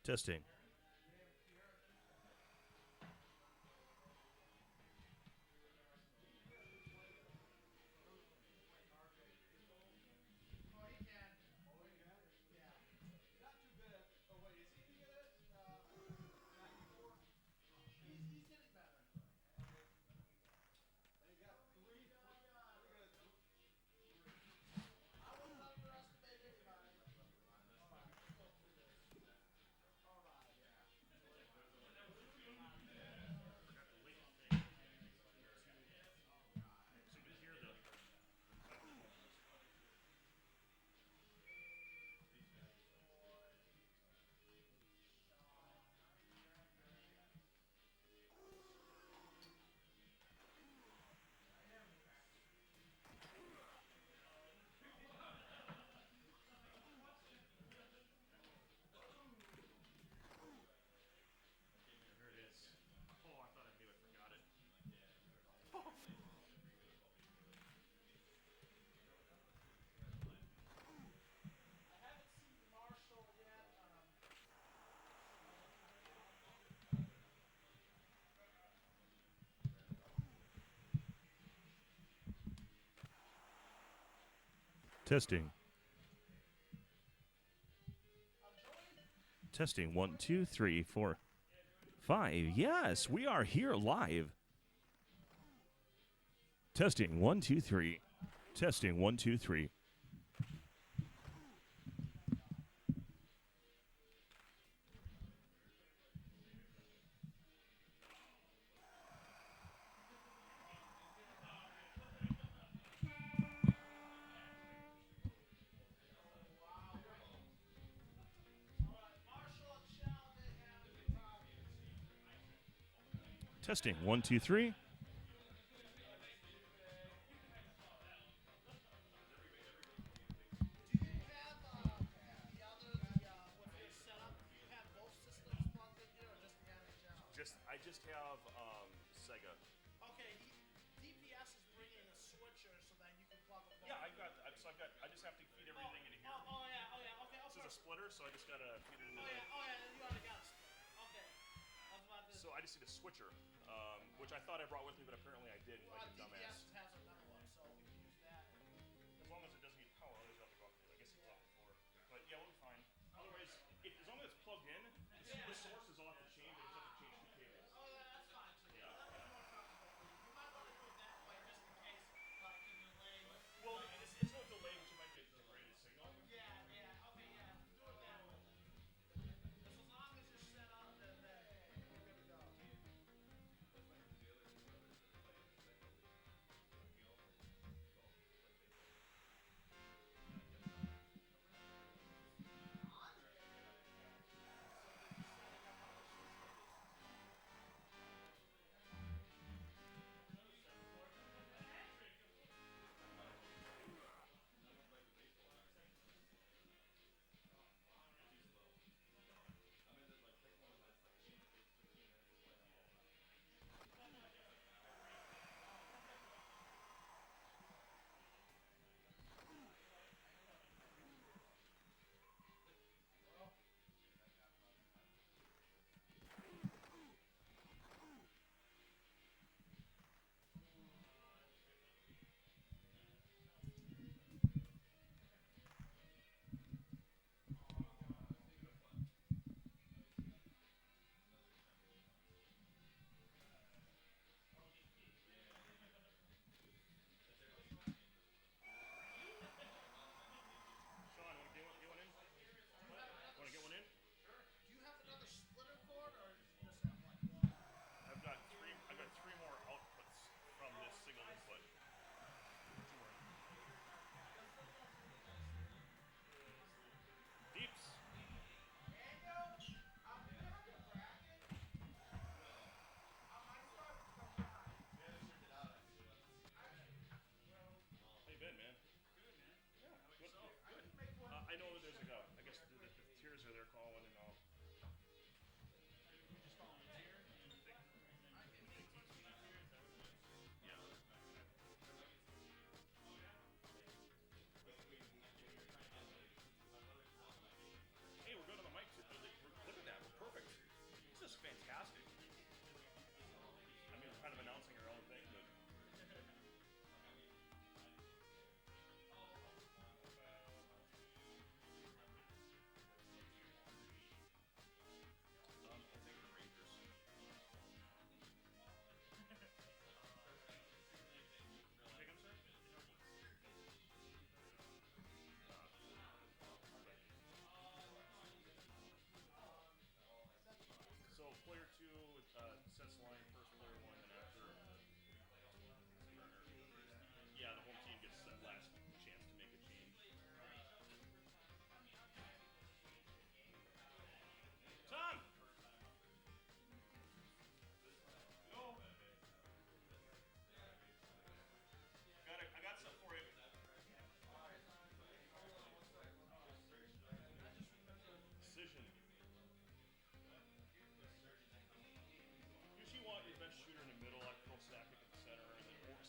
Testing. Testing. Testing. 1, 2, 3, 4, 5. Yes, we are here live. Testing. 1, 2, 3. Testing. 1, 2, 3. Testing. 1, 2, 3. I just have Sega. Okay, DPS is bringing a switcher so that you can plug a. Yeah, I just have to feed everything into here. Oh yeah, okay. This is a splitter, so I just gotta feed it into You already got a splitter. Okay. I was about to. So I just need a switcher, which I thought I brought with me, but apparently I didn't, like a dumbass. DPS has another one, so we can use that. As long as it doesn't need power, otherwise I'll have to go up to it. I guess it's off before. But yeah, we'll be fine. Otherwise, as long as it's plugged in, the source is off the chain, but you just have to change 2 cables. Oh yeah, that's fine. So Yeah. that's more comfortable for you. You might want to do it that way just in case you delay. Well, it's no delay, which might get degraded signal. Yeah. Okay, yeah. Do it that way. Just as long as you're set up, then we're good to go.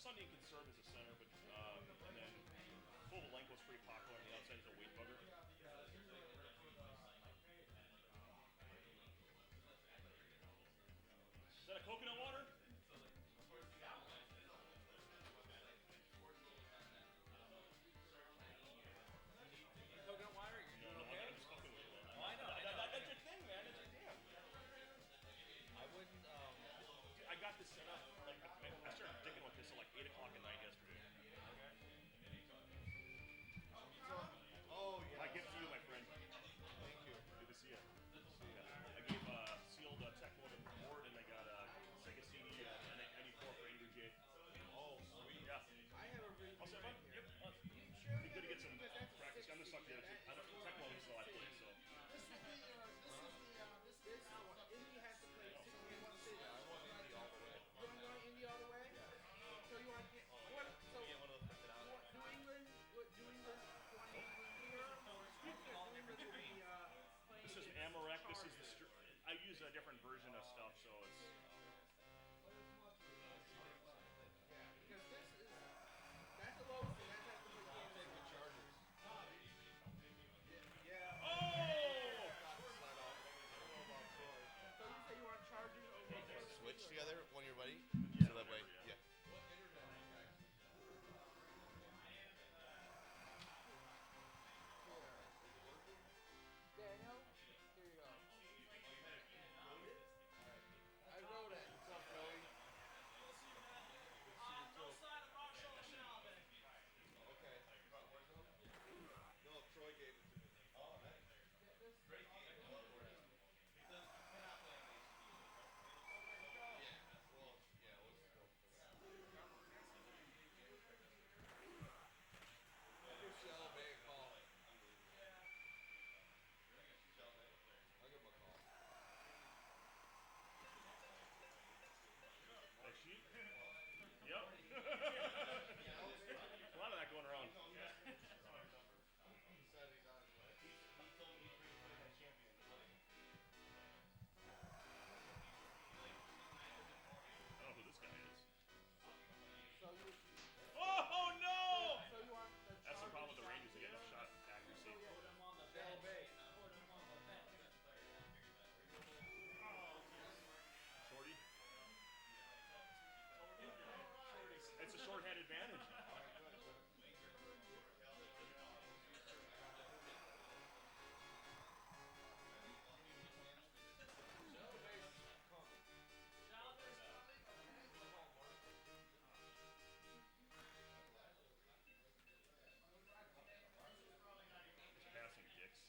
Sunday can serve as a center, but and then Kovalenko's pretty popular on the outside as a weight bugger. Is that a coconut water? Coconut water, you're No, doing no, okay? I'm just fucking with you, man. Oh, I know. That's your thing, man. That's your jam. I wouldn't, Dude, I got this set up. Like, I started dicking with this at like 8 o'clock at night yesterday. Oh yeah. My gift to you, my friend. Thank you. Good to see you. Good to see you. I gave sealed Tecmo to board, and I got a Sega CD and an 94 for Andrew J. Oh sweet. Yeah. I have a really I'll set good one. here. Yep. You sure? Be good to get some Because that's a practice. I'm gonna suck the other two. I don't Tecmo is the last place, so. This is the one. Indy has to play 61 cities. Yeah, I want Indy all the way. You want Indy all the way? So you want what? So Get one of those printed out. New England? What? New England? You want New England here? New England will be playing. This is Amarek. This is the. I use a different version of stuff, so it's. Because this is that's the lowest thing. That has to play I'll Kansas. take the Chargers. Yeah. Oh! Got the slide off. I don't know about Troy. So you say you want Chargers over Switch together when you're ready. Yeah, So that way, whatever, yeah. yeah. Daniel, here you go. I wrote it. What's up, Joey? No side of Rock Shoulder Melvin. Okay. No, Troy gave it to me. Oh, nice. Great game. I'll give Shelby a call. I'll give him a call. Is she? Yep. A lot of that going around. He said he's on his way. I don't know who this guy is. So you Oh no! so you want the That's the problem with the Chargers Rangers. They get no shot accuracy. Shelby. Shorty. It's a shorthand advantage. Passing dicks.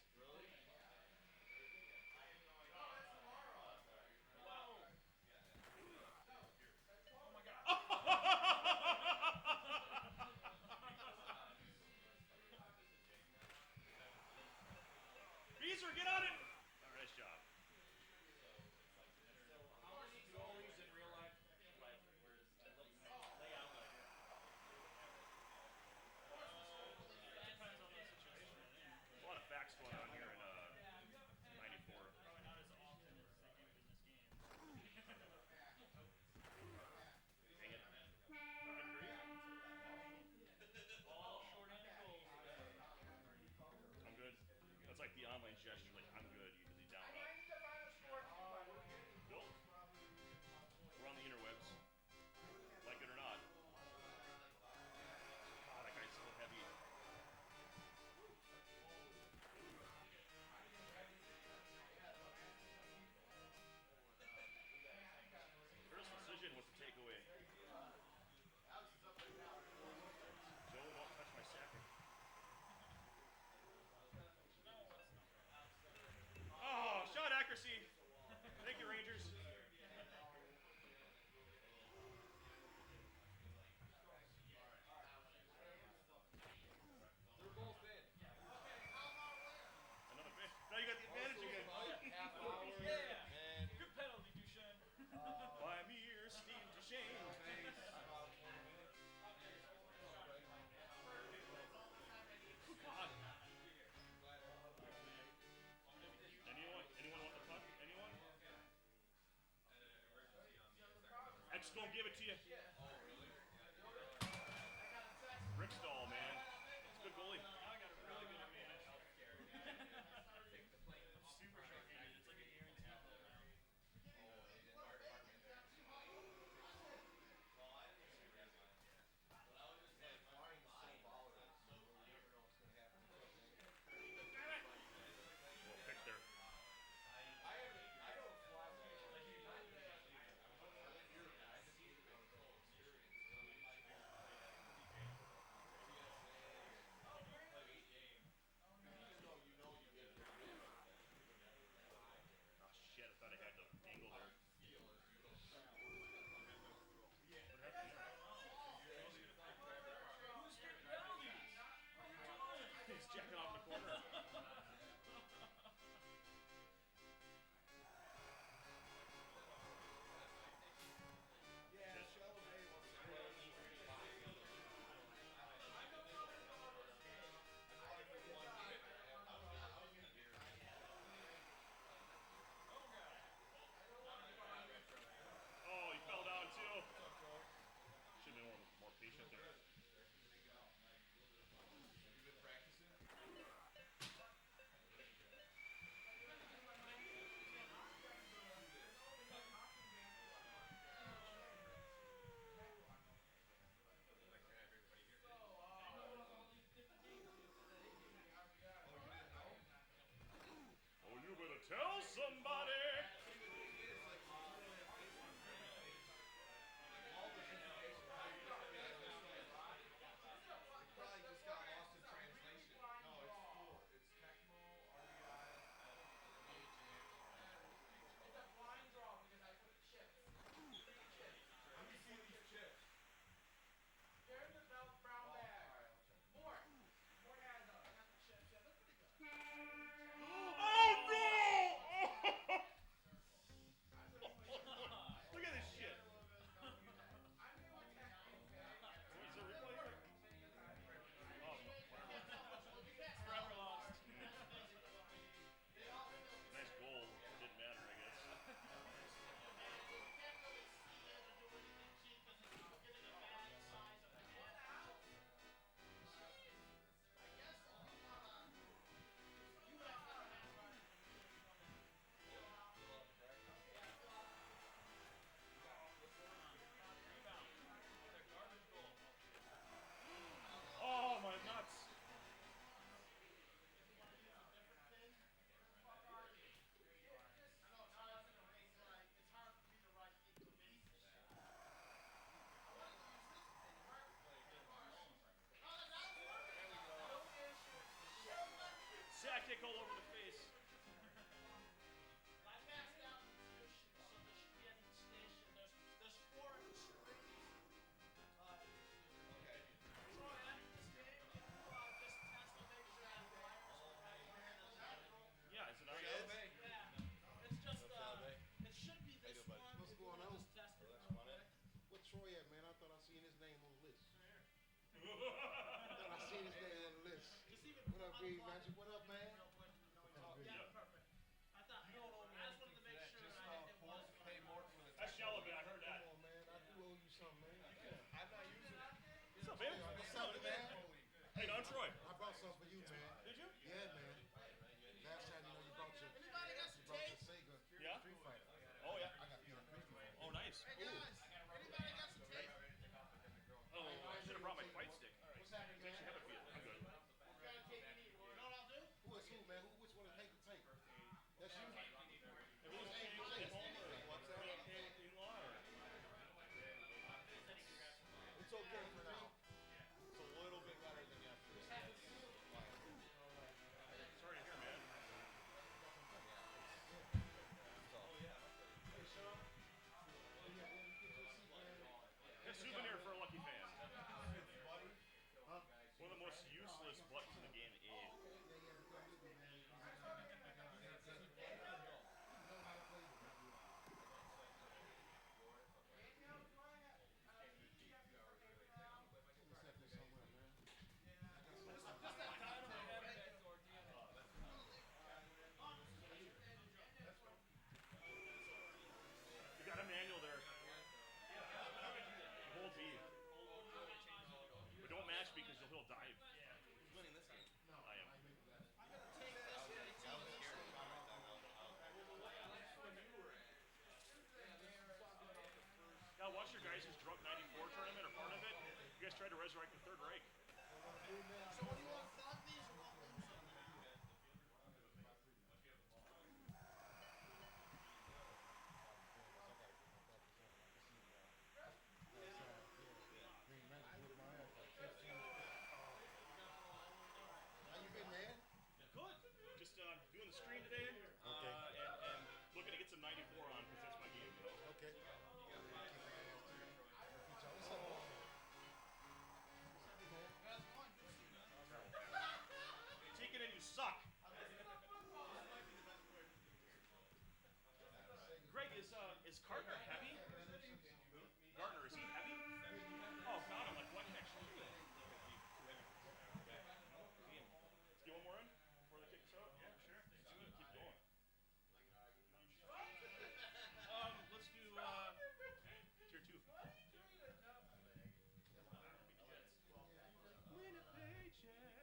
Beezer, get on it! Oh, nice job. How many goalies in real life lay out like that? Depends on the situation. A lot of facts going on here in 94. Probably not as often as they do in this game. Dang it. Good for you. All short-handed goals. I'm good. That's like the online gesture. Like, I'm good. Usually down up. Bill? We're on the interwebs. Like it or not. God, that guy's so heavy. First decision with the takeaway. Joe, don't touch my sacker. Oh, shot accuracy. Thank you, Rangers. They're both in. Another man. Now you got the advantage Also again. about half hour. Yeah. Man. Good penalty, Duchesne. Buy me your Steve Duchesne. About 20 minutes. God. Anyone want the puck? Anyone? X gonna give it to you. Rickstall, man. It's a good goalie. Now I got a really good advantage. I'm super short-handed. It's like a guarantee. Well, I didn't see that line. But I was just like, flying is so volatile. You never know what's gonna happen. Well, pick there. I don't fly much. I'm going to live here. I just moved on a couple experience. Even though you know you get good matches, man, you would never fly there. Oh shit! I thought I had the angle How there. you feel as you go travel. What happened there? Who's hitting penalties? What are you doing? He's jacking off in the corner. Yeah, Shallow Bay wants to play fine. I thought for one game, I was gonna guarantee that. Oh, he fell down too. What's up, Troy? Should have been a little more patient there. You been practicing? Oh, you didn't know? Oh, you better tell somebody. See, the thing is, like, since we don't have Facebook, like, all this information, how you get to it probably just got lost in translation. No, it's four. It's Tecmo, RBI, It's a blind draw because I put chips. Let me see these chips. They're in the brown Oh, bag. alright, I'll check. Mort. Mort has I got the chips. Yeah, they're pretty good. Oh no! Look at this shit. I'm more Tecmo, okay? Is there a replay here? Oh, whatever. You can't Forever lost. They all feel Nice goal. Didn't matter, I guess. you can't really see it or do anything cheap because you get an advantage size of the hand. I guess if you wanna you have better handwriting than me if you wanna fill out. Fill out the bracket. Yeah, fill out. Rebound. What a garbage goal. Oh, my nuts. If you wanna use a different pin. No, it's hard to erase like it's hard for me to write into erase this shit. I wanted to use this pin. It worked. Oh, that's working. There we go. No issues. Sack kick all over the face. I maxed out the tuition, so there should be at each station. There's 4 strings. Okay. Troy, after this game, can you just test to make sure the wires are the right way and the channel? Yeah, is it on? Shallow Bay. Yeah. It's just Shallow Bay? it should be this doing, bud? one. What's If you going wanna on? just test it. That's funny. Where Troy at, man? I thought I seen his name on the list. Thought I seen his name on the list. Just even What up, Green unplug Magic? it What up, man? real quick. Good. Yeah, perfect. I thought You don't owe me I just wanted to anything for make that. sure Just, it was Pay more for the That's Tecmo. Shallow Bay. I heard Come that. on, man. I do owe you something, man. I'm not using it. What's up, man? What's up, man? Hey, no, Troy. I brought something for you, man. Did you? Yeah, man. Last time, you brought your Anybody got some tape? Sega Yeah? Street Fighter. Oh, yeah. I got you a preview. Oh, nice. Hey guys, anybody got some tape? Oh, I should have brought my fight stick. What's happening, Makes you man? have a feel. I'm good. What kind of tape you need? You know what I'll do? Who is who, man? Which one is Hank the Tank? That's you? Hey, what was it? You at home or What's that? in-law or? It's okay for now. It's a little bit better than yesterday. Royce's Drunk 94 tournament or part of it, you guys tried to resurrect the Third Reich. So what do you want, plug these or want loose on there? How you been, man? Good. Just doing the screen today, and looking to get some 94 on because that's my game. You know? Okay. What's up? Take it and you suck. Greg, is Gardner heavy? Gardner, is he heavy? Oh, got him. Like, what connection? Let's get one more in before they kick us out. Yeah, sure. Let's do it. Keep going. Let's do tier 2. Winnipeg Jets.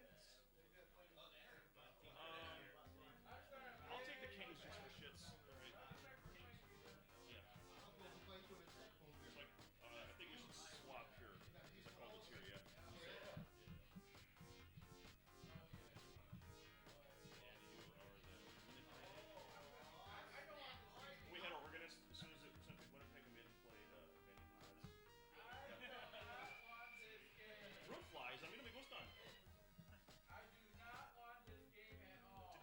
I'll take the Kings just for shits. Right? Yeah. It's like, I think we should swap here. Because I called it tier, yeah. We had our organist as soon as Winnipeg and Maiden played Benny the Jets. Fruit flies, a mí no me gustan. I do not want this game at all.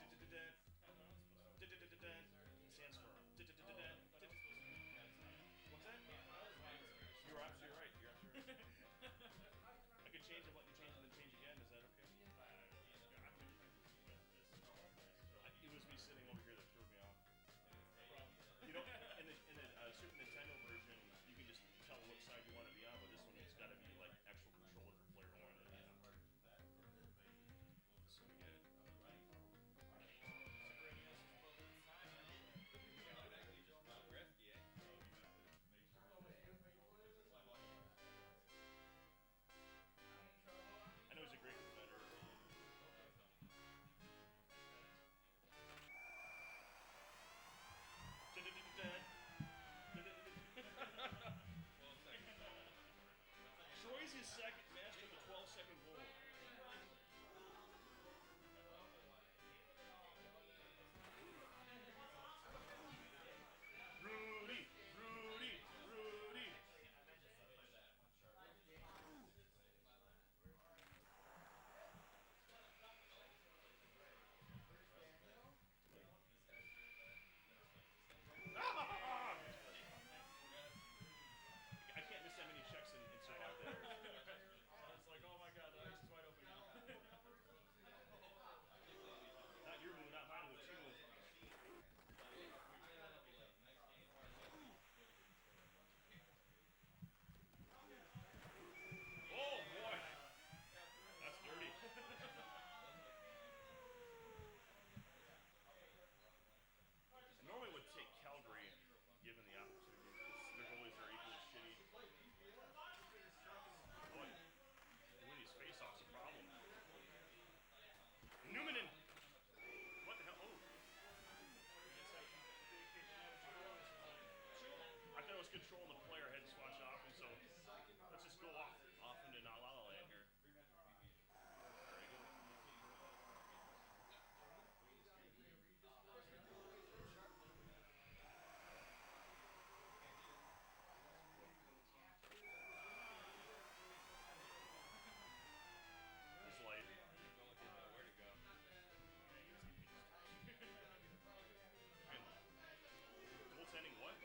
Sandstorm. What's that? You're absolutely right. You're absolutely right. I could change them, let you change them, then change again. Is that okay? It was me sitting over here that threw me off. You know, in the Super Nintendo version, you can just tell what side you want to be on, but this one it's got to be like actual controller for player one. So we get. I know he's a great defender. Troy's his second master of the 12-second goal. Rudy. I can't miss that many checks and survive that. It's like, oh my god, the ice is wide open now. Not your move, not mine move, your move. Oh boy, that's dirty. I normally would take Calgary given the opportunity because their goalies are equally shitty. Boy, winning these face-offs a problem. Newman. What the hell? Oh. I thought it was controlling the player. I had to swatch off, and so let's just go off into La La Land here. There you go. It's light. Where to go? And goaltending what?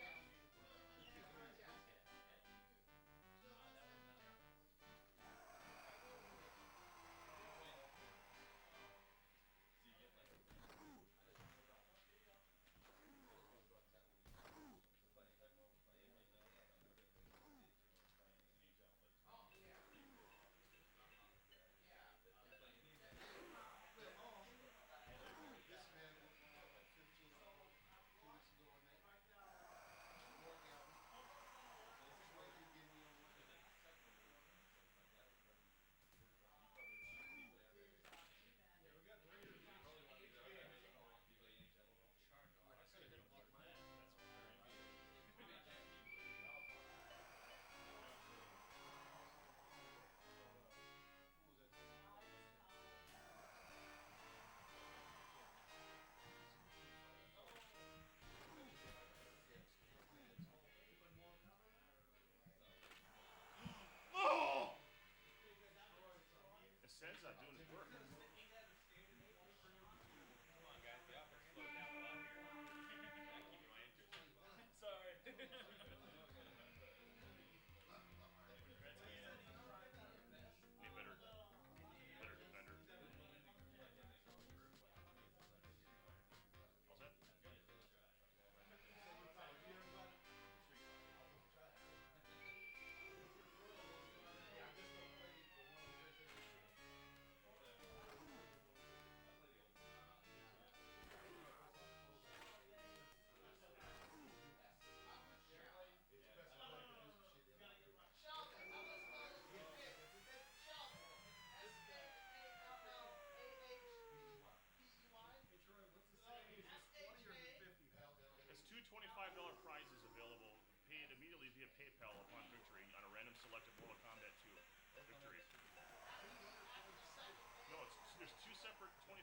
there's two separate $25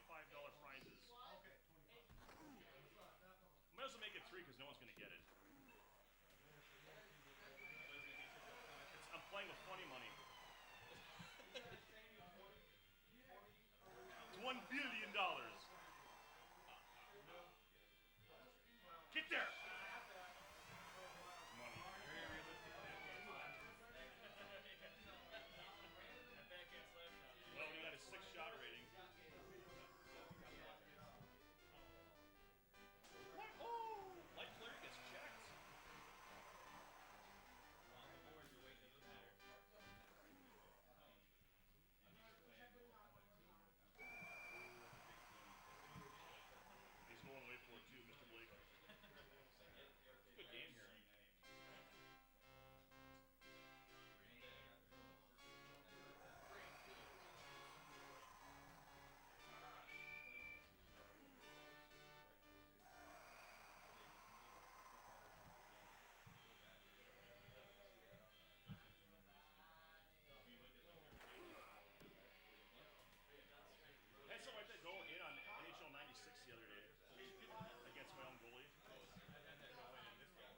prizes. Okay, 25. That's not that one. Might as well make it 3 because no one's gonna get it. Man, so young people got it. So he's gonna teach us what fun is. I'm playing with funny money. You guys saying you 20 It's $1 billion. Get there. I have to ask for a while. Money. Very realistic backhand slap shot. That backhand slap shot. Well, he got a 6-shot rating. What? Oh! Light player gets checked. On the board, your weight doesn't matter. He's going way for it too, Mr. Blake. Good game here. I had something like that go in on NHL '96 the other day against my own goalie. I've had that go in this game.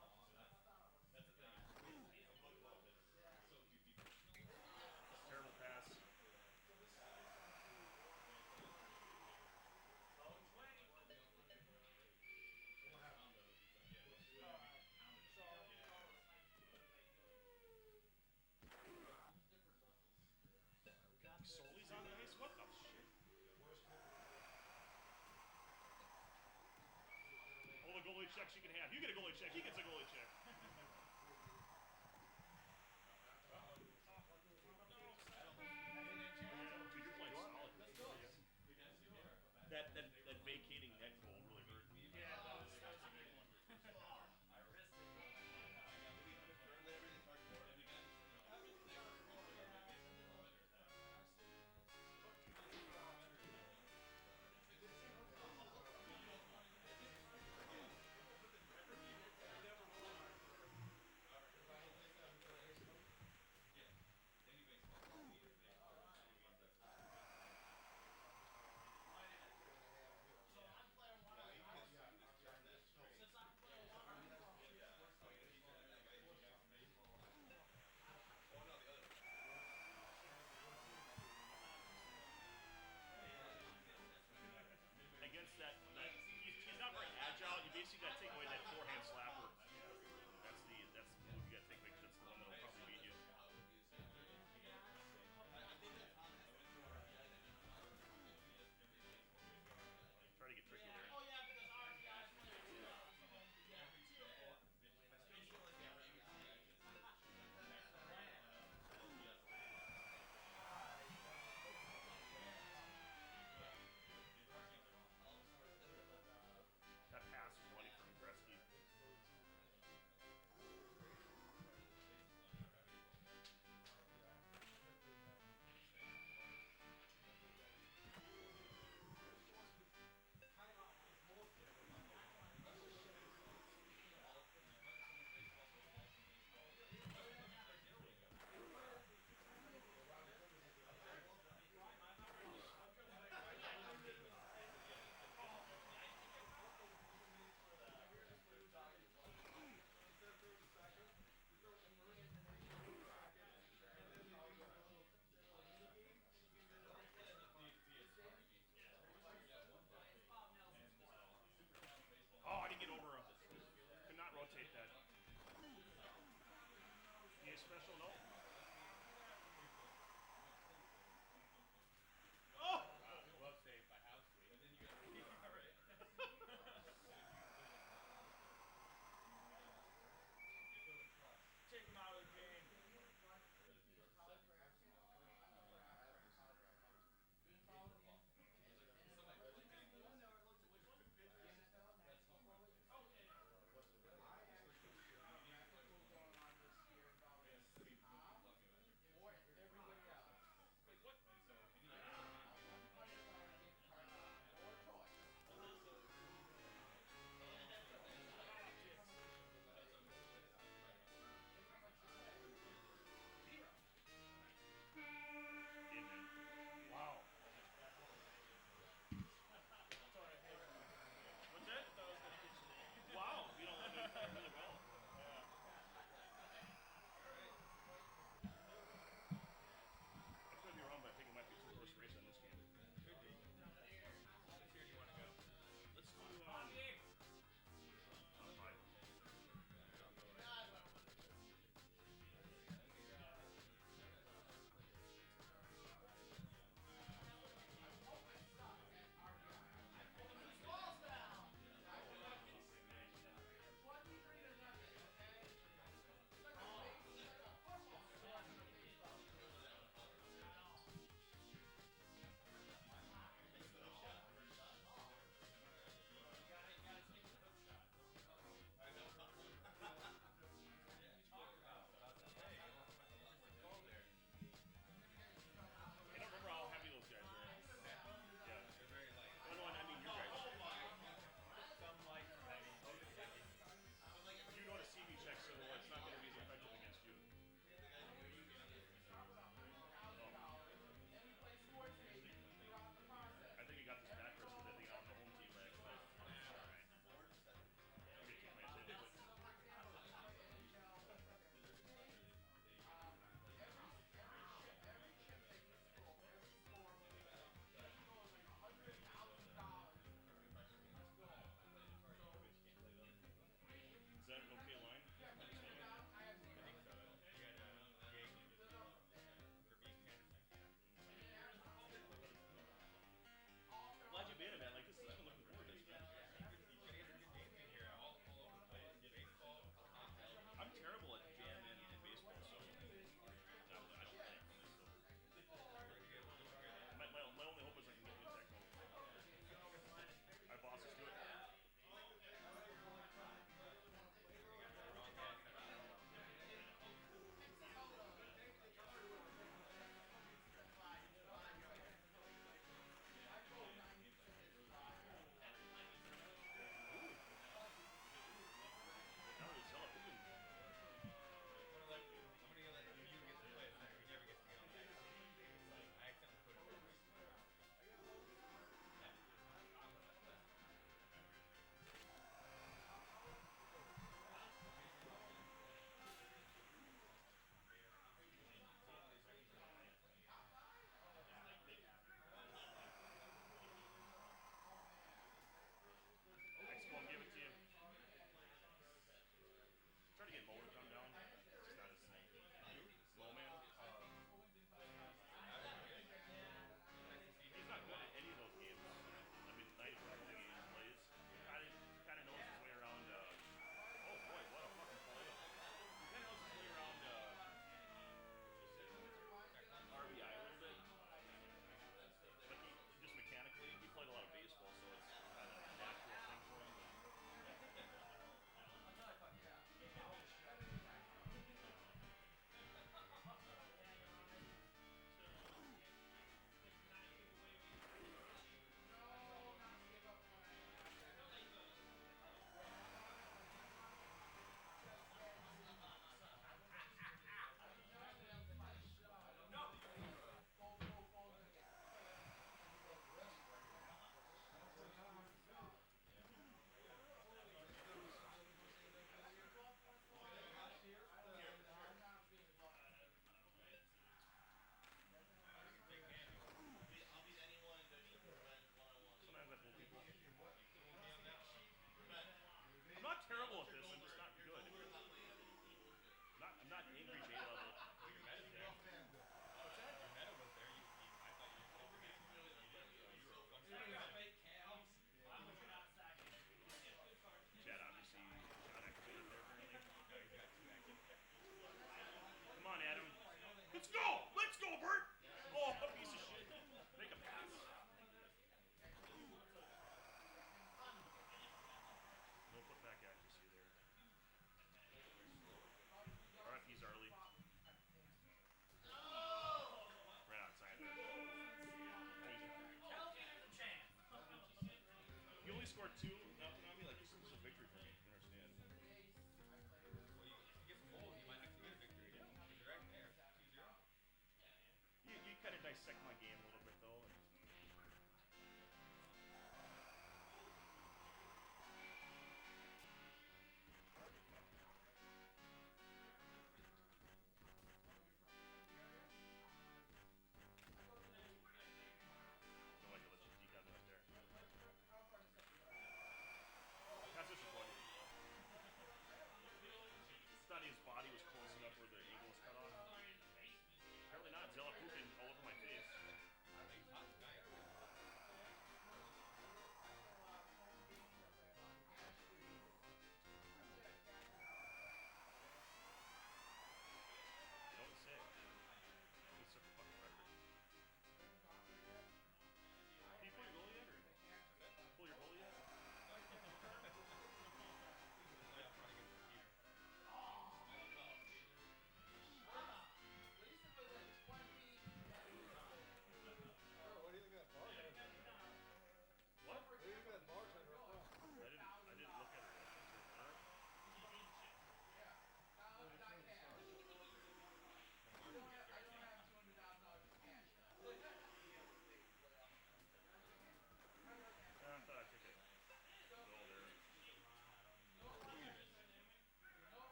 That's the thing. So few people. Terrible pass. Solly's on the ice? What the shit? All the goalie checks you can have. You get a goalie check. He gets a goalie check. Dude, you're playing solid. That vacating net goal really hurt. Yeah, that was a good one.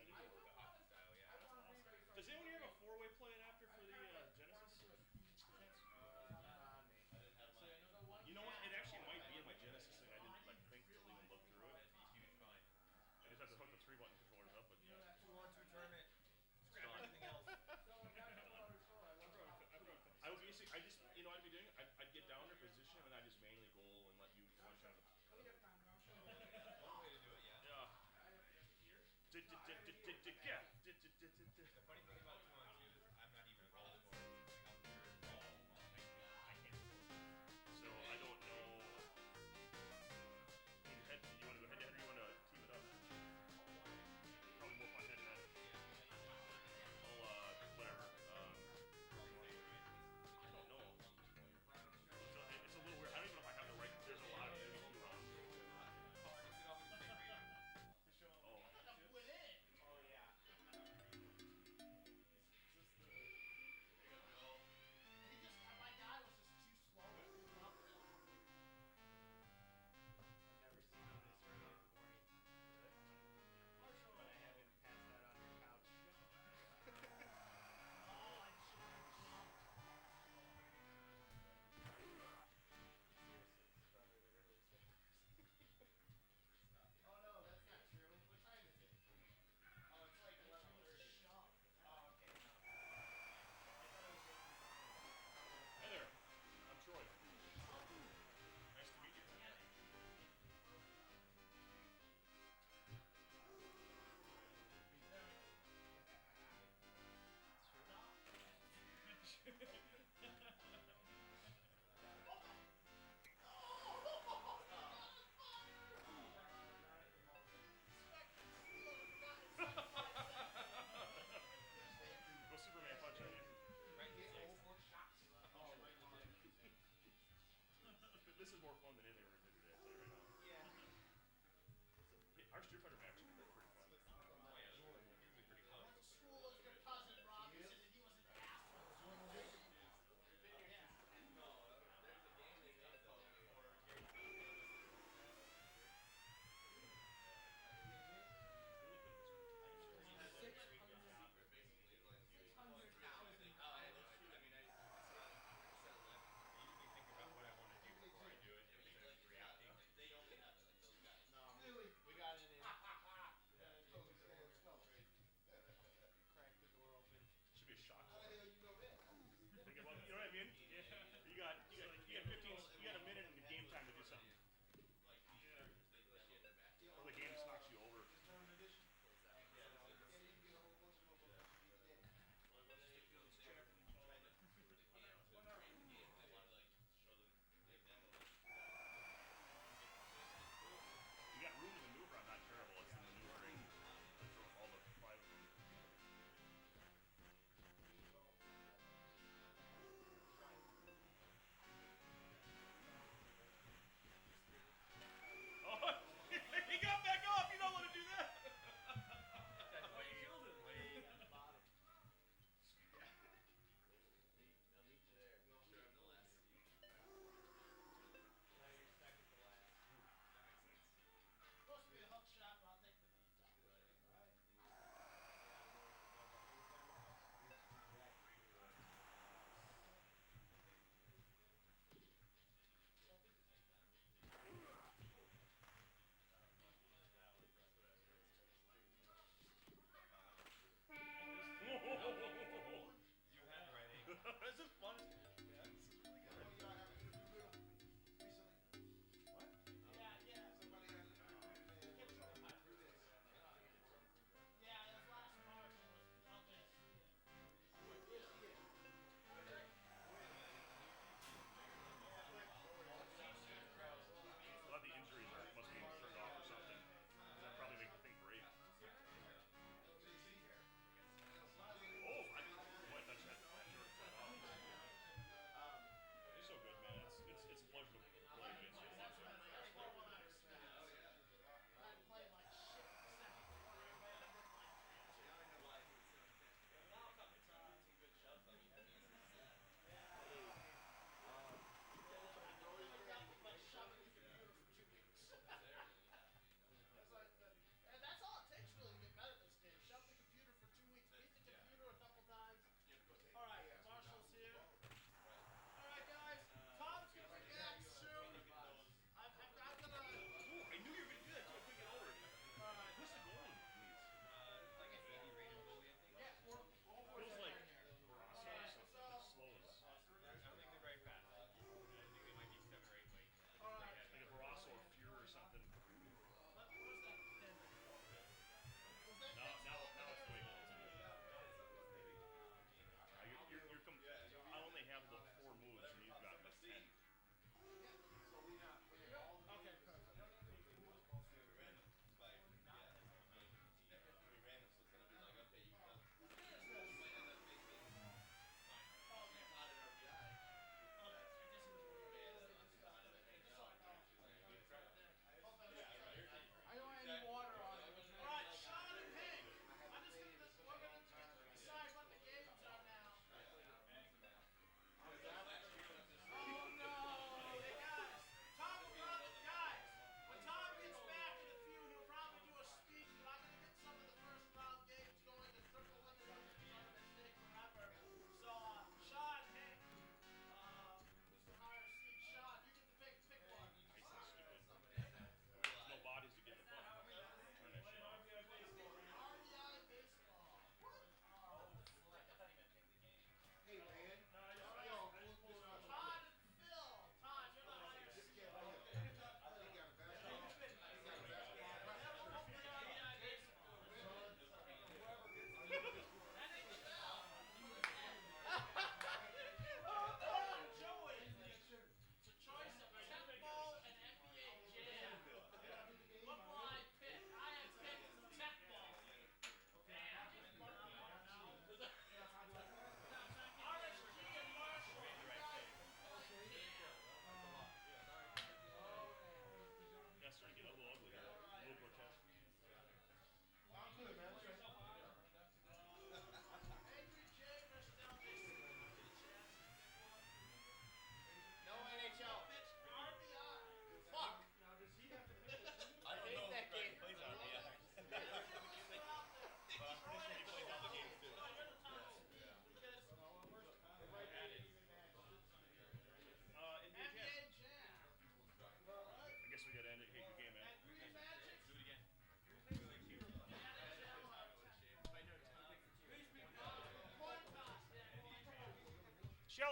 did I you? would The want hockey style, yeah. I want to Awesome. re-race our Does anyone here have a game. four-way play adapter I for the kind of like run Genesis? through a speed boost. Chance? Nah, Nate. I didn't have So mine. So one You know what? cap. It actually Oh, might I be in my want Genesis thing. I Oh, didn't I like didn't think to even realize look that through it. That'd be a huge find. I just have to hook the 3-button controllers up, but You know yeah. that 2-on-2 tournament. Scrap Done. everything else. So when that was what I was told, I I went brought top a two. couple I would sixes. basically, I just, you know what I'd be doing? I'd get down there, position him, and I just manually goal and let you one shot. We have time, but I'll show Oh, you. that's one way to do it, yeah. Yeah. I have here. Get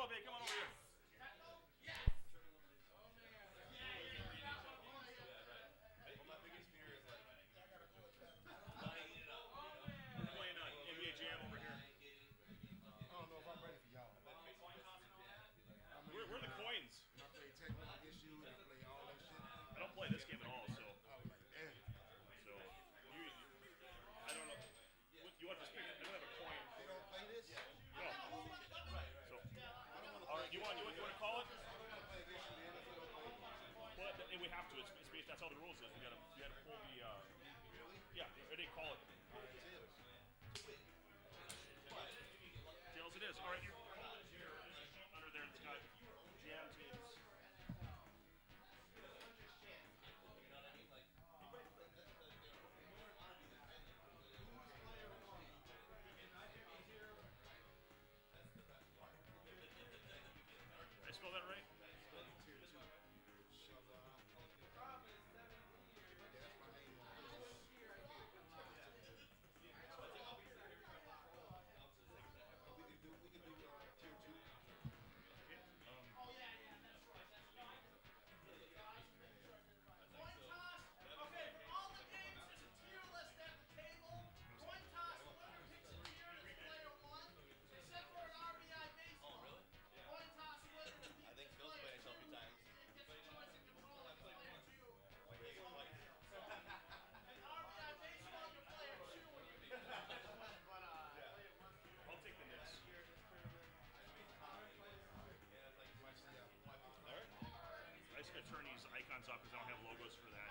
Shalabay, come on over here. Well, my biggest fear is like not eating it up. We're playing NBA Jam over here. I don't know if I'm ready for y'all. We're the coins. I play Tecmo against you, and I play all that shit. I don't play this game at all, so I was like, damn. you I don't know. You want to just pick it? I don't have a coin. They don't play this? No. So, all right, you want to call it? I don't want to play against you, man. If you don't play. Well, and we have to. It's based. That's how the rules is. We gotta pull the. Really? Yeah, they call it. Tails. Tails, it is. All right, you're under there. It's got jam teams. Did I spell that right? Tier 2. Shabba. Yeah, that's my name on Facebook. We can do tier 2. Okay. Coin toss. Okay, for all the games, there's a tier list at the table. Coin toss, the winner picks a tier as player 1, except for an RBI baseball. Coin toss winner to be I think Phil's player played NHL a few 2 times. gets the choice of controlling player 2. And RBI baseball, you're player 2 when you beat I'll take the Knicks. I just gotta turn these icons off because I don't have logos for that.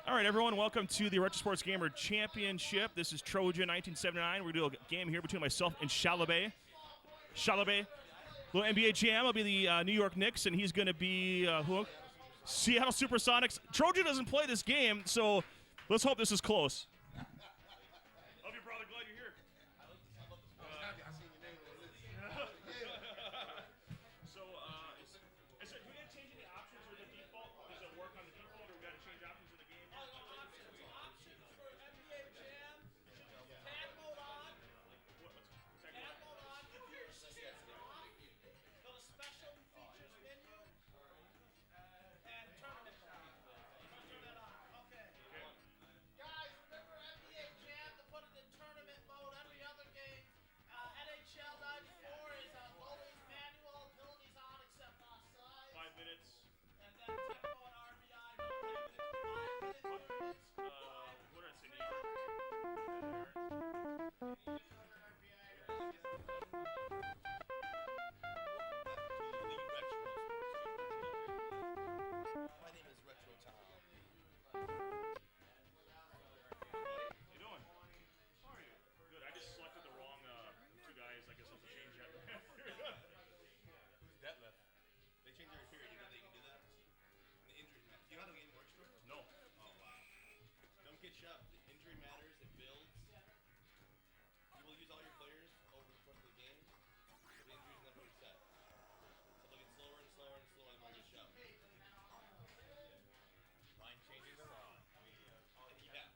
All right, everyone, welcome to the Retro Sports Gamer Championship. This is Trojan 1979. We're going to do a game here between myself and Shalabay. Shalabay, little NBA Jam. I'll be the New York Knicks, and he's going to be who? Seattle Supersonics. Trojan doesn't play this game, so let's hope this is close. Love you, brother. Glad you're here. I seen your name on the list. So, do we got to change any options or the default? Does it work on the default, or we got to change options in the game? Options for NBA Jam. Tag mode on. What's Tag mode on. Computer systems off. Go to special features menu. And tournament mode. Turn that on. Okay. Guys, remember NBA Jam to put it in tournament mode. Every other game. NHL 94 is always manual. Abilities on except offside. 5 minutes. And then Tecmo and RBI. 5 minutes. What did I say? New York? My name is Retro Tom. How you doing? How are you? Good. I just selected the wrong two guys. I guess I'll have to change that. Who's that left? They changed their period. You know they can do that? The injuries matter. Do you know how the game works, bro? No. Oh, wow. Don't get shoved. The injury matters. It builds. You will use all your players over the course of the game. But the injuries never reset. So they'll get slower and slower and slower the more you get shoved. Line changes are on. Yeah.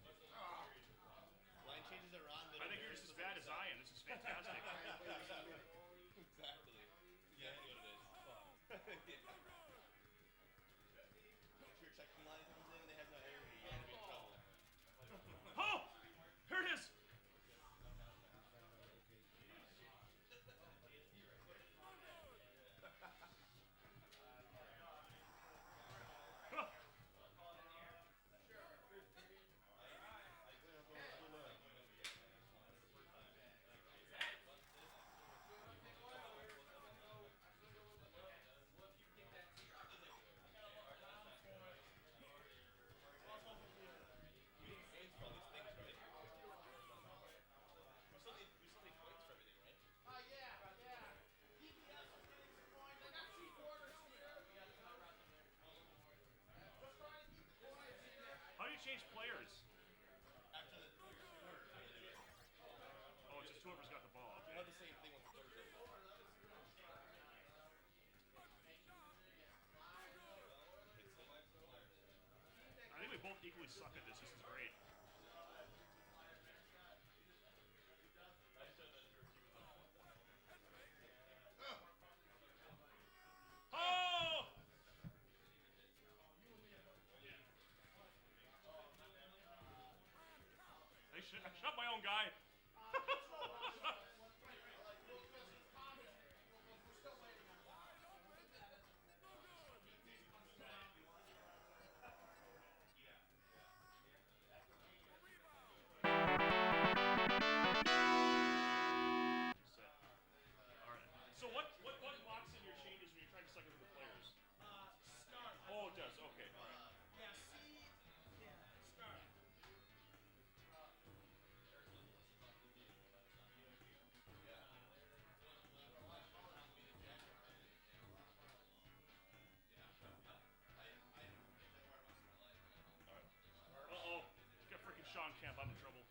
Line changes are on. I think you're just as bad as I am. This is fantastic. Exactly. Yeah, I know what it is. Yeah. Once your checking line comes in and they have no air, you're gonna be in trouble. Oh! Here it is! Huh. How do you change players? After the quarter, Oh, it's just whoever's got the ball. you Okay. have the same thing with the quarter. I think we both equally suck at this. This is great. I shot my own guy. Control Oscar. Well, because he's coming. Well, we're still waiting on that. All right. So what locks in your changes when you're trying to suck into the players? Start. Oh, it does. Okay. Yeah, C. Yeah, start. Uh-oh. Got freaking Sean Kemp. I'm in trouble.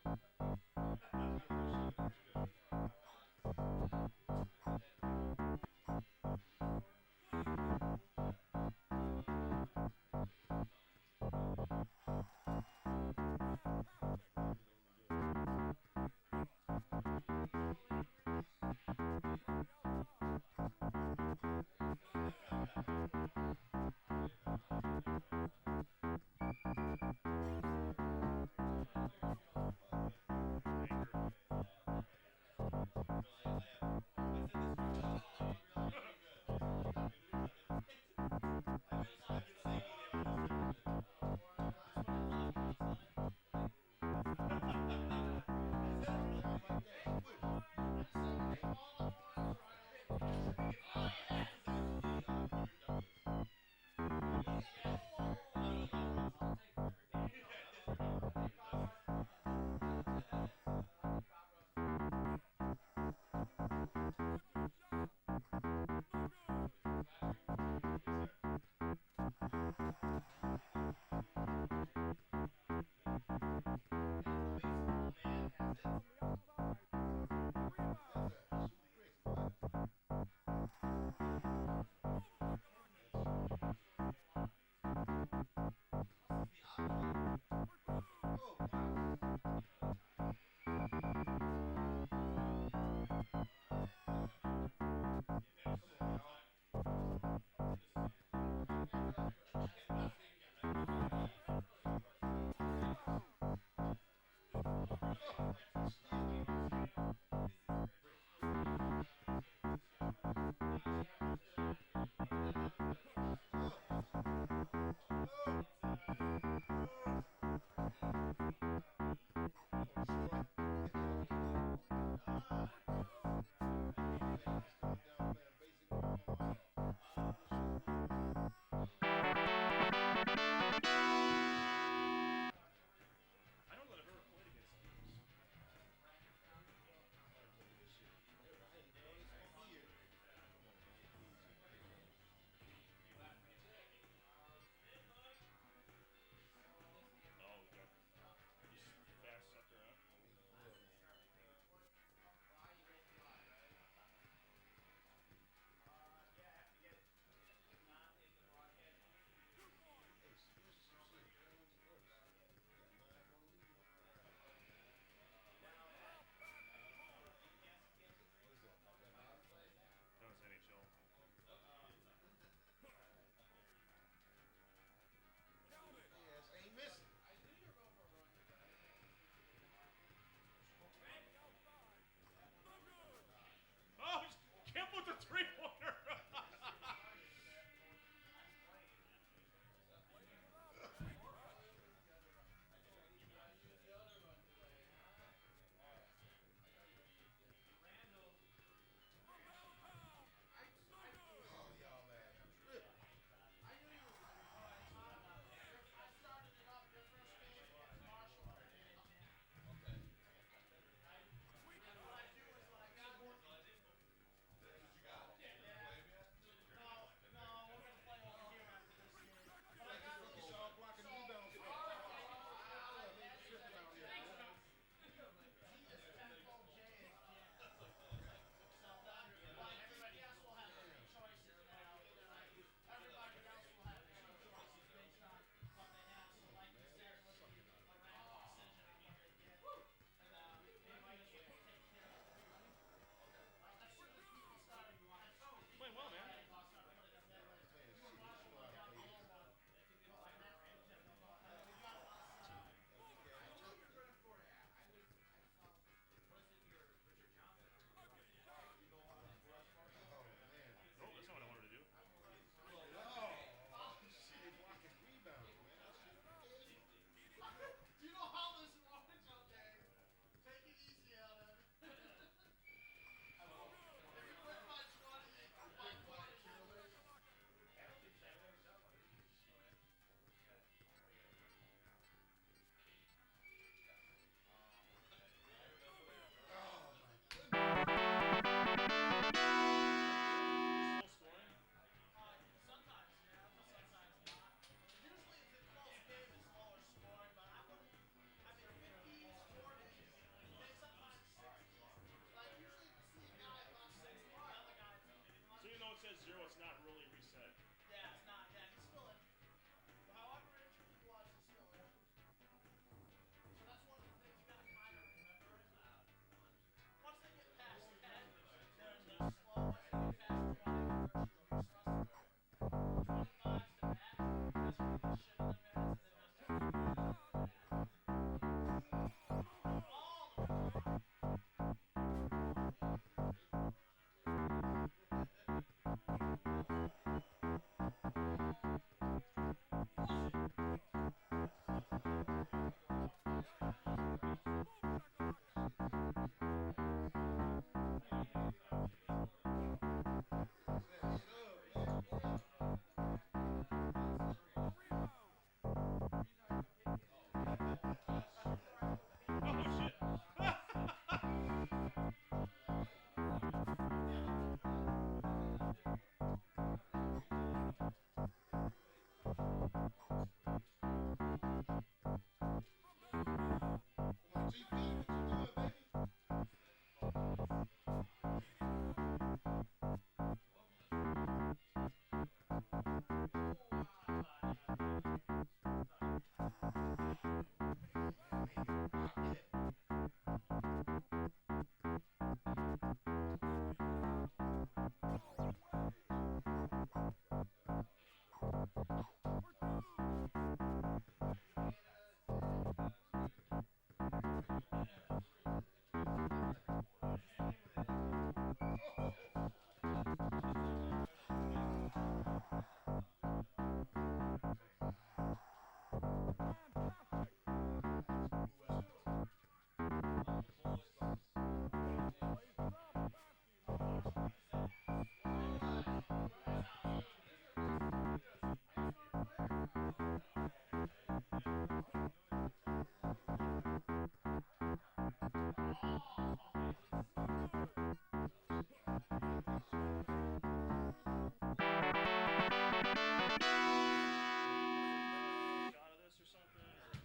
Shot of this or something? Or?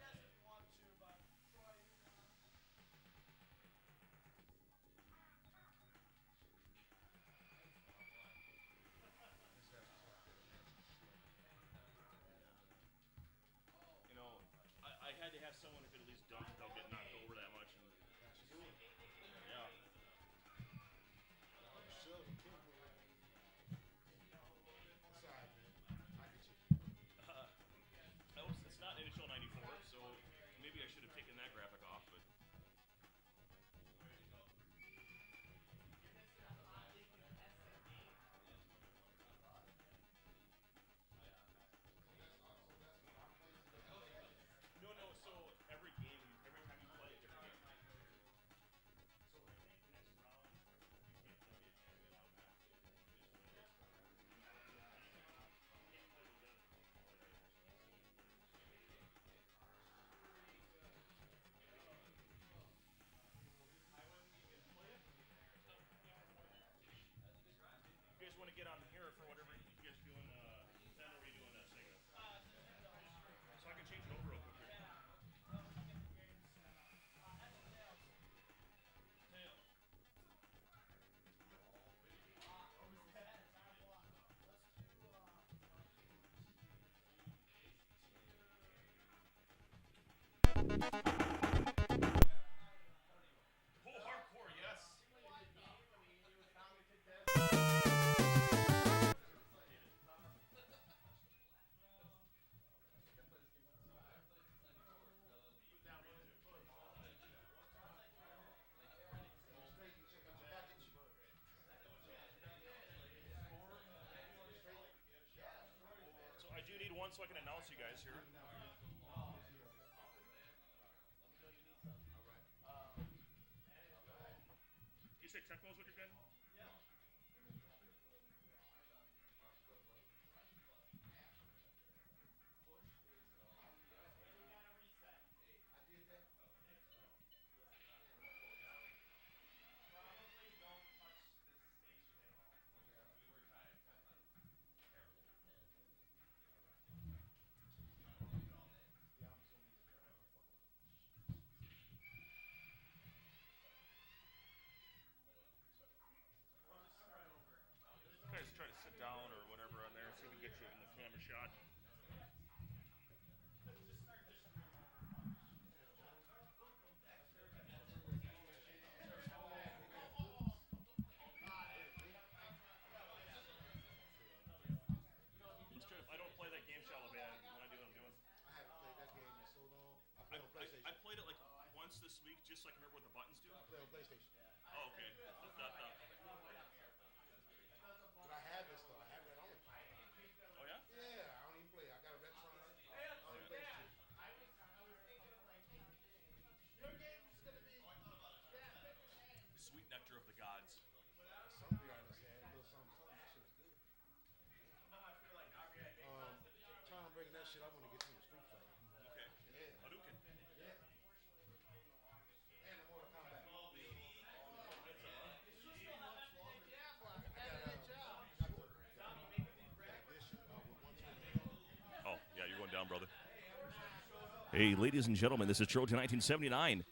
You know, I had to have someone who could at least dunk without getting knocked over that much. And yeah. Shove a Kimber. It's all right, man. I get you. It's not NHL '94, so maybe I should have taken that graphic off. But no. So every game, every time you play a different game. So I think next round you can't play the advantage automatically. You just win it. You can't play with them. You guys want to get on here for whatever you guys are doing? Nintendo, or are you doing Sega? So I can change it over real quick here. Oh, hardcore, yes. So I do need one so I can announce you guys here. You say Tecmo is what you're getting? Guys try to sit down or whatever on there, see if we can get you in the camera shot. I don't play that game Shallow Bad when I do what I'm doing. I haven't played that game in so long. I play on PlayStation. I played it like once this week just so I can remember what the buttons do. I play on PlayStation. Oh, okay. But I have this though. I have that on. Oh, yeah? Yeah, I don't even play. I got a Retron. I don't play shit. Sweet nectar of the gods. Some beer I just had, a little something. That shit was good. Trying to bring that shit. I want to get to the Street Fighter. Okay. Yeah. Hadouken. Yeah. And the Mortal Kombat. Oh, yeah, you're going down, brother. Hey, ladies and gentlemen, this is Trojan 1979.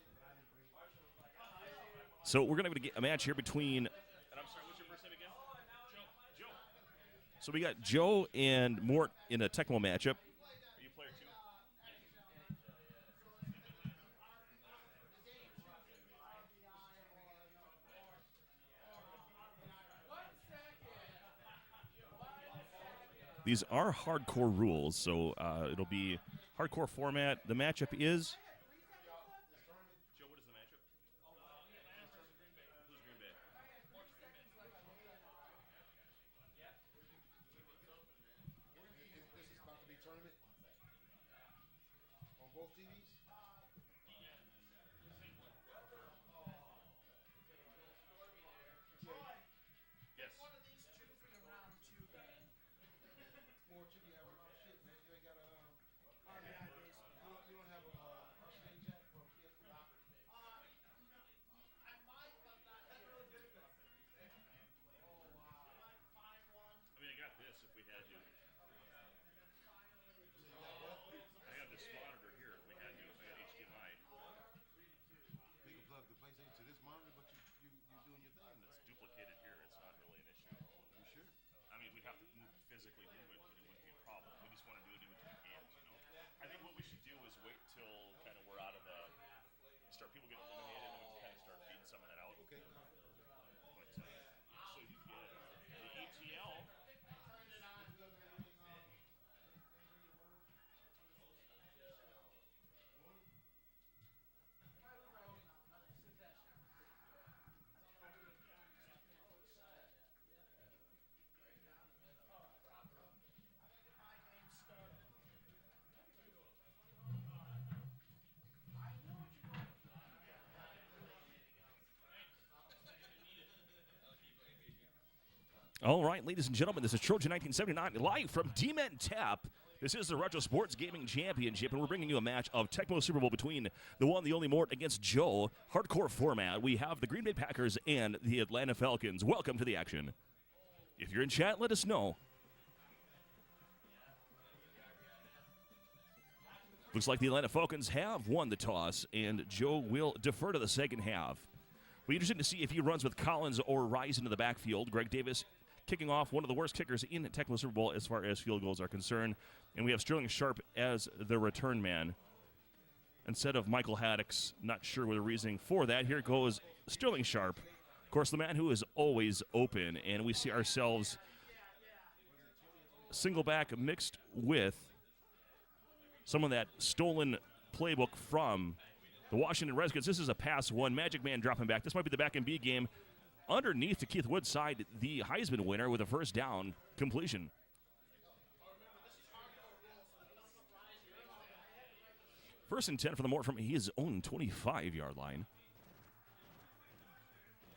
So we're going to get a match here between... And I'm sorry, what's your first name again? Joe. So we got Joe and Mort in a Tecmo matchup. These are hardcore rules, so it'll be hardcore format. The matchup is. Joe, what is the matchup? Who's Green Bay? This is about to be tournament on both TVs. Yes. One of these two for your round 2 game. Sports, you be having a lot of shit, man. You ain't got a RBI baseball. you don't have a Sling Jack for PS3. I might, but not here. Oh, wow. You might find one. I mean, I got this if we had to. And then finally, I have this monitor here if we had to. I got HDMI. You can plug the PlayStation to this monitor, but you doing your thing. It's duplicated here. It's not really an issue. You sure? I mean, we'd have to physically move it, but it wouldn't be a problem. We just want to do it in between games, you know? I think what we should do is wait till kind of we're out of the start. People get eliminated, and we can kind of start feeding some of that out. Okay. But so you get the ATL. my game started. All right, ladies and gentlemen, this is Trojan 1979 live from D-Men Tap. This is the Retro Sports Gaming Championship, and we're bringing you a match of Tecmo Super Bowl between the one, the only Mort against Joe. Hardcore format. We have the Green Bay Packers and the Atlanta Falcons. Welcome to the action. If you're in chat, let us know. Looks like the Atlanta Falcons have won the toss, and Joe will defer to the second half. Be interesting to see if he runs with Collins or Rise into the backfield. Greg Davis kicking off, one of the worst kickers in Tecmo Super Bowl as far as field goals are concerned. And we have Sterling Sharp as the return man instead of Michael Haddix. Not sure what the reasoning for that. Here goes Sterling Sharp. Of course, the man who is always open. And we see ourselves single back mixed with some of that stolen playbook from the Washington Redskins. This is a pass one. Magic Man dropping back. This might be the back and B game. Underneath to Keith Woodside, the Heisman winner with a first down completion. First and 10 for the Mort from his own 25-yard line.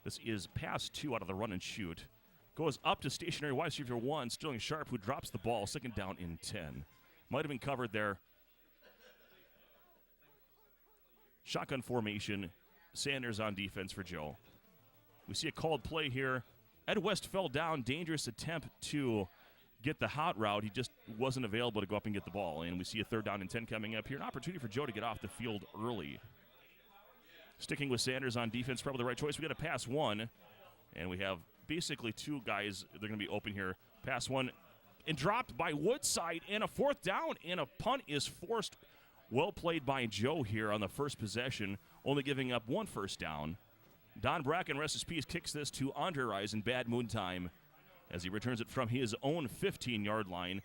This is pass 2 out of the run and shoot. Goes up to stationary wide receiver 1, Sterling Sharp, who drops the ball. Second down in 10. Might have been covered there. Shotgun formation. Sanders on defense for Joe. We see a called play here. Ed West fell down. Dangerous attempt to get the hot route. He just wasn't available to go up and get the ball. And we see a third down and 10 coming up here. An opportunity for Joe to get off the field early. Sticking with Sanders on defense, probably the right choice. We got a pass one. And we have basically two guys. They're going to be open here. Pass one and dropped by Woodside. And a fourth down. And a punt is forced. Well played by Joe here on the first possession. Only giving up one first down. Don Bracken, rest his peace, kicks this to Andre Rise in bad moon time as he returns it from his own 15-yard line.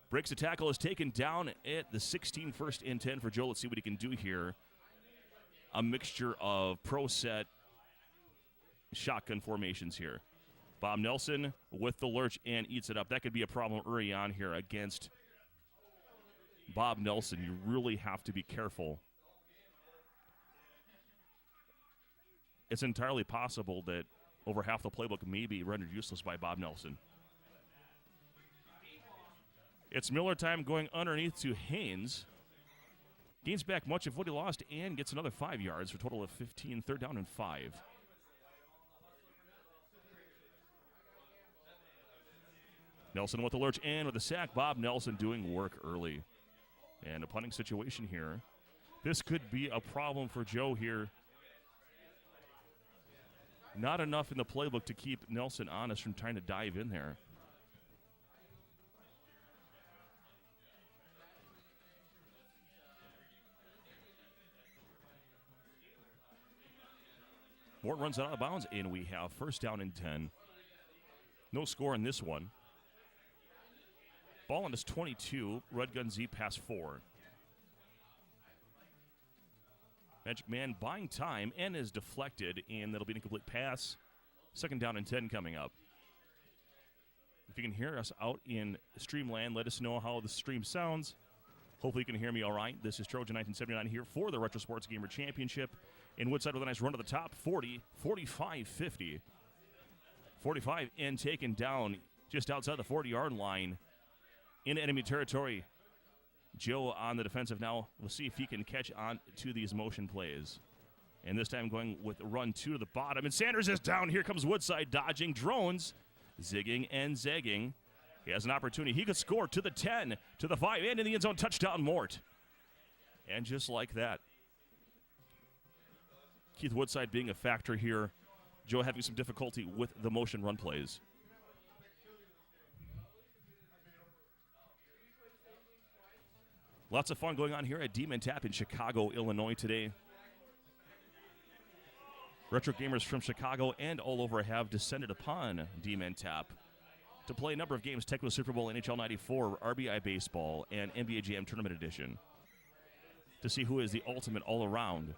Breaks the tackle, is taken down at the 16, first and 10 for Joe. Let's see what he can do here. A mixture of pro set shotgun formations here. Bob Nelson with the lurch and eats it up. That could be a problem early on here against Bob Nelson. You really have to be careful. It's entirely possible that over half the playbook may be rendered useless by Bob Nelson. It's Miller time going underneath to Haynes. Gains back much of what he lost and gets another 5 yards for a total of 15, third down and 5. Nelson with the lurch and with the sack. Bob Nelson doing work early. And a punting situation here. This could be a problem for Joe here. Not enough in the playbook to keep Nelson honest from trying to dive in there. Morton runs out of bounds, and we have first down and 10. No score in this one. Ball on his 22. Red Gun Z pass 4. Magic Man buying time and is deflected, and that'll be an incomplete pass. 2nd down and 10 coming up. If you can hear us out in Streamland, let us know how the stream sounds. Hopefully you can hear me all right. This is Trojan 1979 here for the Retro Sports Gamer Championship. In Woodside with a nice run to the top, 40, 45, 50. 45 and taken down just outside the 40-yard line in enemy territory. Joe on the defensive now. We'll see if he can catch on to these motion plays. And this time going with run 2 to the bottom. And Sanders is down. Here comes Woodside dodging drones, zigging and zagging. He has an opportunity. He could score to the 10, to the 5, and in the end zone. Touchdown, Mort. And just like that, Keith Woodside being a factor here. Joe having some difficulty with the motion run plays. Lots of fun going on here at Demon Tap in Chicago, Illinois today. Retro gamers from Chicago and all over have descended upon Demon Tap to play a number of games: Tecmo Super Bowl, NHL 94, RBI Baseball, and NBA Jam Tournament Edition, to see who is the ultimate all-around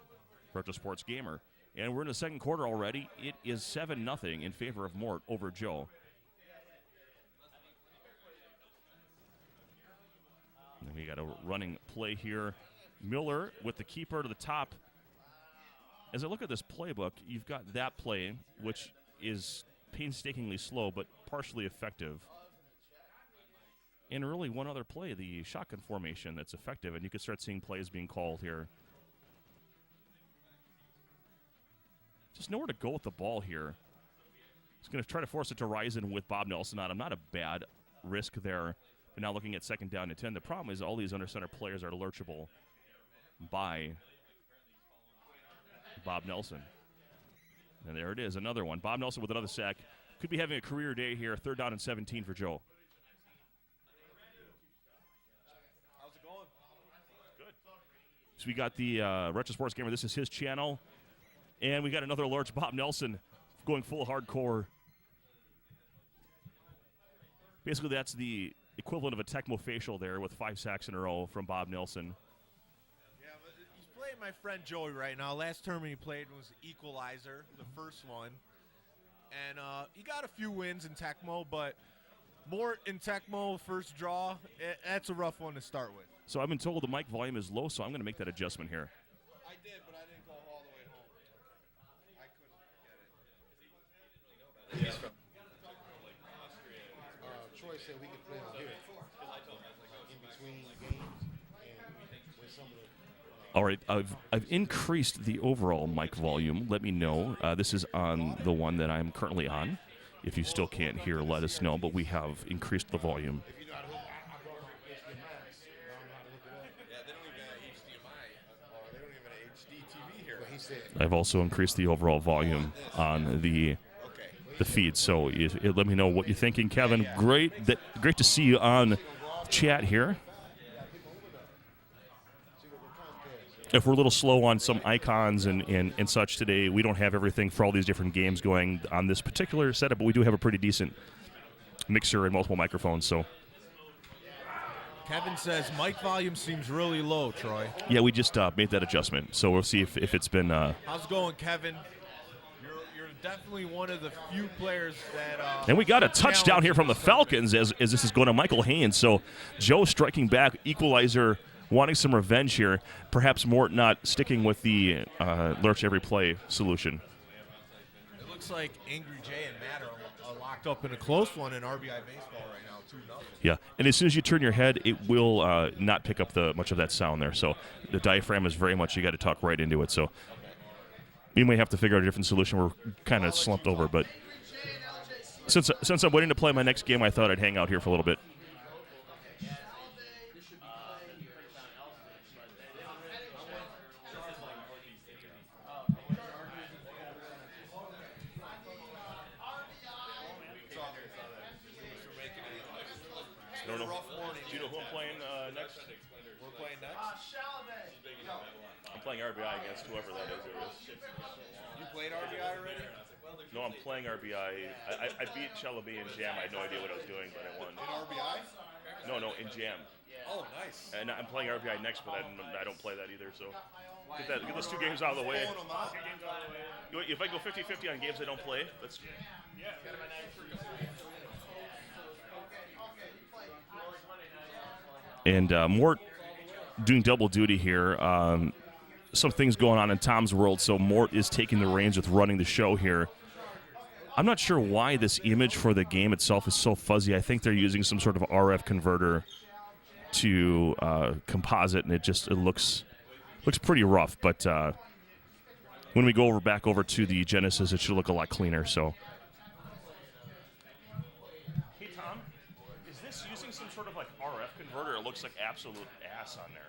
Retro Sports gamer. And we're in the second quarter already. It is 7-0 in favor of Mort over Joe. And we got a running play here. Miller with the keeper to the top. As I look at this playbook, you've got that play, which is painstakingly slow but partially effective. And really one other play, the shotgun formation, that's effective, and you can start seeing plays being called here. Just nowhere to go with the ball here. He's going to try to force it to Risen with Bob Nelson on him. Not a bad risk there. But now looking at 2nd down and 10. The problem is all these under center players are lurchable by Bob Nelson. And there it is, another one. Bob Nelson with another sack. Could be having a career day here. 3rd down and 17 for Joe. How's it going? Good. So we got the Retro Sports Gamer. This is his channel. And we got another large Bob Nelson going full hardcore. Basically, that's the equivalent of a Tecmo facial there with 5 sacks in a row from Bob Nelson. Yeah, but he's playing my friend Joey right now. Last tournament he played was Equalizer, the first one. And he got a few wins in Tecmo, but more in Tecmo, first draw, that's a rough one to start with. So I've been told the mic volume is low, so I'm going to make that adjustment here. I did, but I didn't go all the way home. I couldn't get it. Troy said we could play on here in between games and with some of the. All right, I've increased the overall mic volume. Let me know. This is on the one that I'm currently on. If you still can't hear, let us know. But we have increased the volume. If you know how to hook, I brought my HDMI. Now I know how to hook it up. Yeah, they don't even have HDMI. They don't even have HD TV here. But he said. I've also increased the overall volume on the feed. So let me know what you're thinking, Kevin. Great to see you on chat here. If we're a little slow on some icons and such today, we don't have everything for all these different games going on this particular setup, but we do have a pretty decent mixer and multiple microphones. So Kevin says mic volume seems really low, Troy. yeah, we just made that adjustment. So we'll see if it's been. How's it going, Kevin? You're definitely one of the few players that. And we got a touchdown here from the Falcons as this is going to Michael Haynes. So Joe striking back, equalizer, wanting some revenge here. Perhaps Mort not sticking with the lurch every play solution. It looks like Angry Jay and Matt are locked up in a close one in RBI baseball right now, 2-0. Yeah, and as soon as you turn your head, it will not pick up much of that sound there. So the diaphragm is very much, you got to talk right into it. So we may have to figure out a different solution. We're kind of slumped over, but since I'm waiting to play my next game, I thought I'd hang out here for a little bit. I don't know. Do you know who I'm playing next? We're playing next. I'm playing RBI against whoever that is. You played RBI already? No, I'm playing RBI. I beat Chalabi and Jam. I had no idea what I was doing, but I won. In RBI? No, in Jam. Oh, nice. And I'm playing RBI next, but I don't play that either. So get those 2 games out of the way. If I go 50-50 on games I don't play, that's And Mort doing double duty here. Some things going on in Tom's world, so Mort is taking the reins with running the show here. I'm not sure why this image for the game itself is so fuzzy. I think they're using some sort of RF converter to composite, and it looks pretty rough. But when we go back over to the Genesis, it should look a lot cleaner. So, hey Tom, is this using some sort of like RF converter? It looks like absolute ass on there.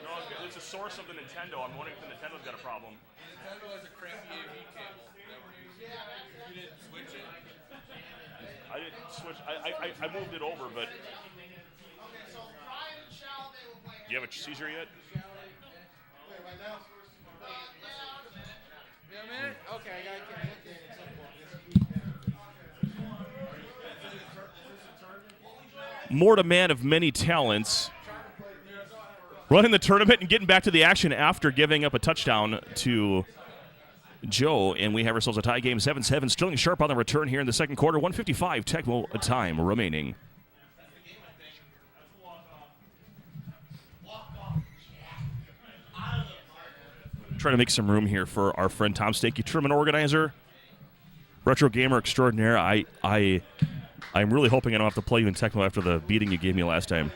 No, it's a source of the Nintendo. I'm wondering if the Nintendo's got a problem. Nintendo has a crappy AV cable that we're using. You didn't switch it? I didn't switch. I moved it over, but. Do you have a seizure yet? Yeah, man. Okay, I got to Mort, a man of many talents, running the tournament and getting back to the action after giving up a touchdown to Joe. And we have ourselves a tie game, 7-7. Sterling Sharp on the return here in the second quarter. 1:55 Tecmo time remaining. Trying to make some room here for our friend Tom Stakey, tournament organizer, retro gamer extraordinaire. I'm really hoping I don't have to play you in Tecmo after the beating you gave me last time.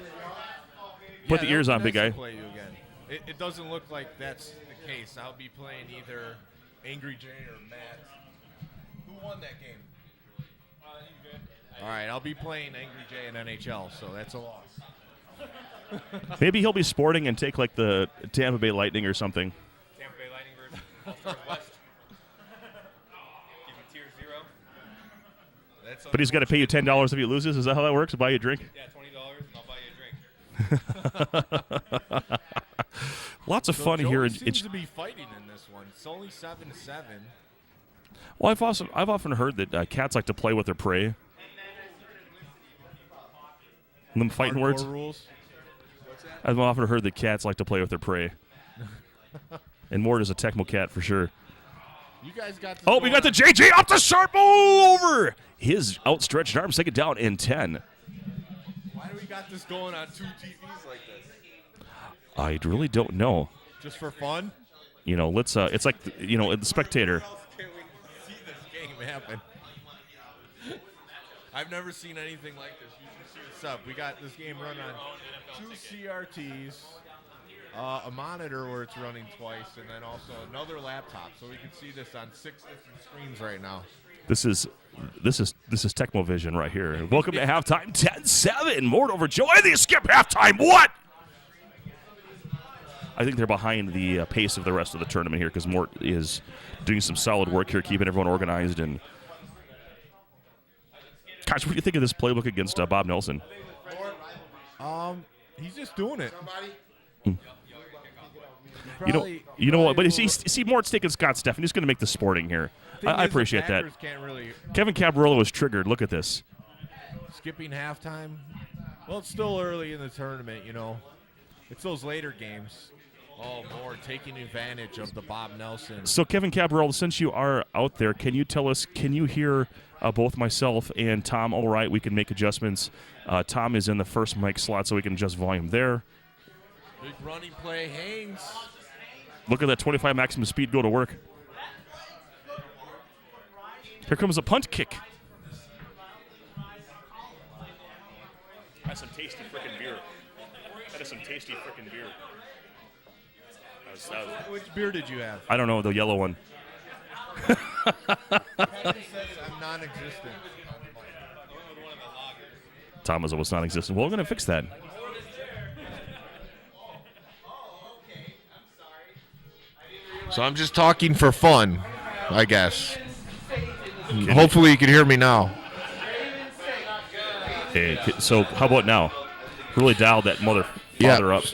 Put the ears on, big guy. Play you again. It doesn't look like that's the case. I'll be playing either Angry Jay or Matt. Who won that game? All right, I'll be playing Angry Jay in NHL, so that's a loss. Maybe he'll be sporting and take like the Tampa Bay Lightning or something. Tampa Bay Lightning versus All-Stars West. Give him tier 0. But he's got to pay you $10 if he loses. Is that how that works? Buy you a drink? Yeah, $20 and I'll buy you a drink. Lots of fun Joey here. Seems to be fighting in this one. It's only 7-7. Well, I've often heard that cats like to play with their prey. Them fighting Hardcore words. Rules. I've often heard that cats like to play with their prey. And Mort is a Tecmo cat for sure. You guys got. Oh, we got the JJ up to Sharp over his outstretched arm. Take it down in 10. Why do we got this going on 2 TVs like this? I really don't know. Just for fun? You know, let's. It's like the Spectator. How else can we see this game happen? I've never seen anything like this. You should see what's up. We got this game run on 2 CRTs, a monitor where it's running twice, and then also another laptop, so we can see this on 6 different screens right now. This is Tecmo Vision right here. Welcome to halftime. 10-7. Mort over Joe. And they skip halftime. What? I think they're behind the pace of the rest of the tournament here because Mort is doing some solid work here, keeping everyone organized. And gosh, what do you think of this playbook against Bob Nelson? He's just doing it. You know what? But see, Mort's taking Scott Steffen. He's going to make the sporting here. I appreciate that. Kevin Cabrillo was triggered. Look at this. Skipping halftime. Well, it's still early in the tournament, It's those later games. Oh, Mort taking advantage of the Bob Nelson. So, Kevin Cabrillo, since you are out there, can you tell us, can you hear both myself and Tom all right? We can make adjustments. Tom is in the first mic slot, so we can adjust volume there. Big running play, Haynes. Look at that 25 maximum speed go to work. Here comes a punt kick. That's some tasty frickin' beer. That is some tasty frickin' beer. Which beer did you have? I don't know, the yellow one. I'm non-existent. Tom was almost non-existent. Well, we're going to fix that. So I'm just talking for fun, I guess. Hopefully you can hear me now. Okay, so how about now? Really dial that father up.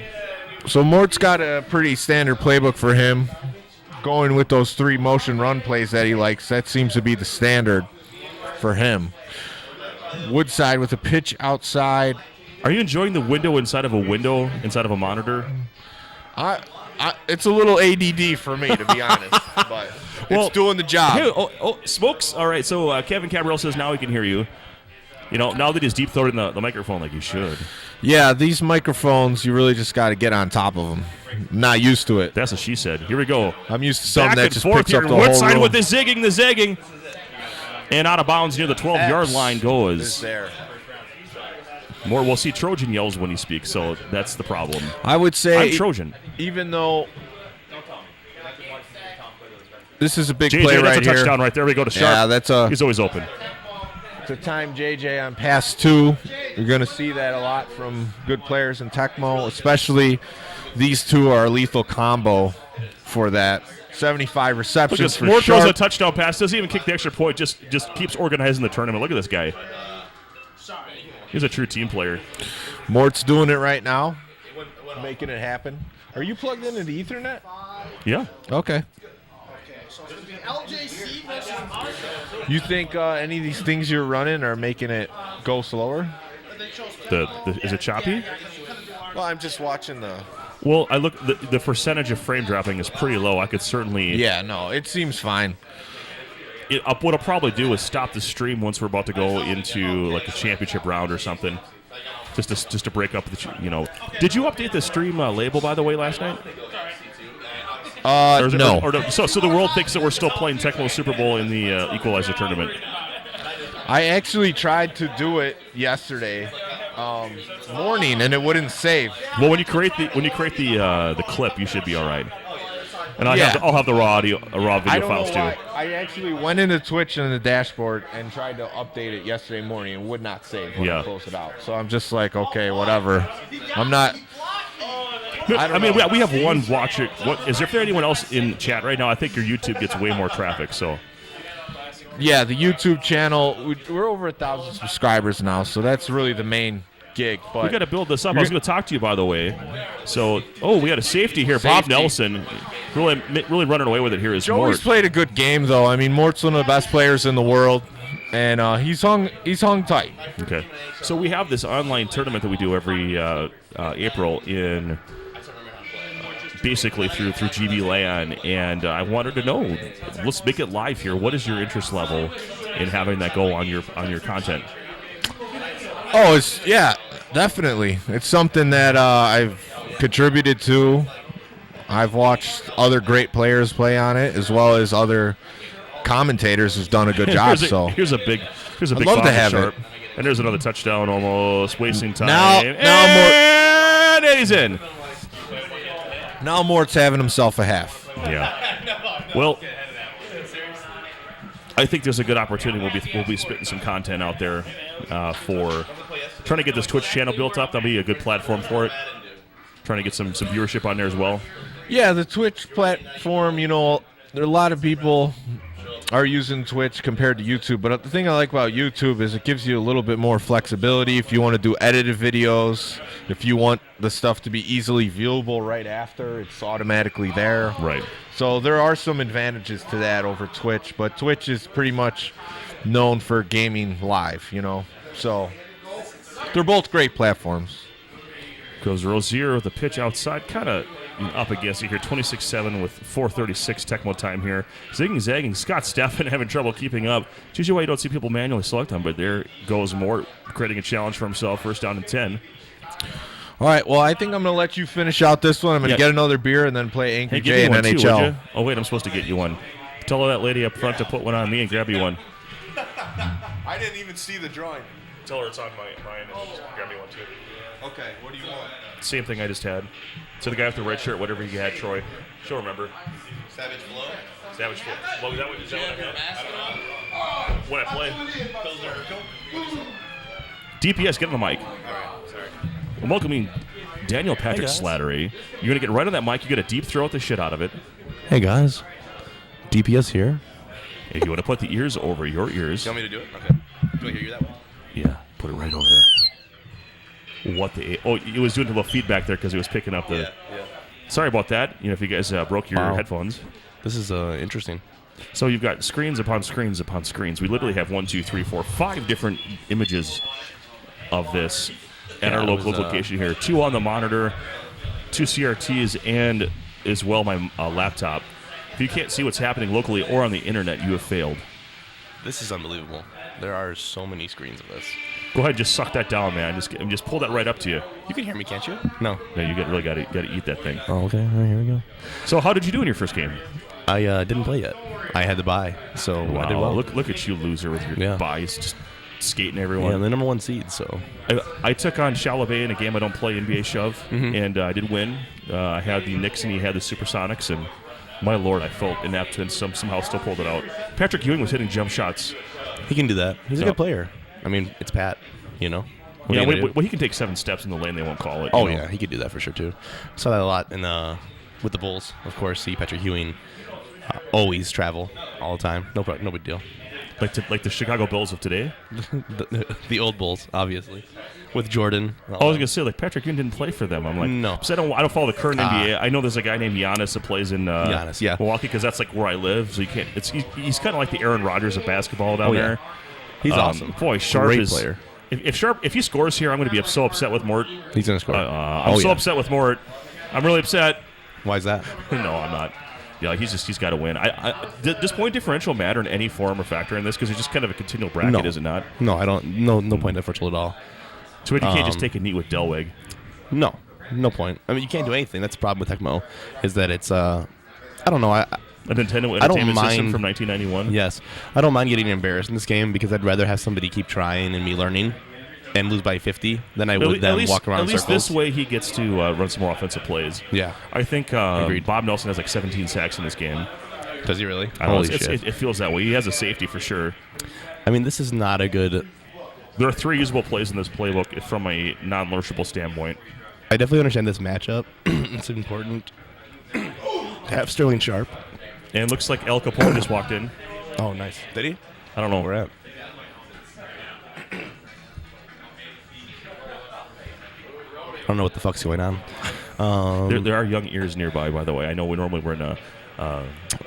So Mort's got a pretty standard playbook for him. Going with those 3 motion run plays that he likes. That seems to be the standard. for him. Woodside with a pitch outside. Are you enjoying the window inside of a monitor? It's a little ADD for me, to be honest, but it's doing the job. Hey, Smokes. All right, so Kevin Cabral says now he can hear you. You know, now that he's deep-throating the microphone like you should. Yeah, these microphones, you really just got to get on top of them. I'm not used to it. That's what she said. Here we go. I'm used to something that just forth picks up here. the whole Woodside room. with the zagging. And out of bounds near the 12-yard line goes. There. More, we'll see Trojan yells when he speaks, so that's the problem. I would say, I'm Trojan. Even though this is a big JJ, play that's right a here. touchdown right there. We go to Sharp. Yeah, he's always open. To time JJ on pass 2. You're going to see that a lot from good players in Tecmo, especially these two are a lethal combo for that. 75 receptions for Moore Sharp. throws a touchdown pass. Doesn't even kick the extra point. Just keeps organizing the tournament. Look at this guy. He's a true team player. Mort's doing it right now, making it happen. Are you plugged into the Ethernet? Yeah. Okay. So it's gonna be LJC versus Marshall. You think any of these things you're running are making it go slower? Is it choppy? Well, I'm just watching the... Well, I look. The percentage of frame dropping is pretty low. I could certainly. Yeah, no, it seems fine. What I'll probably do is stop the stream once we're about to go into like a championship round or something, just to break up the. Did you update the stream label by the way last night? No. So the world thinks that we're still playing Tecmo Super Bowl in the Equalizer tournament. I actually tried to do it yesterday morning, and it wouldn't save. Well, when you create the clip, you should be all right. And I'll have the raw video files too. I actually went into Twitch in the dashboard and tried to update it yesterday morning and would not save when I close it out. So I'm just like, okay, whatever. I'm not. I mean, we have one watcher. Is there anyone else in chat right now? I think your YouTube gets way more traffic. So. Yeah, the YouTube channel. We're over 1,000 subscribers now, so that's really the main gig. But we got to build this up. I was going to talk to you, by the way. So, we got a safety here. Bob Nelson, really running away with it here is Mort. Joey's played a good game, though. I mean, Mort's one of the best players in the world, and he's hung tight. Okay. So we have this online tournament that we do every April in basically through GB LAN, and I wanted to know. Let's make it live here. What is your interest level in having that go on your content? Oh, definitely. It's something that I've contributed to. I've watched other great players play on it, as well as other commentators who've done a good job. Here's a big I'd love to have it. And there's another touchdown, almost wasting time. Now and he's in. Now Mort's having himself a half. Yeah. Well, I think there's a good opportunity. We'll be spitting some content out there for trying to get this Twitch channel built up. That'll be a good platform for it. Trying to get some viewership on there as well. Yeah, the Twitch platform, there are a lot of people are using Twitch compared to YouTube. But the thing I like about YouTube is it gives you a little bit more flexibility if you want to do edited videos. If you want the stuff to be easily viewable right after, it's automatically there. Right. So there are some advantages to that over Twitch. But Twitch is pretty much known for gaming live, So they're both great platforms. Goes Rozier with the pitch outside, kind of up against it here. 26-7 with 4:36 Tecmo time here. Zigging, zagging. Scott Steffen having trouble keeping up. It's usually why you don't see people manually select them, but there goes Mort creating a challenge for himself. First down and 10. All right, well, I think I'm going to let you finish out this one. I'm going to get another beer and then play Angry Jay in NHL. Too, oh, wait, I'm supposed to get you one. Tell that lady up front to put one on me and grab you one. I didn't even see the drawing. Tell her it's on mine and grab me one too. Okay, what do you want? Same thing I just had. So the guy with the red shirt, whatever he had, Troy. She'll remember. Savage Flow? Savage Flow. Well, is that what I had? When I play. DPS, get on the mic. All right, sorry. I'm welcoming Daniel Patrick Slattery. You're going to get right on that mic. You're going to deep throat the shit out of it. Hey, guys. DPS here. If you want to put the ears over your ears. You want me to do it? Okay. Do I hear you that way? Yeah, put it right over there. What the... Oh, it was doing a little feedback there because he was picking up the... Yeah. Sorry about that. If you guys broke your headphones. This is interesting. So you've got screens upon screens upon screens. We literally have 1, 2, 3, 4, 5 different images of this at our local location here. 2 on the monitor, 2 CRTs, and as well my laptop. If you can't see what's happening locally or on the internet, you have failed. This is unbelievable. There are so many screens of this. Go ahead, just suck that down, man. Just pull that right up to you. You can hear me, can't you? No. No, you really got to eat that thing. Oh, okay. All right, here we go. So how did you do in your first game? I didn't play yet. I had to buy, so I did well. Look at you, loser, with your buys, just skating everyone. Yeah, I'm the number 1 seed, so. I took on Chalabay in a game I don't play, NBA Shove, and I did win. I had the Knicks and he had the Supersonics, and my lord, I felt inept and somehow still pulled it out. Patrick Ewing was hitting jump shots. He can do that. He's a good player. I mean, it's Pat, you know. Yeah, he can take 7 steps in the lane, they won't call it. Oh, yeah, he could do that for sure, too. Saw that a lot with the Bulls, of course. See Patrick Ewing always travel all the time. No big deal. Like the Chicago Bulls of today? the old Bulls, obviously. With Jordan. I was going to say, like, Patrick Ewing didn't play for them. I'm like, no. So I don't follow the current NBA. I know there's a guy named Giannis that plays in Milwaukee because that's, like, where I live. So you can't. He's kind of like the Aaron Rodgers of basketball down there. He's awesome. Boy, Sharp Great is player. If he scores here, I'm going to be so upset with Mort. He's going to score. I'm so upset with Mort. I'm really upset. Why is that? No, I'm not. Yeah, he's got to win. Does point differential matter in any form or factor in this? Because it's just kind of a continual bracket, is it not? No, I don't. No point differential at all. So you can't just take a knee with Delweg. No point. I mean, you can't do anything. That's the problem with Tecmo, is that it's I don't know. A Nintendo Entertainment System from 1991. Yes, I don't mind getting embarrassed in this game because I'd rather have somebody keep trying and me learning and lose by 50 than I would then walk around in circles. At least this way he gets to run some more offensive plays. Yeah. I think Bob Nelson has like 17 sacks in this game. Does he really? Holy shit. It feels that way. He has a safety for sure. I mean, this is not a good... There are 3 usable plays in this playbook from a non-lurchable standpoint. I definitely understand this matchup. It's important to have Sterling Sharp. And it looks like El Capone just walked in. Oh, nice. Did he? I don't know where we're at. I don't know what the fuck's going on. There are young ears nearby, by the way. I know we're in a...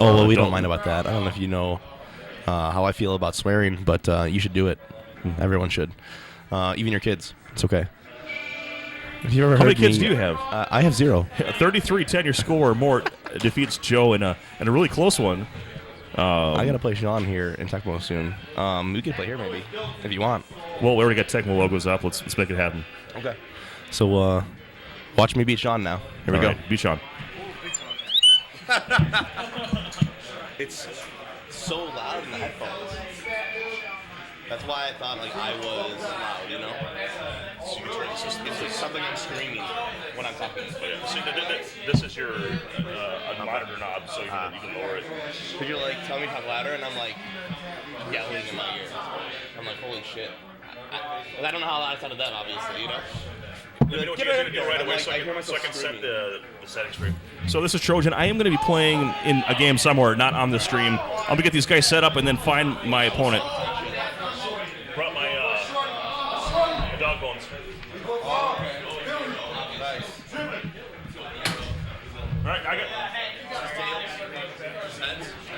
we don't mind about that. I don't know if you know how I feel about swearing, but you should do it. Everyone should. Even your kids. It's okay. Have you ever How heard many kids do you have? I have 0. 33-10 your score. Mort defeats Joe in a really close one. I got to play Sean here in Tecmo soon. We could play here maybe, if you want. Well, we already got Tecmo logos up. Let's make it happen. Okay. So, watch me beat Sean now. Here we go. Right, beat Sean. It's so loud in the headphones. That's why I thought like I was loud, you know? So you turn, it's just something I'm screaming when I'm talking. But yeah, see, this is your monitor knob, so you can lower it. Because you're like, tell me to talk louder, and I'm like yelling in my ear. I'm like, holy shit. I don't know how loud it sounded then, obviously, you know? Let me know what you guys are going to do right away so I can set the settings for you. So this is Trojan. I am going to be playing in a game somewhere, not on the stream. I'm going to get these guys set up and then find my opponent. Brought my dog bones. All right, I got...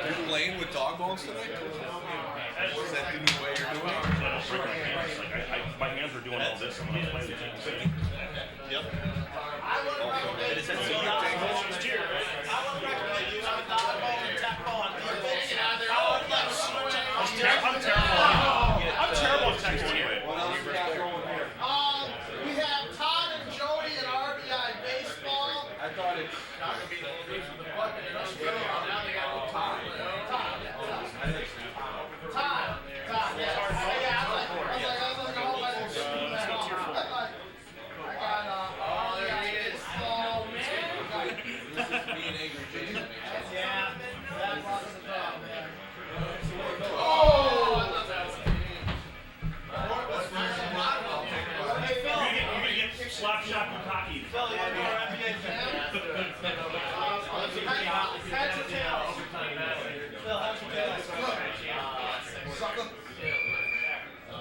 You're playing with dog bones today? Is that the new way you're doing it? My hands are doing all this. I'm going to play the team. Yep. I'm terrible at Tecmo anyway. We have Todd and Jody at RBI Baseball. I thought it... Slapshot Bukaki.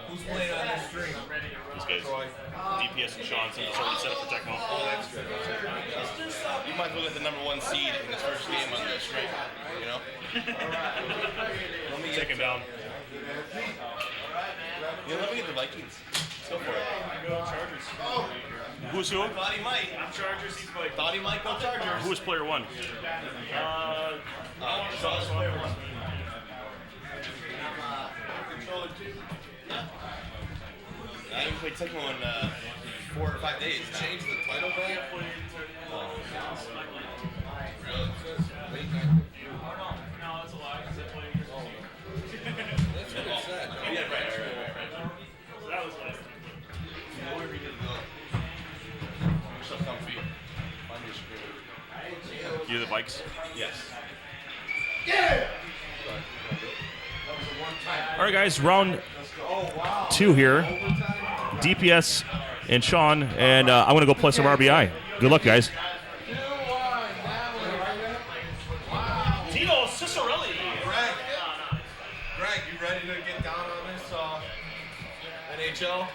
Who's playing on this stream? These guys. DPS and Sean since it's already set up for Tecmo. Oh, that's good. You might as well get the number 1 seed in his first game on the string. You know? Let me take him down. Yeah, let me get the Vikings. Let's go for it. Go Chargers. Who's who? Thought he might. I'm Chargers. He's Vikings. Thought he might go Chargers. Who is player 1? Sean's player 1. I haven't played Tecmo in 4 or 5 days. Change the title back? Oh. Really? No, it's a lie because I played years ago. That's what it said. Yeah, right. So that was last time. Wherever you need to go. Make yourself comfy. On your screen. You the Vikes? Yes. All right, guys, round 2 here. DPS and Sean, and I'm going to go play some RBI. Good luck, guys. Tito Cicerelli. Greg, you ready to get down on this NHL?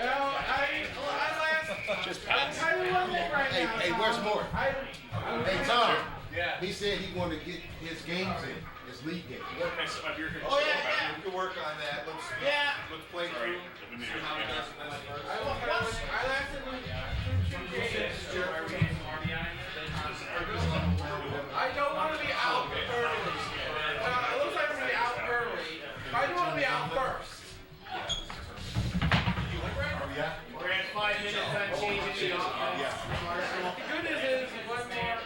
Well, Just Hey, where's Mort? Hey, Tom. Yeah. He said he wanted to get his games in, his league game. Can I sit my beer here? Oh, yeah. We can work on that. Let's play through. See how he does in this first. I lasted I don't want to be out early. It looks like I'm going to be out early. I do want to be out first. We're at 5 minutes on changing the offense. The good news is one more.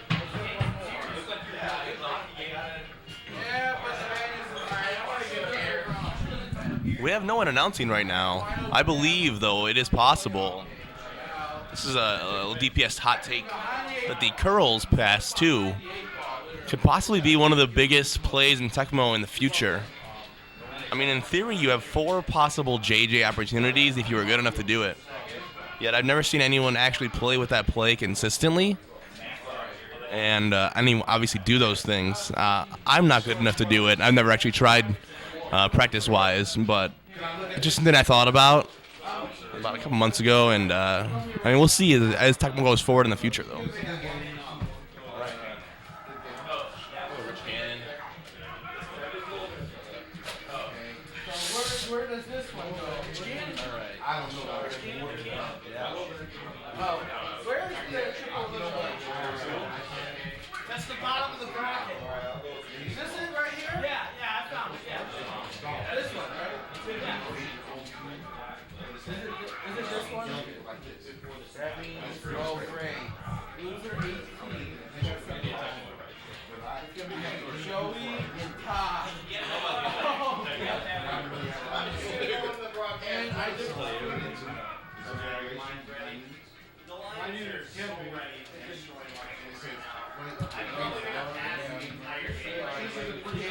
Yeah, but the bad news is I don't want to get here. We have no one announcing right now. I believe, though, it is possible. This is a little DPS hot take that the Curls Pass 2 could possibly be one of the biggest plays in Tecmo in the future. I mean, in theory, you have 4 possible JJ opportunities if you were good enough to do it. Yet I've never seen anyone actually play with that play consistently. And obviously do those things. I'm not good enough to do it. I've never actually tried practice-wise, but it's just something I thought about a couple months ago, and we'll see as Tecmo goes forward in the future, though. Where does this one go? I don't know. Oh, where's the triple? That's the bottom of the bracket. Is this it right here? Yeah, I found it. Yeah. This one, right? Yeah. Is it this one? That means oh great. Loser 18. It's gonna be Joey and Todd. Oh, and I just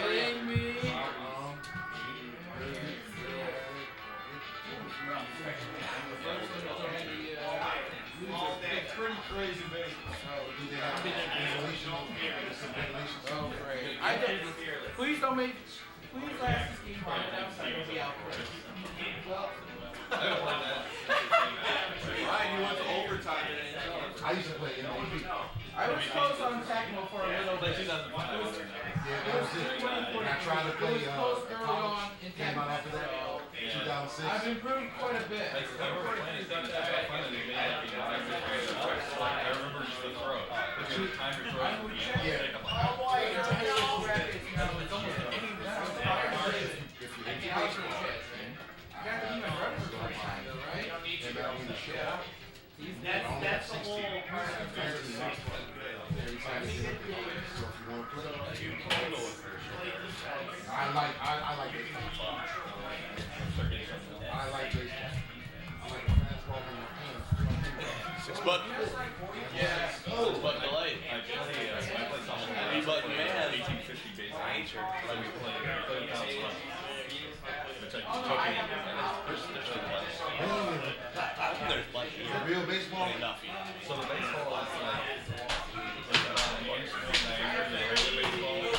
kidding me? It's pretty crazy, baby. Oh, great. Please don't make. Please last this game long enough so I can be out first. Ryan, you went to overtime today. I used to play MVP. I was close on Tecmo for a little bit. Yeah, that was it. And I tried to play Close early on college. in Came out Tecmo. after that. 2006. I've improved quite a bit. That's the whole part of the I like baseball. I like baseball. I like fastball in your hands. 6 button. Yeah. 6 button delay. I play some 3 button man. 1850 base nature. There's like Real baseball. enough. So the baseball is like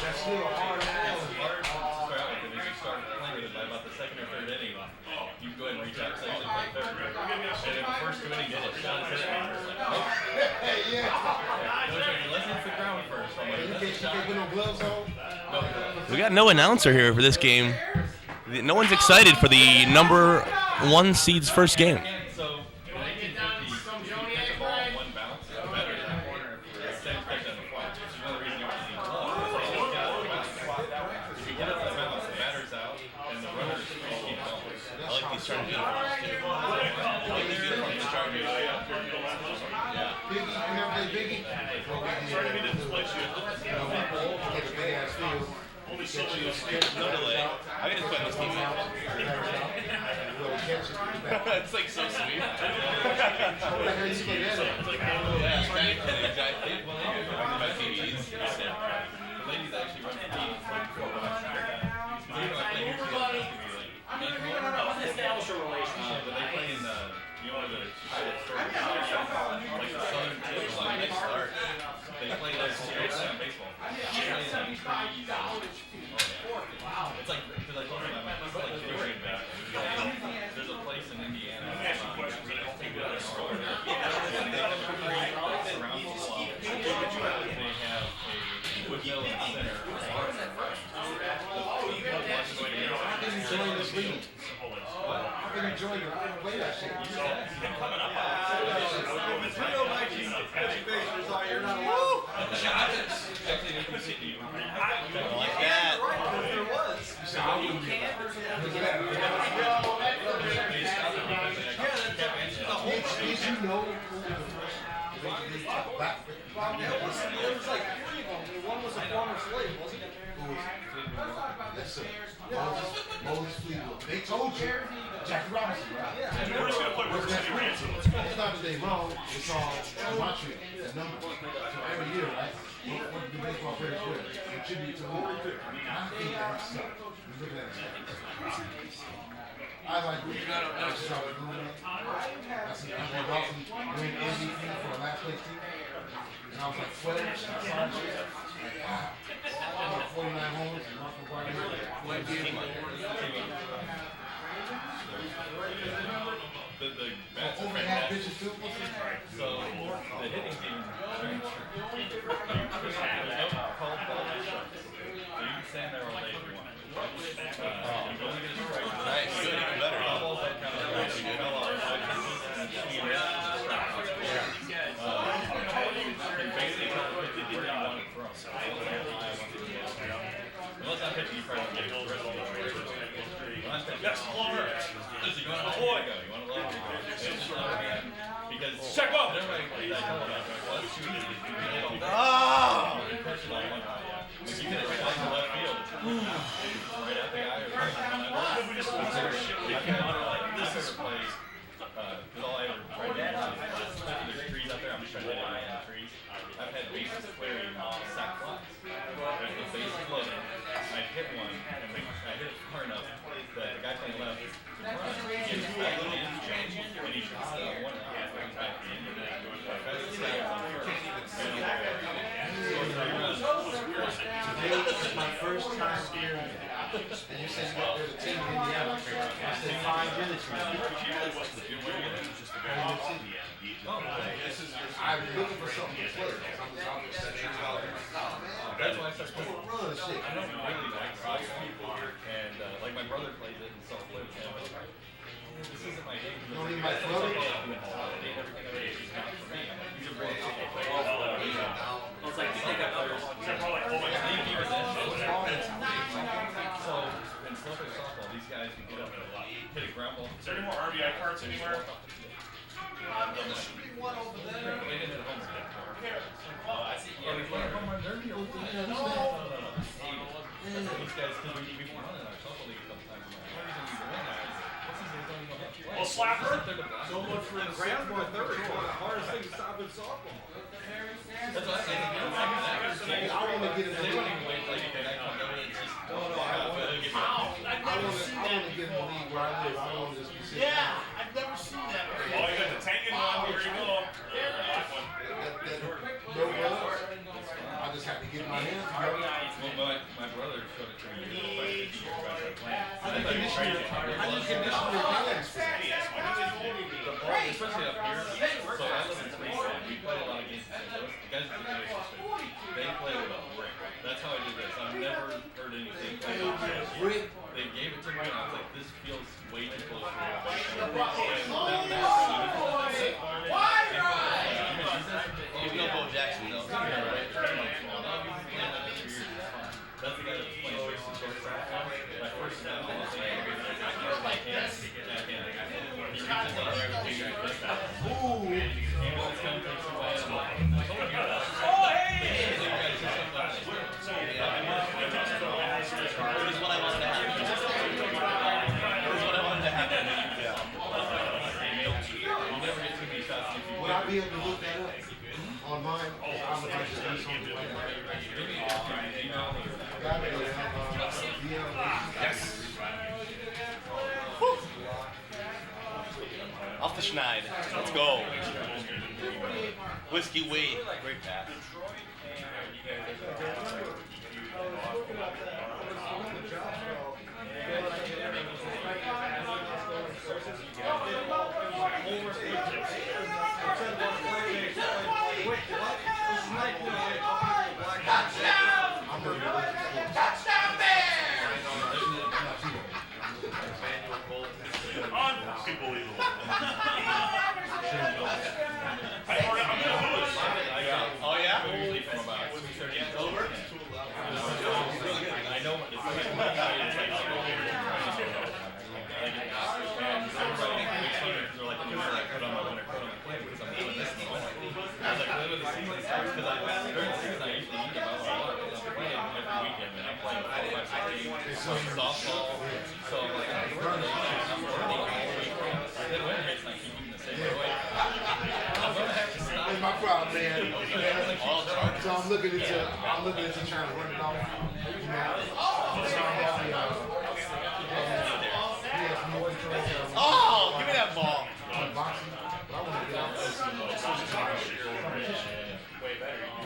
That's still a hard it's hard to start with, and as you start playing with it by about the second or third inning, you go ahead couldn't reach out, so I usually play third. And then the first two innings, it shot his head. Nope. Unless it's the ground first. I'm like, You can't put no gloves on? We got no announcer here for this game. No one's excited for the number 1 seed's first game. So, in 1950, if you catch a ball in one bounce, it's better than the corner for the same pitch on the fly. Which is one of the reasons you want to see gloves. If you get out of the bounce, if you get out of the bounce, the batter's out, and the runner's free to keep going. I like these Charger uniforms too. I like these uniforms, the Chargers. Biggie, you ever play Biggie? Sorry, we didn't split you. Get a big ass field. Only so you No delay. I can just put this TV. It's like so sweet. Yeah, it's exactly. My TVs. The ladies actually run for me like 4 months. Even though I play here together, Establish a relationship. but they play in the, you know, the like the southern tip, like they start. They play like baseball. They play in like trees. It's like, because I told them I'm like fishing back. There's a place in Indiana. They have a tree around the wall. They have a wood mill in the center. Enjoy this league. I've been enjoying it. I play that shit. I like that. Did you know back? There was like 3 of them, and one was a former slave, wasn't it? Yes, sir. Moses Fleetwood. They told you. Jackie Robinson, right? And we're just going to play River City Ransom. It's not that they wrong. It's all gematria, the number. So every year, right? What do baseball players do? Contribute to who? I think that's sucks. You look at it. I like we got a nice job of doing it. I see Andre Dawson win MVP for a last place team. And I was like 12, sergeant. Wow. 49 homes and Mark McGuire. The bats are Overhead fantastic. pitches too. So the hitting team, there's no called ball shots. So you can stand there all day if you want. You go and get a strike. Nice, good, even better. Foul balls don't count as much. You fell off. And basically tell the pitcher where you want it from. Unless I'm pitching, you probably get the rest of the pitchers. Yes, Palmer. Does he want to go? You want to low? Because check up. Everybody plays that call about well, let's shoot it. Oh! You can catch it on one eye. If you hit it right in the left field, right at the guy or something. We just this is plays. Because all I ever tried to do is there's trees out there. I'm just trying to hit it in the trees. I've had bases clearing sack flies. The base is loaded. I hit one and I hit it far enough that the guy playing left could run. He gets back in and he shot one out. Brings back the end of it. Fastest guy was on first. Today is my first time here. And you said you got there to team in Indiana. I said 5 minutes from I'm looking for something to play. That's why I said Run and shit. I don't really like soccer. And like my brother plays it and so I play with him. This isn't my game. You don't even like brother? Everything I do is not for me. He's a great football player. It's like you think of others. Except for like, oh my God. So in softball, these guys can get up and hit a ground ball. Is there any more RBI cards anywhere? There should be one over there. They didn't hit a home run. Oh, I see. Are we playing home run derby or what? No. These guys, because we've been running our softball league a couple times. The only reason we win that is what's his name? Don't even know how to play. Well, slapper. So much for the ground for a third. The hardest thing to stop in softball. That's what I said. I want to get in the They league. wouldn't even wait like if I come over and just I want to get in the league where I live. I don't want to just be sitting. Yeah, I've never seen that. Oh, you got the Tangan one. Here you go. No runs. I just have to get my hands together. Well, my brother showed it to me. Years ago, 50 years ago, I started playing. How do you condition your hands? especially up here. So I live in Cleveland. We play a lot of games in St. Louis. The guys at the Louis system, they play with a brick. That's how I did this. I've never heard anything play with a brick. They gave it to me, and I was like, this feels way too close to He's no Bo Jackson, though. That's the guy that's playing first and shortstop. My first snap, I was like, I can't. He reaches out there and takes it this time. Ambulance comes, takes it away. I told you that. Here's what I wanted to happen. Here's what I wanted to happen. You'll never get too many shots if you Would I be able to look that up on mine? I would like to do something like that. Yes. Off the schneid. Let's go. Whiskey Wade. Great pass. Unbelievable. Oh, yeah? usually from about 2:30 it's over. I know it's like and everybody makes fun of me because they're like, you know, like put on my winter coat on my plane because I'm doing this and this. I was like, when the season starts, because during the season I usually eat about what I want because I'm playing every weekend and I'm playing 4, 5, 6 games, softball. So I'm like, I'm working all week. Then winter hits and I keep eating the same way. I'm gonna have to stop. That's my problem, man. So I'm looking into trying to run it off. Oh, give me that ball.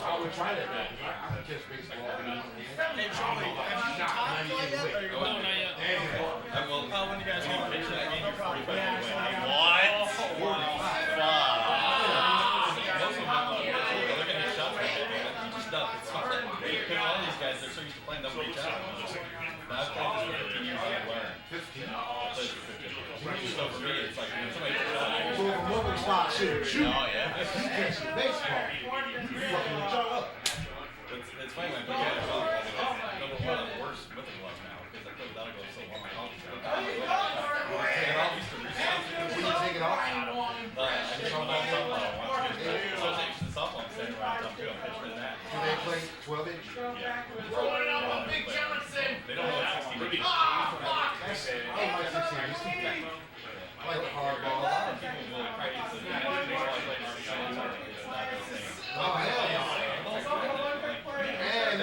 I would try that, man. I can catch baseball. Hey, Charlie, have you caught play yet? Or no, not yet. When you guys need a picture, I gave you 45 anyway. What? They're gonna get shots like that, man. You just don't. It's fun. Because all these guys, they're so used to playing, they'll reach out. Now, I've played this for 15 years, I've learned. 15? I played for 15 years. So for me, it's like when somebody gets shot, So if a mother start shoot. Oh, yeah. You catch the baseball. You fucking each other up. it's funny, my big guy is number one on the worst with the gloves now because I played without a glove so long. They're all used to reach out. When you take it off, I just don't know softball. I want to get so it's interesting softball. I'm standing right up too. I'm pitching in that. do they play 12-inch? They don't know what 16 is. I like 16. Like a hard ball. A lot of people will practice it. They all play the 16 it's not the same. Oh, hell yeah. And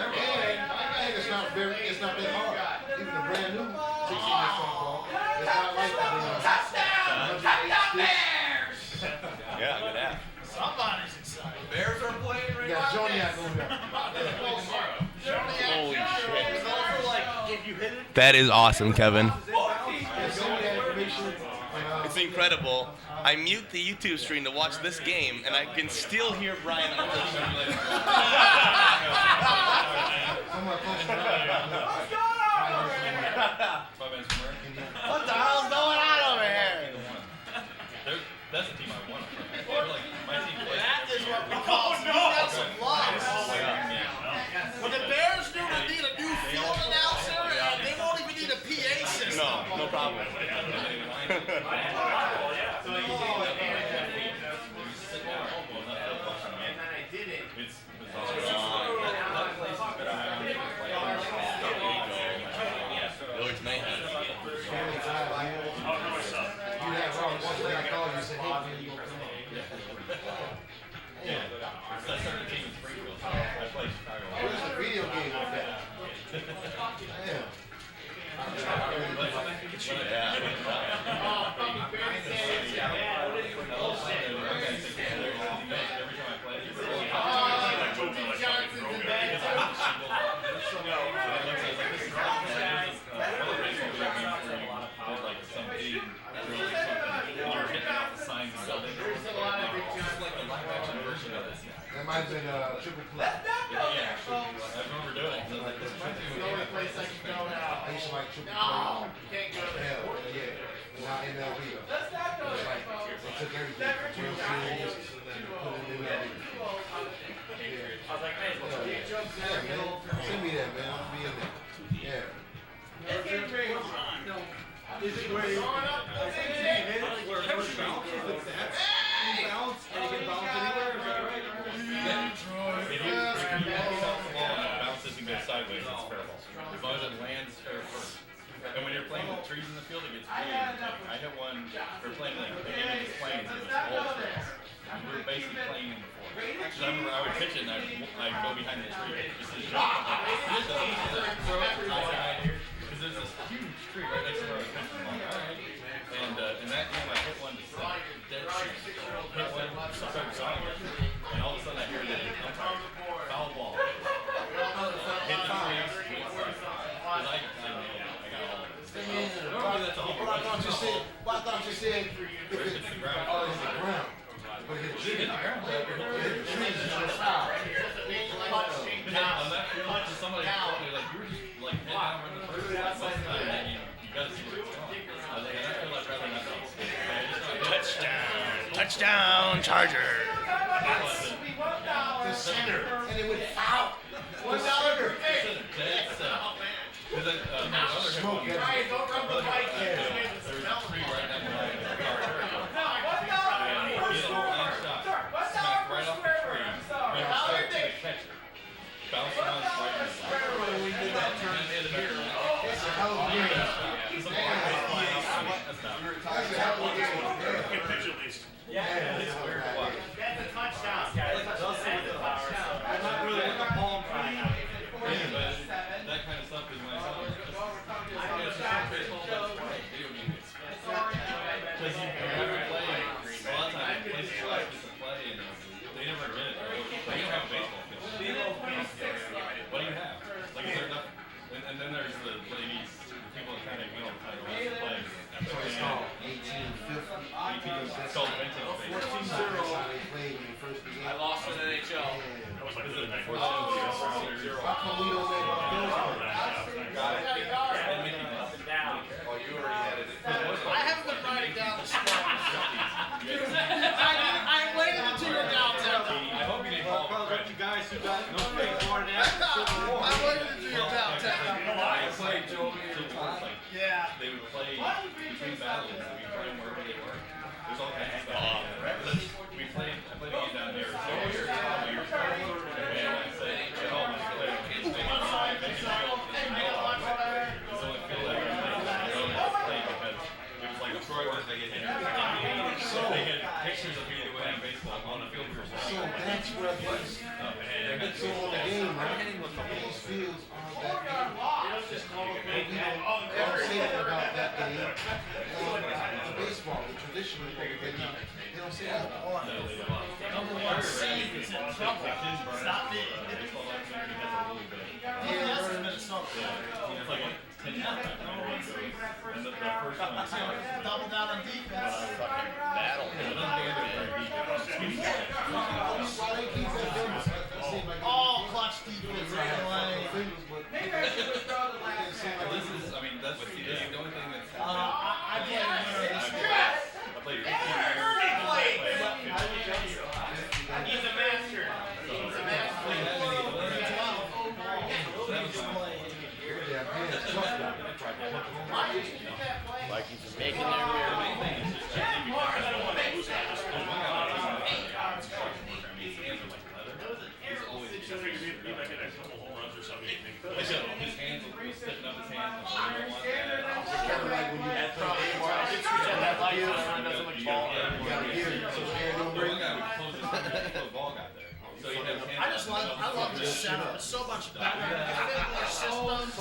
it's not that hard. Even a brand new 16-inch softball, it's not like that. Yeah, good app. Somebody's excited. Bears are playing right You got Joniak over there. Holy shit. It's also like, if you hit it, That is awesome, Kevin. Send me that information. It's incredible. I mute the YouTube stream to watch this game, and I can still hear Brian on the simulator. What the hell's going on over here? That's the team I want. They're like, my team plays. that is what we call got some loss. When the Bears do need a new field announcer, they won't even need a PA system. No problem. It's bizarre. That place has been around. Village Mayhem. might have been triple play. Yeah, I remember doing it. So like, this might be the only place I can go now. I used to like triple play. You can't go there. Hell, yeah. Not MLB. It was like, they took everything from World Series and then put it in MLB. Yeah. I was like, hey, Yeah, man. Send me that, man. I'll be in there. Yeah. Is it where you bounce and you can bounce anywhere? Is that right? If you bounce the ball and it bounces and goes sideways, it's fair ball. As long as it lands fair first. And when you're playing with trees in the field, it gets really irritating. I hit one, we were playing like the game of the plains, and it was all trees. And we were basically playing in the forest. Because I remember I would pitch it and I'd go behind the tree, just to jump. Because there's this huge tree right next to where I was pitching. I'm like, all right. And in that game, I hit one just like dead shoot. Hit one, started going, and all of a sudden I hear the umpire, foul ball. Hit the tree. Because I got all of it. That's a whole Well, I thought you said if it's the ground. Oh, it's the ground. But hit the tree. Hit the tree is just foul. On that field, somebody told me, like, you were just, like, head down in the first place, most of the time, and you gotta see where it's going. I was like, and I feel like rather not Touchdown, Charger. The center. And it went foul. The center. Dead set. Because then, my brother hit one. Ryan, don't rub the bike in. There was a tree right next to our territory. And he hit a line shot, smacked right off the tree, went straight to the catcher. Bounced around right in the side. We did that turn in here. It's a hell of a game. That's a hell of a game. Pitch at least. Yeah, it's weird to watch. That's a touchdown. I'm not really with the palm right now. Yeah, but that kind of stuff is when I saw it. It's just baseball, but it's fun. Video games. Because you never play. A lot of times, places like just to play, and they never get it. Like, you don't have a baseball field. What do you have? Like, is there enough? And then there's the ladies, the people that kind of, play. So it's called 1850. It's called vintage baseball. That's how they played when they first began. I lost in NHL. That was like the night Before before. How come we don't make our bills? Up and down. Oh, you already had it. I haven't been writing down the scores. I waited until you're downtown. I hope you didn't call Well, it. but you guys who got no faith more than that. I waited until you're downtown. I played Joey. Yeah. They would play between battles. We played wherever they were. There's all kinds of stuff. We played. I played a game down there. So years ago, and I said, "Oh, my God, kids, they don't know. They can go. So I feel like I played because it was like Troy was they get hit. They get pictures of me playing baseball on the field. So that's where it's so on the game, right? These fields aren't that game. We don't say that about that game. Baseball, the traditional game, they don't say that. Number one seed is in trouble. It's not me. Yeah, That's been something. It's like a 10 year and the first one. Double down on defense. Battle. why they keep that difference. That seems like All clutch defense anyway. This is, I mean, that's the only thing that's I played winner this year. I played 15 years. He's a master. He's a master. Yeah, man, it's tough now. Vikings are making their move. His hands will be sticking up his hands. Kind of like when you play baseball. You gotta hear it so the air don't break out. I just love, I love this setup. It's so much better. More systems.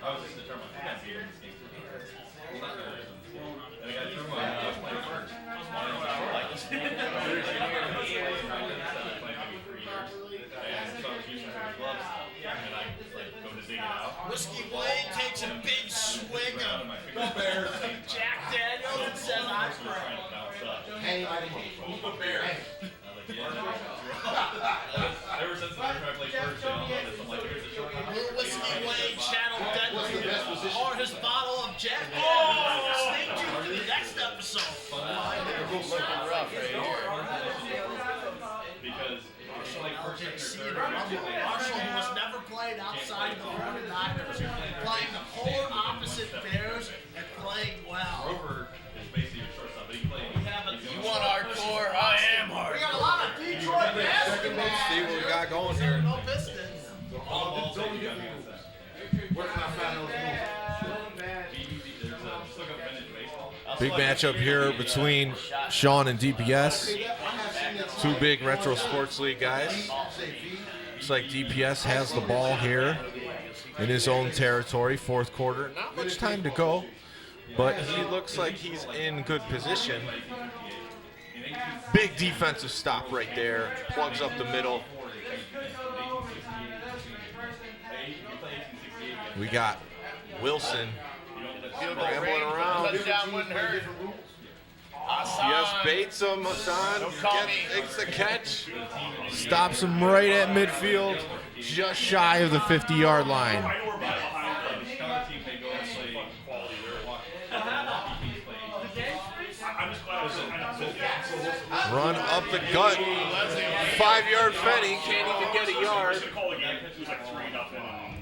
I was just determined. I can't be in this game. And I got through my, I was playing first. person was trying to bounce up. Hang by the motherfucker. Hang. Ever since I tried to play first, I'm like, here's a short Little Whiskey Wade channeled What's the best Denton position? or his bottle of Jack. Oh! Stay tuned for the next episode. Looking rough right here. because it's like first, second, or third. Marshall, who has never played outside the 49ers, playing the polar opposite Bears and playing well. Rover is basically your shortstop, but he plays. You want hardcore? I am hardcore. We got a lot of Detroit basketball. See what we got going here. No Pistons. All the balls that you got against that. Where can I find those moves? There's just look up vintage baseball. Big matchup here between Sean and DPS. Two big Retro Sports League guys. Looks like DPS has the ball here in his own territory, fourth quarter. Not much time to go, but he looks like he's in good position. Big defensive stop right there. Plugs up the middle. We got Wilson rambling around. Touchdown wouldn't hurt. Yes, baits him. Hassan takes the catch. Stops him right at midfield, just shy of the 50-yard line. Run up the gut. 5-yard Fenny can't even get a yard.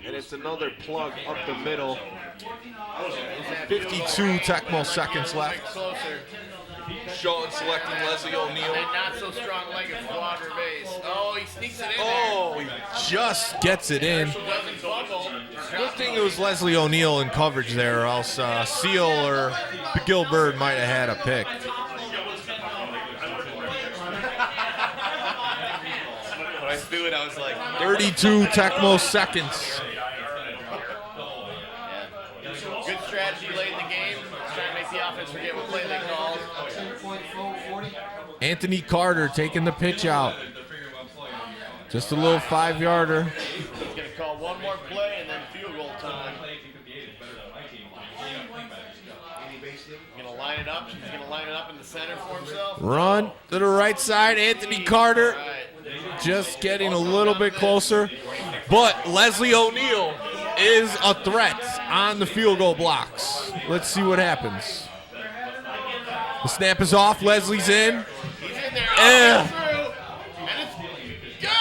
And it's another plug up the middle. 52 Tecmo seconds left. Closer. Sean selecting Leslie O'Neal. And not so strong-legged Quadra base. Oh, he sneaks it in Oh, he just gets it in. there. Doesn't fumble. Good thing it was Leslie O'Neal in coverage there, or else Seal or Gilbert might have had a pick. When I threw it, I was like, 32 Tecmo seconds. Good strategy late in the game. Trying to make the offense forget what play they called. Anthony Carter taking the pitch out. Just a little 5-yarder. He's going to call one more play and then field goal time. He's going to line it up. He's going to line it up in the center for himself. Run to the right side. Anthony Carter just getting a little bit closer. But Leslie O'Neal is a threat on the field goal blocks. Let's see what happens. The snap is off. Leslie's in. He's in there.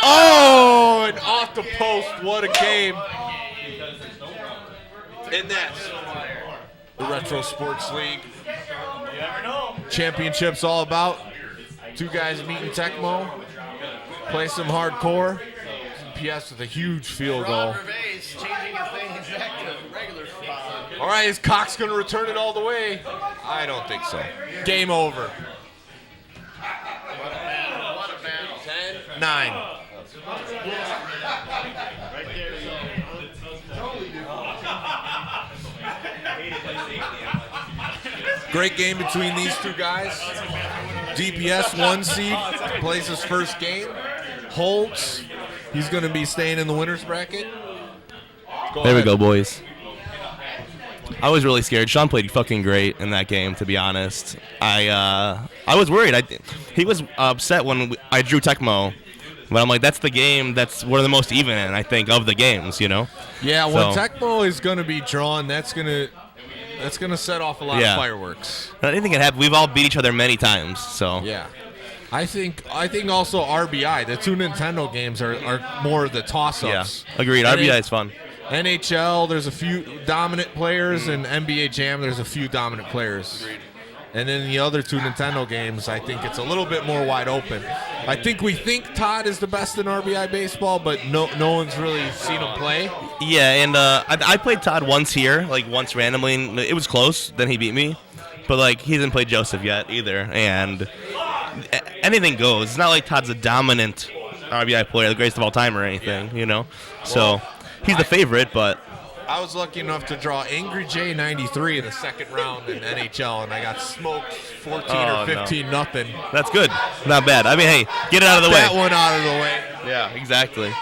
Oh, and off the post. What a game. And that's the Retro Sports League. Championship's all about. Two guys meeting Tecmo. Play some hardcore. PS with a huge field goal. Changing his thing back to regular spot. All right, is Cox going to return it all the way? I don't think so. Game over. What a battle. 10-9. Right there. Great game between these two guys. DPS 1 seed plays his first game. Holds. He's going to be staying in the winner's bracket. There we go, boys. I was really scared. Sean played fucking great in that game, to be honest. I was worried. He was upset when I drew Tecmo. But I'm like, that's the game that's one of the most even, I think, of the games, you know? Yeah, when Tecmo is going to be drawn, that's gonna set off a lot of fireworks. Anything can happen. We've all beat each other many times, so. Yeah. I think also RBI, the two Nintendo games are more of the toss-ups. Yeah, agreed. RBI is fun. NHL, there's a few dominant players, and NBA Jam, there's a few dominant players. Agreed. And then the other two Nintendo games, I think it's a little bit more wide open. I think we think Todd is the best in RBI baseball, but no one's really seen him play. Yeah, and I played Todd once here, like once randomly, and it was close. Then he beat me. But, like, he hasn't played Joseph yet either, and anything goes. It's not like Todd's a dominant RBI player, the greatest of all time or anything, you know? So he's the favorite, but... I was lucky enough to draw Angry J 93 in the second round in NHL, and I got smoked 14 or 15 nothing. That's good. Not bad. I mean, hey, get it out of the way. That one out of the way. Yeah, exactly.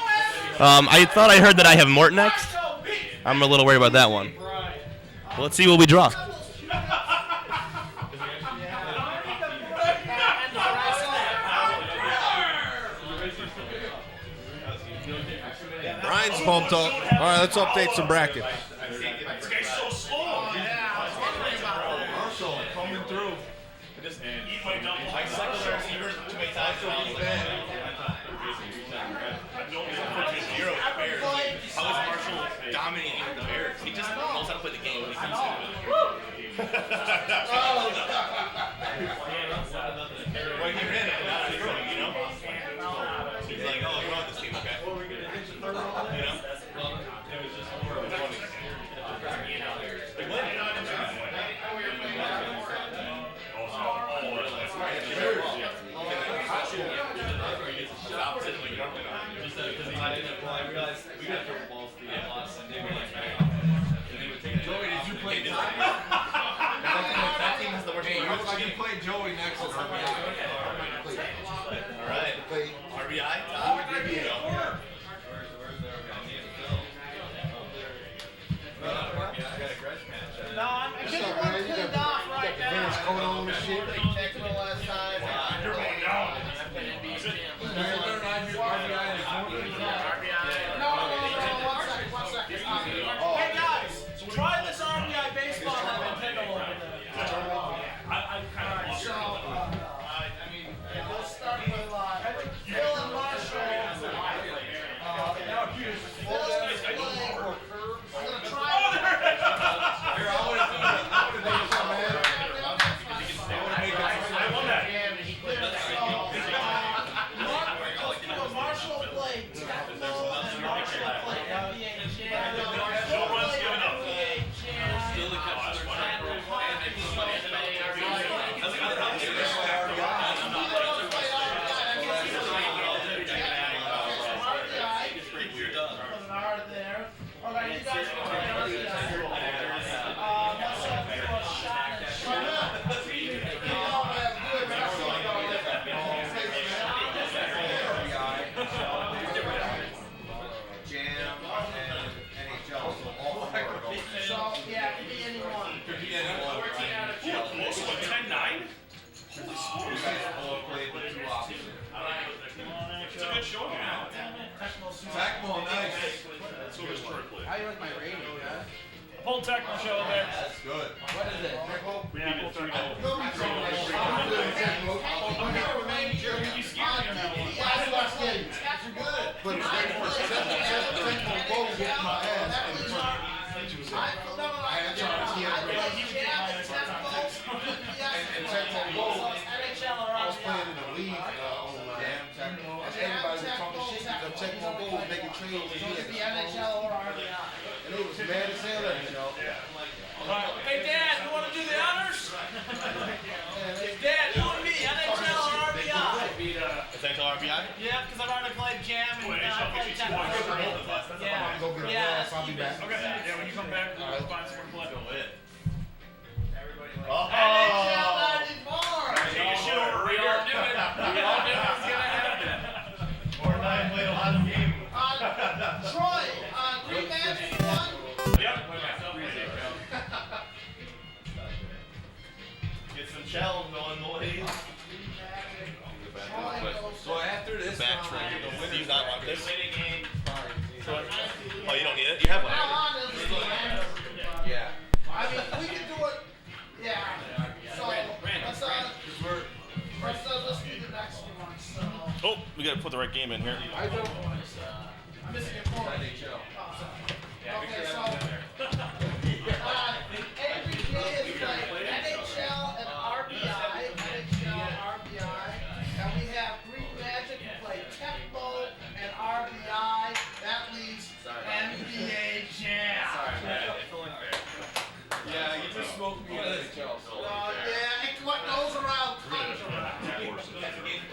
I thought I heard that I have Mort next. I'm a little worried about that one. Well, let's see what we draw. Ryan's pumped up. All right, let's update some brackets. This guy's so slow. Marshall coming through. Eat my double. I cycled our receivers too many times. No, Zero with the Bears. How is Marshall dominating with the Bears? He just knows how to play the game. When he comes to it. Well, he ran it. You know? He's like, oh, you're on this team, okay? You know? It was just more of a funny. You play Joey next. All right. RBI, top. No, I'm getting one cleaned off right now. Going on with shit. Tecmo last time. One second. Hey guys, try this RBI baseball on Nintendo over there. We'll start with Phil and Marshall. Phil's playing. I'm gonna try. Marshall played Tecmo and Marshall played NBA Jam. Phil played NBA Jam. Alright, you guys can play RBI. Let's do a shot at Jam and NHL, so all four go. So, yeah, it could be anyone. Could be anyone. 14 out of 10. So what, 10-9? Holy smokes. You guys all played the two options. It's a good show now. Tecmo, nice. So does Troy play. How do you like my rating, guys? Full Tecmo show there. That's good. What is it? We need a 3-0. But it's ready for Tecmo Bowl getting my ass in the tournament. She was like, I had Charles, he had Ray. And Tecmo Bowl, I was playing in the league on Tecmo. Everybody was talking shit because Tecmo Bowl was making trades and he had The NHL or RBI. and it was mad as hell at me, y'all. Hey, Dad, you want to do the honors? Dad, you and me, NHL or RBI? Essential RBI? Yeah, because I've already played Jam and played Tecmo. Yeah. Go get a Yeah, glass, I'll be back. Okay. Yeah, when you come back, we'll find someone to play. NHL 94! Take your shit over, We Reader. all knew it. We all knew it was gonna happen. Or and I played a lot of games. Troy, Green Magic won? Yep. Get some shell going, boys. So after this, Backtrack. the Do winner's you not want bracket. this? Oh, you don't need it? You have one. How long is this game? Yeah. I mean, we can do it. Yeah. So, let's do the next one. So, Oh, we gotta put the right game in here. I'm missing your phone. Okay, so, every day is like NHL and RBI, and we have Green Magic who play Tecmo and RBI. That leaves NBA Jam. Yeah, you just smoked me in NHL. Yeah, it what goes around comes around.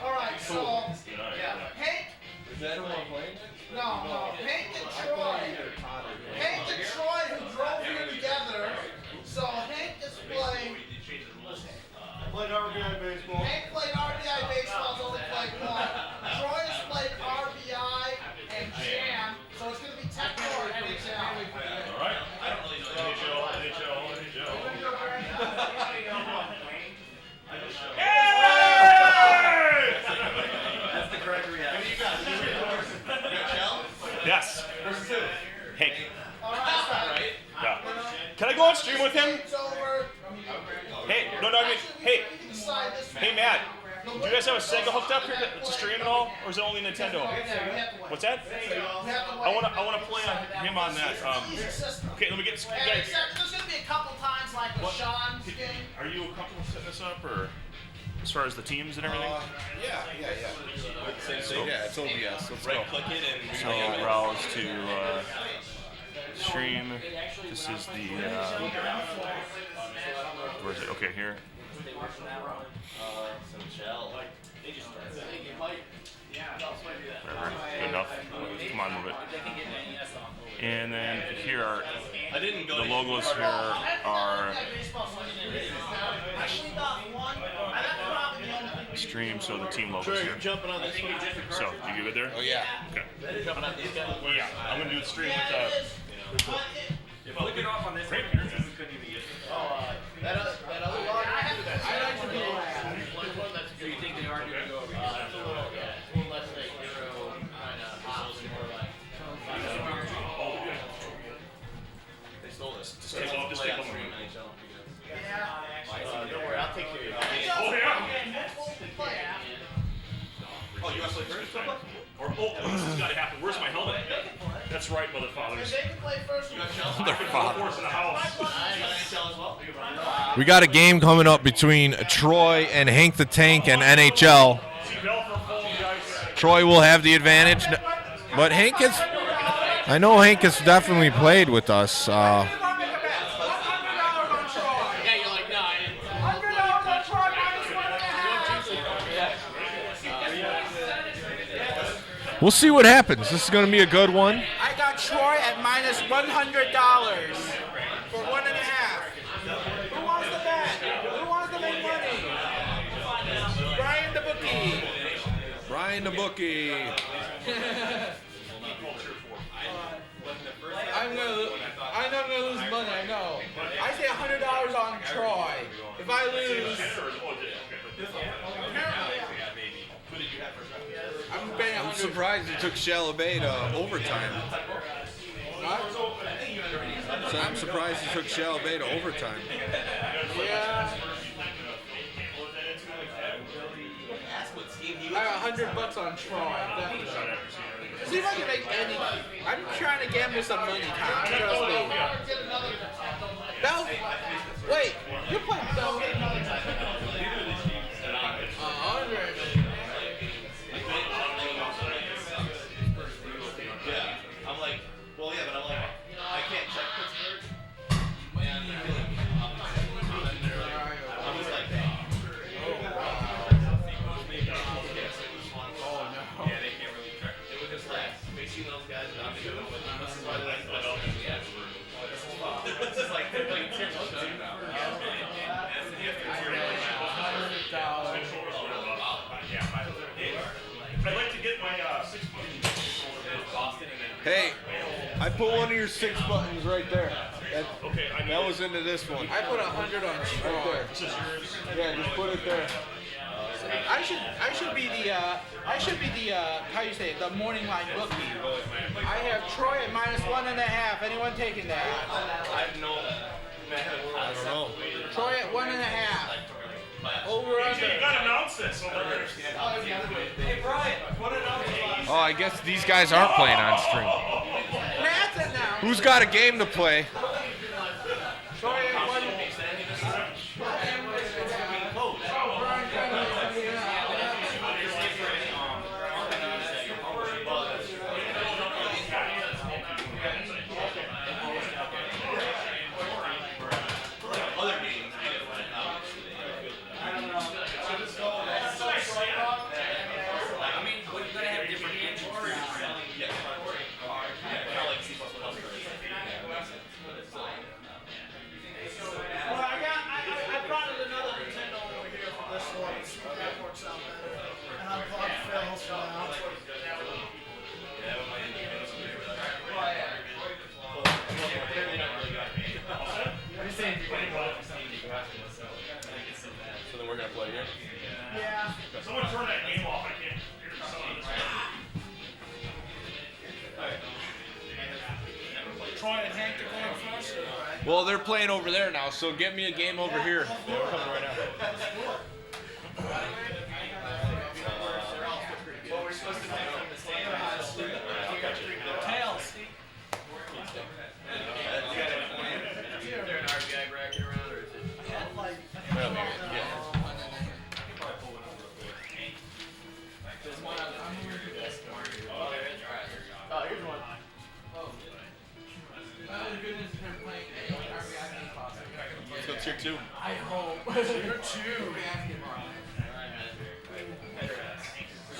All right, so Hank. Is that who I'm playing? No, Hank and Troy. Hank and Troy who drove here together. So Hank is playing. Played RBI baseball. Hank played RBI baseball, only played one. Troy has played RBI and Jam, so it's gonna be Tecmo or NHL. All right. I don't really know NHL. That's the correct reaction. What do you got? You got shell? Yes. Where's stream with him? Hey, no, I mean, hey, Matt. Do you guys have a Sega hooked up here to stream at all, or is it only Nintendo? What's that? I wanna play on him on that. Okay, let me get. Yeah, exactly. There's gonna be a couple times like with Sean's game. Are you comfortable setting this up, or as far as the teams and everything? Yeah. Yeah, it's OBS. Let's go. Right click it and So browse to stream. This is the. Where is it? Okay, here. Whatever. Good enough. Come on, move it. And then here are the logos. Here are stream. So the team logos here. jumping on this one. So you good there? Oh yeah. Okay. Yeah, I'm gonna do the stream with. Click it off on this. Great. We couldn't even get it. That other one. I'd like to be. So you think they are going to go over here? They stole this. Just take off. Just take off. Don't worry, I'll take care of you. Oh yeah. Oh, you want to play first? Or this has got to happen. Where's my helmet? That's right, motherfathers. They can play first. Motherfathers in the house. We got a game coming up between Troy and Hank the Tank and NHL. Troy will have the advantage, but Hank is. I know Hank has definitely played with us. We'll see what happens. This is going to be a good one. I got Troy at minus $100 for 1.5. Who wants the bet? Who wants to make money? Brian the bookie. Brian the bookie. I'm not gonna lose money. I know. I say $100 on Troy. If I lose, I'm betting I'm 100. surprised he took Chalabay to overtime. So I'm surprised he took Chalabay to overtime. Yeah. I got $100 on Troy. Definitely. See if I can make any. I'm trying to gamble some money, Tom. Trust me. Bell. Wait, you play Bell. 100. I'm like, well, yeah, but I'm like, I can't check Pittsburgh. I was like, yeah, they can't really track. It was just like, facing those guys, and I'm this is why they like Philadelphia. This is like, they're playing Tim Hudson now. I'd like to get my 6 buttons. Hey, I put one of your 6 buttons right there. Okay, That was into this one. I put 100 on Troy. This is yours. Yeah, just put it there. I should be the how you say it, the morning line bookie. I have Troy at minus 1.5. Anyone taking that? I have no. I don't know. Troy at 1.5. Over under. You gotta announce this. Hey, Brian, put it on. Oh, I guess these guys aren't playing on stream. Matt's it now. Who's got a game to play? Troy at 1. So then we're gonna play here. Yeah. Someone turn that game off. I can't hear some of this. Troy and Hank are going first. Well, they're playing over there now, so get me a game over here. Yeah, we're coming right now. Tails. Is there an RBI bracket around, or is it? There's one on the desk. Oh, there is. All right, there you go. Oh, here's one. Let's go tier 2. I hope. Tier 2.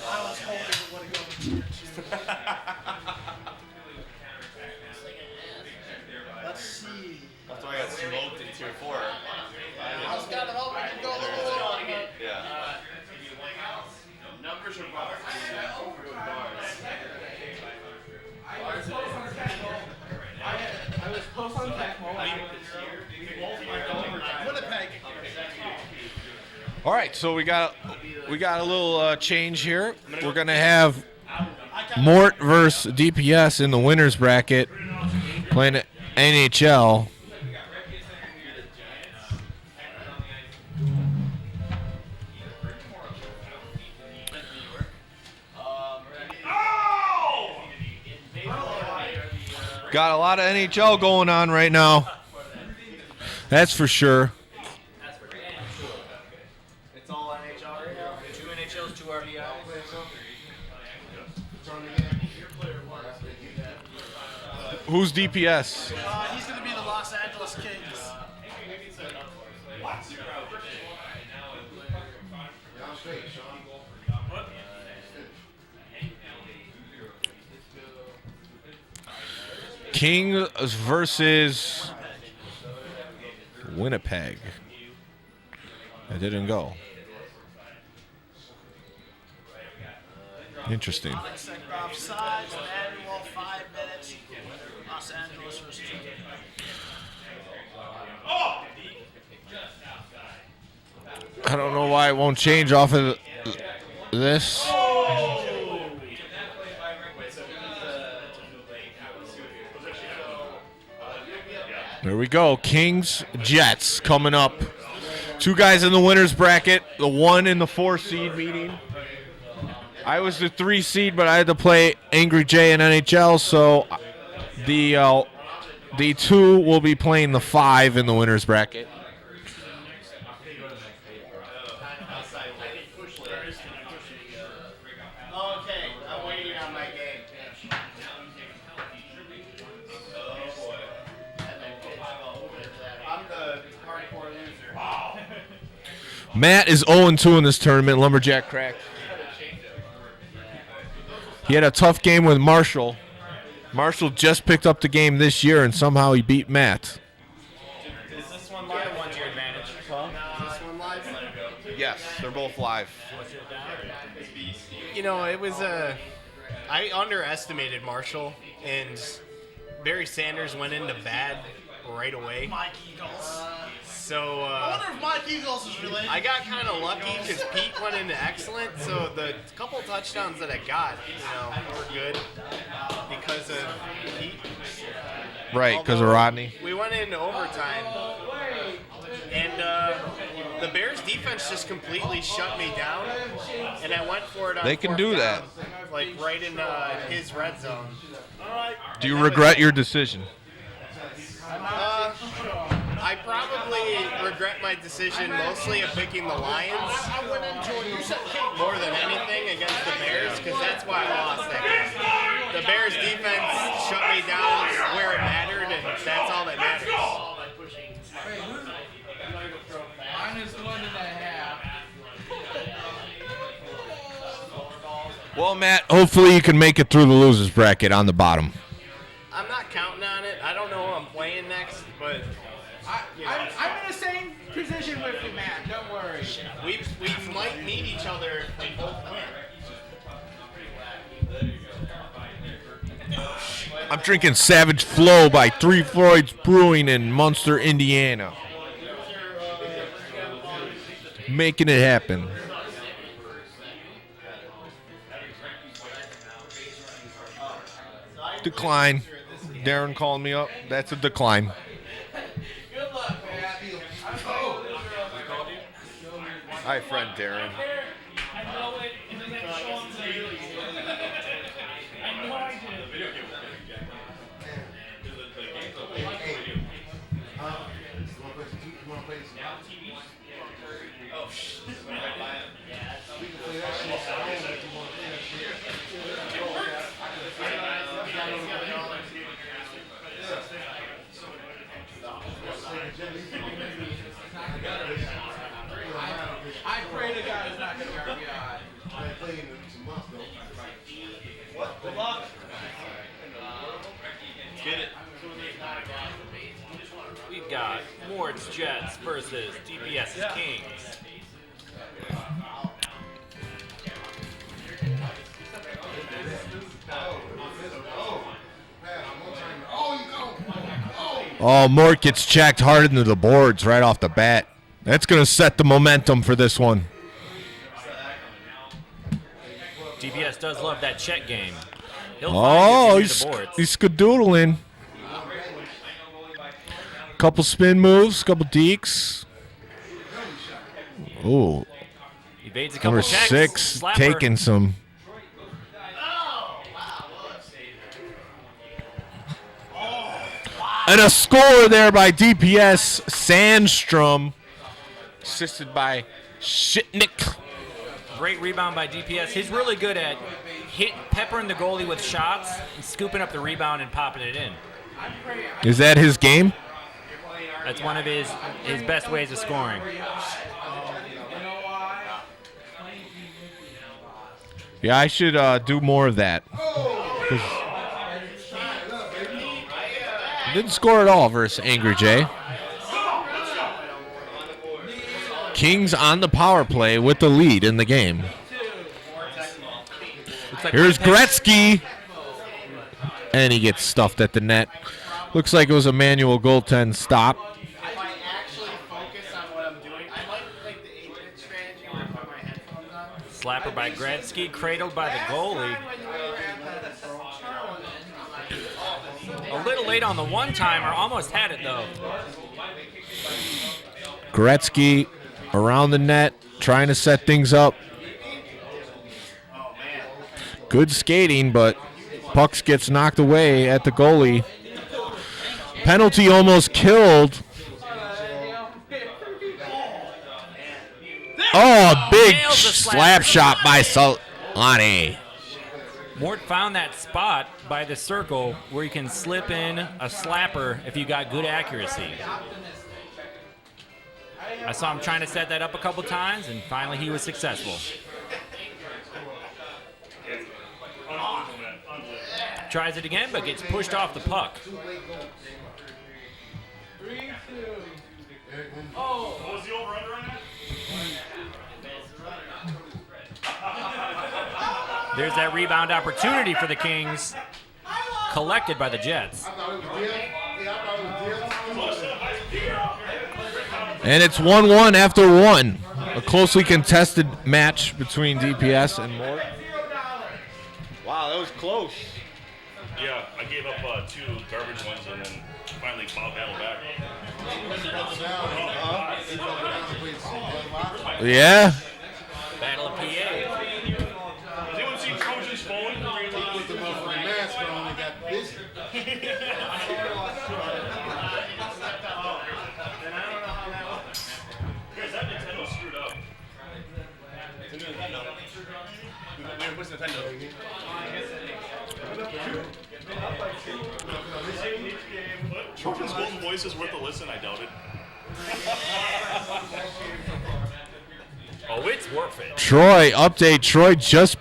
I was hoping it would go to tier 2. Let's see. That's why I got smoked in tier 4. I was kind of hoping to go a little on it. Yeah. Numbers are bars. I was close on Tecmo. Winnipeg. All right, so we got a little change here. We're gonna have Mort versus DPS in the winners bracket, playing NHL. Got a lot of NHL going on right now. That's for sure. It's all NHL right now. 2 NHLs, 2 RBI. Who's DPS? He's going to be the Los Angeles Kings. Kings versus Winnipeg. It didn't go. Interesting. Offsides, manual, 5 minutes. Los Angeles versus I don't know why it won't change off of this. There we go. Kings, Jets coming up. 2 guys in the winners bracket. The 1 in the 4 seed meeting. I was the 3 seed, but I had to play Angry J in NHL, so the 2 will be playing the 5 in the winners bracket. Okay, I'm waiting on my game. I'm the hardcore loser. Matt is 0-2 in this tournament. Lumberjack cracked. He had a tough game with Marshall. Marshall just picked up the game this year, and somehow he beat Matt. Is this one live? One's your advantage. Huh? Is this one live? Yes, they're both live. You know, it was I underestimated Marshall, and Barry Sanders went into bad right away. Mike Eagles. So I wonder if Mike Eagles is related. I got kind of lucky because Pete went into excellent. So the couple touchdowns that I got, were good because of Pete. Right, because of Rodney. We went into overtime, and the Bears defense just completely shut me down, and I went for it on They can 4th do down, that. like right in his red zone. Do you regret your decision? I probably regret my decision mostly of picking the Lions I went into it. You said King. more than anything against the Bears because that's why I lost that game. The Bears defense shut me down where it mattered, and that's all that matters. Well, Matt, hopefully you can make it through the losers bracket on the bottom. I'm not counting on it. I don't know who I'm playing next, but I'm in the same position with you, Matt. Don't worry. we might meet each other in both of them. I'm drinking Savage Flow by Three Floyds Brewing in Munster, Indiana. Making it happen. Decline. Darren called me up. That's a decline. Hi, friend Darren. I know it, and then that Sean thing. I know I did. You want to play some? Oh, shit. We can play that shit at home if you want to play that shit. I pray to God it's not going to be RBI. I ain't playing in some months, though. What? Good luck. Get it. We've got Ward's Jets versus DPS's Kings. Oh, Mort gets checked hard into the boards right off the bat. That's going to set the momentum for this one. DPS does love that check game. He'll find He's the boards. skadoodling. Couple spin moves, couple deeks. Oh, Evades a couple number checks. 6 Slapper. taking some. And a score there by DPS Sandstrom, assisted by Shitnik. Great rebound by DPS. He's really good at peppering the goalie with shots and scooping up the rebound and popping it in. Is that his game? That's one of his best ways of scoring. Yeah, I should do more of that. Didn't score at all versus Angry Jay. Kings on the power play with the lead in the game. Here's Gretzky. And he gets stuffed at the net. Looks like it was a manual goaltend stop. If I actually focus on what I'm doing, I might like the 8-bit strategy where I put my headphones on. Slapper by Gretzky, cradled by the goalie. A little late on the one-timer, almost had it though. Gretzky around the net, trying to set things up. Good skating, but pucks gets knocked away at the goalie. Penalty almost killed. Oh, a big Nails the slap shot by Solani. Mort found that spot by the circle where you can slip in a slapper if you got good accuracy. I saw him trying to set that up a couple times, and finally he was successful. Tries it again, but gets pushed off the puck. 3-2. What was the over-under on that? There's that rebound opportunity for the Kings, collected by the Jets. And it's 1-1 after one. A closely contested match between DPS and Mort. Wow, that was close. Yeah, I gave up 2 garbage ones and then finally battled back. Yeah. Battle of PA. Has anyone seen Trojan's phone? With the motherfucking mask on, they got busy. Guys, that Nintendo screwed up. It's a new Nintendo. What's Nintendo? Trojan's golden voice is worth a listen, I doubt it. Oh, it's worth it. Troy, update. Troy just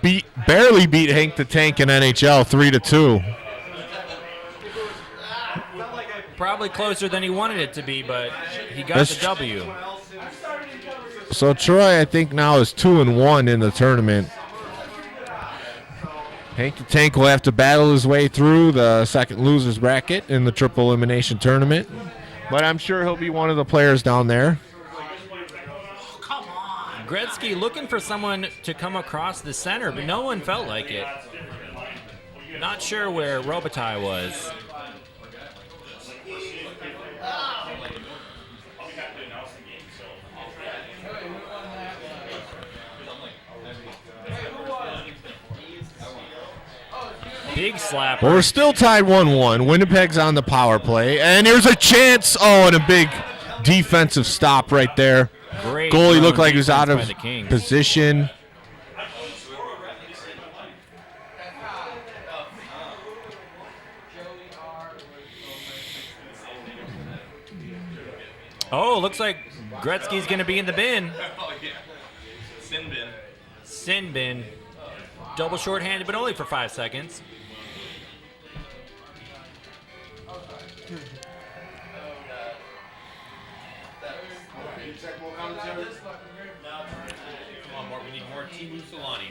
barely beat Hank the Tank in NHL 3-2. Probably closer than he wanted it to be, but he got the W. So Troy, I think now is 2-1 in the tournament. Hank the Tank will have to battle his way through the second losers bracket in the triple elimination tournament. But I'm sure he'll be one of the players down there. Gretzky looking for someone to come across the center, but no one felt like it. Not sure where Robitaille was. Big slapper. Well, we're still tied 1-1. Winnipeg's on the power play. And here's a chance. Oh, and a big defensive stop right there. Great Goalie zone looked like he was out defense of by the Kings. position. Oh, looks like Gretzky's going to be in the bin. Oh, yeah. Sin bin. Sin bin. Double shorthanded, but only for 5 seconds. Come on, Mark. We need more Tecmo Solani.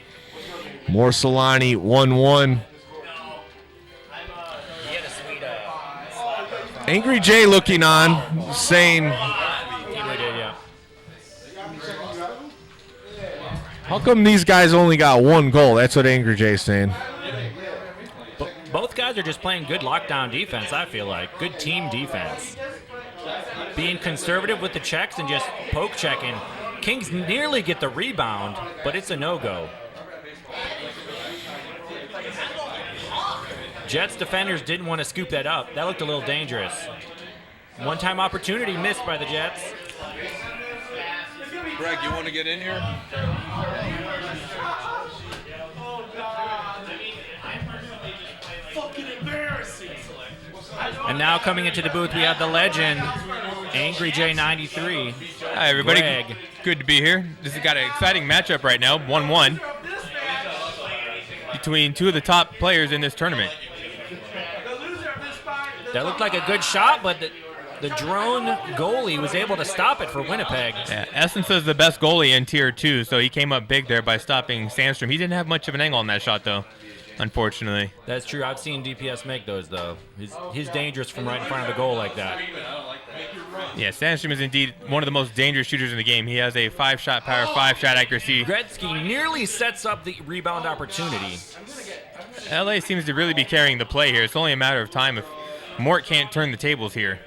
More Solani, 1-1. He had a sweet slapper. Angry J looking on, saying, Timo did, yeah. how come these guys only got 1 goal? That's what Angry J's saying. Both guys are just playing good lockdown defense, I feel like. Good team defense. Being conservative with the checks and just poke checking. Kings nearly get the rebound, but it's a no-go. Jets defenders didn't want to scoop that up. That looked a little dangerous. One-time opportunity missed by the Jets. Greg, you want to get in here? Fucking embarrassing. And now coming into the booth, we have the legend, Angry J93. Hi, everybody. Greg. Good to be here. This has got an exciting matchup right now, 1-1, between two of the top players in this tournament. That looked like a good shot, but the drone goalie was able to stop it for Winnipeg. Yeah, Essence is the best goalie in Tier 2, so he came up big there by stopping Sandstrom. He didn't have much of an angle on that shot, though, unfortunately. That's true. I've seen DPS make those, though. He's dangerous from right in front of the goal like that. Yeah, Sandstrom is indeed one of the most dangerous shooters in the game. He has a 5-shot power, 5-shot accuracy. Gretzky nearly sets up the rebound opportunity. LA seems to really be carrying the play here. It's only a matter of time if Mort can't turn the tables here.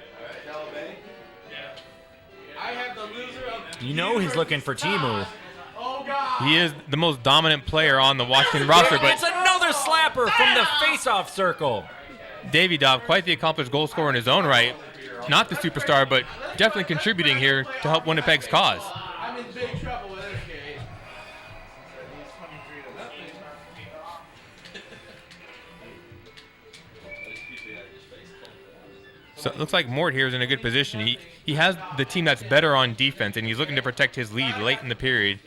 You know he's looking for Timo. He is the most dominant player on the Washington roster, but It's another slapper from the face-off circle. Davidov, quite the accomplished goal scorer in his own right. Not the superstar, but definitely contributing here to help Winnipeg's cause. I'm in big trouble with this kid. So it looks like Mort here is in a good position. He has the team that's better on defense, and he's looking to protect his lead late in the period.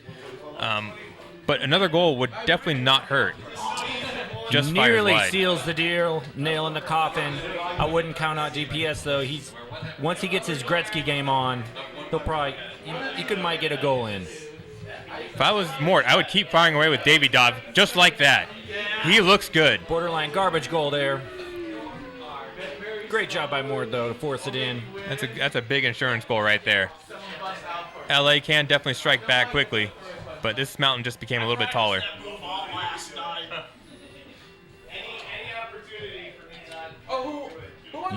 But another goal would definitely not hurt. Just Nearly fires wide. seals the deal, nail in the coffin. I wouldn't count out DPS though. Once he gets his Gretzky game on, he'll probably might get a goal in. If I was Mort, I would keep firing away with Davidov just like that. He looks good. Borderline garbage goal there. Great job by Mort though to force it in. That's a big insurance goal right there. LA can definitely strike back quickly, but this mountain just became a little bit taller.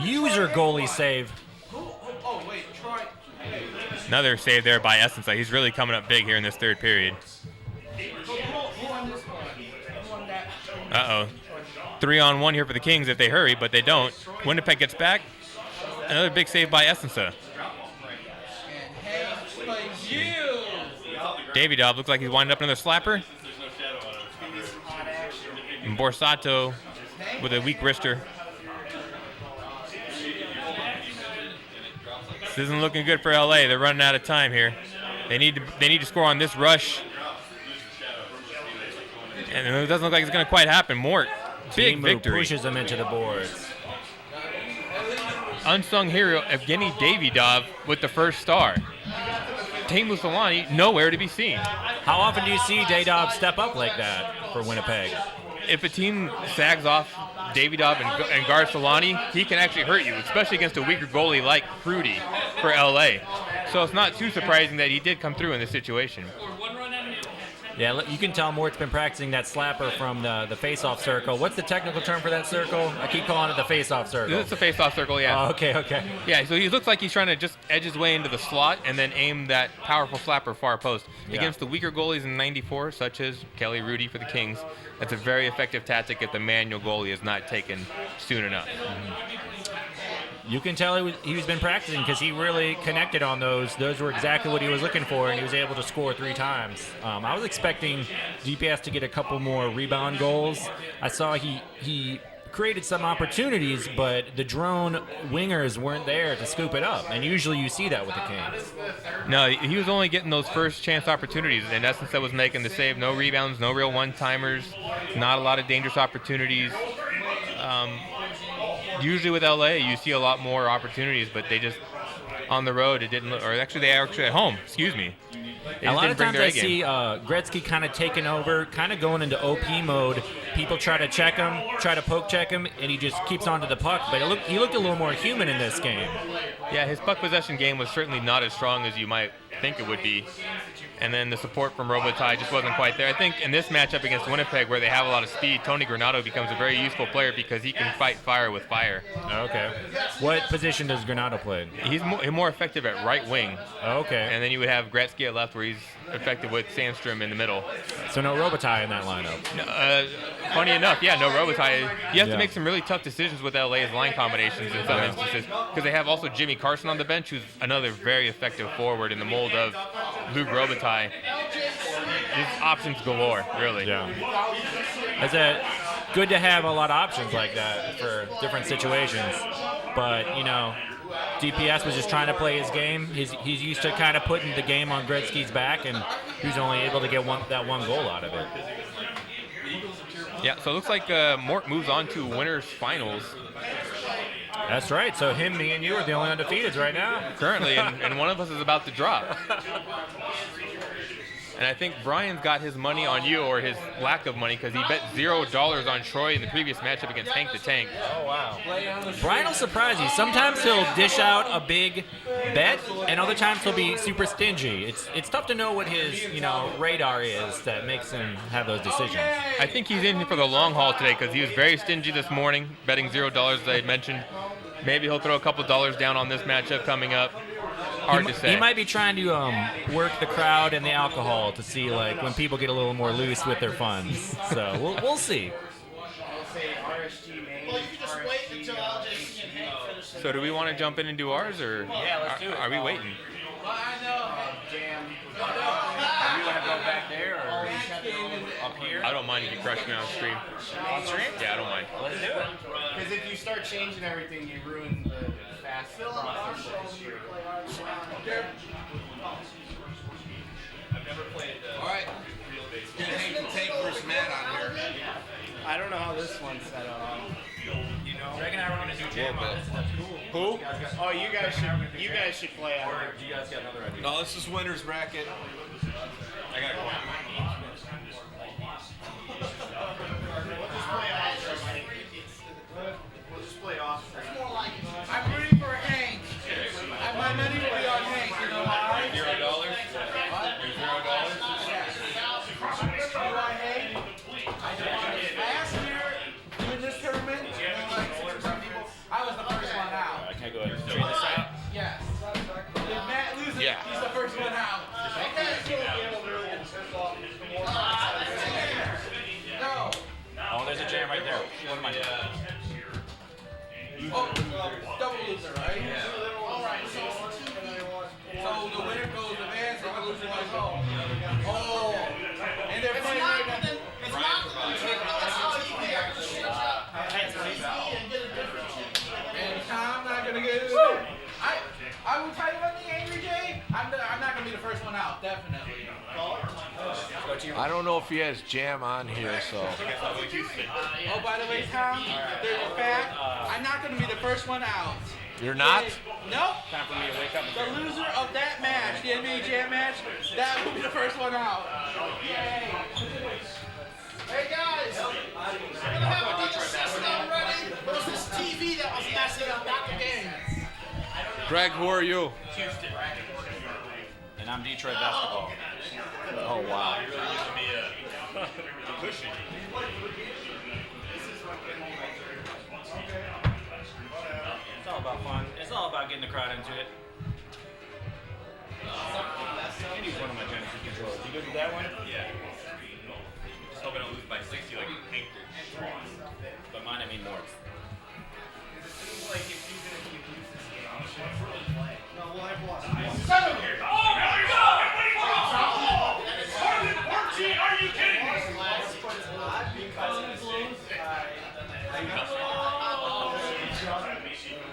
User goalie save. Oh, wait, Troy. Another save there by Essence. He's really coming up big here in this third period. Who won this one? Who won that? Uh-oh. 3-on-1 here for the Kings if they hurry, but they don't. Winnipeg gets back. Another big save by Essence. Davidov looks like he's winding up another slapper. And Borsato with a weak wrister. This isn't looking good for LA. They're running out of time here. They need to score on this rush. And it doesn't look like it's going to quite happen. Mort, big Timo victory. pushes them into the boards. Unsung hero Evgeny Davidov with the first star. Tecmo Solani nowhere to be seen. How often do you see Davidov step up like that for Winnipeg? If a team sags off Davidov and guards Solani, he can actually hurt you, especially against a weaker goalie like Prudy for LA. So it's not too surprising that he did come through in this situation. Yeah, you can tell Mort's been practicing that slapper from the face-off circle. What's the technical term for that circle? I keep calling it the face-off circle. It's a face-off circle, yeah. Oh, okay. Yeah, so he looks like he's trying to just edge his way into the slot and then aim that powerful slapper far post. Yeah. Against the weaker goalies in '94, such as Kelly Rudy for the Kings, that's a very effective tactic if the manual goalie is not taken soon enough. You can tell he's been practicing because he really connected on those. Those were exactly what he was looking for, and he was able to score 3 times. I was expecting DPS to get a couple more rebound goals. I saw he created some opportunities, but the drone wingers weren't there to scoop it up, and usually you see that with the Kings. No, he was only getting those first chance opportunities. In essence, that was making the save. No rebounds, no real one-timers, not a lot of dangerous opportunities. Usually with LA, you see a lot more opportunities, but they just on the road it didn't. Or actually, they actually at home. Excuse me. A lot of times I see Gretzky kind of taking over, kind of going into OP mode. People try to check him, try to poke check him, and he just keeps onto the puck. But he looked a little more human in this game. Yeah, his puck possession game was certainly not as strong as you might think it would be. And then the support from Robitaille just wasn't quite there. I think in this matchup against Winnipeg, where they have a lot of speed, Tony Granato becomes a very useful player because he can fight fire with fire. Okay. What position does Granato play? He's more effective at right wing. Okay. And then you would have Gretzky at left, where he's effective with Sandstrom in the middle. So no Robitaille in that lineup. Funny enough, yeah, no Robitaille. You have to make some really tough decisions with LA's line combinations in some instances, because they have also Jimmy Carson on the bench, who's another very effective forward in the mold of Luke Robitaille. Just options galore, really. Yeah. It's good to have a lot of options like that for different situations. But, DPS was just trying to play his game. He's used to kind of putting the game on Gretzky's back, and he was only able to get that one goal out of it. Yeah, so it looks like Mort moves on to winners finals. That's right. So me and you are the only undefeateds right now. Currently, and one of us is about to drop. And I think Brian's got his money on you, or his lack of money, because he bet $0 on Troy in the previous matchup against Hank the Tank. Oh, wow. Brian will surprise you. Sometimes he'll dish out a big bet, and other times he'll be super stingy. It's tough to know what his radar is that makes him have those decisions. I think he's in for the long haul today, because he was very stingy this morning, betting $0, as I had mentioned. Maybe he'll throw a couple dollars down on this matchup coming up. Hard to say. He might be trying to work the crowd and the alcohol to see when people get a little more loose with their funds. So we'll see. Well, you can just wait until LJ and Hank finish. So do we want to jump in and do ours, or yeah, let's do it. Are we waiting? Well, I know. Jam. Do you want to go back there or up here? I don't mind if you crush me on stream. On stream? Yeah, I don't mind. Let's do it. Because if you start changing everything, you ruin the fast process. All right. Get Hank and Tank versus Matt on here. I don't know how this one's set up. Greg and I were going to do jam on this. That's cool. Who? Oh, you guys should play on it. Do you guys got another idea? No, this is winner's bracket. I got a coin. We'll just play off. I'm rooting for Hank. My money will be on Hank. You know why? $0? Last year, doing this tournament, I was the first one out. Can I go ahead and trade this out? Yes. If Matt loses, Yeah. he's the first one out. No. Oh, there's a jam right there. What am I doing? Oh, double loser, right? Yeah. All right. So the winner goes advance, and the loser goes home. Oh. And they're playing right now. It's not And I'm not gonna get it. I will tell you one thing, Angry Jay. I'm not gonna be the first one out, definitely. I don't know if he has jam on here, so. Oh, by the way, Tom, there's a fact. I'm not gonna be the first one out. You're not? Nope. Time for me to wake up. The loser of that match, the NBA Jam match, that will be the first one out. Yay. Hey guys, we're gonna have a good system ready. It was this TV that was messing up, not the game. Greg, who are you? Houston. And I'm Detroit basketball. Oh, wow. You're really giving me a cushion. It's all about fun. It's all about getting the crowd into it. I use one of my Genesis controllers. You good with that one? Yeah. Just hoping I don't lose by 60 like Hank did. But mine, I mean more.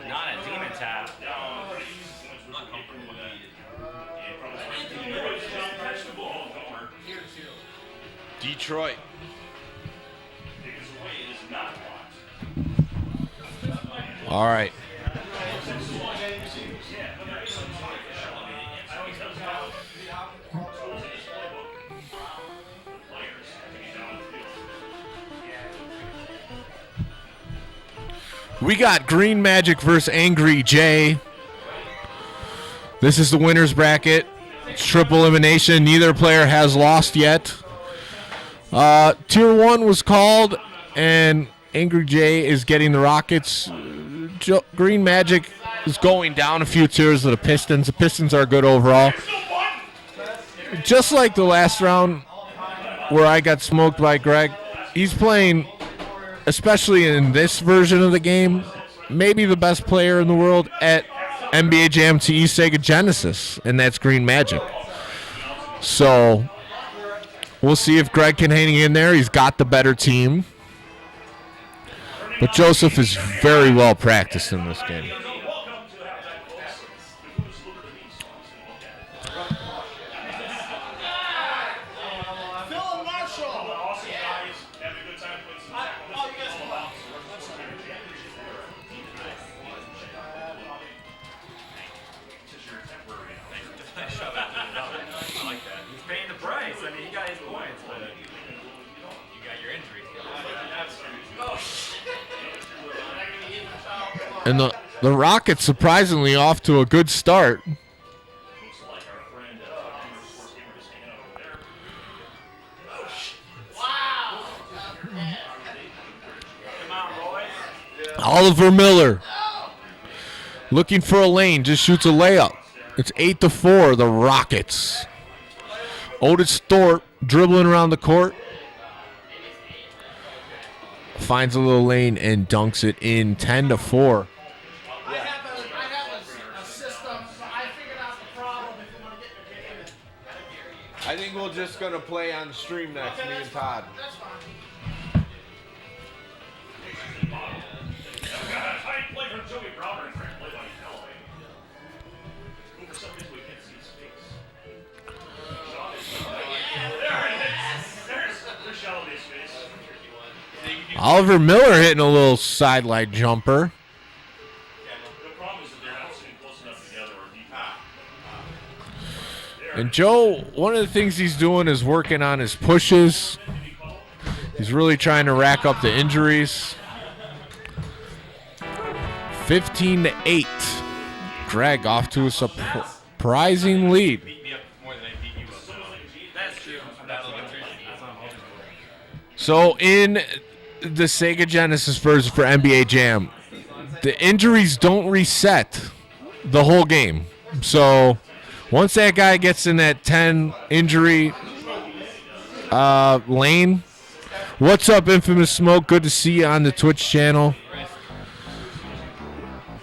Not a demon tap. Detroit. All right. We got Green Magic versus Angry Jay. This is the winner's bracket. It's triple elimination. Neither player has lost yet. Tier 1 was called, and Angry Jay is getting the Rockets. Green Magic is going down a few tiers to the Pistons. The Pistons are good overall. Just like the last round where I got smoked by Greg, he's playing, especially in this version of the game, maybe the best player in the world at NBA Jam TE Sega Genesis, and that's Green Magic. So we'll see if Greg can hang in there. He's got the better team. But Joseph is very well practiced in this game. And the Rockets surprisingly off to a good start. Oliver Miller looking for a lane, just shoots a layup. It's 8-4, the Rockets. Otis Thorpe dribbling around the court. Finds a little lane and dunks it in 10-4. I have a system. I figured out the problem if you want to get in the game. I think we're just going to play on the stream next, me and Todd. That's fine. Oliver Miller hitting a little sideline jumper. And Joe, one of the things he's doing is working on his pushes. He's really trying to rack up the injuries. 15-8. Greg off to a surprising lead. So in the Sega Genesis version for NBA Jam, the injuries don't reset the whole game. So once that guy gets in that 10 injury lane, what's up, Infamous Smoke? Good to see you on the Twitch channel.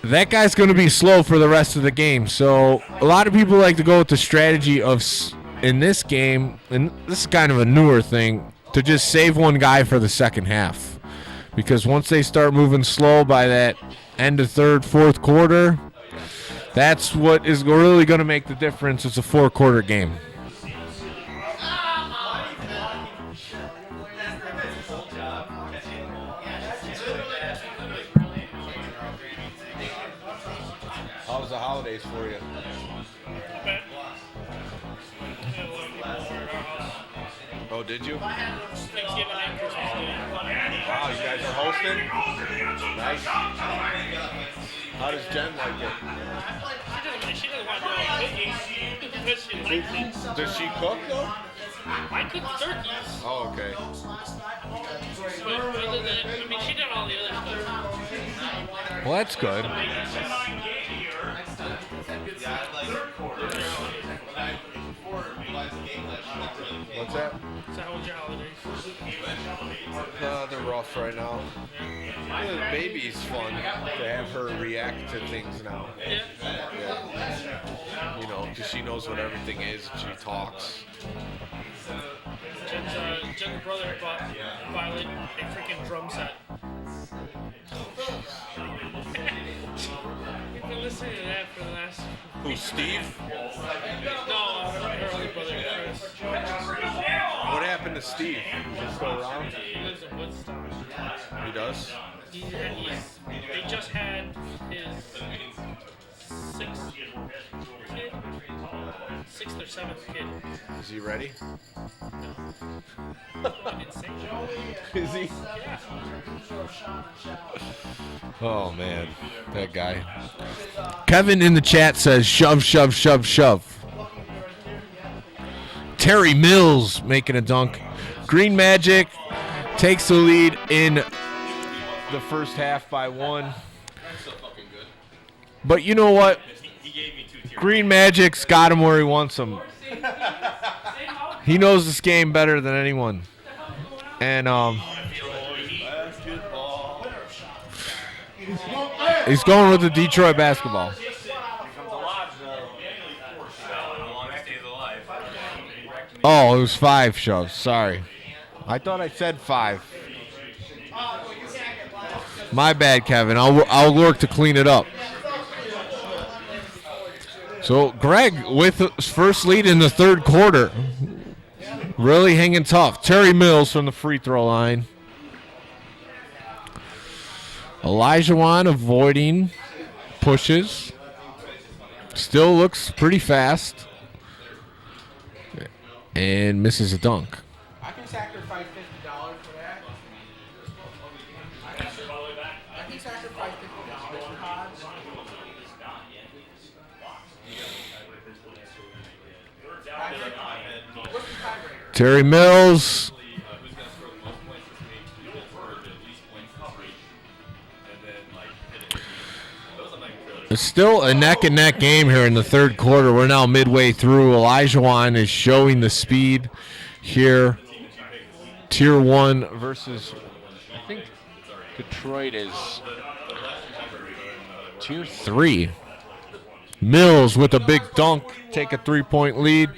That guy's going to be slow for the rest of the game. So a lot of people like to go with the strategy of, in this game, and this is kind of a newer thing, to just save one guy for the second half. Because once they start moving slow by that end of third, fourth quarter, that's what is really going to make the difference. It's a four-quarter game. How's the holidays for you? Oh, did you? Wow, you guys are hosting? Nice. How does Jen like it? She doesn't want to do any cooking. Does she cook, though? I cooked the turkeys. Oh, okay. But other than, I mean, she did all the other stuff. Well, that's good. What's that? So how was your holidays? They're rough right now. Yeah, the baby's fun to have her react to things now. Yeah. You know, because she knows what everything is and she talks. Jen's brother bought Violet a freaking drum set. We've been listening to that for the last... Who, Steve? No, her older brother, Chris. What happened to Steve? Is he still around? He lives in Woodstock. He does? They just had his sixth or seventh kid. Is he ready? I didn't say so. Is he? Yeah. Oh, man. That guy. Kevin in the chat says, shove, shove, shove, shove. Terry Mills making a dunk. Green Magic takes the lead in the first half by 1. But you know what? Green Magic's got him where he wants him. He knows this game better than anyone. And he's going with the Detroit basketball. Oh, it was 5 shoves. Sorry. I thought I said 5. My bad, Kevin. I'll work to clean it up. So Greg with his first lead in the third quarter. Really hanging tough. Terry Mills from the free throw line. Elijah Wan avoiding pushes. Still looks pretty fast. And misses a dunk. I can sacrifice $50 for that. I can sacrifice $50 for pods. Terry Mills. It's still a neck-and-neck game here in the third quarter. We're now midway through. Elijah Wan is showing the speed here. Tier 1 versus, I think Detroit is Tier 3. Mills with a big dunk, take a 3-point lead.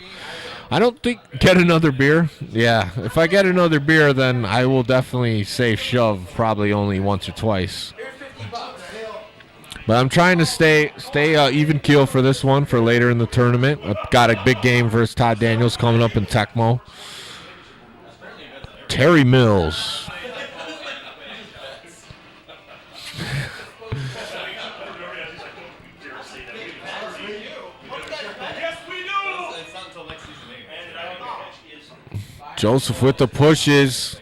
I don't think, get another beer? Yeah, if I get another beer, then I will definitely say shove, probably only once or twice. But I'm trying to stay even keel for this one for later in the tournament. I've got a big game versus Todd Daniels coming up in Tecmo. Terry Mills. Joseph with the pushes.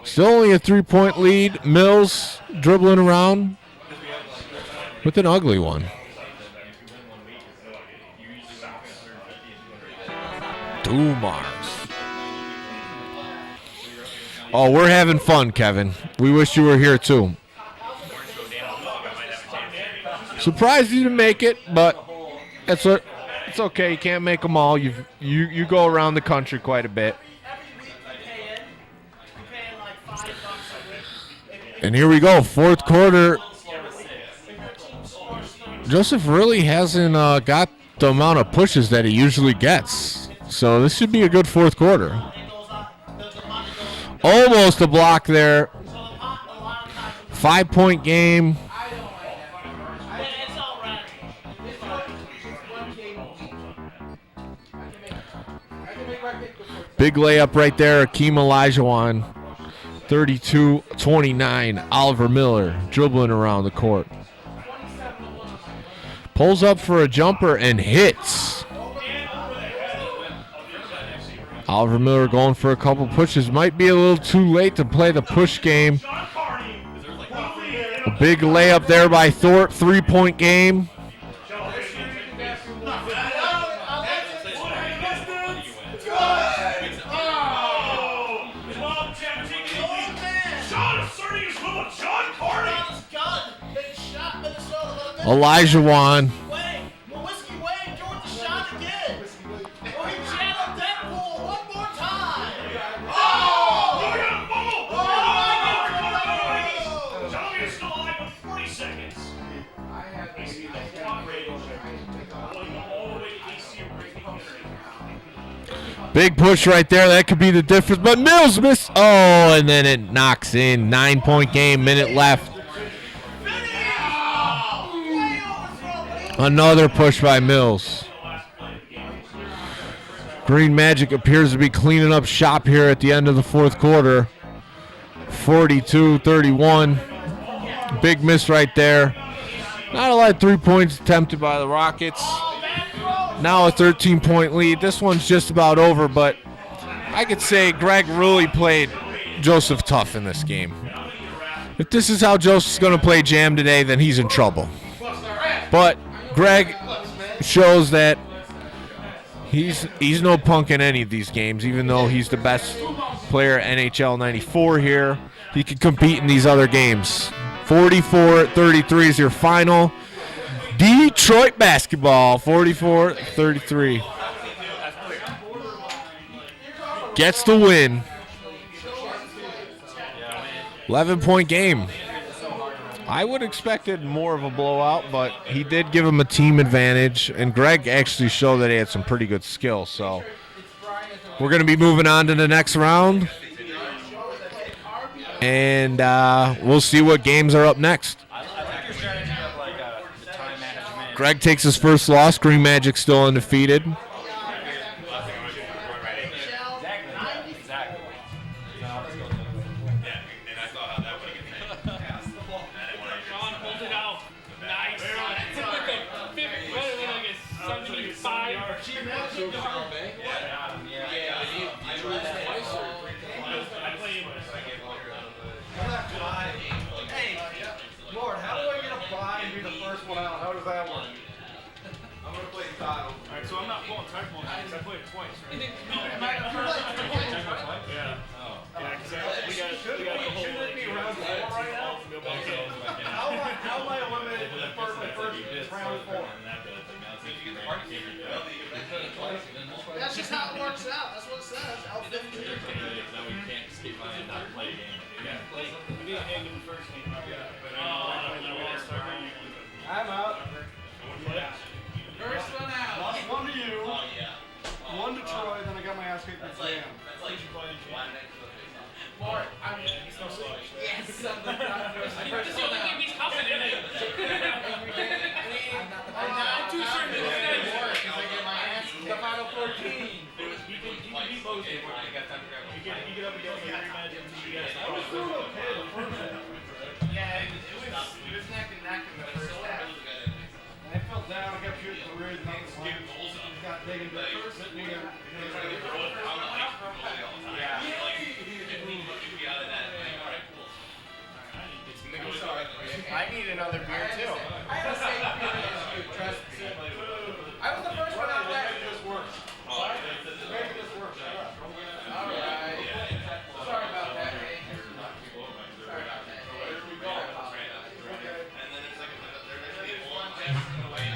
Still only a 3-point lead. Mills dribbling around with an ugly one. Dumars. Oh, we're having fun, Kevin. We wish you were here, too. Surprised you didn't make it, but it's okay. You can't make them all. You go around the country quite a bit. And here we go, fourth quarter. Joseph really hasn't got the amount of pushes that he usually gets. So this should be a good fourth quarter. Almost a block there. 5-point game. Big layup right there. Akeem Olajuwon. 32-29. Oliver Miller dribbling around the court. Pulls up for a jumper and hits. Oliver Miller going for a couple pushes. Might be a little too late to play the push game. A big layup there by Thorpe. 3-point game. Elijah Wan. Wayne, Whiskey Wayne, go with the shot again. Oh, he channeled Deadpool one more time. Oh! Tommy is still alive with 40 seconds. Big push right there. That could be the difference. But Mills missed. Oh, and then it knocks in. 9-point game, minute left. Another push by Mills. Green Magic appears to be cleaning up shop here at the end of the fourth quarter. 42-31. Big miss right there. Not a lot of 3 points attempted by the Rockets. Now a 13-point lead. This one's just about over, but I could say Greg really played Joseph tough in this game. If this is how Joseph's going to play Jam today, then he's in trouble. But Greg shows that he's no punk in any of these games, even though he's the best player NHL 94 here. He can compete in these other games. 44-33 is your final. Detroit basketball, 44-33. Gets the win. 11-point game. I would have expected more of a blowout, but he did give him a team advantage, and Greg actually showed that he had some pretty good skill. So we're going to be moving on to the next round, and we'll see what games are up next. Greg takes his first loss. Green Magic still undefeated. Alright, so I'm not pulling Tecmo now because I played it twice, right? Yeah. Yeah, because we got the whole. Shouldn't it be round 4 right now? How am I eliminated in the first round 4? That's just how it works out. That's what it says. I'm out. First one out. Lost one to you. Oh, yeah. One to Troy, then I got my ass kicked with Jam. That's like Mark, I mean, he's no slouch. Yes. He's confident in it. I'm too certain to say more because I get my ass kicked. The final 14. He can be both. He get up and go. I was doing okay the first half. Yeah, it was neck and neck in the first half. I fell down, I got shooting the rear, nothing got taken to the first. I need another beer too. I have the same beer as you, trust me. I was the first one out there. Maybe this works. Maybe this works. Alright. Sorry about that, hey. Sorry about that. Here we go. And then there's one Jackson away.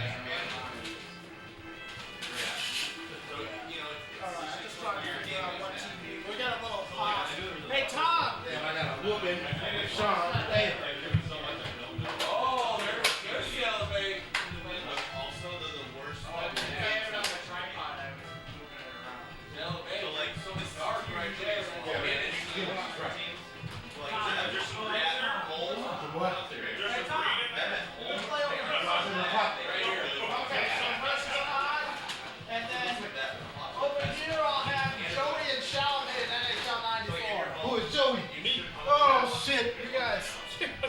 Alright, just trying to figure out what TV. We got a little Hey Tom! Whoopin'. Sean. Hey. Oh, they're celebrating. Also, the worst. Oh, I had it on the tripod. I was moving it around. So, like, so this dark right there. There's some rat holes. What? Hey, Tom. Let's play over here. Right here. Okay, so press the on. And then over here I'll have Joey and Shalaman in NHL 94. Who is Joey? Me. Oh, shit, you guys.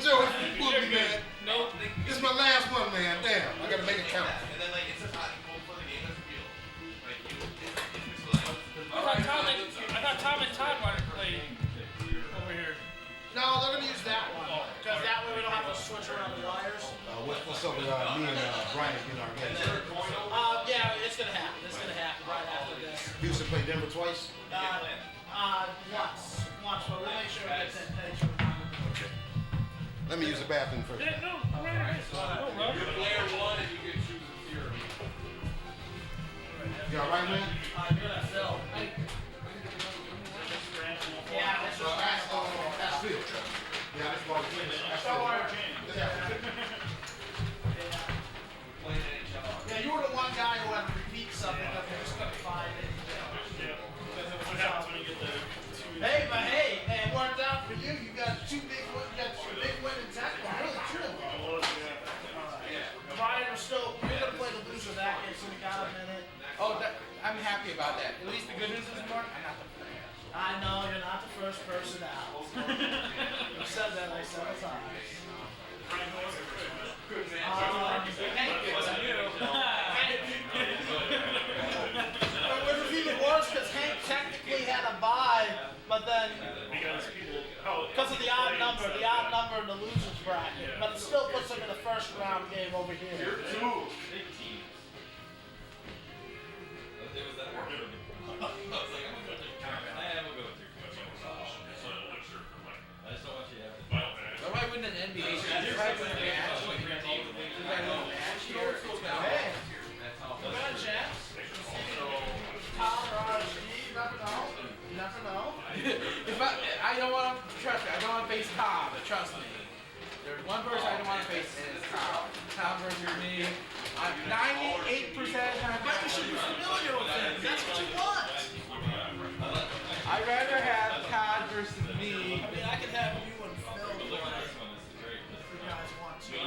Joey, book me, man. No. This is my last one, man. Damn, I gotta make it count. And then like it's a hot and cold for the game. That's the deal. Like I thought Tom and Todd wanted to play over here. No, they're going to use that one. Because that way we don't have to switch around the wires. What's up with me and Brian getting our games? Yeah, it's going to happen. It's going to happen right after this. You used to play Denver twice? Once, but we'll make sure we get that picture. Let me use the bathroom first. No, You all right, man? Yeah, that's That's Phil. Yeah, that's ball. Yeah, you were the one guy who had to repeat something that we just couldn't find it. Hey, but hey, it worked out for you. You got two big win in Tecmo. Really, truly. Brian was still, you're going to play the loser that game, so we got a minute. Oh, I'm happy about that. At least the good news is, Mark, I'm not the first. I know, you're not the first person out. You said that like 7 times. It was even worse because Hank technically had a bye, but then because of the odd number in the losers bracket, but it still puts him in the first round game over here. Nobody win an NBA season. Nobody win a match. Hey, we got a chance. Tom or RBI, you never know. You never know. If I don't want to, trust me, I don't want to face Tom, trust me. There's one person I don't want to face, and it's Tom. Tom versus me. I'm 98% of the time. But you should be familiar with him. That's what you want. I'd rather have Todd versus me. I mean, I could have you and Phil play if you guys want to.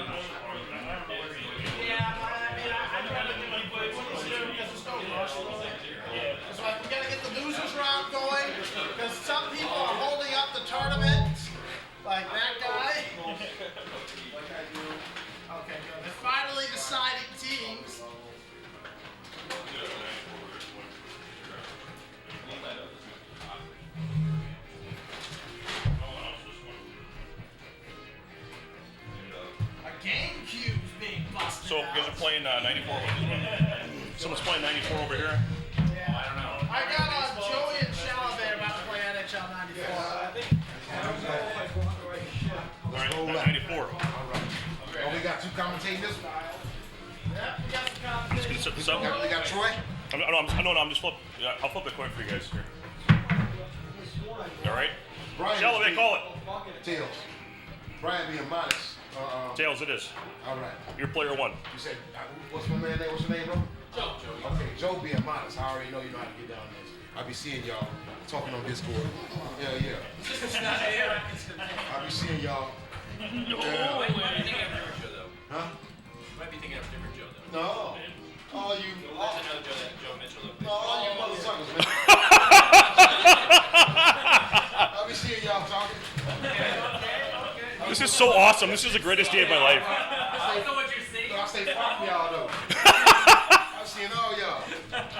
Yeah, but I mean, I'd rather do it because there's no rush. It's like we gotta get the losers round going because some people are holding up the tournament, like that guy. Okay, good. They're finally deciding teams. GameCube's being busted. So you guys are playing 94. Someone's playing 94 over here. Yeah. I don't know. I got Joey and Chalamet about to play NHL 94. All right, 94. Oh, we got two commentating this one. Yeah, we got some I'm just gonna set this up. We got Troy. I'm just flip. I'll flip the coin for you guys here. All right. Brian. Chalamet, call it. Tails. Brian being modest. Tails, it is. All right. You're player one. You said, what's my man name? What's your name, bro? Joe. Okay, Joe being modest. I already know you know how to get down this. I be seeing y'all talking on Discord. Yeah. I be seeing y'all. Might be thinking of a different show, though. Huh? Might be thinking of a different show, though. No. Oh, you. There's another Joe that Joe Mitchell looked No, all you motherfuckers, man. I be seeing y'all talking. This is so awesome. This is the greatest day of my life. I know what you're saying. I stay fuck y'all, though. I'm seeing all y'all.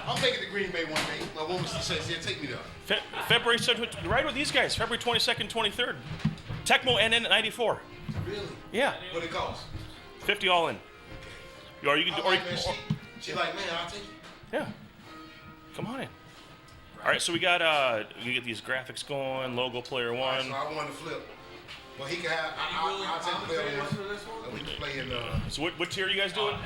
I'm taking the Green Bay one day. My woman says, yeah, take me there. February 2nd, right with these guys. February 22nd, 23rd. Tecmo NN 94. Really? Yeah. What it cost? 50 all in. Or you can. Or you can. She like, man, I'll take it. Yeah. Come on in. All right, so we got you get these graphics going. Logo player one. So I wanted to flip. Well, he can have. I'll take the player one. We can play in. So what tier are you guys doing?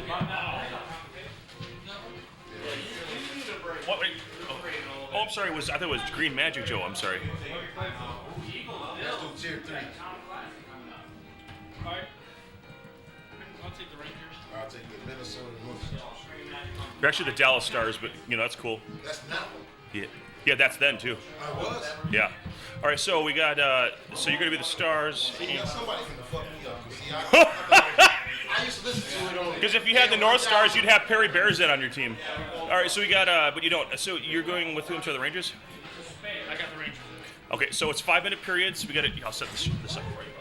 What? Wait. Oh, I'm sorry. I thought it was Green Magic Joe. I'm sorry. Let's do tier 3. Alright. I'll take the Rangers. I'll take the Minnesota Moose. You're actually the Dallas Stars, but that's cool. That's not. Yeah, that's them too. I was. Yeah. All right, so we got. So you're gonna be the Stars. Yeah, somebody can fuck me up. See, I used to listen to it on. Because if you had the North Stars, you'd have Perry Bearzet on your team. All right, so we got. But you don't. So you're going with whom? To the Rangers? I got the Rangers. Okay, so it's 5-minute periods. We got to. I'll set this up for you.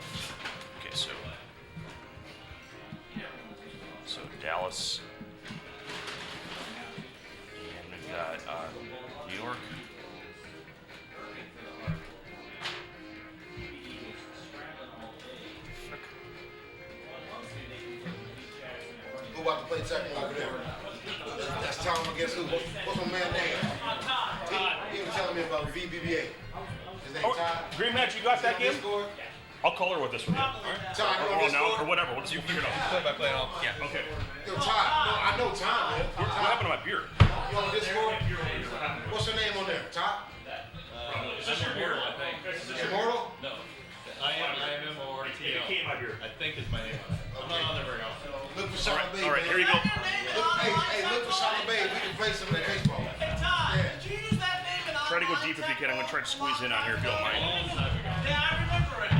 Okay, so. So Dallas. And we've got New York. Who about to play Tecmo over there? That's Tom, I guess who? What's my man name? He was telling me about VBBA. His name Todd. Green Match, you got that game? Discord? I'll call her with this one. Yeah. Or now, or whatever. We'll just figure it out. Play by play. Yeah. Okay. Yo, Todd. No, I know Todd, man. What happened to my beer? You on Discord? What's your name on there? Todd? Is this your beer? I think. Immortal? No. I am M-O-R-T-O. My beer. I think is my name. I'm not on there very often. Look for Charlotte Bay. All right, here you go. Look for Charlotte Bay. We can play some of that baseball. Hey, Todd, did you use that name in Try to go deep if you can. I'm gonna try to squeeze in on here if you don't mind. Yeah, I remember it. I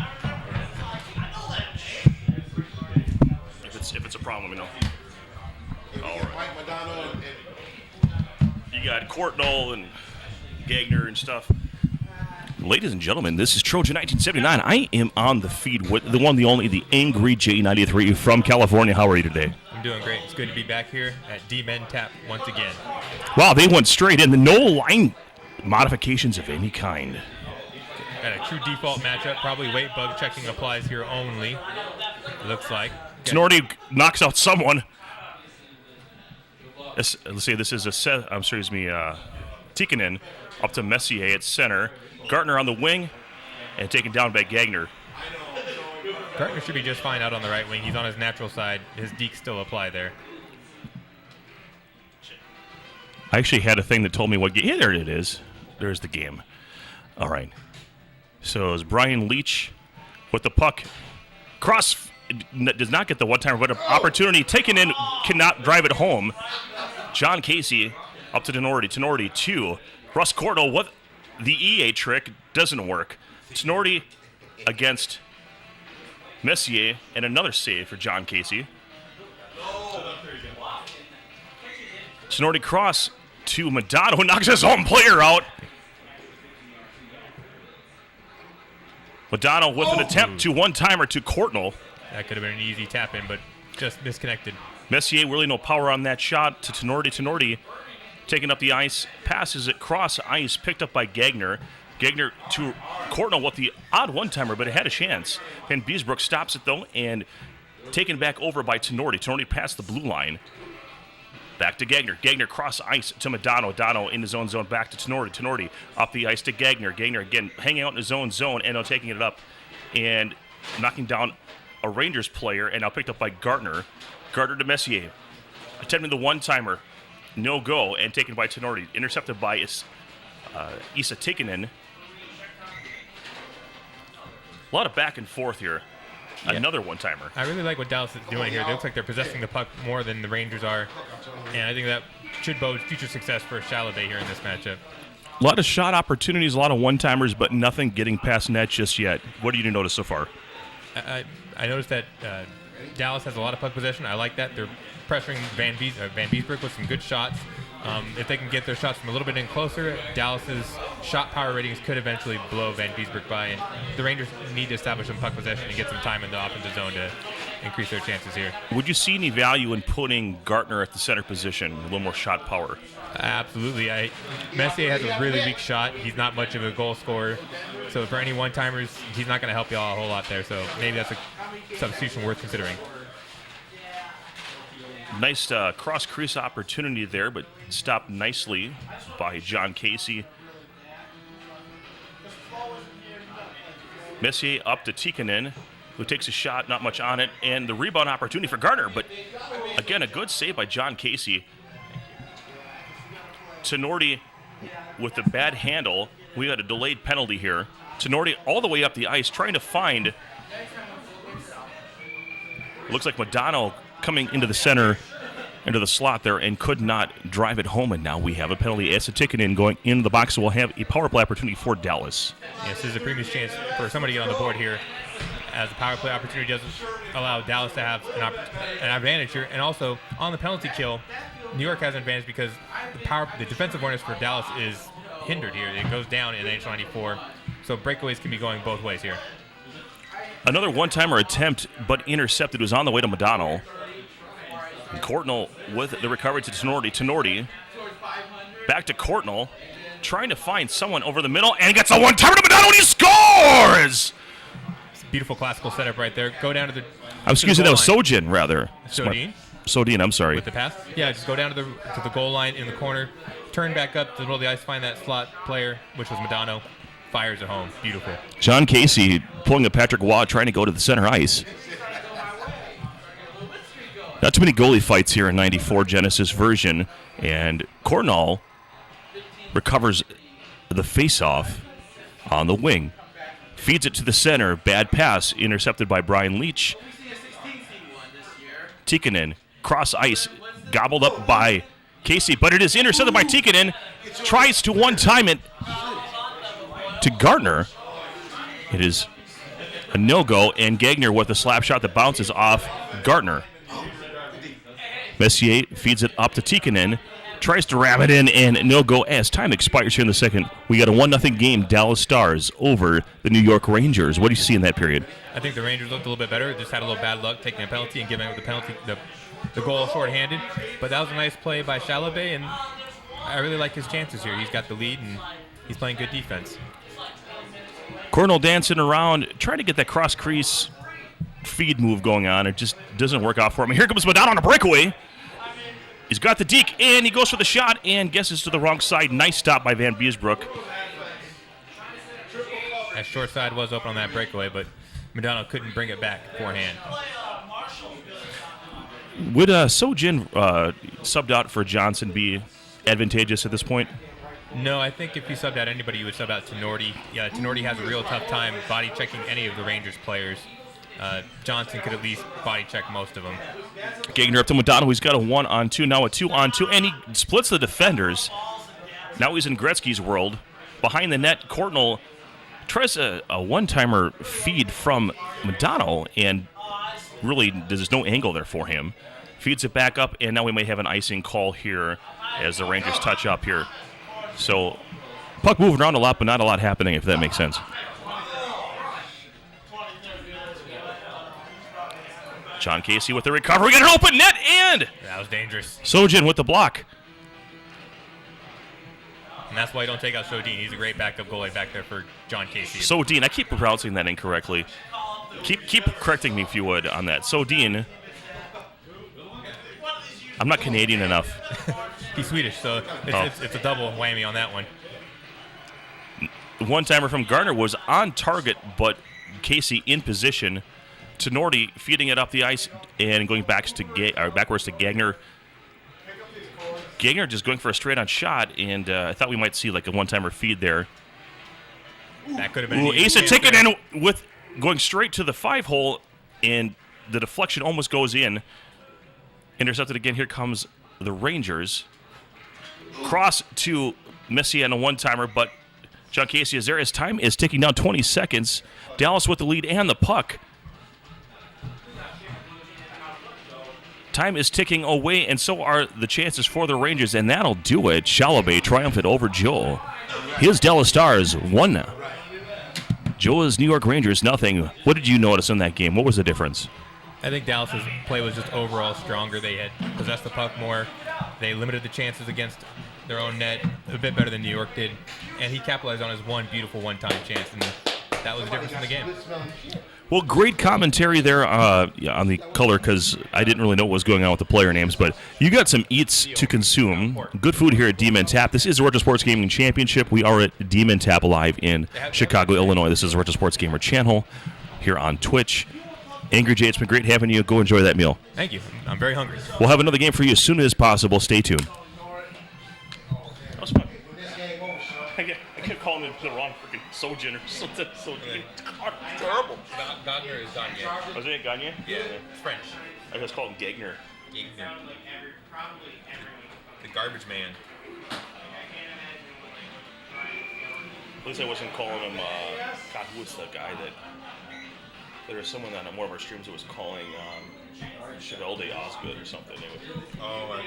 know that name. If it's a problem, let me know. All right. Mike Madonna and You got Courtnall and Gagner and stuff. Ladies and gentlemen, this is Trojan 1979. I am on the feed with the one, the only, the Angry J93 from California. How are you today? I'm doing great. It's good to be back here at D-Men Tap once again. Wow, they went straight in. No line modifications of any kind. Got a true default matchup. Probably weight bug checking applies here only. It looks like. Tenorti knocks out someone. Let's see, this is Tikkanen up to Messier at center. Gartner on the wing and taken down by Gagner. Gartner should be just fine out on the right wing. He's on his natural side. His dekes still apply there. I actually had a thing that told me what game. Yeah, there it is. There's the game. All right. So it's Brian Leach with the puck. Cross does not get the one-timer, but an opportunity taken in, cannot drive it home. John Casey up to Tenorti. Tenorti 2. Russ Courtnall with the EA trick doesn't work. Tenorti against Messier, and another save for John Casey. Tenorti cross to Madonna, who knocks his own player out. Madonna with an attempt to one-timer to Courtnall. That could have been an easy tap-in, but just misconnected. Messier really no power on that shot to Tenorti. Tenorti taking up the ice, passes it cross ice, picked up by Gagner. Gagner to Courtnall with the odd one-timer, but it had a chance. And Beesbrook stops it, though, and taken back over by Tenorti. Tenorti past the blue line. Back to Gagner. Gagner cross ice to Madonna. Madonna in his own zone, back to Tenorti. Tenorti up the ice to Gagner. Gagner again hanging out in his own zone and now taking it up and knocking down a Rangers player, and now picked up by Gartner. Gartner to Messier. Attempting the one-timer. No go, and taken by Tenorti. Intercepted by Issa Tikkanen. A lot of back and forth here. Yeah. Another one-timer. I really like what Dallas is doing here. It looks like they're possessing the puck more than the Rangers are, and I think that should bode future success for Chalamet here in this matchup. A lot of shot opportunities, a lot of one-timers, but nothing getting past net just yet. What do you notice so far? I noticed that Dallas has a lot of puck possession. I like that. They're pressuring Van Beesbrook with some good shots. If they can get their shots from a little bit in closer, Dallas's shot power ratings could eventually blow Van Beesbrook by, and the Rangers need to establish some puck possession and get some time in the offensive zone to increase their chances here. Would you see any value in putting Gartner at the center position, a little more shot power? Absolutely. Messier has a really weak shot. He's not much of a goal scorer. So for any one-timers, he's not going to help you all a whole lot there. So maybe that's a substitution worth considering. Nice cross-crease opportunity there, but stopped nicely by John Casey. Messier up to Tikkanen, who takes a shot, not much on it, and the rebound opportunity for Gartner, but again, a good save by John Casey. Tenorti with the bad handle. We had a delayed penalty here. Tenorti all the way up the ice, trying to find. Looks like Madonna coming into the center, into the slot there, and could not drive it home. And now we have a penalty. Issa Tikkanen going into the box. So we'll have a power play opportunity for Dallas. Yes, this is a previous chance for somebody to get on the board here, as the power play opportunity doesn't allow Dallas to have an advantage here. And also, on the penalty kill, New York has an advantage because the defensive awareness for Dallas is hindered here. It goes down in NHL 94. So breakaways can be going both ways here. Another one-timer attempt, but intercepted. Was on the way to Madonna. And Courtnall with the recovery to Tenorti. Tenorti back to Courtnall, trying to find someone over the middle, and gets a one-timer to Madonna, and he scores! It's a beautiful classical setup right there. Go down to the. Excuse me, that was Sojin, rather. Sodin? Sodin, I'm sorry. With the pass? Yeah, just go down to the goal line in the corner, turn back up to the middle of the ice, find that slot player, which was Madonna, fires it home. Beautiful. John Casey pulling a Patrick Waugh, trying to go to the center ice. Not too many goalie fights here in 94 Genesis version. And Cornell recovers the faceoff on the wing. Feeds it to the center. Bad pass intercepted by Brian Leach. Tikkanen, cross ice, gobbled up by Casey, but it is intercepted by Tikkanen. Tries to one-time it to Gardner. It is a no-go, and Gagner with a slap shot that bounces off Gardner. Messier feeds it up to Tikkanen. Tries to ram it in, and no-go as time expires here in the second. We got a 1-0 game, Dallas Stars over the New York Rangers. What do you see in that period? I think the Rangers looked a little bit better. Just had a little bad luck taking a penalty and giving up the penalty, the goal short-handed. But that was a nice play by Chalobah, and I really like his chances here. He's got the lead, and he's playing good defense. Cornell dancing around, trying to get that cross-crease feed move going on. It just doesn't work out for him. Here comes Madonna on a breakaway. He's got the deke, and he goes for the shot, and guesses to the wrong side. Nice stop by Van Beesbroek. That short side was open on that breakaway, but Madonna couldn't bring it back forehand. Would Sojin subbed out for Johnson be advantageous at this point? No, I think if you subbed out anybody, you would sub out Tenorti. Yeah, Tenorti has a real tough time body checking any of the Rangers players. Johnson could at least body check most of them. Gagner up to Madonna, who's got a 1-on-2, now a 2-on-2, and he splits the defenders. Now he's in Gretzky's world. Behind the net, Cornell tries a one-timer feed from Madonna, and really there's no angle there for him. Feeds it back up, and now we may have an icing call here as the Rangers touch up here. So puck moving around a lot, but not a lot happening, if that makes sense. John Casey with the recovery, got an open net, and that was dangerous. Sojin with the block. And that's why you don't take out Sodin. He's a great backup goalie back there for John Casey. Sodin, I keep pronouncing that incorrectly. Keep correcting me if you would on that. Sodin. I'm not Canadian enough. He's Swedish, so it's a double whammy on that one. One-timer from Gardner was on target, but Casey in position. Tenorti feeding it up the ice and going backwards to Gagner. Gagner just going for a straight-on shot, and I thought we might see like a one-timer feed there. That could have been an Asa Tikkanen with going straight to the 5-hole, and the deflection almost goes in. Intercepted again. Here comes the Rangers. Cross to Messier on a one-timer, but John Casey is there. His time is ticking down, 20 seconds. Dallas with the lead and the puck. Time is ticking away, and so are the chances for the Rangers, and that'll do it. Chalobah triumphant over Joel. His Dallas Stars 1. Joel's New York Rangers 0. What did you notice in that game? What was the difference? I think Dallas's play was just overall stronger. They had possessed the puck more. They limited the chances against their own net a bit better than New York did, and he capitalized on his one beautiful one-time chance, and that was the difference in the game. Well, great commentary there on the color, because I didn't really know what was going on with the player names, but you got some eats to consume. Good food here at Demon Tap. This is the Retro Sports Gaming Championship. We are at Demon Tap Live in Chicago, Illinois. This is the Retro Sports Gamer channel here on Twitch. Angry Jay, it's been great having you. Go enjoy that meal. Thank you. I'm very hungry. We'll have another game for you as soon as possible. Stay tuned. That was fun. I kept calling him the wrong freaking Sojin or something. Sojin. God, it's terrible. Gagner is Gagne. Was it Gagne? Yeah, it's French. I just called him Gagner. Gagner. The garbage man. At least I wasn't calling him, God, who was the guy that, there was someone on one of our streams that was calling Chevelle de Osgood or something. Oh,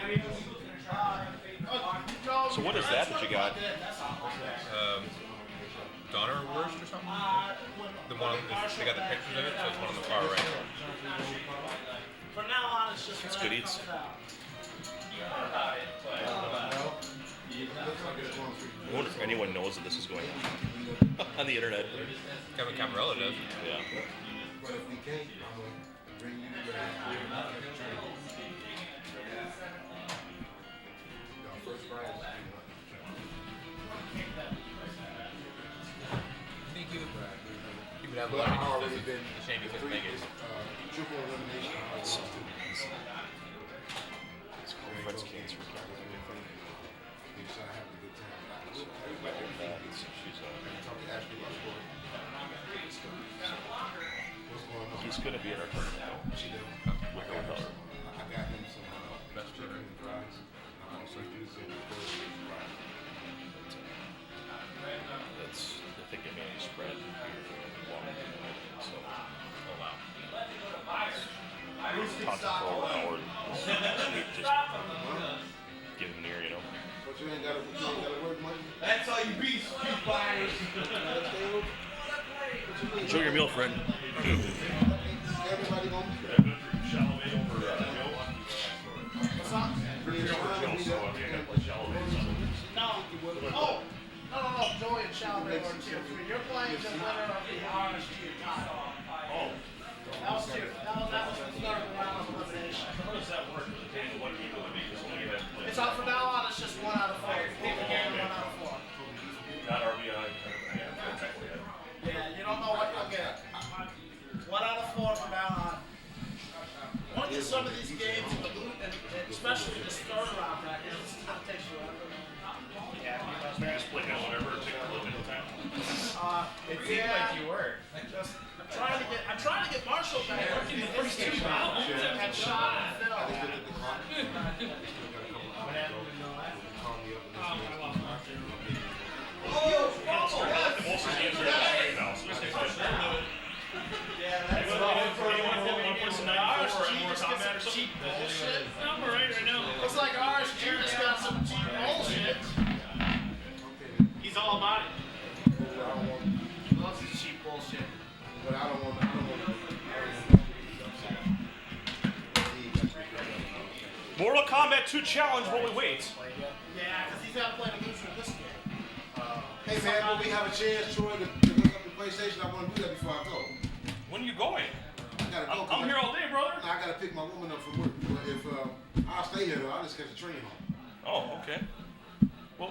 so what is that you got? Donner Wurst or something? The one, they got the pictures of it, so it's one on the far right. From now on, it's just It's good eats. I wonder if anyone knows that this is going on on the internet. Kevin Camarella does. Yeah. But if we can't, I'm going to bring you first prize. He would have But more I've already interest. been It's a shame he couldn't make it. triple elimination. I already lost two. Breast cancer. So I have a good time. She's Talk to Ashley about sport. What's going on? he's going to be at our tournament though. She does. With no color. I got him some best chicken and fries. So you said That's I think they made a spread here in Washington. So oh wow. Talking for Howard. Just give him an ear, you know. but you ain't got to work money. That's all you beat street fighters. Enjoy your meal, friend. Everybody gonna be there. No, Joey and Chalamet are tier 3. You're playing the winner of the RSG title. Oh. That was tier. That was the start of the round of elimination. How does that work? What people would be? It's on from now on. It's just 1 out of 4. People get 1 out of 4. Not RBI. Yeah, you don't know what you'll get. 1 out of 4 from now on. Want to get some of these games, and especially the third round bracket. This stuff takes forever. Just play that whatever. Take a little bit of time. It seemed like you were. I'm trying to get Marshall back working the first 2 rounds and shot and Phil. Cheap bullshit. I'm alright right now. Looks like RSG just got some cheap bullshit. He's all about it. He loves his cheap bullshit. But I don't want to. Mortal Kombat 2 challenge while we wait. Yeah, because he's got to play the loser of this game. Hey man, when we have a chance, Troy, to hook up the PlayStation, I want to do that before I go. When are you going? I gotta go. I'm here all day, brother. I gotta pick my woman up from work. But if I'll stay here though, I'll just catch a train home. Oh, okay. Well,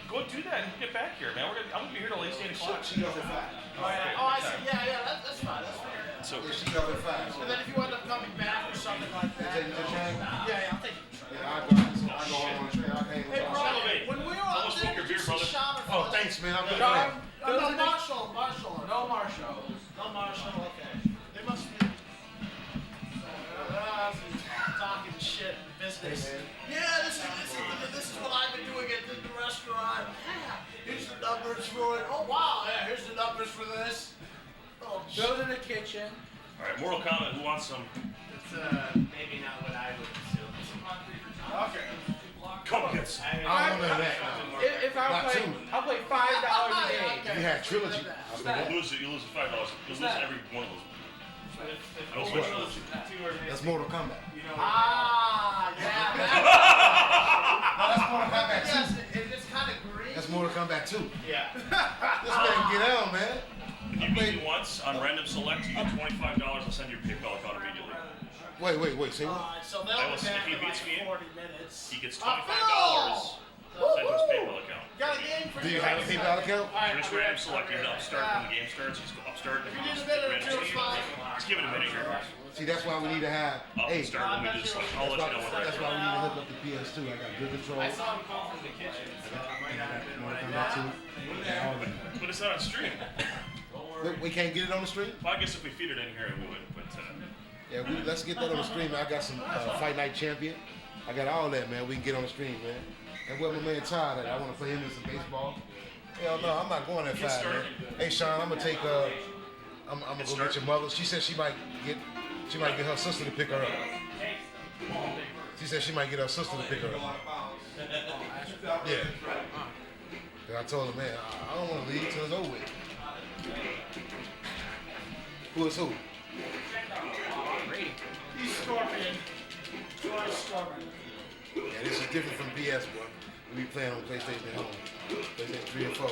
go do that and get back here, man. I'm gonna be here till at least 8 o'clock. She goes at 5. Oh, I see. Yeah, that's fine. That's fine. So Yeah, she goes at 5. So And then if you end up coming back or something like that. take the train. Yeah, I'll take the train. Yeah, I go home on the train. I can't Hey, bro, Salivate. when we were out Almost there, took your did you beer, see brother. Sean? Oh, thanks, man. I'm good. No, Marshall. No Marshall. No, Marshall. Okay. They must be talking shit business. Yeah, this is what I've been doing at the restaurant. Yeah, here's the numbers for it. Oh wow, yeah, here's the numbers for this. Oh, Go to the kitchen. all right, Mortal Kombat. Who wants some? It's maybe not what I would assume. okay. Come get some. I don't know that. If I'll Not play, two. I'll play $5 a game. You had trilogy. You lose it. You lose the $5. You lose every one of those. I don't switch those. That's Mortal Kombat. Ah, yeah. No, that's Mortal Kombat 2. Yes, it's kind of green. That's Mortal Kombat 2. Yeah. This man get out, man. If you beat me once on random select, you get $25. I'll send your PayPal account immediately. Wait. Say what? Alright, so I they'll will be say back if he in like beats me, 40 minutes. He gets $25. Phil! Sent to his PayPal account. Got a game for Do you have a PayPal account? Just random select. You hit upstart when the game starts. Just go upstart. If you need a minute or two, it's fine. Just give it a minute here. See, that's why we need to have. Up Hey, and start when we just like, I'll let you know when that's why we need to hook up the PS2. I got good control. I saw him call from the kitchen, so I might not have been what I Mortal did. Kombat 2. But it's not on stream. We can't get it on the stream? Well, I guess if we feed it in here, we would. But Yeah, let's get that on the stream. I got some Fight Night Champion. I got all that, man. We can get on the stream, man. And where my man Todd at? I want to play him in some baseball. Hell no, I'm not going that fast, man. Hey, Sean, I'm gonna take. I'm gonna go get your mother. She said she might get her sister to pick her up. She said she might get her sister to pick her up. Yeah. And I told her, man, I don't want to leave till it's over with. Who is who? He's Scorpion. Troy Scorpion. Yeah, this is different from PS, boy. We be playing on PlayStation at home. PlayStation 3 and 4.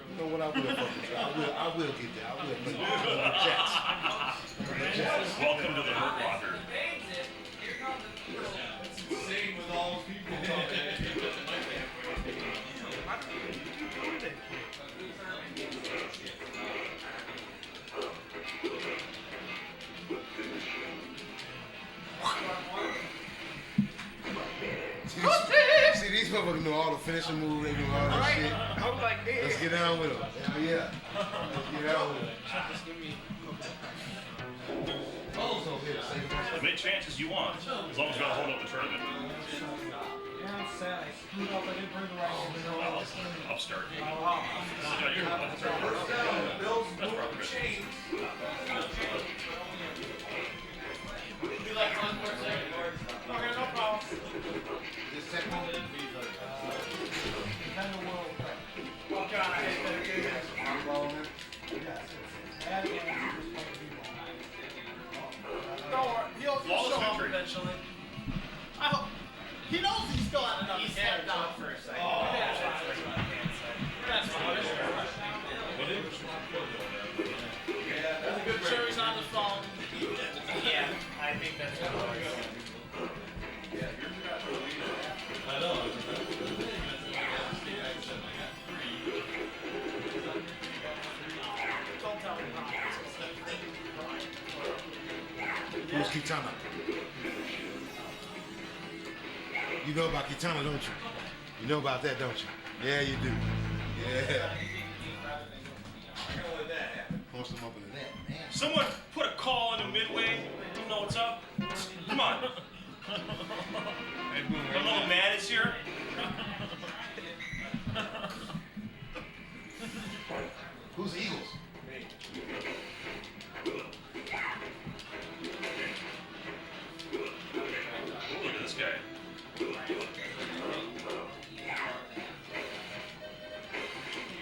You know what? I will fuck with you. I will get there. I will. But the Jets. welcome to the Hurt Locker. These motherfuckers know all the finishing moves, they know all that shit. I was like, Let's get down with them. Hell yeah. Let's get down with them. Just give me As many chances you want, as long as you got to hold up the tournament. Yeah, I'm sad. I screwed up. I didn't bring the right one. I'll start. Oh, That's probably good. okay, no problem. This Tecmo? Oh, God, I hate that game. Don't worry. He'll show up eventually. I hope. He knows he's still at another game. He stepped out for a second. Oh, that's fine. Sure he's on the phone. Yeah, I think that's what it is. I know. Don't tell me. Who's Kitana? You know about Kitana, don't you? You know about that, don't you? Yeah, you do. Yeah. Post them up into that, man. Someone put a call in the midway. You know what's up? Come on. Don't know the man is here. Who's the Eagles? Ooh, look at this guy.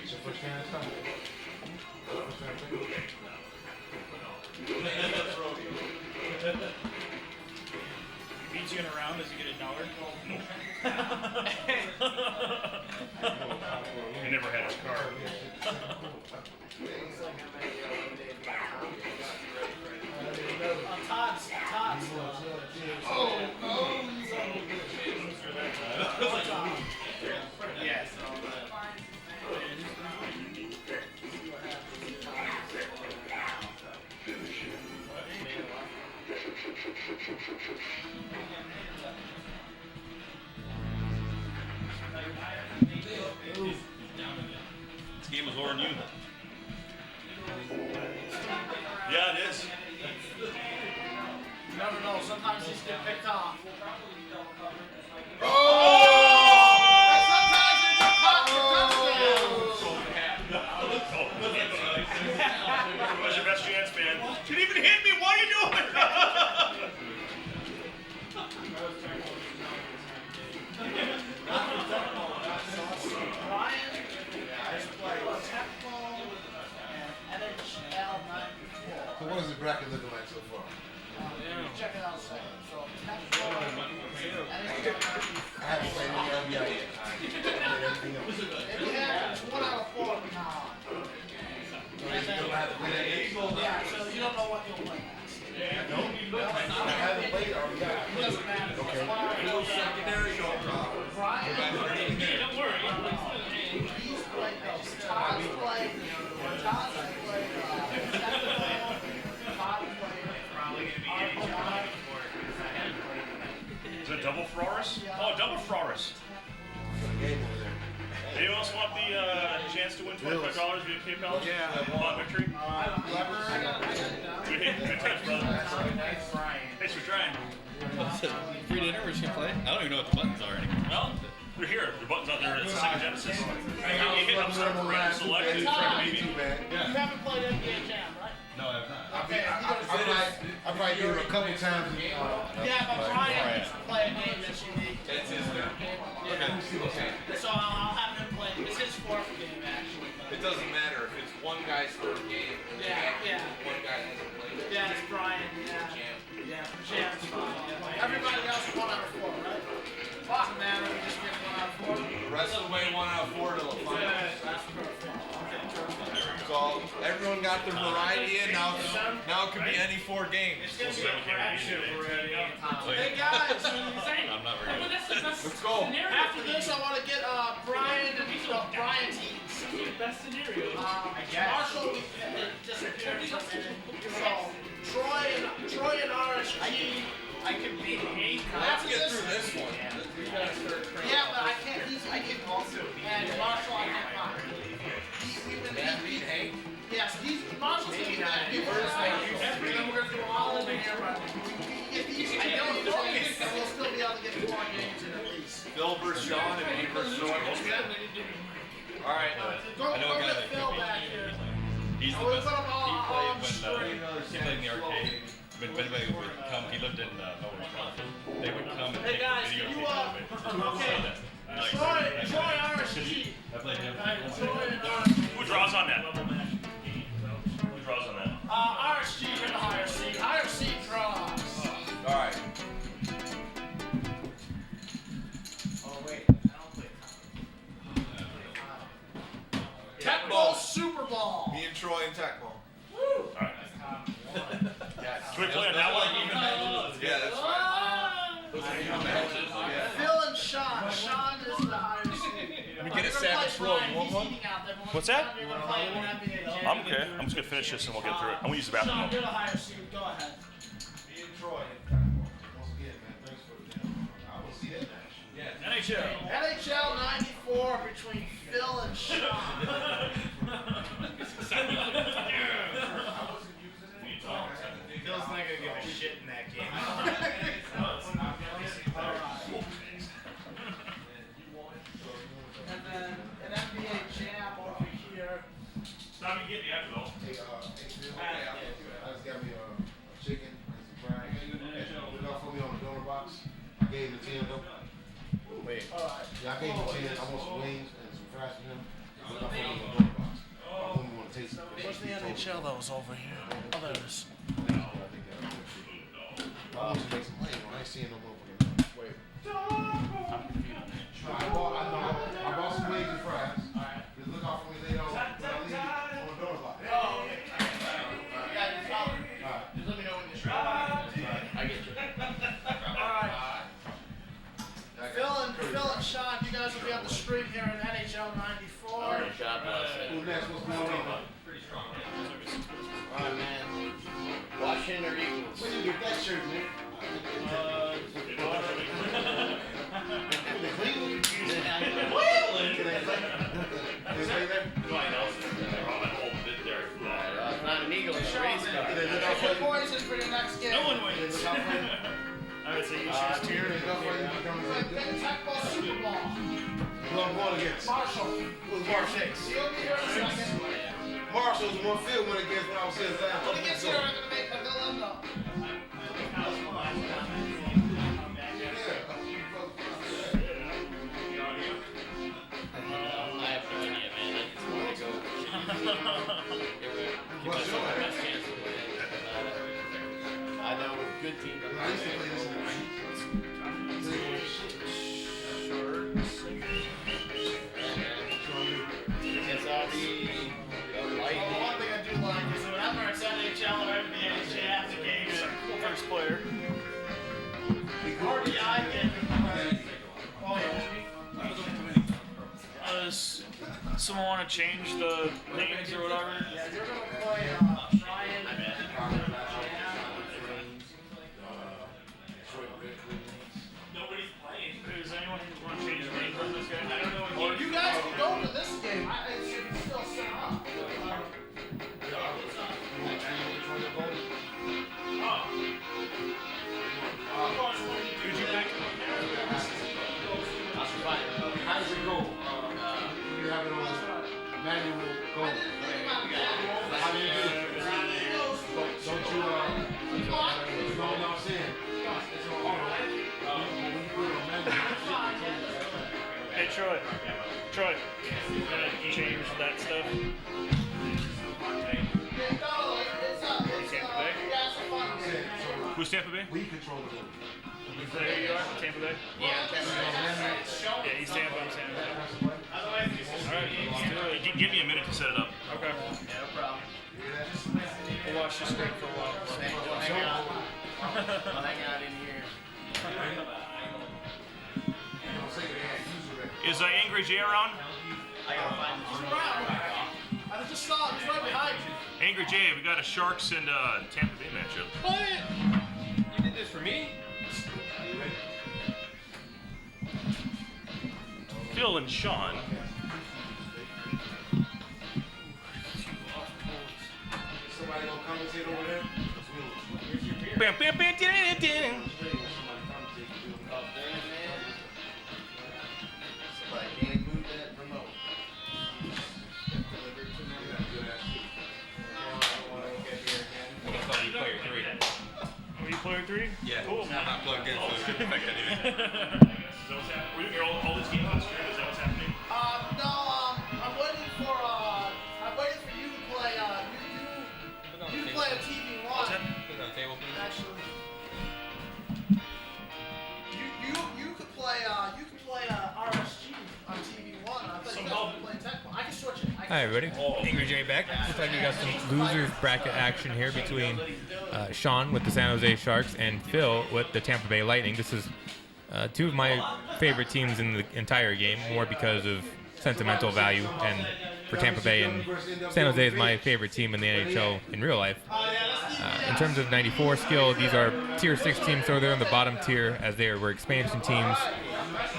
It's your first time this time? First time playing? He beats you in a round, does he get $1? He never had his car. Todd's. Yes. This game was lower than you. Yeah, it is. You never know. Sometimes he's get picked off. What's your best chance, man? You didn't even hit me. What are you doing? Brian has played Tecmo and NHL 94. So what is the bracket looking like so far? Check it out, second. So Tecmo and I haven't played any RBI yet. I did everything else. yeah, it's 1 out of 4 now. Yeah, so you don't know what you'll play next. No? I haven't played RBI. It doesn't matter. Okay. Brian, Don't worry. he's played those. Todd's played. Todd's played. Todd played. Is that double Ferraris? Oh, double Ferraris. Game over there. Anyone else want the chance to win $25 via PayPal? Yeah. On victory? Good times, brother. Thanks for trying. Free dinner, we're just gonna play? I don't even know what the buttons are anymore. Well, they're here. The button's out there. It's a Sega Genesis. You hit upstart for random select. Hey, and try to beat me. man. You haven't played NBA Jam, right? No, I have not. I probably did it a couple times. Yeah, but Brian needs to play a game that's unique. It's his turn. Yeah. So I'll have him play. It's his 4th game, actually. It doesn't matter if it's one guy's third game. Yeah. One guy hasn't played it. Yeah, it's Brian. Yeah. Jam. Yeah, for Jam's fine. Yeah. Everybody else 1 out of 4, right? Doesn't matter. We just get 1 out of 4. The rest of the way 1 out of 4 to the final. That's perfect. Okay, perfect. So everyone got their variety in. Now it could be any 4 games. It's gonna be a crapshoot already. Hey Wait. guys, I'm not very good. let's go. After this, I want to get Brian and Brian's teams. Best scenario. Marshall disappeared for a minute. So Troy and RSG. I can beat 8 Let's get through this one. Yeah, but I can't. I can also be. And Marshall, I can't find. Yes, Marshall's gonna be back. We're gonna do all over here, but I know you focus, and we'll still be able to get 4 games in at least. Phil versus Sean and me versus Sean. All right. I know a guy that Phil could back here. He's the best. He played in the arcade. When anybody would come, he lived in Melbourne County. They would come and take videotapes of it. Troy RSG. I played him. Who draws on that? Who draws on that? RSG in the higher seat. Higher seat draws. All right. Oh wait, I don't play Tecmo Super Bowl. Me and Troy and Tecmo. Woo! Alright. Can we play on that one? Yeah, that's fine. Phil and Sean. Sean is the higher seat. Let me get a savage flow. You want one? What's that? I'm okay. I'm just gonna finish this and we'll get through it. I'm gonna use the bathroom. Sean, you're the higher seat. Go ahead. Me and Troy and Tecmo. Once again, man, thanks for the I will see that match. NHL. NHL 94 between Phil and Sean. Phil's not gonna give a shit in that game. And then an NBA jam over here. Stop me getting the after though. Hey, Phil, I just got me a chicken and some fries. Look out for me on the donor box. I gave him 10 of them. Wait. Yeah, I gave him 10. I want some wings and some fries for him. Look out for me on the donor box. I wouldn't want to taste it. Where's the NHL that was over here? Oh, there it is. I want to make some money when I ain't seeing no motherfucker. Wait. I bought some wings and fries. Just look out for me later on when I leave on the donor box. Oh, okay. Yeah, just follow. Just let me know when you're straight. I get you. Alright. Phil and Sean, you guys will be on the screen here in NHL 94. Alright, God bless it. Who's next? What's going on? Alright, man. Washington or Eagles? Where did you get that shirt, man? Not an Eagle, it's a race car. Good poison for your next game. No one wins. I would say you choose here. Tecmo Super Bowl. Who I'm going against? Marshall. Who's Marshall? You'll be here in a second. Marshall's the one Phil went against when I was here last When he gets here, I'm gonna make a villain though. I have no idea, man. I just want to go. Give us the best chance to win. I know with good teams. I used to play this in the night. It's already light. Well, one thing I do like is whenever it's NHL or NBA, you have to game first player. RBI game. Oh yeah. Does someone want to change the names or whatever? Yeah, you're gonna play Ryan. Nobody's playing. Does anyone want to change the name on this guy? I don't know. Or you guys can go to this game. It should be still set up. Who'd you pick? How does it go? You have it on manual go. How do you do it? Don't you, no, I'm saying, it's on auto. When you put it on manual, Hey Troy. Troy. You gonna change that stuff? Who's Tampa Bay? we control the board. Is that who you are? Tampa Bay? Yeah, Yeah, he's Tampa. I'm Tampa. Alright, let's do it. Give me a minute to set it up. Okay. Yeah, no problem. We'll watch the screen for a while. Hang on. I'll hang out in here. Is Angry J around? I gotta find this. I just saw him. He's right behind you. Angry J, we got a Sharks and Tampa Bay matchup. Play it. You did this for me? Phil and Sean. Somebody gonna compensate over there? Bam, bam, bam, ding, ding. Somebody can't move that remote. Delivered to me. Player 3. Are you player 3? Yeah. Cool. I'm not plugged in, so it shouldn't affect anything. So what's happening? Were you here all this game on stream? Is that what's happening? No, I'm waiting for you to play, you to play a TV one. Put it on the table, please. Actually, you could play RSG on TV one. I thought you guys were playing Tecmo. I can switch it. Hi everybody, Angry J back. Looks like we got some losers bracket action here between Sean with the San Jose Sharks and Phil with the Tampa Bay Lightning. This is two of my favorite teams in the entire game, more because of sentimental value, and for Tampa Bay and San Jose is my favorite team in the NHL in real life. In terms of 94 skill, these are tier 6 teams, so they're in the bottom tier as they were expansion teams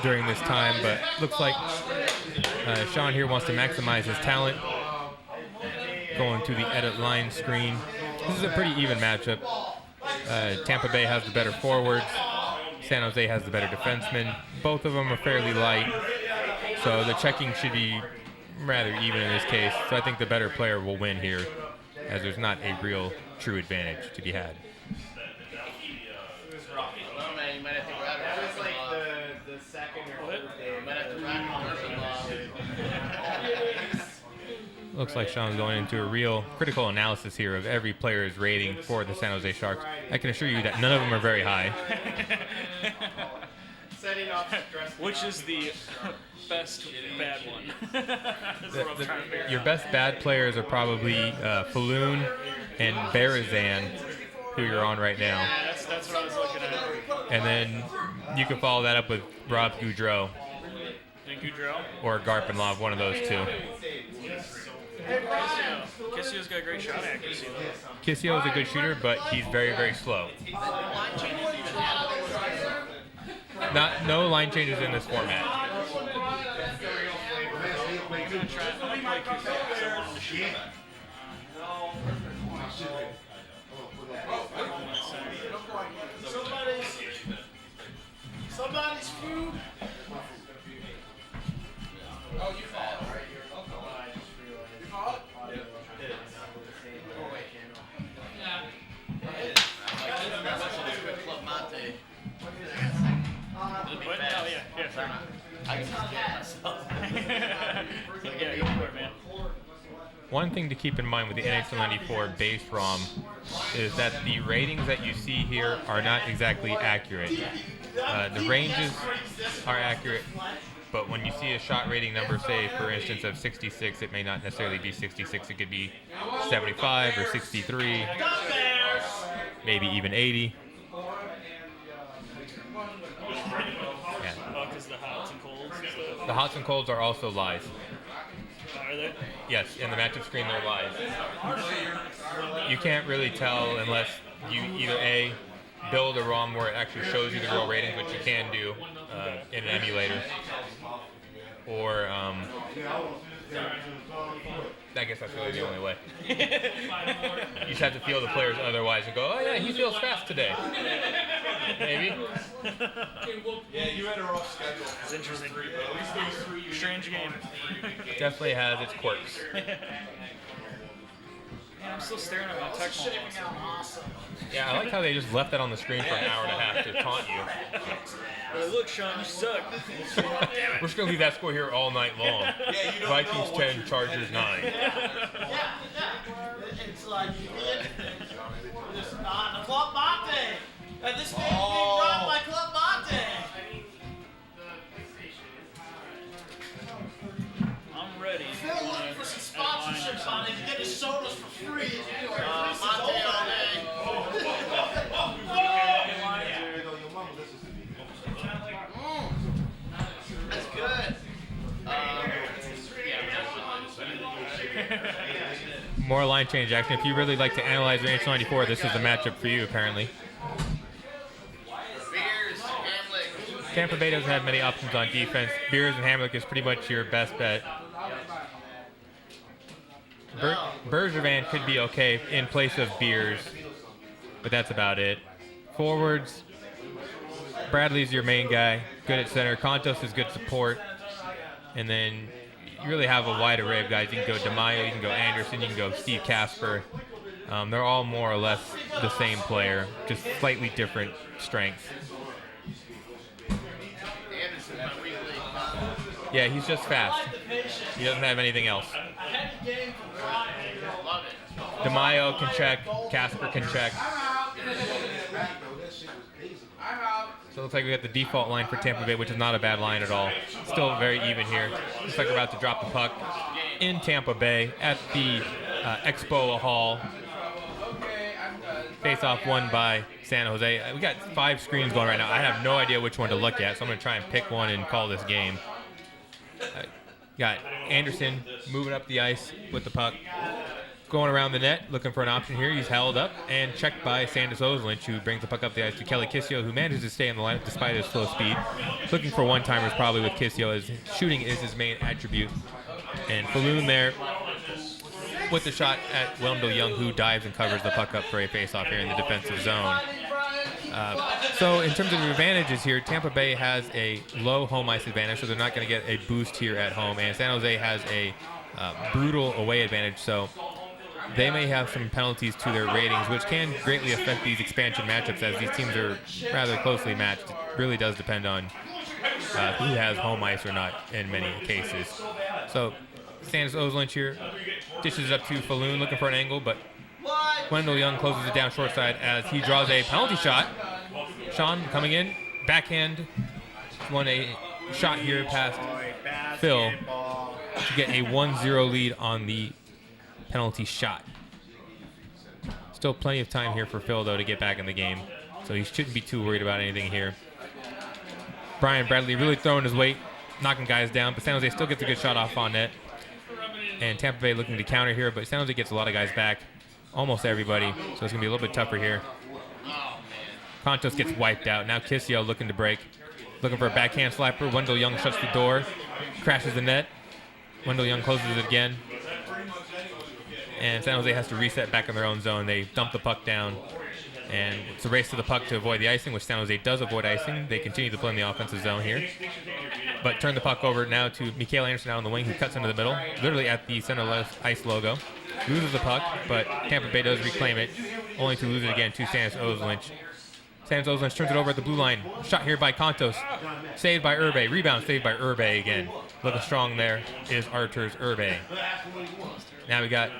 during this time, but looks like Sean here wants to maximize his talent. Going to the edit line screen. This is a pretty even matchup. Tampa Bay has the better forwards. San Jose has the better defensemen. Both of them are fairly light, so the checking should be rather even in this case. So I think the better player will win here, as there's not a real true advantage to be had. Well, man, you might have to wrap it. That was like the second or third day. You might have to wrap it. Looks like Sean's going into a real critical analysis here of every player's rating for the San Jose Sharks. I can assure you that none of them are very high. Setting up Which is the best bad one? That's what I'm trying to figure Your out. best bad players are probably Falloon and Berezan, who you're on right now. That's what I was looking at. And then you can follow that up with Rob Goudreau And Goudreau? or Garpenlov, one of those two. Kissio's got great shot accuracy though. Kissio is a good shooter, but he's very, very slow. No line changes in this format. Somebody's food. Oh, you follow, right? You follow it? Club Mate. What? Oh, yeah, sorry. I can just get myself. Yeah, go for it, man. One thing to keep in mind with the NHL 94 base ROM is that the ratings that you see here are not exactly accurate. The ranges are accurate, but when you see a shot rating number, say for instance of 66, it may not necessarily be 66. It could be 75 or 63, maybe even 80. Yeah. Oh, because the hots and colds and stuff. The hots and colds are also lies. Are they? Yes, in the matchup screen they're lies. You can't really tell unless you either A, build a ROM where it actually shows you the real ratings, which you can do in an emulator, or I guess that's really the only way. You just have to feel the players otherwise and go, oh yeah, he feels fast today. Maybe. Yeah, you had a rough schedule. It's interesting. Strange game. Definitely has its quirks. Man, I'm still staring at my Tecmo. Yeah, I like how they just left that on the screen for an hour and a half to taunt you. Like, look, Sean, you suck. We're just gonna leave that score here all night long. Vikings 10, Chargers 9. It's like this Club Mate. And this game's being run by Club Mate. I'm ready. Phil looking for some sponsorship on it. You get his sodas for free. Mate all day. That's good. More line change action. If you really like to analyze the NHL 94, this is the matchup for you, apparently. Beers, Hamlet. Tampa Bay doesn't have many options on defense. Beers and Hamrick is pretty much your best bet. Bergevin could be okay in place of Beers, but that's about it. Forwards, Bradley's your main guy, good at center. Contos is good support. And then you really have a wide array of guys. You can go DeMaio, you can go Anderson, you can go Steve Casper. They're all more or less the same player, just slightly different strengths. Yeah, he's just fast. He doesn't have anything else. DeMaio can check, Casper can check. So it looks like we got the default line for Tampa Bay, which is not a bad line at all. Still very even here. Looks like we're about to drop the puck in Tampa Bay at the Expo Hall. Face-off won by San Jose. We got 5 screens going right now. I have no idea which one to look at, so I'm going to try and pick one and call this game. Got Anderson moving up the ice with the puck. Going around the net, looking for an option here. He's held up and checked by Sandis Ozlinch, who brings the puck up the ice to Kelly Kissio, who manages to stay in the lineup despite his slow speed. Looking for one-timers probably with Kissio, as shooting is his main attribute. And Falloon there with the shot at Wendell Young, who dives and covers the puck up for a face-off here in the defensive zone. So in terms of advantages here, Tampa Bay has a low home ice advantage, so they're not going to get a boost here at home. And San Jose has a brutal away advantage, so they may have some penalties to their ratings, which can greatly affect these expansion matchups, as these teams are rather closely matched. It really does depend on who has home ice or not in many cases. So Sandis Ozlinch here dishes it up to Falloon, looking for an angle, but Wendell Young closes it down short side as he draws a penalty shot. Sean coming in, backhand, won a shot here past Phil to get a 1-0 lead on the penalty shot. Still plenty of time here for Phil, though, to get back in the game, so he shouldn't be too worried about anything here. Brian Bradley really throwing his weight, knocking guys down, but San Jose still gets a good shot off on net. And Tampa Bay looking to counter here, but San Jose gets a lot of guys back, almost everybody, so it's going to be a little bit tougher here. Contos gets wiped out. Now Kissio looking to break. Looking for a backhand slapper. Wendell Young shuts the door, crashes the net. Wendell Young closes it again. And San Jose has to reset back in their own zone. They dump the puck down, and it's a race to the puck to avoid the icing, which San Jose does avoid icing. They continue to play in the offensive zone here, but turn the puck over now to Mikael Anderson out on the wing, who cuts into the middle, literally at the center left ice logo. Loses the puck, but Tampa Bay does reclaim it, only to lose it again to Sandis Ozlinch. Sandis Ozlinch turns it over at the blue line. Shot here by Contos. Saved by Urbe. Rebound saved by Urbe again. Looking strong there is Artur's Urbe. Now we got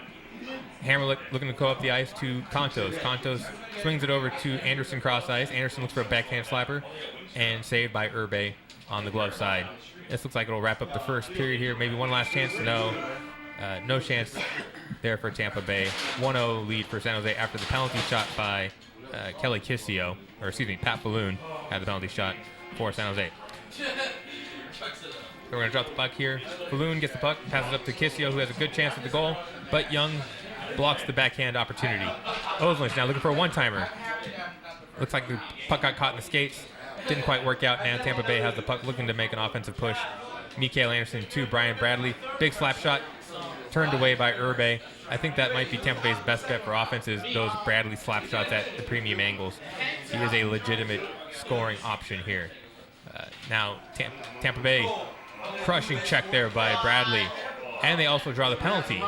Hammerlick looking to go up the ice to Contos. Contos swings it over to Anderson cross ice. Anderson looks for a backhand slapper, and saved by Urbe on the glove side. This looks like it'll wrap up the first period here. Maybe one last chance. No chance there for Tampa Bay. 1-0 lead for San Jose after the penalty shot by Kelly Kissio, or excuse me, Pat Falloon had the penalty shot for San Jose. So we're going to drop the puck here. Falloon gets the puck, passes up to Kissio, who has a good chance at the goal, but Young blocks the backhand opportunity. Ozlinch now looking for a one-timer. Looks like the puck got caught in the skates. Didn't quite work out. Now Tampa Bay has the puck, looking to make an offensive push. Mikael Anderson to Brian Bradley. Big slap shot. Turned away by Urbe. I think that might be Tampa Bay's best bet for offense, is those Bradley slap shots at the premium angles. He is a legitimate scoring option here. Now Tampa Bay crushing check there by Bradley. And they also draw the penalty.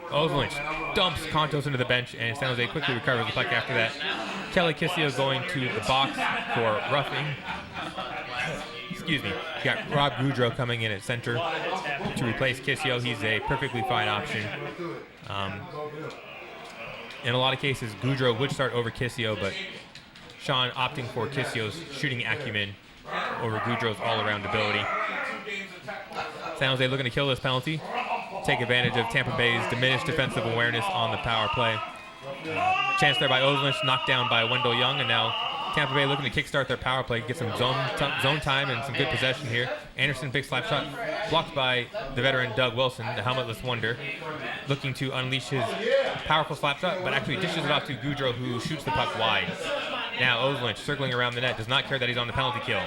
Ozlinch dumps Contos into the bench, and San Jose quickly recovers the puck after that. Kelly Kissio going to the box for roughing. Excuse me. You got Rob Goudreau coming in at center to replace Kissio. He's a perfectly fine option. In a lot of cases, Goudreau would start over Kissio, but Sean opting for Kissio's shooting acumen over Goudreau's all-around ability. San Jose looking to kill this penalty, take advantage of Tampa Bay's diminished defensive awareness on the power play. Chance there by Ozlinch, knocked down by Wendell Young, and now Tampa Bay looking to kickstart their power play, get some zone time and some good possession here. Anderson, big slap shot, blocked by the veteran Doug Wilson, the helmetless wonder, looking to unleash his powerful slap shot, but actually dishes it off to Goudreau, who shoots the puck wide. Now Oslynch circling around the net, does not care that he's on the penalty kill.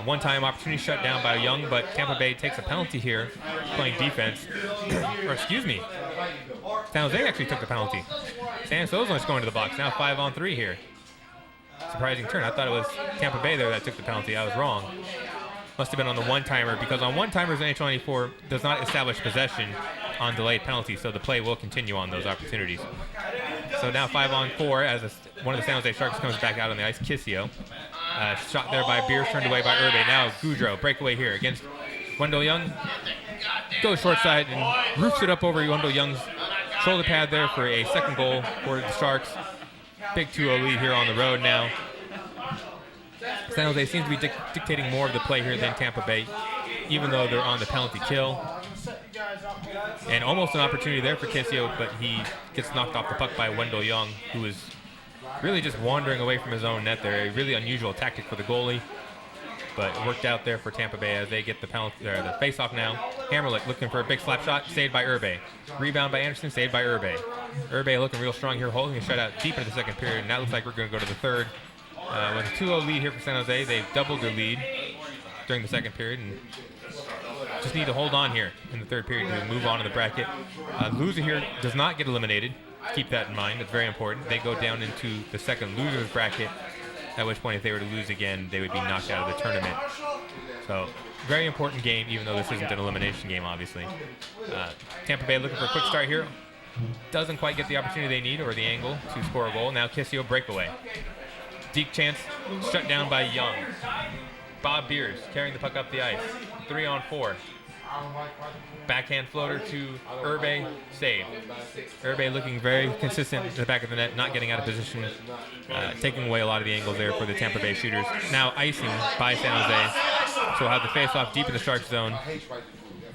One-time opportunity shut down by Young, but Tampa Bay takes a penalty here, playing defense. Or excuse me, San Jose actually took the penalty. San Oslynch going to the box, now 5-on-3 here. Surprising turn. I thought it was Tampa Bay there that took the penalty. I was wrong. Must have been on the one-timer, because on one-timers, NHL 94 does not establish possession on delayed penalties, so the play will continue on those opportunities. So now 5-on-4 as one of the San Jose Sharks comes back out on the ice. Kissio. Shot there by Beers, turned away by Urbe. Now Goudreau, breakaway here against Wendell Young. Goes short side and roofs it up over Wendell Young's shoulder pad there for a second goal for the Sharks. Big 2-0 lead here on the road now. San Jose seems to be dictating more of the play here than Tampa Bay, even though they're on the penalty kill. And almost an opportunity there for Kissio, but he gets knocked off the puck by Wendell Young, who is really just wandering away from his own net there. A really unusual tactic for the goalie, but it worked out there for Tampa Bay as they get the penalty, the face-off now. Hammerlick looking for a big slap shot, saved by Urbe. Rebound by Anderson, saved by Urbe. Urbe looking real strong here, holding a shutout deep into the second period, and now looks like we're going to go to the third. With a 2-0 lead here for San Jose, they've doubled their lead during the second period, and just need to hold on here in the third period to move on to the bracket. Loser here does not get eliminated. Keep that in mind. That's very important. They go down into the second loser's bracket, at which point if they were to lose again, they would be knocked out of the tournament. So very important game, even though this isn't an elimination game, obviously. Tampa Bay looking for a quick start here. Doesn't quite get the opportunity they need or the angle to score a goal. Now Kissio breakaway. Deep chance, shut down by Young. Bob Beers carrying the puck up the ice. 3-on-4. Backhand floater to Urbe, save. Urbe looking very consistent in the back of the net, not getting out of position, taking away a lot of the angles there for the Tampa Bay shooters. Now icing by San Jose. So we'll have the face-off deep in the Shark zone.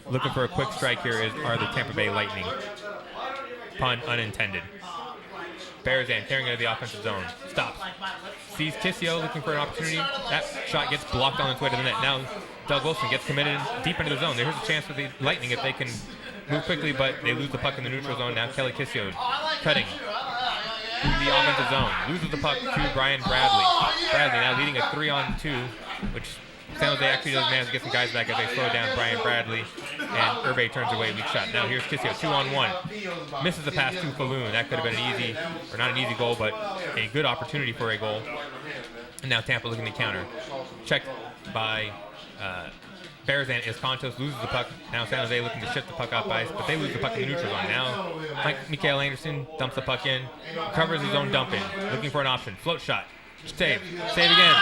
Looking for a quick strike here are the Tampa Bay Lightning. Pun unintended. Berzan carrying out of the offensive zone. Stops. Sees Kissio looking for an opportunity. That shot gets blocked on its way to the net. Now Doug Wilson gets committed deep into the zone. There's a chance for the Lightning if they can move quickly, but they lose the puck in the neutral zone. Now Kelly Kissio cutting to the offensive zone. Loses the puck to Brian Bradley. Bradley now leading a 3-on-2, which San Jose actually doesn't manage to get some guys back as they slow down Brian Bradley, and Urbe turns away weak shot. Now here's Kissio, 2-on-1. Misses the pass to Falloon. That could have been an easy, or not an easy goal, but a good opportunity for a goal. And now Tampa looking to counter. Checked by Berzan Escontos, loses the puck. Now San Jose looking to shift the puck off ice, but they lose the puck in the neutral zone. Now Mikael Anderson dumps the puck in, covers his own dump in, looking for an option. Float shot. Save again.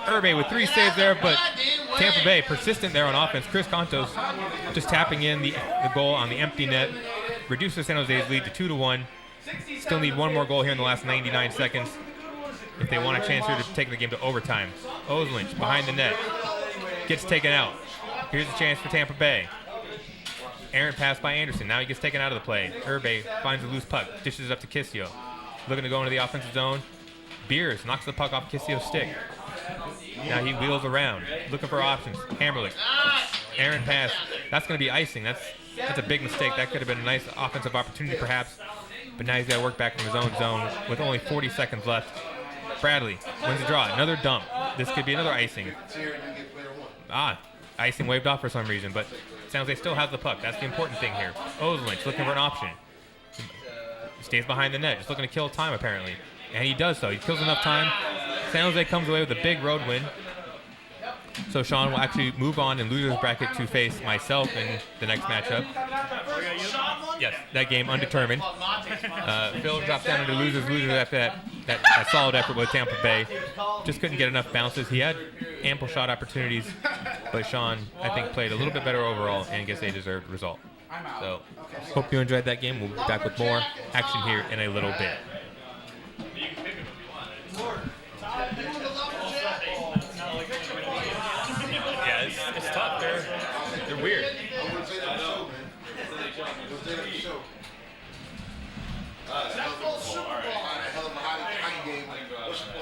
Urbe with 3 saves there, but Tampa Bay persistent there on offense. Chris Contos just tapping in the goal on the empty net. Reduces San Jose's lead to 2-1. Still need one more goal here in the last 99 seconds if they want a chance here to take the game to overtime. Oslynch behind the net. Gets taken out. Here's a chance for Tampa Bay. Errant pass by Anderson. Now he gets taken out of the play. Urbe finds a loose puck. Dishes it up to Kissio. Looking to go into the offensive zone. Beers knocks the puck off Kissio's stick. Now he wheels around, looking for options. Hammerlick, errant pass. That's going to be icing. That's a big mistake. That could have been a nice offensive opportunity, perhaps. But now he's got to work back from his own zone with only 40 seconds left. Bradley wins the draw. Another dump. This could be another icing. Icing waved off for some reason, but San Jose still has the puck. That's the important thing here. Oslynch looking for an option. Stays behind the net, just looking to kill time apparently. And he does so. He kills enough time. San Jose comes away with a big road win. So Sean will actually move on in loser's bracket to face myself in the next matchup. Yes, that game undetermined. Phil dropped down into losers after that solid effort with Tampa Bay. Just couldn't get enough bounces. He had ample shot opportunities, but Sean, I think, played a little bit better overall and gets a deserved result. So hope you enjoyed that game. We'll be back with more action here in a little bit. Yeah, it's tough. They're weird. What's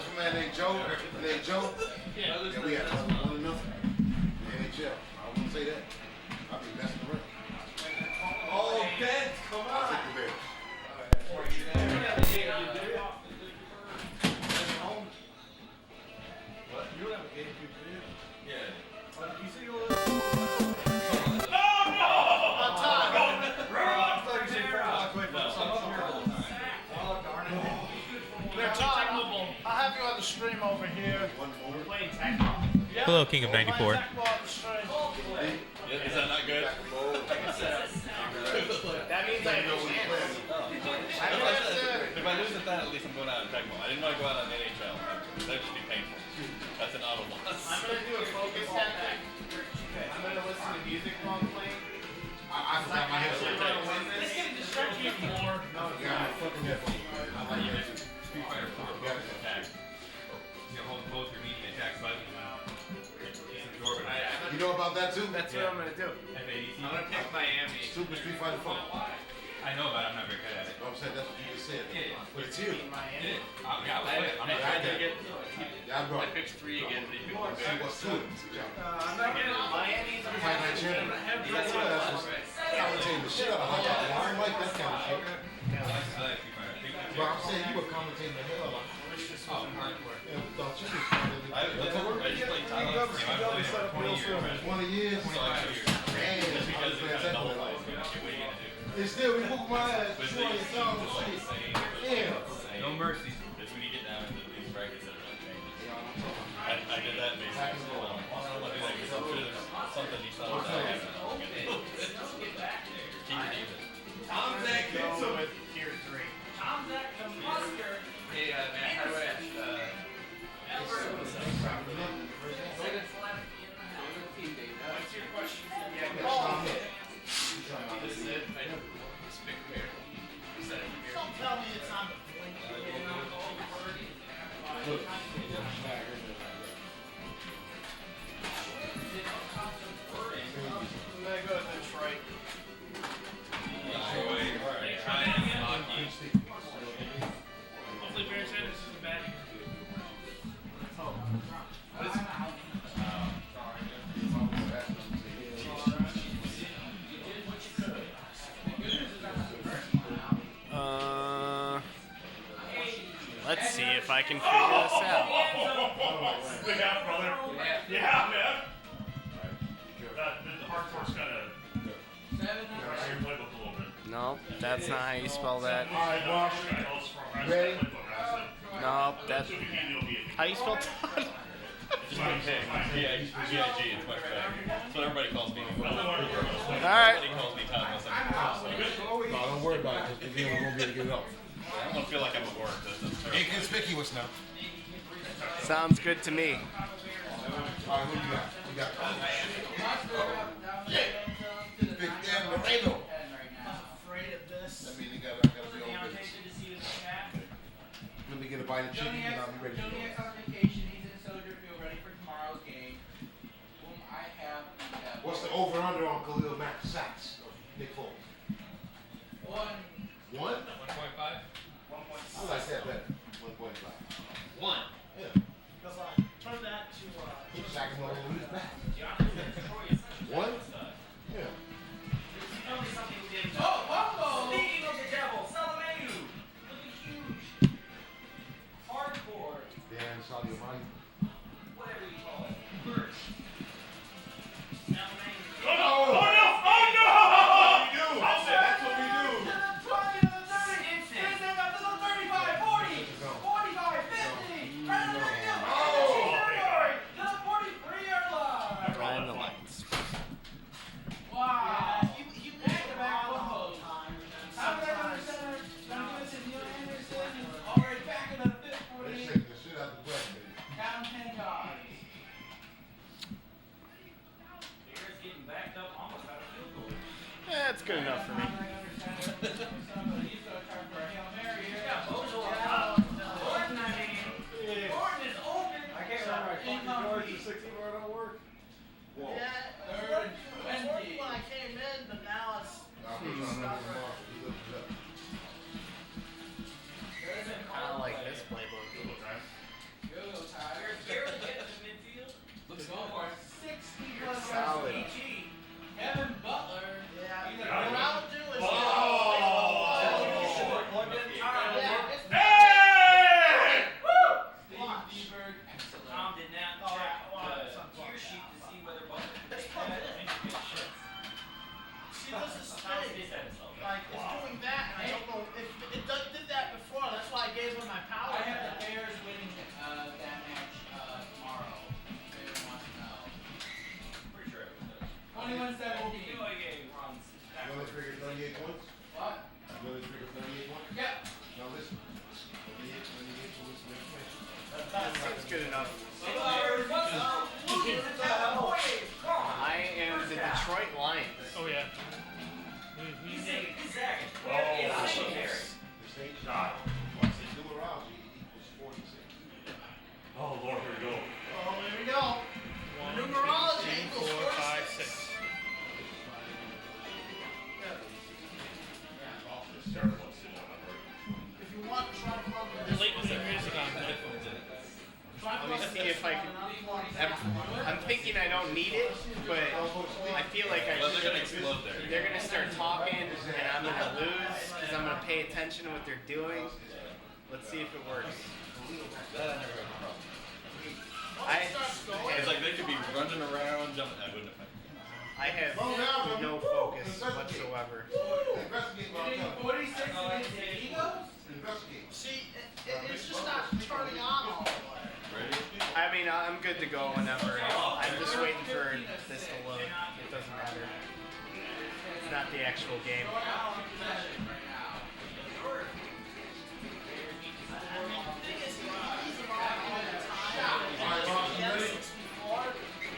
my man named Joe? Yeah, we had 1-0 in the NHL. I wouldn't say that. I'll be messing around. Oh, Ben, come on. I'll take the Bears. I'll have you on the stream over here. We're playing Tecmo. Hello, King of 94. Is that not good? That means I have a chance. If I lose at that, at least I'm going out in Tecmo. I didn't want to go out on NHL. That'd just be painful. That's an auto loss. I'm going to do a focus tactic. I'm going to listen to music while I'm playing. I forgot my headset. This game distracts me more. No, yeah, fucking headset. I like that. Street Fighter 4 attack. You hold both your medium attacks button. You know about that too? That's what I'm going to do. F-A-D-C. I'm going to pick Miami. Super Street Fighter 4. I know, but I'm not very good at it. I'm saying that's what you just said. Yeah. But it's you. Yeah, I'm not I good. Yeah, bro. I picked 3 again. But you picked See what's to it. I'm not getting Miami's. Fight Night Champion. That's what that's what's commentating the shit out of hockey. I don't like that kind of shit. But I'm saying you were commentating the hell out of it. Yeah, without you, it's probably- I just played Tyler. It's 20 years. Damn, Because I was it's playing got a Tecmo. double life. What are you gonna do? It's still, we whoop my ass. Sure, it's all the shit. Yeah. No mercy. It's when you get down into these brackets that are not changing. I did that basically. I'll do that because I'm sure there's something you saw that happened. Keep it even. Tom's at go with tier 3. Tom's at the Musker. Hey, man, how do I What's your question? This is it. I know. This big pair. Is that in here? Don't tell me it's on the blink. I'm going to go with Detroit. Hopefully Bears Sanders isn't bad. Let's see if I can figure this out. Look out, brother. Yeah, man. The hardcore's kind of your playbook a little bit. No, that's not how you spell that. Alright, Boss. Ready? No, that's how you spell Todd. Just put K. G-I-G, it's much better. That's what everybody calls me. Alright. Everybody calls me Todd unless I'm No, don't worry about it, because then we won't be able to get it up. I don't feel like I'm at work. That's terrible. Inconspicuous now. Sounds good to me. Alright, who you got? You got Big Dan Moreno. Afraid of this. I mean, you gotta be on business. Let me get a bite of chicken and I'll be ready to go. Joniak's on vacation. He's in Soldier Field ready for tomorrow's game. Whom I have. What's the over-under on Khalil Mack sacks of Nick Foles? 1. 1? 1.5? I like that better. 1.5. 1. Yeah. Because turn that to Sack him over his back. Detroit. 1? Yeah. Tell me something we didn't know. Oh, Wumbo! Speaking of the devil, Salamanu. Look at huge. Hardcore. Dan Saudi Amani. Whatever you call it. Birch. Salamanu. Oh no! Oh no! Oh no! That's what we do. To the 20, to the 30, it's up to the 35, 40, 45, 50, right under the field, territory, to the 43-yard line. Right in the lines. Wow. You Back-to-back all fumbles. time. How did I center? Gonna give it to Neil Anderson. Already back in the fifth They're 40. shaking the shit out the breath, baby. Down 10 yards. Bears getting backed up almost out of field goal. That's good enough for me. Bozo out. Gordon, I mean. Gordon is open. I can't remember. I called you George, the 60-yard don't work. Yeah, it worked when I came in, but now it's Kind of like this playbook. Go, Tiger. barely getting to midfield. Looks going for 60 plus Solid. PG. Kevin Butler. Yeah, He's what a great- I'll do is Hey! Steve Deberg, excellent. Tom did not check See, this is straight. Like, it's doing that, and I don't know if it did that before. That's why I gave him my power. I have the Bears winning that match tomorrow. If anyone wants to know. Pretty sure it was 21-17. You only figured 38 points? What? You only figured 38 points? Yep. Now listen. 38, so listen to information. That seems good enough. I am the Detroit Lions. Oh yeah. This ain't shot. Once it's numerology, it equals 46. Oh, Lord, here we go. Oh, here we go. Numerology equals 46. If you want to try to plug this Late with the music on. Let me see if I can. I'm thinking I don't need it, but I feel like I Well, they're should. gonna explode there. They're gonna start talking, and I'm gonna lose because I'm gonna pay attention to what they're doing. Let's see if it works. That I never had a problem. I It's like they could be running around, jumping. That wouldn't affect me. I have no focus whatsoever. Investigate what I'm telling you. 46 against the Eagles? Investigate. See, it's just not turning on all the way. Ready? I mean, I'm good to go whenever. I'm just waiting for this to load. It doesn't matter. It's not the actual game.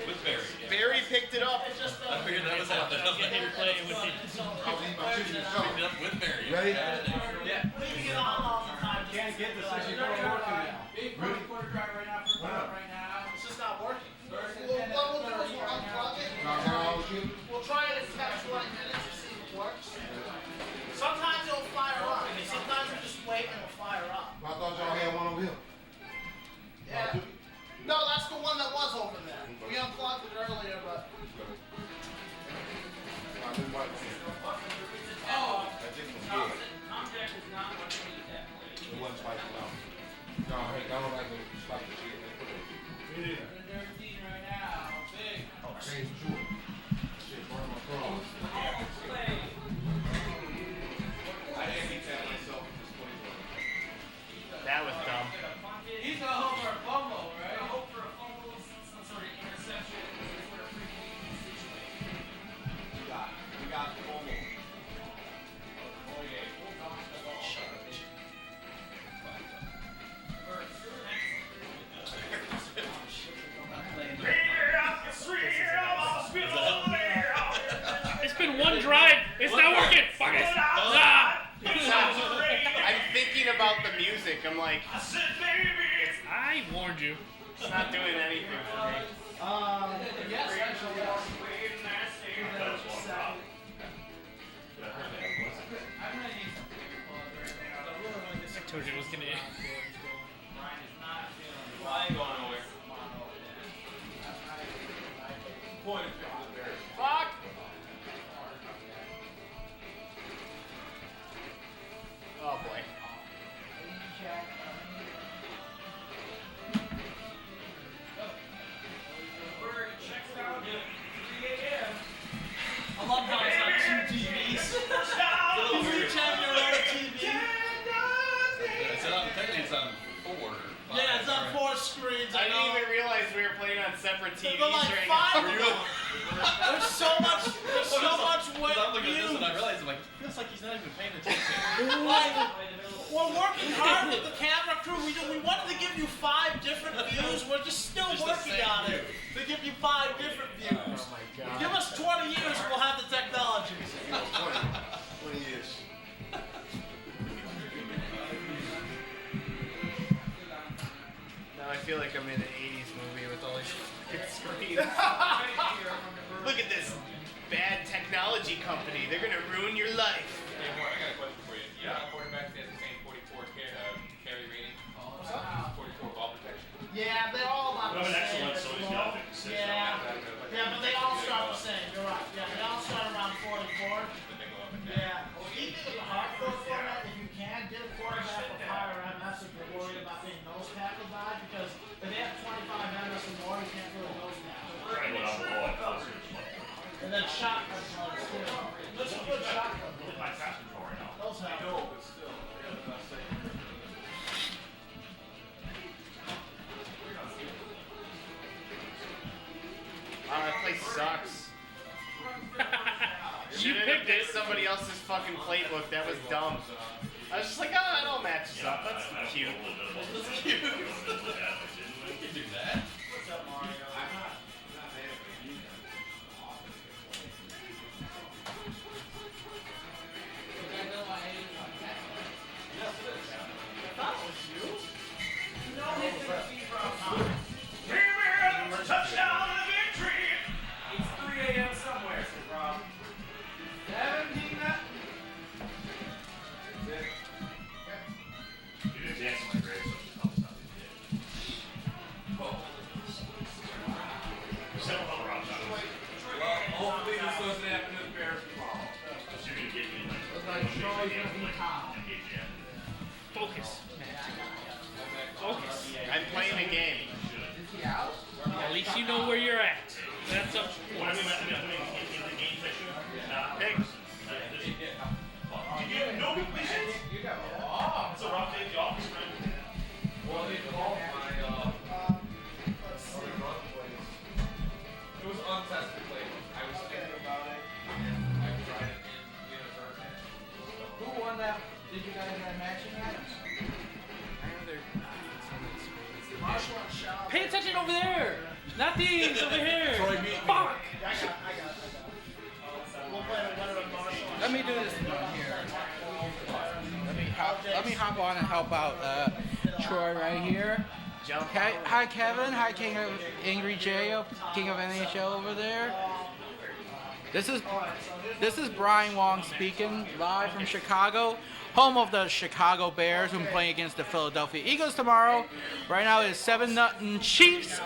With Barry. Barry picked it up. I figured that was happening. I was like, You're playing with the. I'll leave my chicken picked yourself. it up with Barry. Ready? Yeah. Leaving it on all the time. Can't get this. Big quarter drive right now for Brown right now. It's just not working. First and Well, 10 what we'll do is we'll unplug it. We'll try it in 10 or 20 minutes to see if it works. Sometimes it'll fire up. Sometimes we just wait and it'll fire up. I thought y'all had one over here. Yeah. No, that's the one that was over there. We unplugged it earlier, but. I didn't like it. Oh, That didn't was good. It wasn't spiking out. No, hey, I don't like the spike the shit. they're 13 right now. Big. Change the shooter. Shit, burn my clothes. I didn't think that myself at this point. That was dumb. He's gonna hope for a fumble, right? We got the fumble. Oh, yeah. It's been one drive. It's not working. Fuck it. Ah. I'm thinking about the music. I'm like, I warned you. it's not doing anything for me. Yes, actually. I'm gonna need some people right now. I told you it was gonna. Well, I ain't going nowhere. Point it to the Bears. Fuck! Oh boy. I love how it's on two TVs. You each have your own TV. It's on, technically it's on 4 or 5. Yeah, it's on 4 screens. I didn't know. even realize we were playing on separate TVs They're like right 5 now. of them. There's so much wet I'm looking at this view. and I realized, I'm like, it feels like he's not even paying attention. Like, we're working hard with the camera crew. We wanted to give you 5 different views. We're just still Just the working same on it. To give you 5 different views. Oh my god. Give us 20 years and we'll have the technology. 20 years. Now I feel like I'm in an 80s movie with all these fucking screens. Look at this bad technology company. They're gonna ruin your life. Hey, Mort, I got a question for you. You know how quarterbacks get the same 44 carry rating? 44 ball protection? Yeah, they're all about the same. so he's got 56. Yeah, but they all start the same. You're right. Yeah, they all start around 44. Yeah. Even in the hardcore format, if you can, get a quarterback with higher MS if you're worried about being nose tackle guy, because if they have 25 MS or more, you can't really nose tackle. And then shotgun runs too. Oh, that place sucks. You picked it. Somebody else's fucking playbook. That was dumb. I was just like, oh, it all matches up. That's cute. That's cute. You can do that. Touchdown to victory! It's 3 a.m. somewhere, said Rob. 17 that. Hopefully this doesn't happen to the Bears tomorrow. Focus. Focus. I'm playing a game. At least you know where you're at. That's up. Pick. No completions? It's a rough day at the office, man. Well, they called my run plays. It was untested playbook. I was thinking about it, and I tried it in university. Who won that? Did you guys have matching items? Pay attention over there. Not these over here. Fuck. Let me do this one here. Let me hop on and help out Troy right here. Hi Kevin. Hi King of Angry J, King of NHL over there. This is Brian Wong speaking live from Chicago, home of the Chicago Bears, who are playing against the Philadelphia Eagles tomorrow. Right now it's 7-0 Chiefs.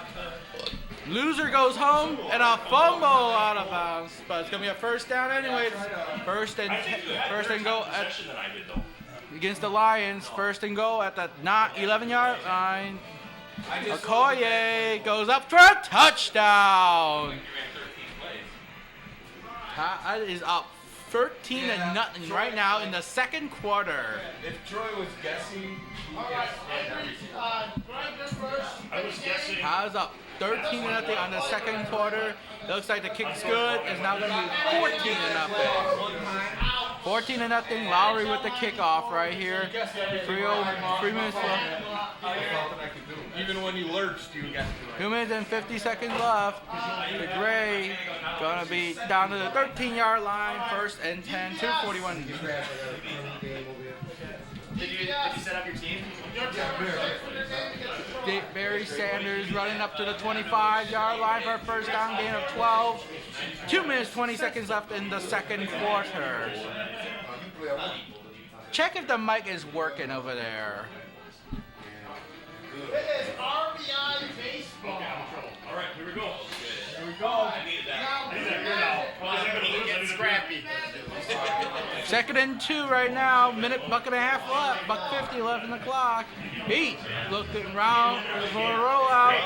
Loser goes home and a fumble out of bounds, but it's gonna be a first down anyways. First and go against the Lions. First and go at the 11-yard line. Okoye goes up for a touchdown. That is up 13-0 right now in the second quarter. If Troy was guessing, I was guessing. How's up 13-0 on the second quarter. Looks like the kick's good. It's now going to be 14-0. 14-0. Lowry with the kickoff right here. 3 minutes left. even when you lurched, you got to 2 minutes and 50 seconds left. The Gray gonna be down to the 13-yard line. First and 10. 2:41. Did you set up your team? Barry Sanders running up to the 25-yard line for a first down gain of 12. 2 minutes, 20 seconds left in the second quarter. Check if the mic is working over there. It is RBI baseball. All right, here we go. Here we go. I needed that. Get scrappy. Second and 2 right now. Buck and a half left. $1.50 left in the clock. Heat looking round for a rollout.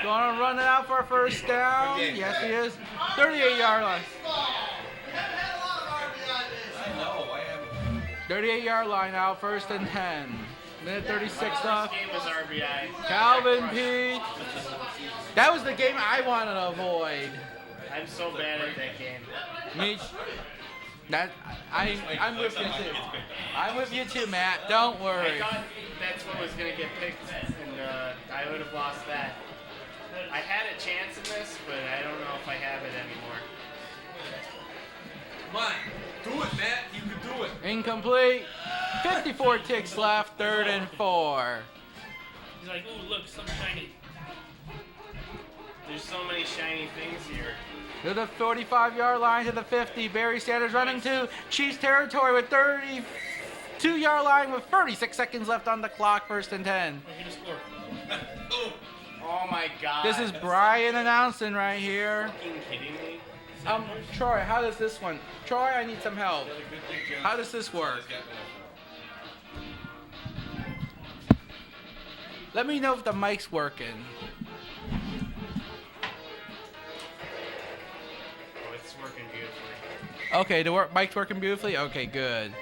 Going to run it out for a first down. Yes, he is. 38-yard line. 38-yard line out. First and 10. Minute 36 left. This game was RBI. Calvin P. That was the game I wanted to avoid. I'm so bad at that game. Me. I'm with you too. I'm with you too, Matt. Don't worry. I thought that's what was going to get picked, and I would have lost that. I had a chance in this, but I don't know if I have it anymore. Come on, do it, Matt. You can do it. Incomplete. 54 ticks left. 3rd and 4. He's like, ooh, look, something shiny. There's so many shiny things here. To the 45-yard line to the 50. Barry Sanders running to Chiefs territory with 32-yard line with 36 seconds left on the clock. 1st and 10. Oh my God. This is Brian announcing right here. Fucking kidding me? Troy, how does this one? Troy, I need some help. How does this work? Let me know if the mic's working. Oh, it's working beautifully. Okay, the mic's working beautifully? Okay, good.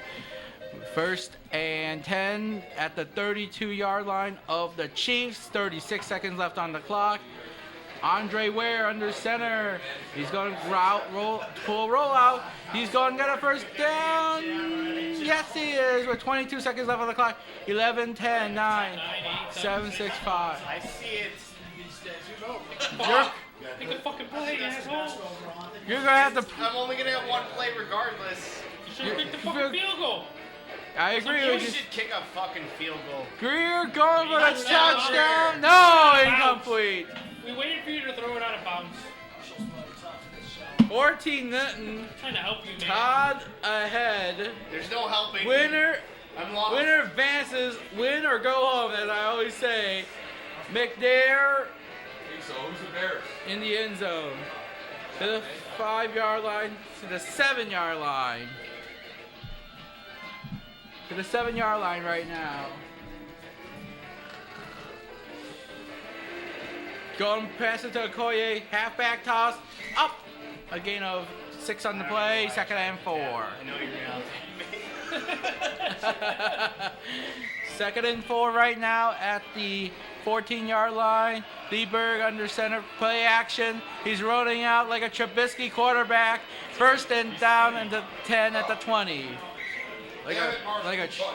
First and 10 at the 32-yard line of the Chiefs. 36 seconds left on the clock. Andre Ware under center. He's going to roll out. He's going to get a first down. Yes, he is. With 22 seconds left on the clock. 11, 10, 9, 7, 6, 5. I see it. Pick a fucking play, asshole. You're going to have to... I'm only going to have one play regardless. You should have picked the fucking field goal. I agree You with you. should kick a fucking field goal. Greer going for the touchdown. No, incomplete. We waited for you to throw it out of bounds. 14 nothing. Trying to help you, man. Todd ahead. There's no helping. Winner. I'm lost. Winner advances. Win or go home, as I always say. McNair So who's the Bears? in the end zone. To the 5-yard line. To the 7-yard line. To the 7-yard line right now. Going past it to Okoye. Halfback toss. Up. A gain of 6 on the play. 2nd and 4. I know you're going to 2nd and 4 right now at the 14-yard line. Lieberg under center, play action. He's rolling out like a Trubisky quarterback. 1st and down and the 10 at the 20. Like a trick.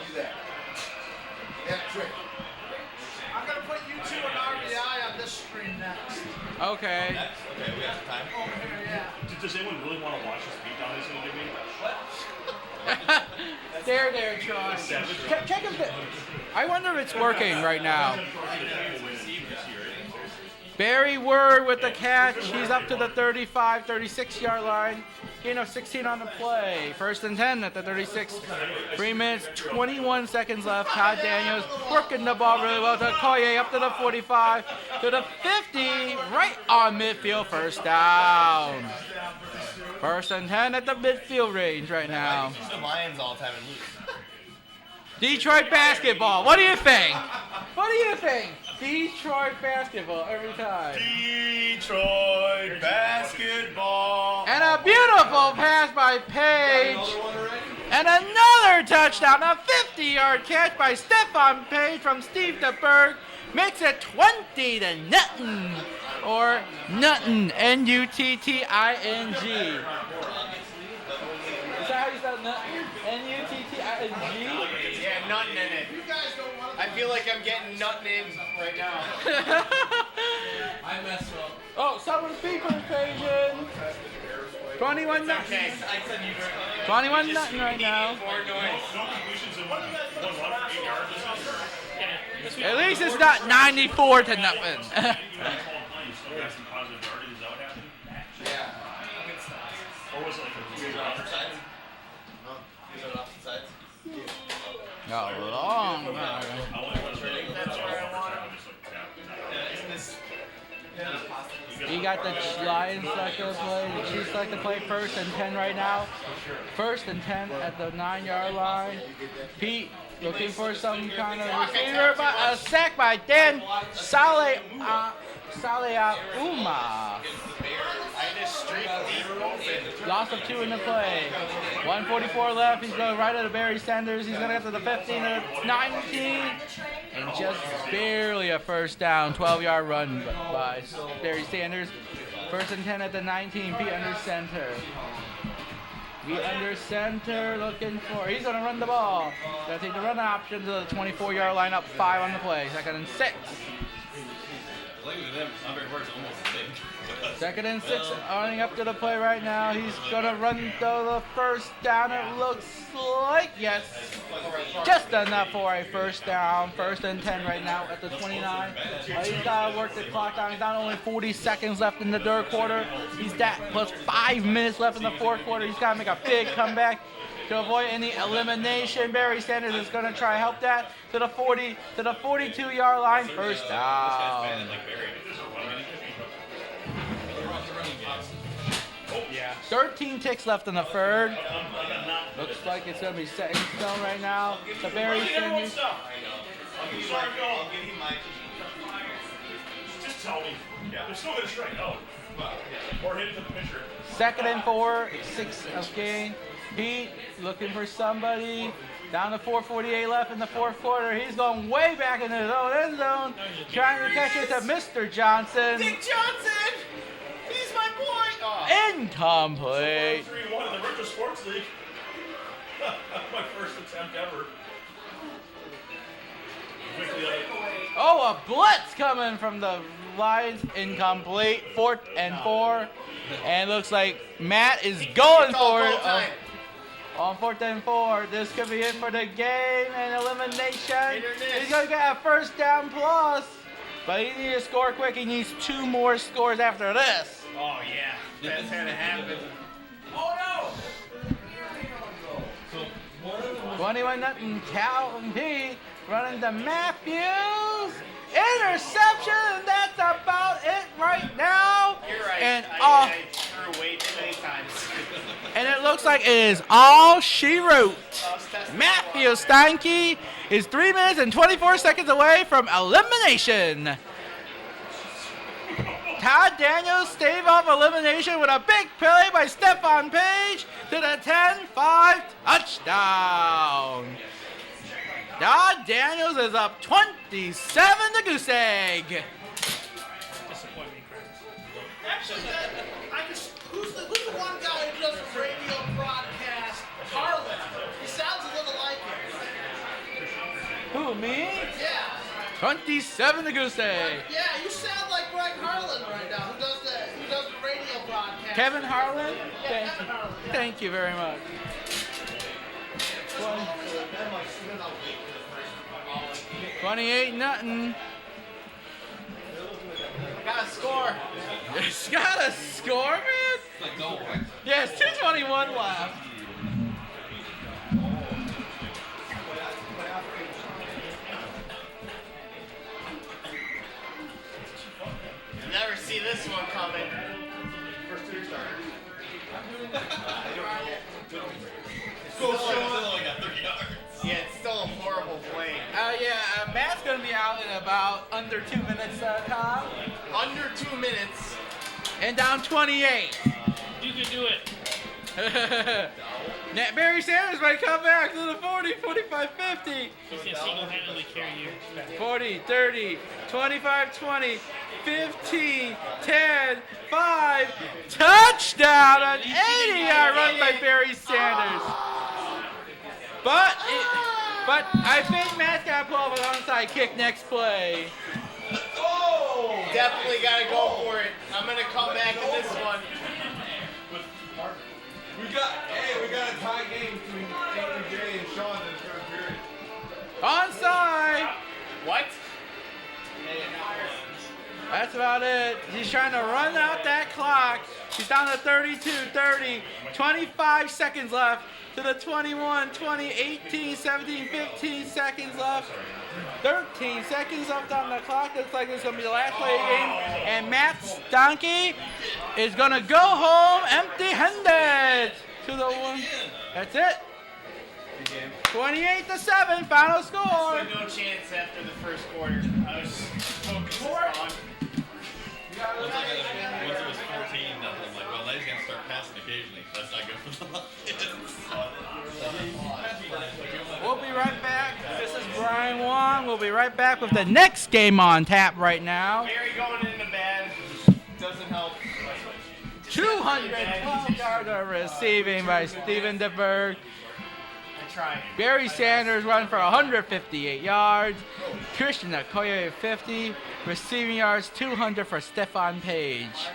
I'm going to put you two on RBI on this screen next. Okay. Okay, we have time. Over here, yeah. Does anyone really want to watch this beatdown he's going to give me? There, Troy. Check him. I wonder if it's working right now. Barry Word with the catch. He's up to the 35, 36-yard line. Gain of 16 on the play. 1st and 10 at the 36. 3 minutes, 21 seconds left. Todd Daniels working the ball really well. To Koye up to the 45, to the 50, right on midfield. 1st down. 1st and 10 at the midfield range right now. Use the Lions all the time and lose. Detroit basketball. What do you think? What do you think? Detroit basketball every time. Detroit basketball. And a beautiful pass by Page. And another touchdown. A 50-yard catch by Stephon Page from Steve DeBerg. Makes it 20 to nothing. Or nothing. N-U-T-T-I-N-G. Is that how you spell nothing? N-U-T-T-I-N-G? Yeah, nothing in it. I feel like I'm getting nothing in right now. I messed up. Oh, someone's beeping Page in. 21 nothing. Okay. 21 nothing right now. More noise. At least it's not 94 to nothing. Or was it like a No, long. You got the Lions like to play, the Chiefs like to play 1st and 10 right now. 1st and 10 at the 9-yard line. Pete looking for some kind of receiver, but a sack by Dan Saleauma. Loss of 2 in the play. 1:44 left. He's going right at the Barry Sanders. He's going to get to the 15 to the 19. And just barely a 1st down. 12-yard run by Barry Sanders. 1st and 10 at the 19. Pete under center. Pete under center looking for. He's going to run the ball. Going to take the run option to the 24-yard line. Up 5 on the play. 2nd and 6. Second and 6, running up to the play right now. He's going to run to the 1st down. It looks like, yes, just enough for a 1st down. 1st and 10 right now at the 29. He's got to work the clock down. He's not only 40 seconds left in the 3rd quarter. He's that plus 5 minutes left in the 4th quarter. He's got to make a big comeback to avoid any elimination. Barry Sanders is going to try to help that to the 40, to the 42-yard line. 1st down. 13 ticks left in the 3rd. Looks like it's going to be set in stone right now. To Barry Sanders. Just tell me. Yeah. They're still going to strike out. Or hit it to the pitcher. Second and 4, 6 of gain. Pete looking for somebody. Down to 4:48 left in the fourth quarter. He's going way back into his own end zone. Trying to catch it to Mr. Johnson. Dick Johnson! He's my boy! Oh. Incomplete. 3-1 in the Retro Sports League. My first attempt ever. Oh, a blitz coming from the Lions. Incomplete. 4th and 4. And looks like Matt is going for it. On 4th and 4, this could be it for the game and elimination. He's going to get a first down plus, but he needs to score quick. He needs 2 more scores after this. Oh, yeah. That's going to happen. Oh, no. 21-0. Calvin P running to Matthews. Interception, and that's about it right now. You're right. And I threw way too many times. And it looks like it is all she wrote. Matthew Steinke is 3 minutes and 24 seconds away from elimination. Todd Daniels stave off elimination with a big play by Stephon Page to the 10-5 touchdown. Todd Daniels is up 27 to goose egg. Actually, who's the one guy who does a radio broadcast? Harlan. He sounds a little like him. Who, me? Yeah. 27 to goose egg. Yeah, you sound like Greg Harlan right now, who does the radio broadcast. Kevin Harlan? Yeah, Kevin Harlan. Thank you very much. 28-0. Got a score. It's got a score, man? Yeah, it's 2:21 left. You'll never see this one coming. First 2 starters. Still only got 30 yards. Yeah, it's still a horrible play. Matt's going to be out in about under 2 minutes, Tom. Under 2 minutes. And down 28. You can do it. Barry Sanders might come back to the 40, 45, 50. He's going to single-handedly carry you back. 40, 30, 25, 20, 15, 10, 5. Touchdown! An 80-yard run by Barry Sanders. But I think Matt's got to pull off an onside kick next play. Oh! Definitely got to go for it. I'm going to come back to this one. We got a tie game between Angry Jay and Sean in the third period. Onside! What? That's about it. He's trying to run out that clock. He's down to 32, 30, 25 seconds left to the 21, 20, 18, 17, 15 seconds left. 13 seconds left on the clock. Looks like it's going to be the last play of the game. And Matt Donkey is going to go home empty-handed to the one. That's it. 28-7, final score. No chance after the first quarter. I was focused on. Once it was 14, I'm like, well, now he's going to start passing occasionally. That's not good for the Lions. We'll be right back. This is Brian Wong. We'll be right back with the next game on tap right now. Barry going into bad doesn't help. 212 yards are receiving by Steven DeBerg. I tried. Barry Sanders run for 158 yards. Christian Okoye 50. Receiving yards 200 for Stephon Page.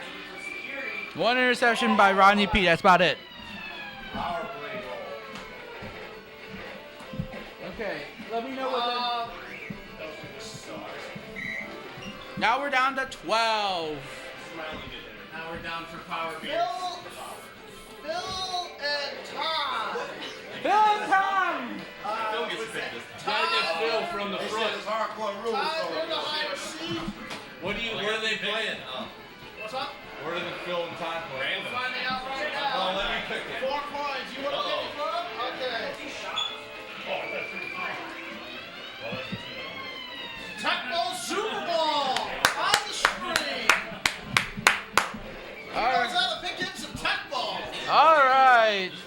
1 interception by Rodney P. That's about it. Okay, let me know what Now we're down to 12. Now we're down for power Phil bids. and Tom. Phil and Tom! Phil gets picked this time. Gotta get Phil from the front. It's hardcore rules. Tom, you're the higher seat. Where are they playing? What's up? Where are Phil and Todd playing? We're finding out right now. Oh, let me pick it. 4 coins. You want to pick it from? Okay. Tecmo Super Bowl on the screen. All right. Knows how to pick in some Tecmo.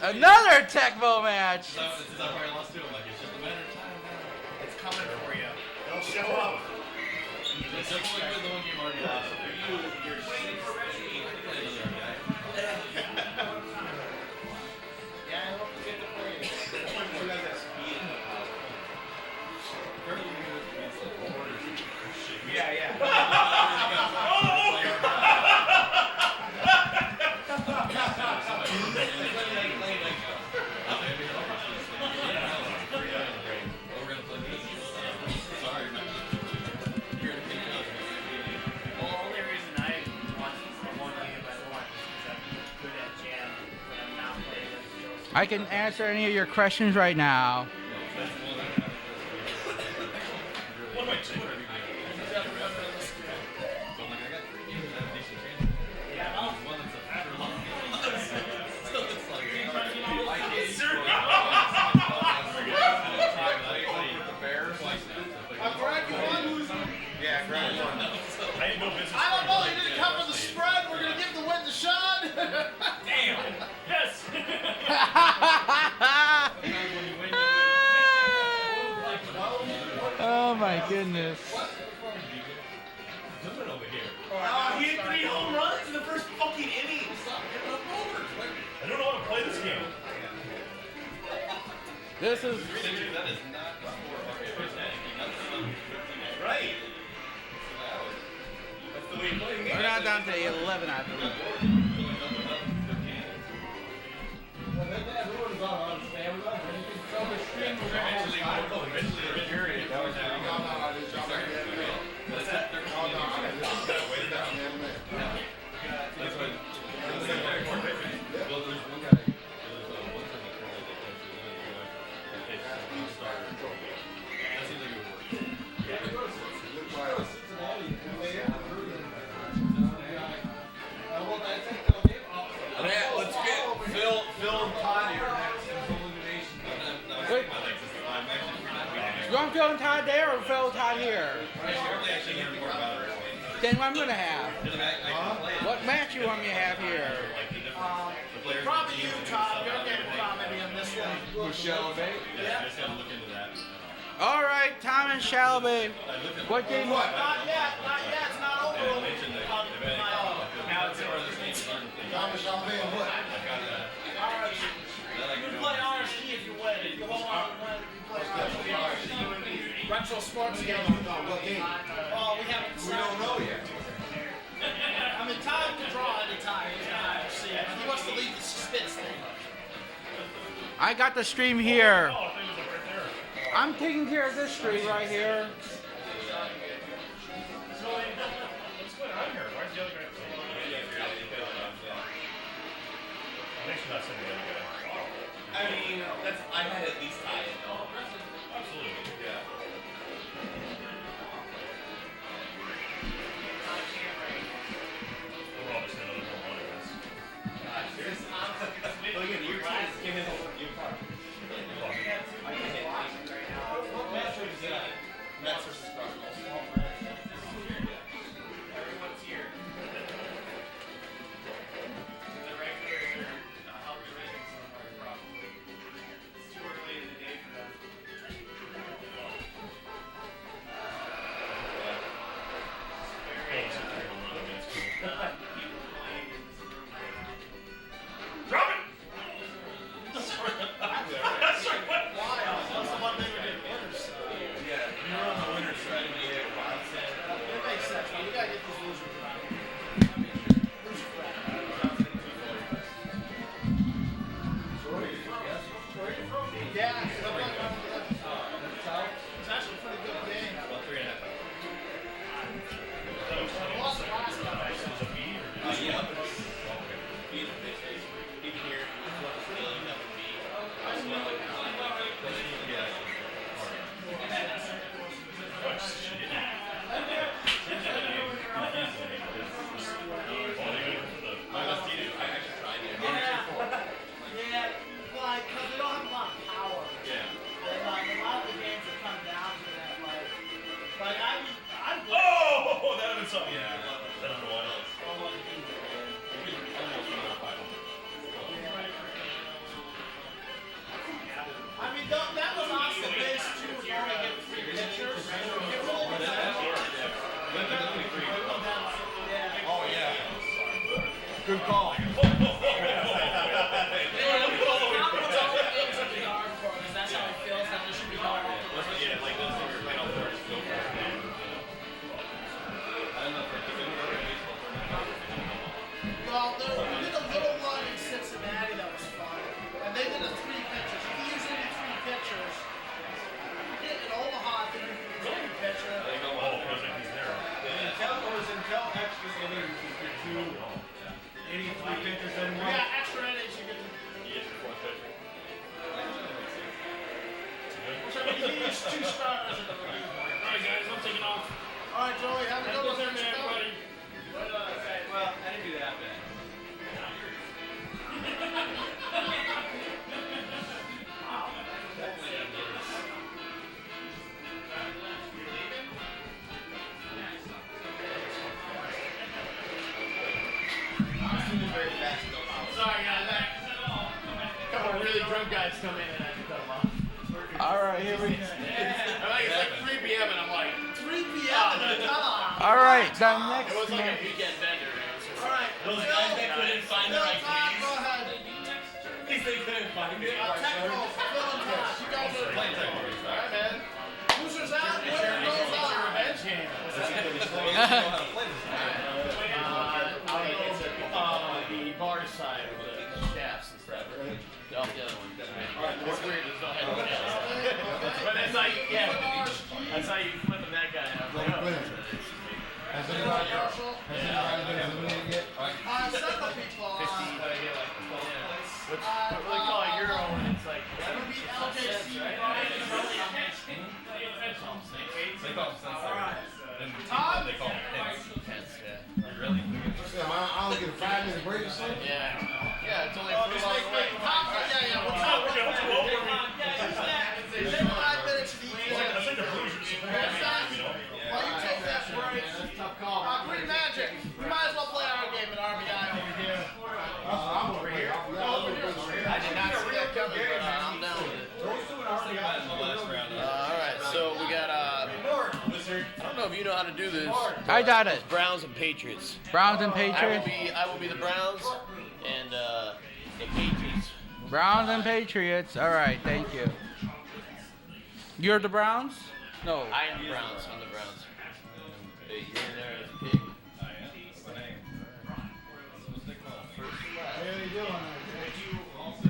Another Tecmo match. This is how I lost to him. Like, it's just a matter of time. It's coming for you. They'll show up. It's just like the one game already lost. You're 6 Yeah, I hope you get to play it. You guys have speed. Yeah, yeah. Well, the only reason I watch one game at once is because I'm good at jam when I'm not playing it. I can answer any of your questions right now. I don't know. You didn't cover the spread. We're gonna give the win to Sean. Damn. Yes. Oh my goodness. He hit 3 home runs in the first fucking inning. Stop getting up over. I don't know how to play this game. This is That is not the score. Right. That's the way you play. we're not down to 11, I believe. Let's get Phil and Todd here next. Wait. You want Phil and Todd there or Phil and Todd here? Then what I'm gonna have? What match you want me to have here? Probably you, Todd. You're getting comedy on this one. Shelby. Yeah. All right, Tom and Shelby. What game? Not yet. Not yet. It's not over. Now it's Thomas Shelby and what? You can play RSG if you win. If you hold on and win, you play RSG. Retro sports game. What game? Oh, we haven't We don't know yet. I mean, Todd can draw anytime. He's gonna have to see it. He wants to leave the suspense thing. I got the stream here. I'm taking care of this stream right here. What's going on here? Why is the other guy playing? Thanks for not sending the other guy. I mean, I had at least tie it. Absolutely. Yeah. We're all just another home run, I guess. Look at your team. Give him your card. Mets versus Cardinals. Everyone's here. The regulars are helping rating somewhere, probably. It's too early in the day for them. People playing in this room. Drop it! That's what? Why? That's the one thing we did winners. Yeah, we were on the winner's side. It makes sense. Man. You gotta get these losers around. Loser crap. Yeah. It's actually a pretty good game. About 3.5 hours. I lost the last time. Yeah. Beat the bitches. Even here, still you have a beat. Yeah. Yeah, like, because they don't have a lot of power. Yeah. And, like, a lot of the games have come down to that, like I Oh, that would have been something. Yeah. That's the one. Almost 500. Good call. Well, we did a little one in Cincinnati that was fun, and they did a 3 pitchers. You can use any 3 pitchers. In Omaha, I think you can use any pitcher. Until extra innings, you can do any 3 pitchers in one. Yeah, extra innings you can. So you can use 2 starters in the league. All right, guys, I'm taking off. All right, Joey, have a good one. There, man, everybody. Well, I didn't do that bad. Sorry, guys. A couple of really drunk guys come in and I can cut them off. All right, here we. It's like 3 p.m. and I'm like, 3 p.m. and cut off. All right, the next It was like match. a weekend bender. All right. Those guys that couldn't find the right keys. Go ahead. At least they couldn't find it. Tecmo, Phil and Tosh, you guys are playing Tecmo. All right, man. Losers out, winner goes on. Revenge game. The bar side with the shafts and stuff. The other one. It's weird. There's no head. But that's how you, that's how you flipping that guy out. Has anybody been eliminated yet? Several people. What do they call it? Euro when it's like. LJC, They call them sense. Then Todd? they call them pins. yeah. Really? I don't get a 5-minute break or something? Yeah. Yeah, it's only a pretty long way. Take 5 minutes to eat. While you take that break, tough call. Green Magic, we might as well play our game at RBI over here. I'm over here. I did not see that coming, but I'm down with it. All right, so we got I don't know if you know how to do this. I got it. Browns and Patriots. Browns and Patriots. I will be the Browns and the Patriots. Browns and Patriots. All right, thank you. You're the Browns? No. I am the Browns. I'm the Browns. Hey, you're in there as a pig.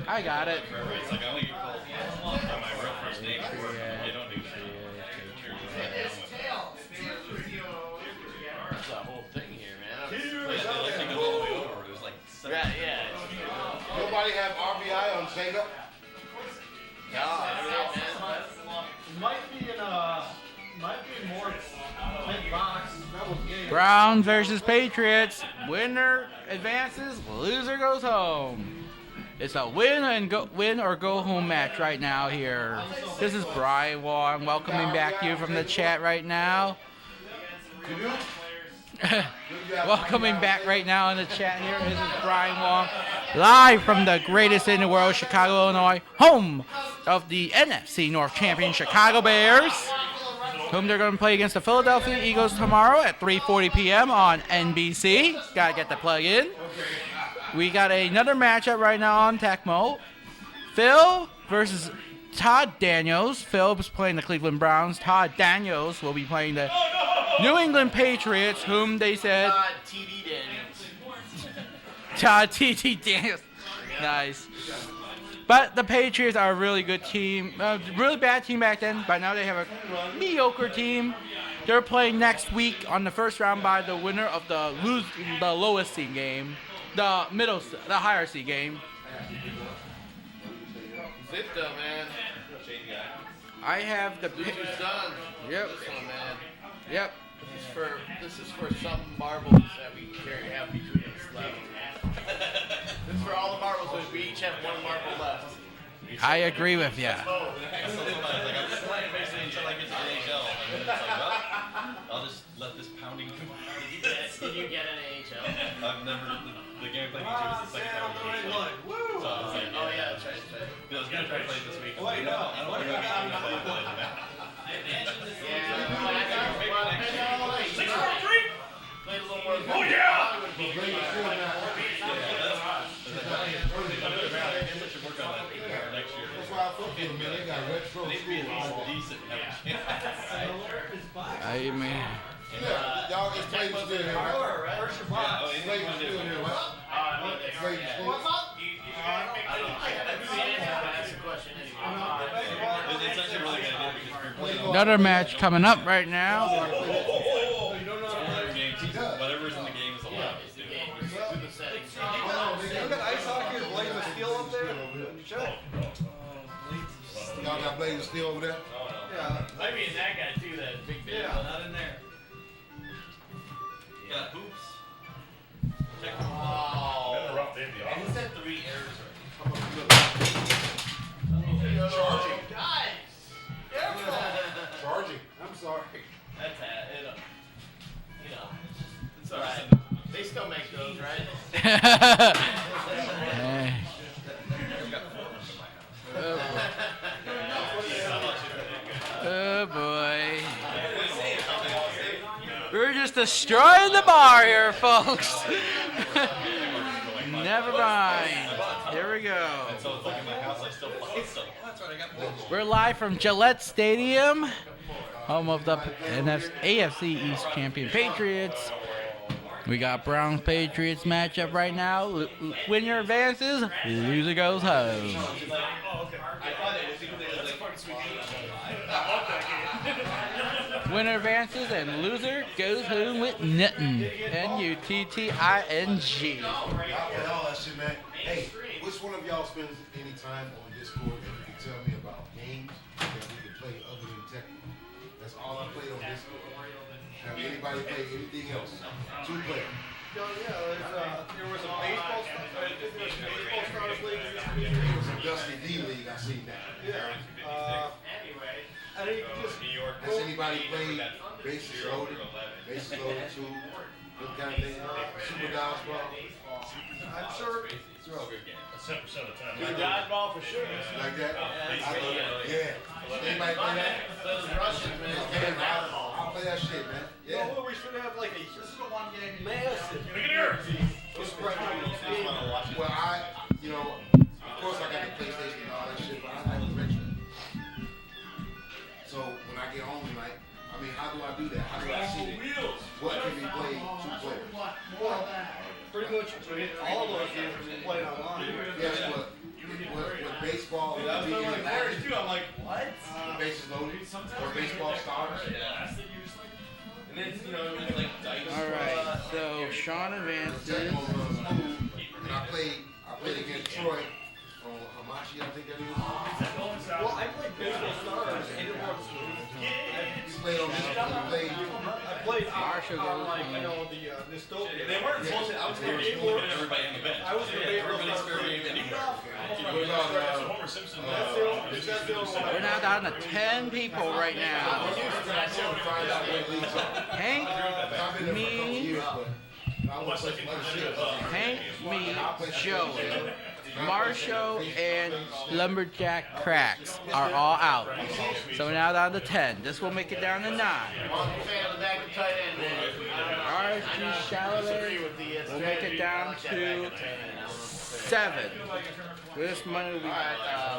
I got it. It's like I only get called by my real first name. You don't do shit. That's the whole thing here, man. It goes all the way over. It was like 7. Yeah. Nobody have RBI on Sega? Might be more big box. That was game. Browns versus Patriots. Winner advances, loser goes home. It's a win or go home match right now here. This is Brian Wong welcoming back you from the chat right now. Welcoming back right now in the chat here. This is Brian Wong, live from the greatest in the world, Chicago, Illinois, home of the NFC North champion Chicago Bears, whom they're going to play against the Philadelphia Eagles tomorrow at 3:40 p.m. on NBC. Gotta get the plug in. We got another matchup right now on Tecmo. Phil versus Todd Daniels. Phil is playing the Cleveland Browns. Todd Daniels will be playing the New England Patriots, whom they said... Todd T.D. Daniels. Todd T.D. Daniels. Nice. But the Patriots are a really good team. Really bad team back then, but now they have a mediocre team. They're playing next week on the first round by the winner of the lowest seed game. The higher seed game. Zipto, man. I have the... Loser's done. Yep. This one, man. Yep. This is for some marbles that we have between us left. This is for all the marbles, but we each have one marble left. I agree with you. That's so fun. Like, I'm just playing basically until I get to the NHL. And then it's like, well, I'll just let this pounding go. Did you get an AHL? I've never, the game I played was the second time in the AHL. So I was like, Oh, yeah, that's right. I was going to try to play it this week. I was like, no, I don't want to go back and play it. Played a little more. Oh, yeah! next year. That's why I fuck with them, man. They got retro They'd be at school. least decent. Have a chance. I mean, Y'all just play the still here, right? Yeah, oh, Play the still here, right? Play the still. It's actually a really good idea because if you're playing another match coming up right now. whatever's in the game is allowed. You got ice hockey or blades of steel up there? Check. Y'all got blades of steel over there? Yeah. I mean, that guy too, that big bit. Yeah. Not in there. Yeah, hoops. Check. Been a rough day at the office. He's had 3 errors Charging. Guys! Charging. I'm sorry. That's you know, it's alright. They still make those, right? Hey. Oh boy. We're just destroying the bar here, folks. Never mind. Here we go. So it's like in my house, I still play. So that's right, I got more. We're live from Gillette Stadium, home of the AFC East champion Patriots. We got Browns Patriots matchup right now. Winner advances, loser goes home. Winner advances and loser goes home with nothing. N-U-T-T-I-N-G. All that shit, man. Hey, which one of y'all spends any time on Discord that you can tell me about games that we can play other than Tecmo? That's all I played on Discord. Have anybody played anything else? 2 players. Yeah, there was a baseball stars league. There was a Dusty D League, I seen that. Yeah. I think just New York. Has anybody played Bases Loaded? Bases Loaded 2? What kind of thing? Super Dodgeball? I'm sure. They're all good games. 7% of the time. Dodgeball for sure. Like that? Yeah. Anybody play that? Those Russians, man. I'll play that shit, man. Yeah. No, we should have like a massive. Look at here. Well, of course I got the PlayStation and all that shit, but I like the retro. So when I get home tonight, how do I do that? How do I see what can be played 2 players? Well, pretty much all of those games are played online. Yes, but with baseball, That's being what in like players too. I'm like, what? Bases Loaded or baseball stars. And then like dice. All right, so Sean advances. Tecmo runs smooth, and I played against Troy on Hamachi, I think that is. Well, I played baseball stars and it was smooth. You played on this, I played Marshall on goes like home. the Dystopia. They weren't bullshit. I was very smooth and everybody on the bench. I was the baseball Everybody's stars. fair game anywhere. Homer Simpson. We're now down to 10 people right now. Hank, me, Joey, Marshall, and Lumberjack Cracks are all out. So we're now down to 10. This will make it down to 9. RG Chalamet will make it down to 7. This money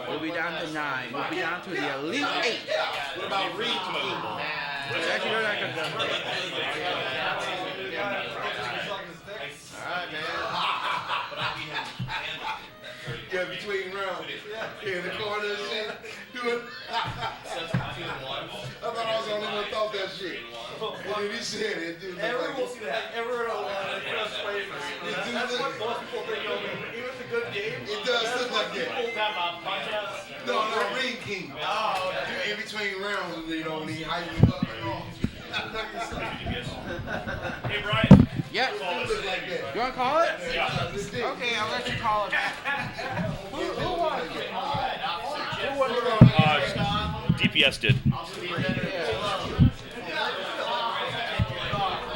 will be down to 9. We'll be down to the Elite 8. What about Reed? Actually, they're not going to. Alright, man. Yeah, between rounds. Yeah, in the corner and shit. Doing. I thought I was the only one who thought that shit. And then he said it. Dude, Everyone will see that. Everyone will That's what most people think of. Even the good game. It does look like that. No, not Ring King. Oh, In between rounds, when he hyped me up. Hey, Brian. Yeah. It looked like that. You want to call it? Yeah. Okay, I'll let you call it. Who won? DPS did.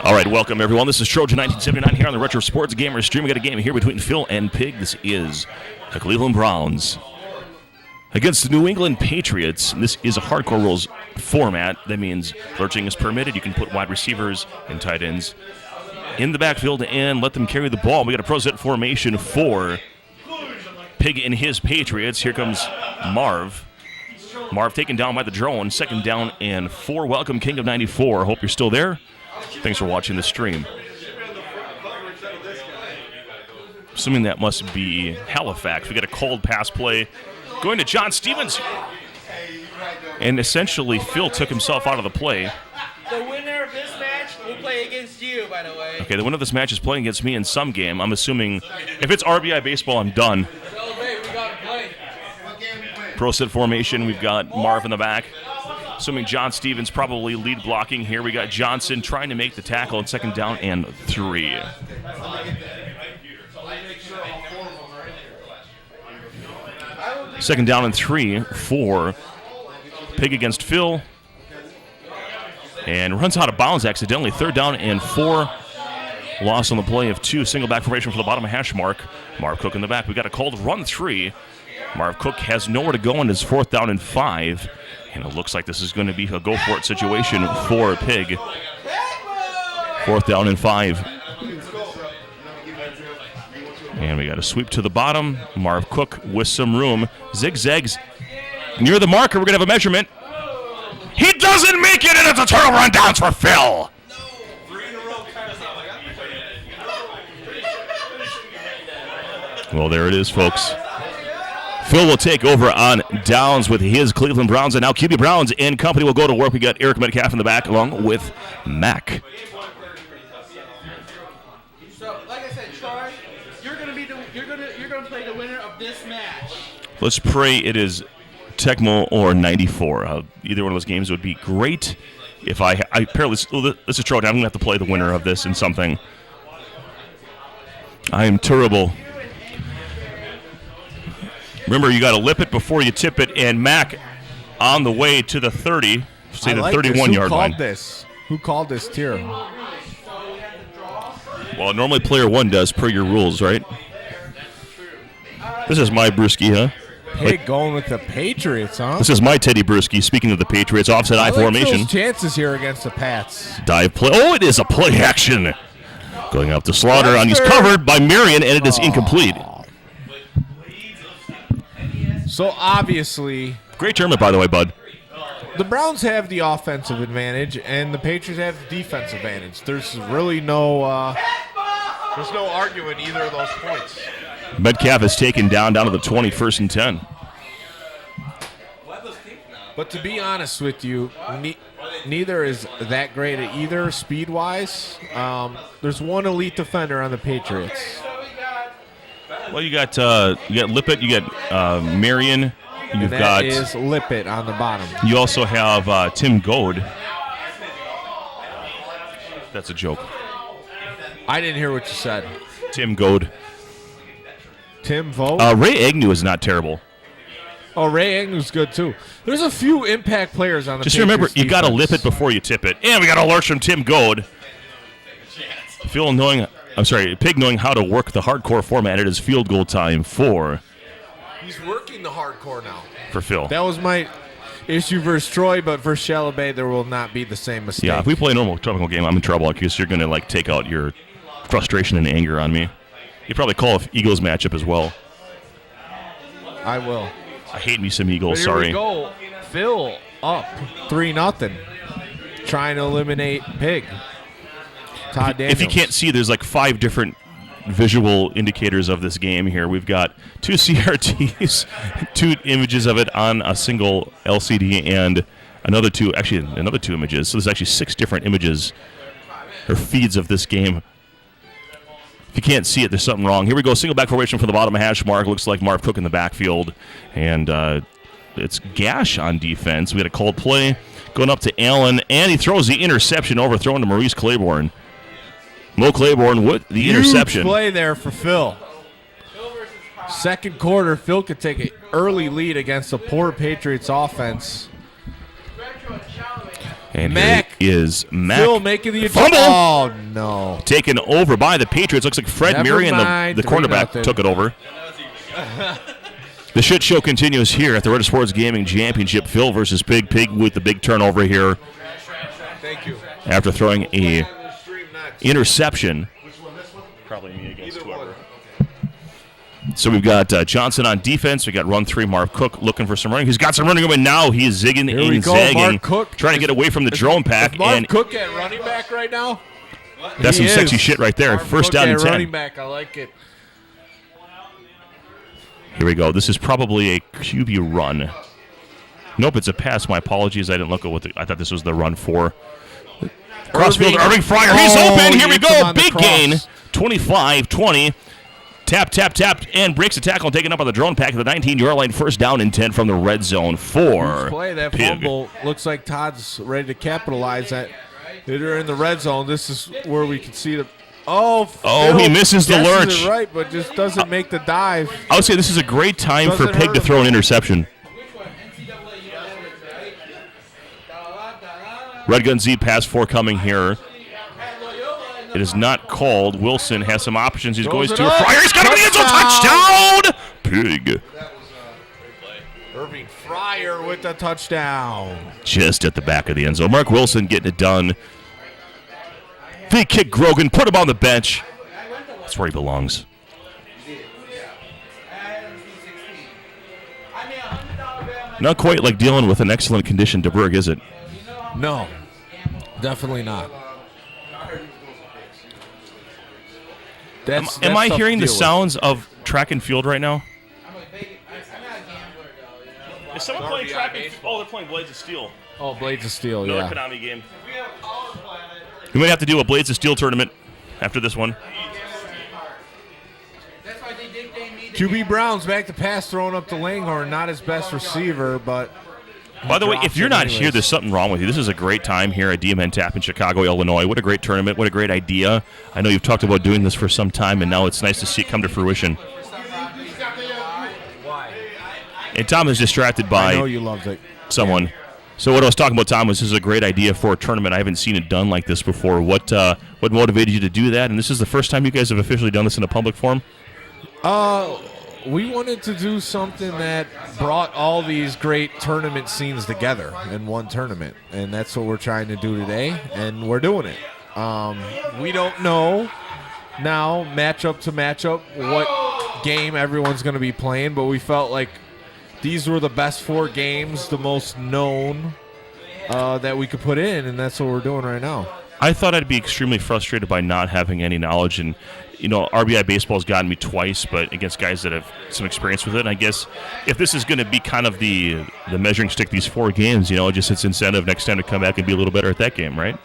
All right, welcome everyone. This is Trojan 1979 here on the Retro Sports Gamer stream. We got a game here between Phil and Pig. This is the Cleveland Browns against the New England Patriots. This is a hardcore rules format. That means lurching is permitted. You can put wide receivers and tight ends in the backfield and let them carry the ball. We got a pro set formation for Pig and his Patriots. Here comes Marv. Marv taken down by the drone. 2nd down and 4. Welcome, King of 94. Hope you're still there. Thanks for watching the stream. Assuming that must be Halifax. We got a cold pass play going to John Stevens. And essentially, Phil took himself out of the play. The winner of this match will play against you, by the way. Okay, the winner of this match is playing against me in some game. I'm assuming if it's RBI baseball, I'm done. Pro set formation, we've got Marv in the back. Assuming John Stevens probably lead blocking here. We got Johnson trying to make the tackle on 2nd down and 3. 2nd down and 3 for Pig against Phil. And runs out of bounds accidentally. 3rd down and 4. Loss on the play of 2. Single back formation for the bottom hash mark. Marv Cook in the back. We got a called run 3. Marv Cook has nowhere to go in his 4th down and 5. And it looks like this is going to be a go-for-it situation for Pig. 4th down and 5. And we got a sweep to the bottom. Marv Cook with some room. Zigzags near the marker. We're going to have a measurement. He doesn't make it, and it's a turnover on downs for Phil. Well, there it is, folks. Phil will take over on downs with his Cleveland Browns, and now QB Browns and company will go to work. We got Eric Metcalf in the back along with Mac. So, like I said, Troy, you're gonna play the winner of this match. Let's pray it is Tecmo or 94. Either one of those games would be great. If I apparently let's just throw it down. I'm gonna have to play the winner of this in something. I am terrible. Remember, you got to lip it before you tip it. And Mac on the way to the 30, say the 31-yard line. Who called this tier? Well, normally player 1 does per your rules, right? This is my brewski, huh? Pig going with the Patriots, huh? This is my Teddy Brewski. Speaking of the Patriots, offset I formation. Those chances here against the Pats. Dive play. Oh, it is a play action. Going up to Slaughter, and he's covered by Marion, and it is incomplete. So obviously, great tournament, by the way, bud. The Browns have the offensive advantage, and the Patriots have the defensive advantage. There's really no arguing either of those points. Metcalf is taken down to the 20, 1st and 10. But to be honest with you, neither is that great at either speed-wise. There's one elite defender on the Patriots. Well, you got Lippett, you got Marion, you've got. That is Lippett on the bottom. You also have Tim Goad. That's a joke. I didn't hear what you said. Tim Goad. Tim Vogt? Ray Agnew is not terrible. Oh, Ray Agnew's good too. There's a few impact players on the Just Patriots remember, you got to defense. lip it before you tip it. And we got alerts from Tim Goad. Pig knowing how to work the hardcore format. It is field goal time for. He's working the hardcore now. For Phil. That was my issue versus Troy, but versus Chalabay, there will not be the same mistake. Yeah, if we play a normal tropical game, I'm in trouble because you're going to take out your frustration and anger on me. You probably call an Eagles matchup as well. I will. I hate me some Eagles. But Sorry. Here we go. Phil up 3-0, trying to eliminate Pig. Todd Daniels. If you can't see, there's 5 different visual indicators of this game here. We've got 2 CRTs, 2 images of it on a single LCD, and another 2 images. So there's actually 6 different images or feeds of this game. If you can't see it, there's something wrong. Here we go, single back formation for the bottom hash mark. Looks like Marv Cook in the backfield, and it's Gash on defense. We had a called play going up to Allen, and he throws the interception, overthrown to Maurice Claiborne. Mo Claiborne with the interception. Huge play there for Phil. Second quarter, Phil could take an early lead against a poor Patriots offense. And Mac. here is Mac. Phil making the fumble. Oh, no. Taken over by the Patriots. Looks like Fred Never Marion, mind, the cornerback, 3-0. took it over. The shit show continues here at the Red Sports Gaming Championship. Phil versus Pig. Pig with the big turnover here. Thank you. After throwing a interception. Probably me against whoever. So we've got Johnson on defense. We got run 3, Marv Cook looking for some running. He's got some running going now. He is zigging Here we and go, zagging, Marv Cook. trying to get away from the drone pack. Is Marv And Cook at running back right now? that's He some sexy is. shit right there. Marv First Cook down at and 10. running back. I like it. Here we go. This is probably a QB run. Nope, it's a pass. My apologies. I didn't look at what I thought this was the run 4. Crossfield, Irving Fryer. He's open. Here we go. Big gain. 25-20. Tapped, and breaks a tackle and taken up on the drone pack at the 19-yard line. First down and 10 from the red zone for Play that Pig. fumble. Looks like Todd's ready to capitalize that. They're in the red zone. This is where we can see the. Oh, he misses the guesses lurch. it right, but just doesn't make the dive. I would say this is a great time for Doesn't Pig hurt to him. throw an interception. Red Gun Z pass forthcoming here. It is not called. Wilson has some options. He's going to Fryer. He's got him in the end zone. Touchdown! Pig. Irving Fryer with the touchdown. Just at the back of the end zone. Mark Wilson getting it done. They kick Grogan, put him on the bench. That's where he belongs. Not quite like dealing with an excellent condition DeBerg, is it? No, definitely not. Am I hearing the sounds of track and field right now? Is someone playing track and field? Oh, they're playing Blades of Steel. Oh, Blades of Steel, Another yeah. Konami game. We might have to do a Blades of Steel tournament after this one. QB Brown's back to pass, throwing up the Langhorn. Not his best receiver, but. By the way, if you're not here, anyways. there's something wrong with you. This is a great time here at DMN Tap in Chicago, Illinois. What a great tournament. What a great idea. I know you've talked about doing this for some time, and now it's nice to see it come to fruition. And Tom is distracted by I know you loved it. someone. So what I was talking about, Tom, was this is a great idea for a tournament. I haven't seen it done like this before. What motivated you to do that? And this is the first time you guys have officially done this in a public forum? We wanted to do something that brought all these great tournament scenes together in one tournament, and that's what we're trying to do today, and we're doing it. We don't know now, matchup to matchup, what game everyone's going to be playing, but we felt like these were the best 4 games, the most known that we could put in, and that's what we're doing right now. I thought I'd be extremely frustrated by not having any knowledge, and RBI baseball's gotten me twice, but against guys that have some experience with it. And I guess if this is going to be kind of the measuring stick, these 4 games, just it's incentive next time to come back and be a little better at that game, right?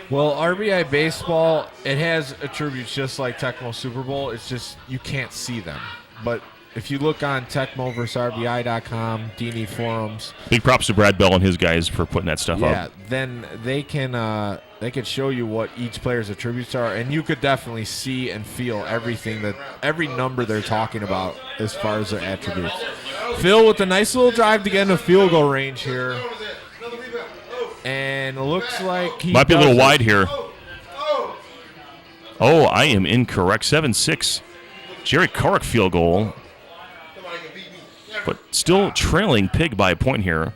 Well, RBI baseball, it has attributes just like Tecmo Super Bowl. It's just you can't see them. But if you look on Tecmo vs. RBI.com, DNE forums. Big props to Brad Bell and his guys for putting that stuff Yeah, up. then they can show you what each player's attributes are, and you could definitely see and feel every number they're talking about as far as their attributes. Phil with a nice little drive to get into field goal range here. And it looks like he Might be a little does it. wide here. Oh, I am incorrect. 7-6. Jerry Korrick field goal. But still trailing Pig by a point here.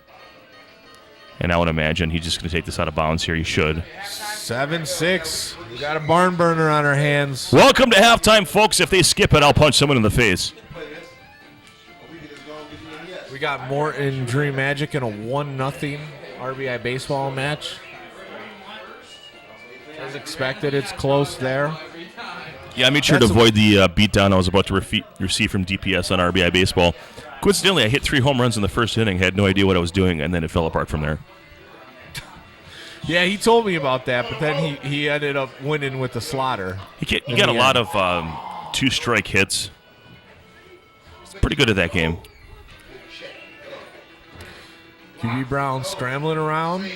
And I would imagine he's just going to take this out of bounds here. He should. 7-6. We got a barn burner on our hands. Welcome to halftime, folks. If they skip it, I'll punch someone in the face. We got Morton Dream Magic in a 1-0 RBI baseball match. As expected, it's close there. Yeah, I made sure to avoid the beatdown I was about to receive from DPS on RBI baseball. Coincidentally, I hit 3 home runs in the first inning, had no idea what I was doing, and then it fell apart from there. Yeah, he told me about that, but then he ended up winning with the slaughter. He got a lot of 2-strike hits. He's pretty good at that game. QB Brown scrambling around,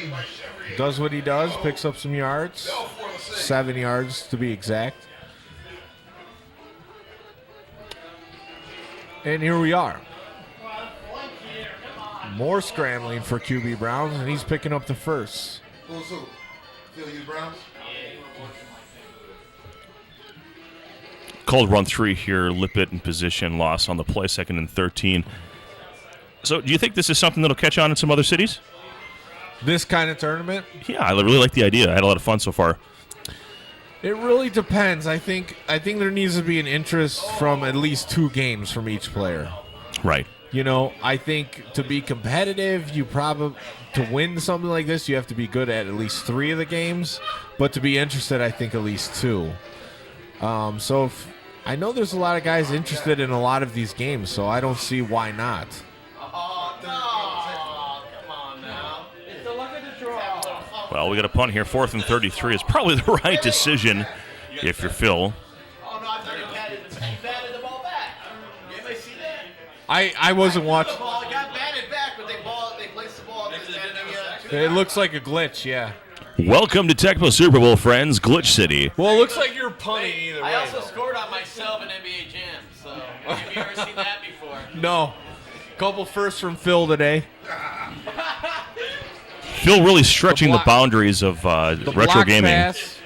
does what he does, picks up some yards, 7 yards to be exact. And here we are. More scrambling for QB Brown, and he's picking up the first. Who's who? Phil, you Browns? Called run 3 here. Lippett in position. Loss on the play. 2nd and 13. So do you think this is something that'll catch on in some other cities? This kind of tournament? Yeah, I really like the idea. I had a lot of fun so far. It really depends. I think there needs to be an interest from at least 2 games from each player. Right. I think to be competitive, to win something like this, you have to be good at least 3 of the games. But to be interested, I think at least 2. So I know there's a lot of guys interested in a lot of these games, so I don't see why not. Oh, no. Come on now. It's the luck of the draw. Well, we got a punt here. 4th and 33 is probably the right decision if you're Phil. Oh, no, I thought he batted the ball back. Anybody see that? I wasn't watching. The ball got batted back, but they placed the ball. It looks like a glitch, yeah. Welcome to Tecmo Super Bowl, friends. Glitch City. Well, it looks like you're punting either way. I also scored on myself in NBA Jam, so have you ever seen that before? No. Couple firsts from Phil today. Phil really stretching the boundaries of retro gaming. Pass.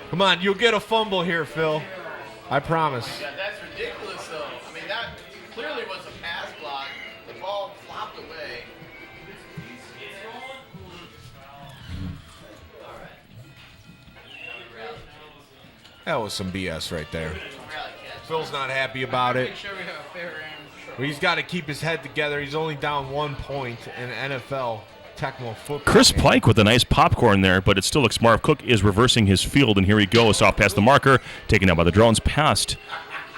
Come on, you'll get a fumble here, Phil. I promise. Yeah, that's ridiculous, though. I mean, that clearly was a pass block. The ball flopped away. That was some BS right there. Phil's not happy about it. He's got to keep his head together. He's only down 1 point in NFL Tecmo football. Chris Pike with a nice popcorn there, but it still looks Marv Cook is reversing his field, and here he goes off past the marker, taken out by the drones past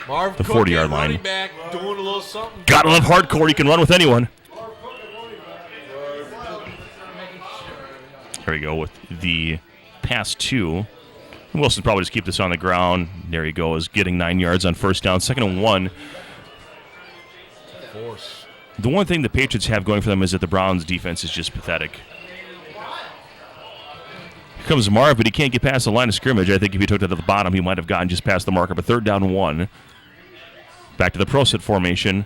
Marv the Cook 40-yard line. Back, doing a little something. Gotta love hardcore. You can run with anyone. There we go with the pass 2. Wilson probably just keep this on the ground. There he goes, getting 9 yards on first down. 2nd and 1. Force. The one thing the Patriots have going for them is that the Browns' defense is just pathetic. Here comes Marv, but he can't get past the line of scrimmage. I think if he took it to the bottom, he might have gotten just past the marker. But 3rd down 1. Back to the pro set formation.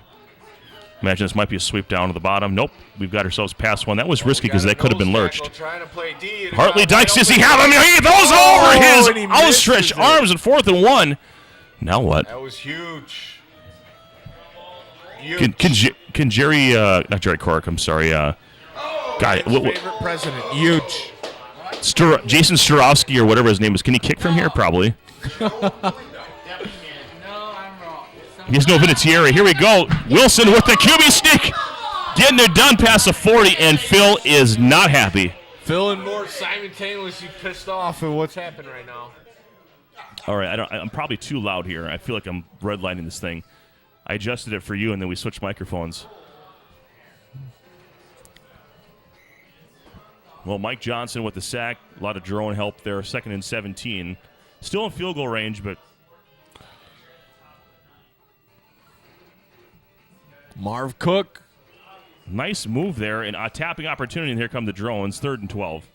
Imagine this might be a sweep down to the bottom. Nope, we've got ourselves past one. That was risky because that could have been lurched. Hartley Dykes, does he have him? He throws over his outstretched arms in 4th and 1. Now what? That was huge. Can Jerry, not Jerry Cork, I'm sorry, guy, favorite president, huge. Jason Starowski or whatever his name is, can he kick from here? Probably. He has no Vinatieri. Here we go. Wilson with the QB sneak. Getting it done past the 40, and Phil is not happy. Phil and Mort simultaneously pissed off at what's happened right now. All right, I'm probably too loud here. I feel like I'm redlining this thing. I adjusted it for you, and then we switched microphones. Well, Mike Johnson with the sack. A lot of drone help there. 2nd and 17. Still in field goal range, but Marv Cook. Nice move there, and a tapping opportunity, and here come the drones. 3rd and 12.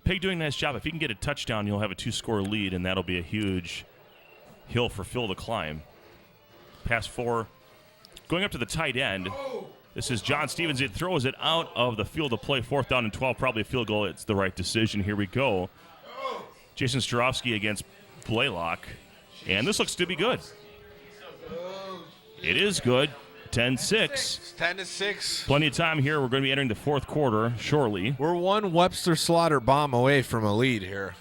Pig doing a nice job. If he can get a touchdown, you'll have a 2-score lead, and that'll be a huge hill for Phil to climb. Pass 4. Going up to the tight end. This is John Stevens. It throws it out of the field of play. 4th down and 12. Probably a field goal. It's the right decision. Here we go. Jason Starowski against Blaylock. And this looks to be good. It is good. 10-6. 10-6. Plenty of time here. We're going to be entering the 4th quarter shortly. We're one Webster Slaughter bomb away from a lead here.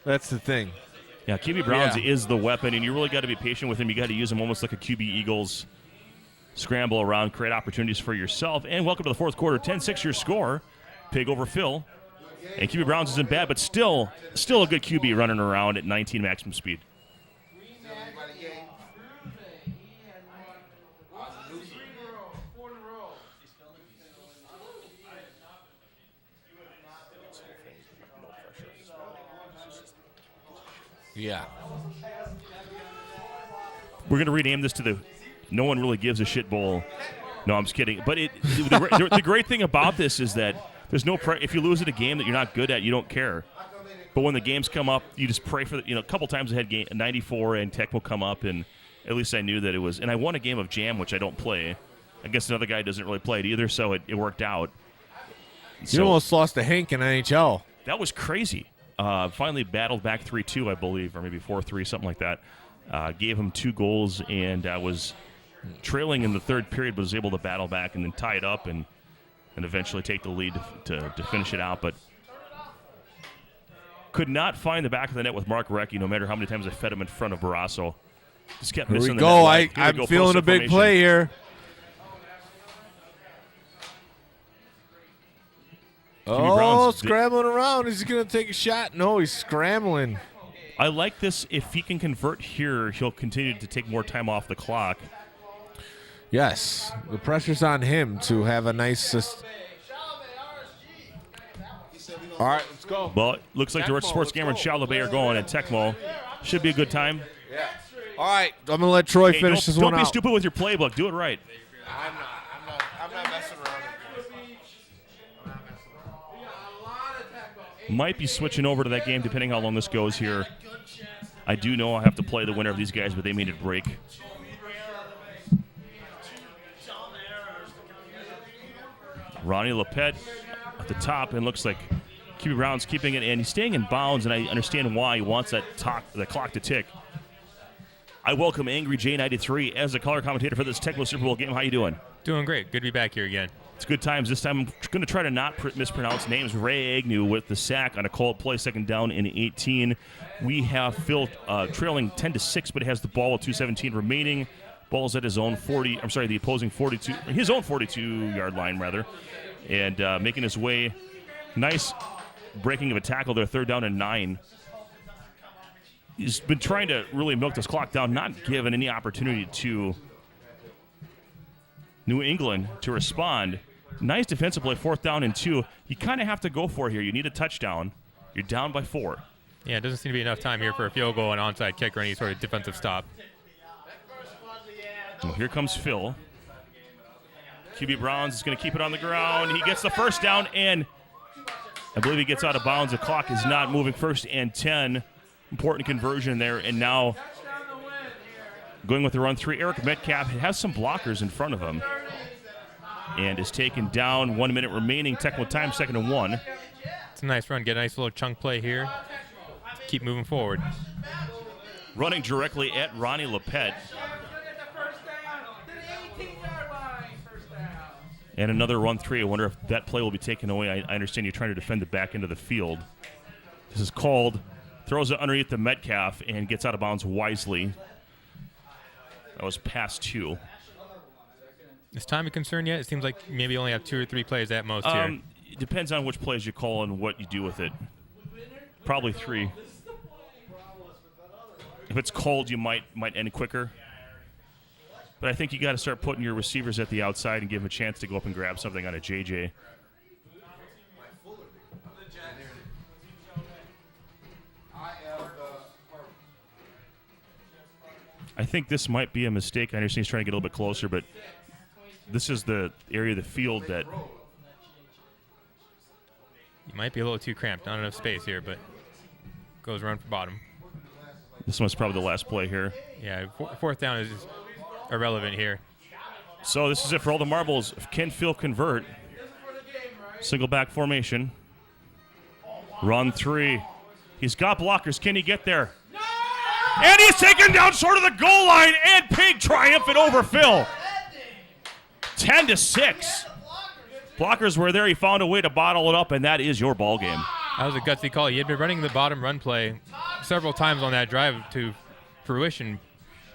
That's the thing. Yeah, QB Browns is the weapon, and you really got to be patient with him. You got to use him almost like a QB Eagles. Scramble around, create opportunities for yourself. And welcome to the 4th quarter. 10-6 your score. Pig over Phil. And QB Browns isn't bad, but still a good QB running around at 19 maximum speed. Yeah. We're going to rename this to the No One Really Gives a Shit Bowl. No, I'm just kidding. But the great thing about this is that there's no if you lose at a game that you're not good at, you don't care. But when the games come up, you just pray for a couple times I had 94 and Tech will come up, and at least I knew that it was. And I won a game of Jam, which I don't play. I guess another guy doesn't really play it either, so it worked out. You almost lost to Hank in NHL. That was crazy. Finally battled back 3-2, I believe, or maybe 4-3, something like that. Gave him 2 goals, and was trailing in the 3rd period, but was able to battle back and then tie it up and eventually take the lead to finish it out. But Could not find the back of the net with Mark Recchi, no matter how many times I fed him in front of Barrasso. Just kept Here missing we the go. net. I'm feeling a big play here. Oh, scrambling around. Is he going to take a shot? No, he's scrambling. I like this. If he can convert here, he'll continue to take more time off the clock. Yes, the pressure's on him to have a nice All right, let's go. Well, it looks like the Sports Gamer and Chalabay are going, and Tecmo should be a good time. Yeah. All right, I'm going to let Troy finish this one out. Don't be stupid with your playbook. Do it right. I'm not messing around. Might be switching over to that game depending how long this goes here. I do know I have to play the winner of these guys, but they made it break. Ronnie Lepet at the top, and looks like QB Brown's keeping it, and he's staying in bounds, and I understand why he wants that clock to tick. I welcome Angry J93 as a color commentator for this Tecmo Super Bowl game. How you doing? Doing great. Good to be back here again. It's good times. This time I'm going to try to not mispronounce names. Ray Agnew with the sack on a called play, second down and 18. We have Phil trailing 10-6, but has the ball with 2:17 remaining. Ball's at his own 40. I'm sorry, the opposing 42, his own 42-yard line rather, and making his way. Nice breaking of a tackle there, third down and 9. He's been trying to really milk this clock down, not given any opportunity to New England to respond. Nice defensive play, fourth down and 2. You kind of have to go for it here. You need a touchdown. You're down by 4. Yeah, it doesn't seem to be enough time here for a field goal, an onside kick, or any sort of defensive stop. Well, here comes Phil. QB Browns is going to keep it on the ground. He gets the first down, and I believe he gets out of bounds. The clock is not moving. First and 10. Important conversion there, and now going with the run 3. Eric Metcalf has some blockers in front of him and is taken down. 1 minute remaining. Tecmo time, second and 1. It's a nice run. Get a nice little chunk play here. Keep moving forward. Running directly at Ronnie Lepet. And another run 3. I wonder if that play will be taken away. I understand you're trying to defend the back end of the field. This is called. Throws it underneath the Metcalf and gets out of bounds wisely. That was pass 2. Is time a concern yet? It seems like maybe only have 2 or 3 plays at most here. It depends on which plays you call and what you do with it. Probably 3. If it's cold, you might end quicker. But I think you got to start putting your receivers at the outside and give them a chance to go up and grab something on a JJ. I think this might be a mistake. I understand he's trying to get a little bit closer, but this is the area of the field that... You might be a little too cramped. Not enough space here, but goes run for bottom. This one's probably the last play here. Yeah, fourth down is irrelevant here. So this is it for all the marbles. Can Phil convert? Single back formation. Run 3. He's got blockers. Can he get there? And he's taken down short of the goal line, and Pig triumphant over Phil. 10-6. Blockers were there. He found a way to bottle it up, and that is your ball game. That was a gutsy call. He had been running the bottom run play several times on that drive to fruition,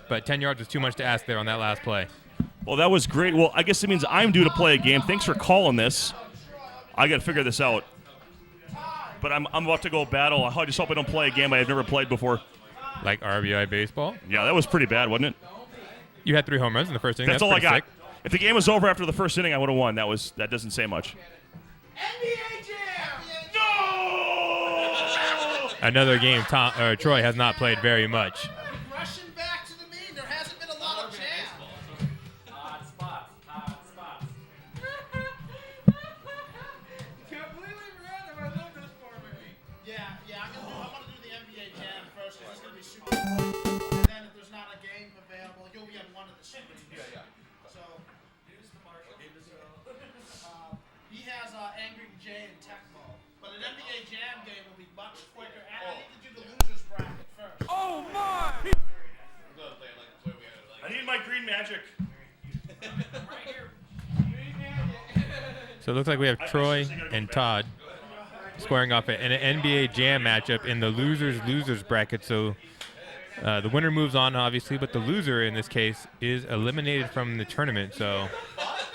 but 10 yards was too much to ask there on that last play. Well, that was great. Well, I guess it means I'm due to play a game. Thanks for calling this. I got to figure this out. But I'm about to go battle. I just hope I don't play a game I've never played before. Like RBI baseball? Yeah, that was pretty bad, wasn't it? You had 3 home runs in the first inning. That's all I got. Sick. If the game was over after the first inning, I would have won. That doesn't say much. NBA Jam! No! Another game Troy has not played very much. Rushing back to the mean. There hasn't been a lot of jam. Hot spots. Completely random. I love this for me. Yeah. I'm gonna do the NBA Jam first. This is gonna be super cool. And then if there's not a game available, you'll be on one of the screens. Yeah. So use the Marshall. He has Angry J and Tecmo, but an NBA Jam game will be much quicker. And I need to do the losers bracket first. Oh my! I need my green magic. Right here. So it looks like we have Troy and Todd squaring off an NBA Jam matchup in the losers bracket. So the winner moves on, obviously, but the loser in this case is eliminated from the tournament. So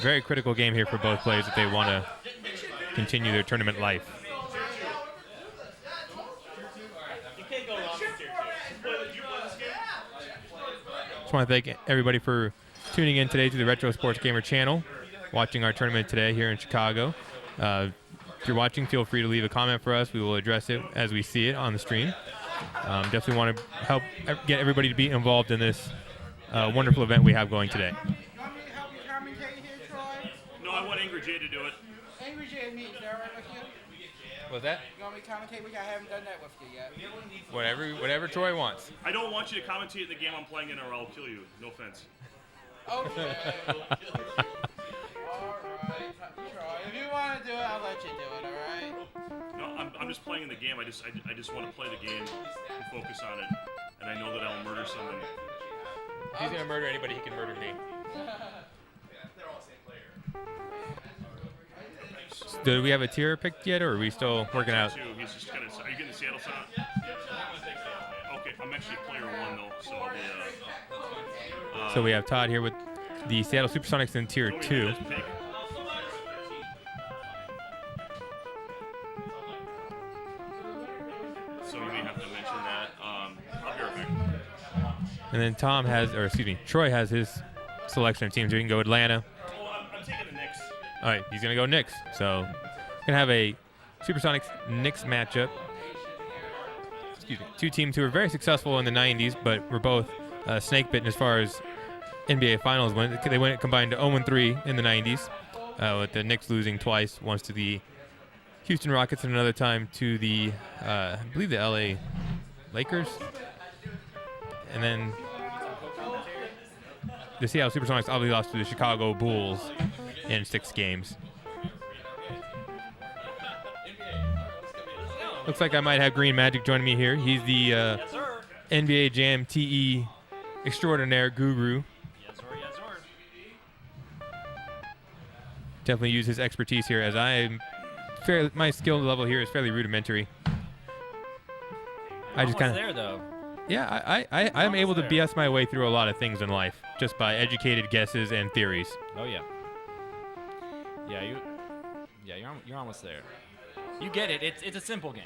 very critical game here for both players if they want to continue their tournament life. You can't go wrong with tier 2. Did you play this game? Just want to thank everybody for tuning in today to the Retro Sports Gamer channel, watching our tournament today here in Chicago. If you're watching, feel free to leave a comment for us. We will address it as we see it on the stream. Definitely want to help get everybody to be involved in this wonderful event we have going today. You want me to help you commentate here, Troy? No, I want Angry Jay to do it. Angry Jay and me, is that all right with you? What's that? You want me to commentate? I haven't done that with you yet. Whatever Troy wants. I don't want you to commentate the game I'm playing in or I'll kill you. No offense. Okay. Alright, Troy. If you want to do it, I'll let you do it, alright? No, I'm just playing the game. I just want to play the game and focus on it. And I know that I'll murder someone. If he's going to murder anybody, he can murder me. Do we have a tier picked yet, or are we still working out? He's just kind of. Are you getting the Seattle sound? Okay, I'm actually player 1 though, so I'll be. So we have Todd here with the Seattle Supersonics in tier 2. So you may have to mention that. I'll be right back. And then Troy has his selection of teams. We can go Atlanta. Well, I'm taking the Knicks. All right, he's going to go Knicks. So we're going to have a Supersonics-Knicks matchup. Excuse me. Two teams who were very successful in the 90s, but were both snake-bitten as far as NBA Finals went. They went combined to 0-3 in the 90s, with the Knicks losing twice, once to the Houston Rockets and another time to the, I believe, the LA Lakers. And then the Seattle Supersonics obviously lost to the Chicago Bulls in 6 games. Looks like I might have Green Magic joining me here. He's the NBA Jam TE extraordinaire guru. Yes, sir. Definitely use his expertise here, as my skill level here is fairly rudimentary. I just kind of there though. Yeah, I'm able to BS my way through a lot of things in life just by educated guesses and theories. Oh yeah. You're almost there. You get it. It's a simple game.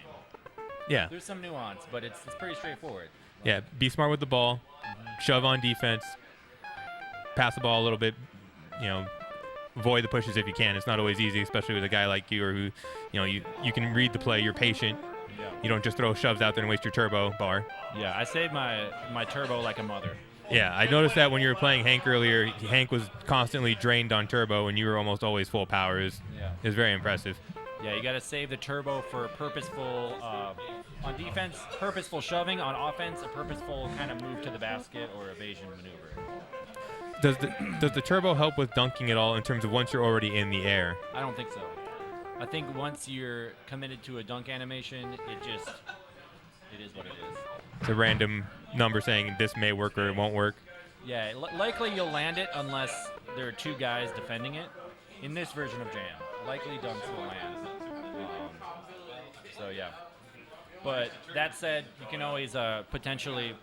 Yeah. There's some nuance, but it's pretty straightforward. Yeah, be smart with the ball, shove on defense, pass the ball a little bit, avoid the pushes if you can. It's not always easy, especially with a guy like you, or who, you can read the play, you're patient. Yeah. You don't just throw shoves out there and waste your turbo bar. Yeah, I saved my turbo like a mother. Yeah, I noticed that when you were playing Hank earlier. Hank was constantly drained on turbo, and you were almost always full power. It was very impressive. Yeah, you got to save the turbo for purposeful, on defense, purposeful shoving. On offense, a purposeful kind of move to the basket or evasion maneuver. Does the turbo help with dunking at all in terms of once you're already in the air? I don't think so. I think once you're committed to a dunk animation, it is what it is. It's a random number saying this may work or it won't work. Yeah, likely you'll land it unless there are 2 guys defending it. In this version of Jam, likely dunks will land. So yeah. But that said, you can always potentially,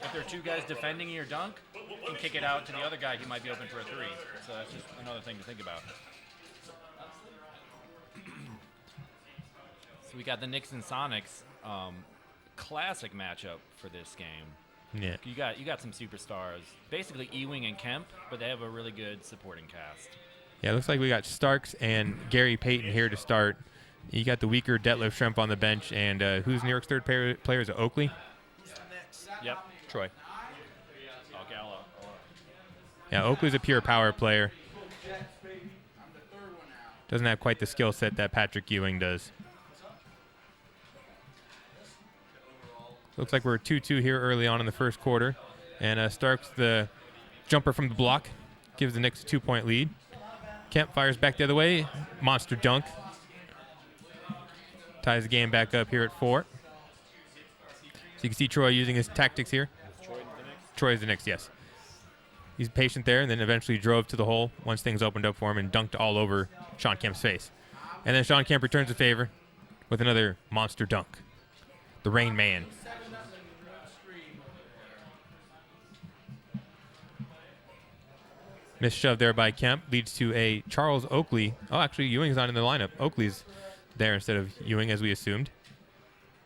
if there are 2 guys defending your dunk, you can kick it out to the other guy. He might be open for a 3. So that's just another thing to think about. So we got the Knicks and Sonics. Classic matchup for this game. Yeah. You got some superstars. Basically Ewing and Kemp, but they have a really good supporting cast. Yeah, it looks like we got Starks and Gary Payton here to start. You got the weaker Detlef Schrempf on the bench, and who's New York's third player? Is it Oakley? Yep. Troy. Okay, I'll Yeah, Oakley's a pure power player. Doesn't have quite the skill set that Patrick Ewing does. Looks like we're 2-2 here early on in the first quarter. And Starks, the jumper from the block, gives the Knicks a 2-point lead. Kemp fires back the other way. Monster dunk. Ties the game back up here at 4. So you can see Troy using his tactics here. Troy is the Knicks, yes. He's patient there, and then eventually drove to the hole once things opened up for him and dunked all over Sean Kemp's face. And then Sean Kemp returns the favor, with another monster dunk. The Rain Man. Missed shove there by Kemp leads to a Charles Oakley. Oh, actually, Ewing's not in the lineup. Oakley's there instead of Ewing, as we assumed.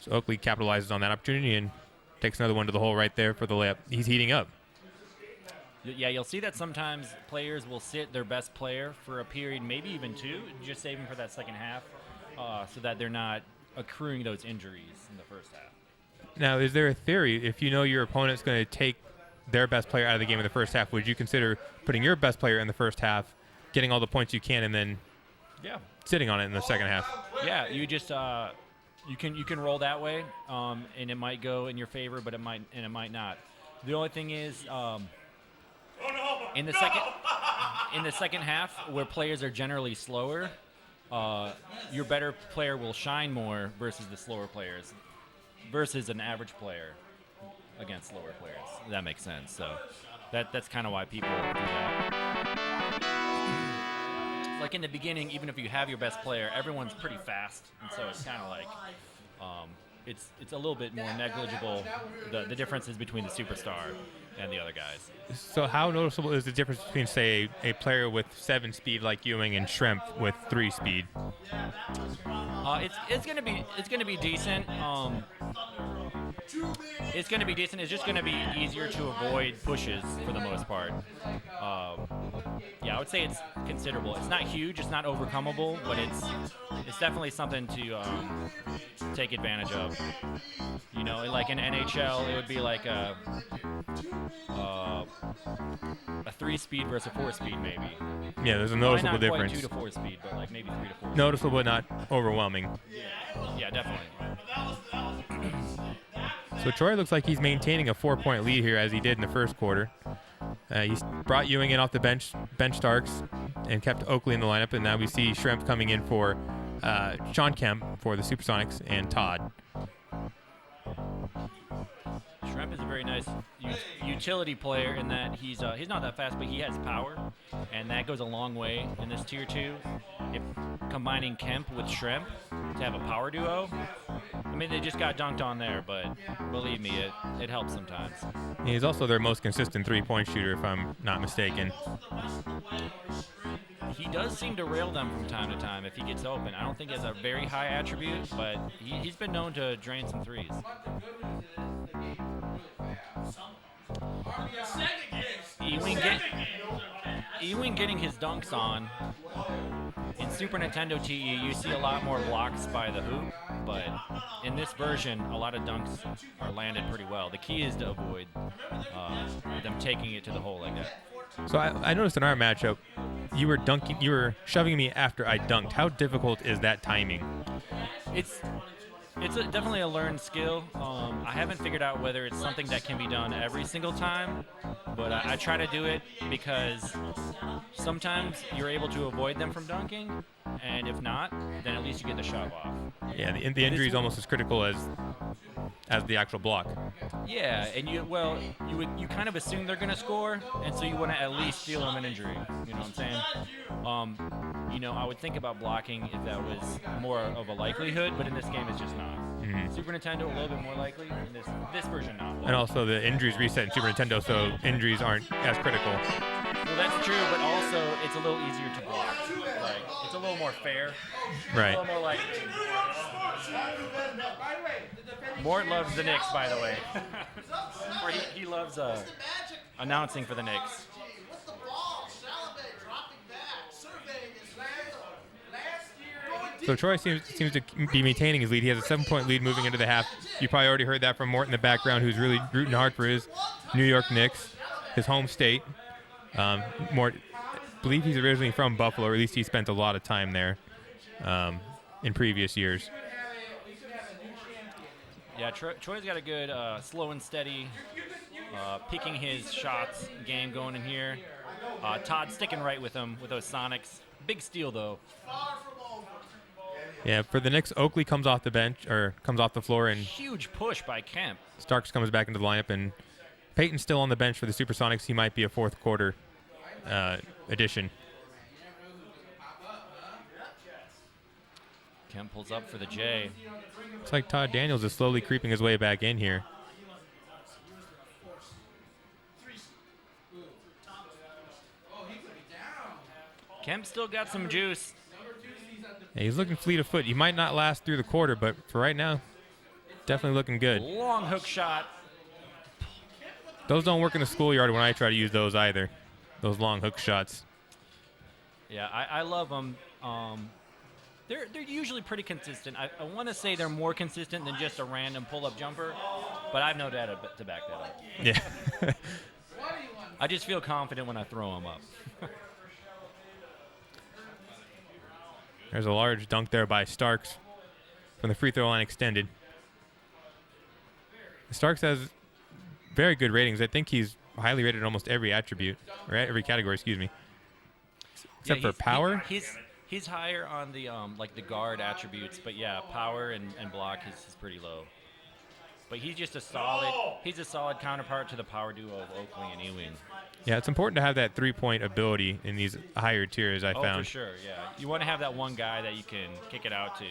So Oakley capitalizes on that opportunity and takes another one to the hole right there for the layup. He's heating up. Yeah, you'll see that sometimes players will sit their best player for a period, maybe even two, just saving for that second half, so that they're not accruing those injuries in the first half. Now, is there a theory, if you know your opponent's going to take their best player out of the game in the first half, would you consider putting your best player in the first half, getting all the points you can, and then sitting on it in the second half? Yeah, you just you can roll that way, and it might go in your favor, but it might not. The only thing is, in the second half, where players are generally slower, your better player will shine more versus the slower players, versus an average player against slower players. That makes sense. So that's kind of why people do that. Like in the beginning, even if you have your best player, everyone's pretty fast, and so it's kind of like it's a little bit more negligible, the differences between the superstar and the other guys. So how noticeable is the difference between, say, a player with 7 speed like Ewing and Shrimp with 3 speed? It's gonna be decent. It's gonna be decent. It's just gonna be easier to avoid pushes for the most part. Yeah, I would say it's considerable. It's not huge. It's not overcomable, but it's definitely something to take advantage of. You know, like in NHL, it would be like a 3-speed versus a 4-speed, maybe. Yeah, there's a noticeable difference. Not quite 2 to 4 speed, but like maybe 3 to 4. Noticeable, but not overwhelming. Yeah, definitely. So Troy looks like he's maintaining a 4-point lead here, as he did in the first quarter. He's brought Ewing in off the bench Starks, and kept Oakley in the lineup. And now we see Shrimp coming in for Sean Kemp for the Supersonics and Todd. Shrimp is a very nice utility player in that he's not that fast, but he has power, and that goes a long way in this tier 2. If combining Kemp with Shrimp to have a power duo, I mean, they just got dunked on there, but believe me, it helps sometimes. He's also their most consistent 3-point shooter, if I'm not mistaken. He does seem to rail them from time to time if he gets open. I don't think he has a very high attribute, but he's been known to drain some threes. Ewing getting his dunks on. In Super Nintendo TE, you see a lot more blocks by the hoop, but in this version, a lot of dunks are landed pretty well. The key is to avoid them taking it to the hole like that. So I noticed in our matchup, you were shoving me after I dunked. How difficult is that timing? It's definitely a learned skill. I haven't figured out whether it's something that can be done every single time, but I try to do it because sometimes you're able to avoid them from dunking, and if not, then at least you get the shot off. Yeah, the injury is almost as critical as the actual block. Yeah, and you kind of assume they're going to score, and so you want to at least steal them an injury. You know what I'm saying? I would think about blocking if that was more of a likelihood, but in this game it's just not. Mm-hmm. Super Nintendo, a little bit more likely. In this version, not. And also the injuries reset in Super Nintendo, so injuries aren't as critical. Well, that's true, but also it's a little easier to block. Like, it's a little more fair. Right. A little more like. Mort loves the Knicks, by the way. Or he loves announcing for the Knicks. So Troy seems to be maintaining his lead. He has a 7-point lead moving into the half. You probably already heard that from Mort in the background, who's really rooting hard for his New York Knicks, his home state. Mort, I believe he's originally from Buffalo, or at least he spent a lot of time there in previous years. Yeah, Troy's got a good slow and steady picking his shots game going in here. Todd sticking right with him with those Sonics. Big steal, though. Yeah, for the Knicks, Oakley comes off the floor, and huge push by Kemp. Starks comes back into the lineup, and Peyton's still on the bench for the Supersonics. He might be a fourth quarter addition. Kemp pulls up for the J. Looks like Todd Daniels is slowly creeping his way back in here. Kemp still got some juice. Yeah, he's looking fleet of foot. He might not last through the quarter, but for right now, definitely looking good. Long hook shot. Those don't work in the schoolyard when I try to use those either. Those long hook shots. Yeah, I love them. They're usually pretty consistent. I want to say they're more consistent than just a random pull-up jumper, but I've no data to back that up. Yeah. I just feel confident when I throw them up. There's a large dunk there by Starks from the free throw line extended. Starks has very good ratings. I think he's highly rated in almost every attribute, or every category, excuse me. Except for power. He's higher on the like the guard attributes, but yeah, power and block is pretty low. But he's just a solid counterpart to the power duo of Oakley and Ewing. Yeah, it's important to have that three-point ability in these higher tiers, I found. Oh, for sure, yeah. You want to have that one guy that you can kick it out to.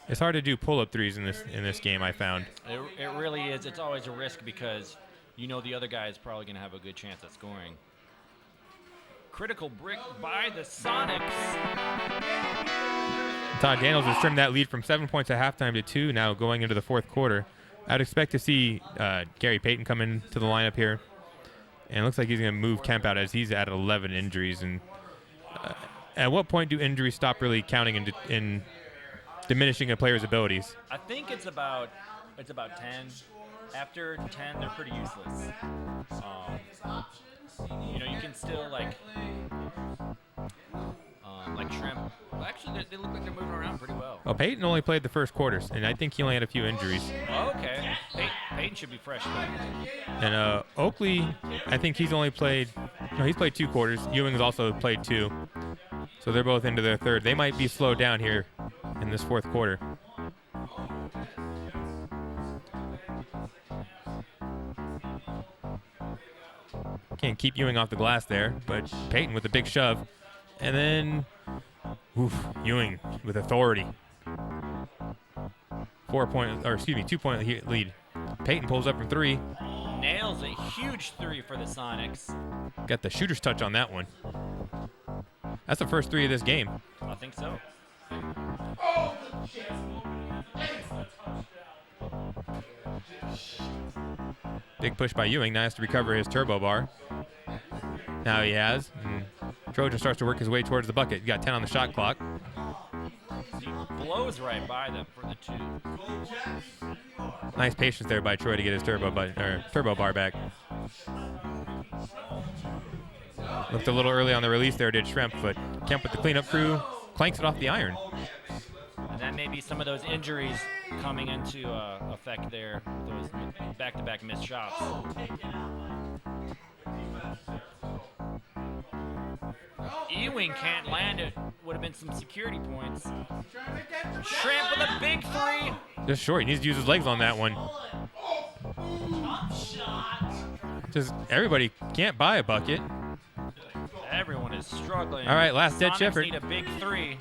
It's hard to do pull-up threes in this game, I found. It really is. It's always a risk because you know the other guy is probably going to have a good chance at scoring. Critical brick by the Sonics. Todd Daniels has trimmed that lead from 7 points at halftime to 2 now going into the fourth quarter. I'd expect to see Gary Payton come into the lineup here. And it looks like he's going to move Kemp out as he's at 11 injuries. And at what point do injuries stop really counting in diminishing a player's abilities? I think it's about 10. After 10, they're pretty useless. You can still like Shrimp. Well, actually, they look like they're moving around pretty well. Well, Peyton only played the first quarters, and I think he only had a few injuries. Oh, okay. Peyton should be fresh then. And Oakley, I think he's only played. No, he's played 2 quarters. Ewing's also played 2. So they're both into their third. They might be slowed down here in this fourth quarter. Can't keep Ewing off the glass there, but Peyton with a big shove. And then, Ewing with authority. 2-point lead. Peyton pulls up from 3. Nails a huge 3 for the Sonics. Got the shooter's touch on that one. That's the first 3 of this game. I think so. Big push by Ewing. Now has to recover his turbo bar. Now he has. Trojan starts to work his way towards the bucket. You got 10 on the shot clock. He blows right by them for the 2. Nice patience there by Troy to get his turbo bar back. Looked a little early on the release there, did Shrimp, but Kemp with the cleanup crew clanks it off the iron. And that may be some of those injuries coming into effect there, those back-to-back missed shots. Ewing can't land it. Would have been some security points. Shrimp with a big 3. Just short. He needs to use his legs on that one. Just everybody can't buy a bucket. Everyone is struggling. All right, last dead Sonics Shepard. Need a big 3.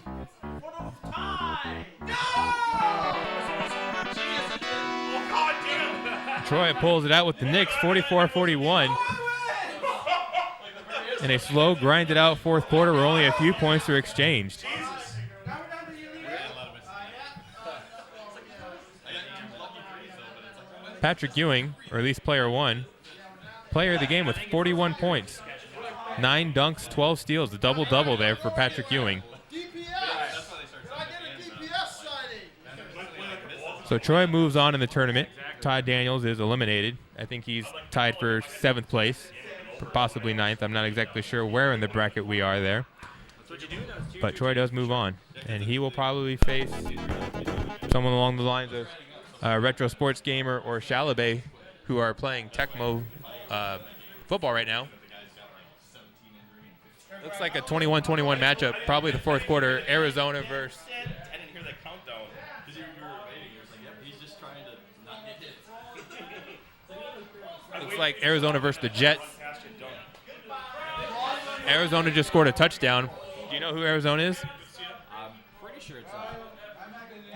Troy pulls it out with the Knicks, 44-41. In a slow, grinded out fourth quarter where only a few points were exchanged. Patrick Ewing, or at least player 1, player of the game with 41 points. 9 dunks, 12 steals, a double-double there for Patrick Ewing. So Troy moves on in the tournament. Todd Daniels is eliminated. I think he's tied for 7th place, possibly 9th. I'm not exactly sure where in the bracket we are there. But Troy does move on, and he will probably face someone along the lines of Retro Sports Gamer or Chalabay, who are playing Tecmo football right now. Looks like a 21-21 matchup, probably the fourth quarter. Arizona versus. I didn't hear that countdown. Because you were evading. You were like, he's just trying to not get hit. Looks like Arizona versus the Jets. Arizona just scored a touchdown. Do you know who Arizona is?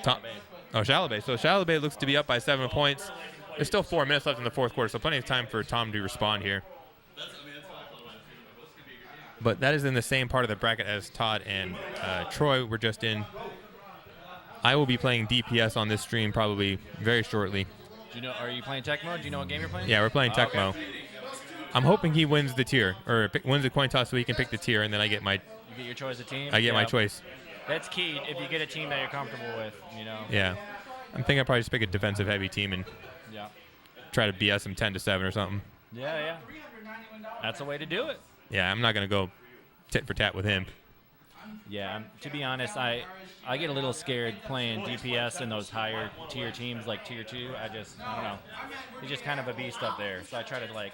Chalabay. So Chalabay looks to be up by 7 points. There's still 4 minutes left in the fourth quarter, so plenty of time for Tom to respond here. But that is in the same part of the bracket as Todd and Troy were just in. I will be playing DPS on this stream probably very shortly. Do you know? Are you playing Tecmo? Do you know what game you're playing? Yeah, we're playing Tecmo. Okay. I'm hoping he wins the tier, or wins the coin toss so he can pick the tier, and then I get my... You get your choice of team? I get my choice. That's key if you get a team that you're comfortable with, you know. Yeah. I'm thinking I'll probably just pick a defensive-heavy team and try to BS him 10-7 or something. Yeah. That's the way to do it. Yeah, I'm not going to go tit for tat with him. Yeah, to be honest, I get a little scared playing DPS in those higher tier teams like tier 2. I don't know. He's just kind of a beast up there, so I try to like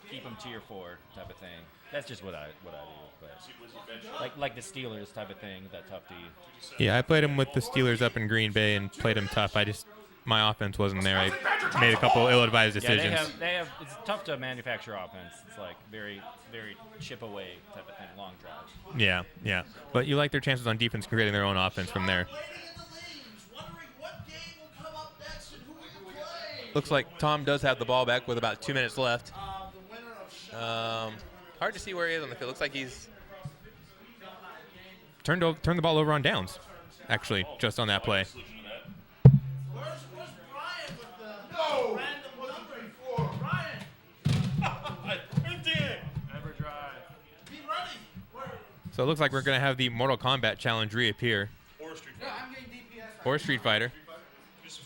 keep him tier 4 type of thing. That's just what I do. But like the Steelers type of thing, that tough D. Yeah, I played him with the Steelers up in Green Bay and played him tough. My offense wasn't there. I made a couple ill-advised decisions. Yeah, they have. It's tough to manufacture offense. It's like very, very chip away type of thing, long drives. Yeah. But you like their chances on defense creating their own offense from there. Looks like Tom does have the ball back with about 2 minutes left. Hard to see where he is on the field. Looks like he's turned the ball over on downs, actually, just on that play. So it looks like we're going to have the Mortal Kombat challenge reappear. Or Street Fighter. There's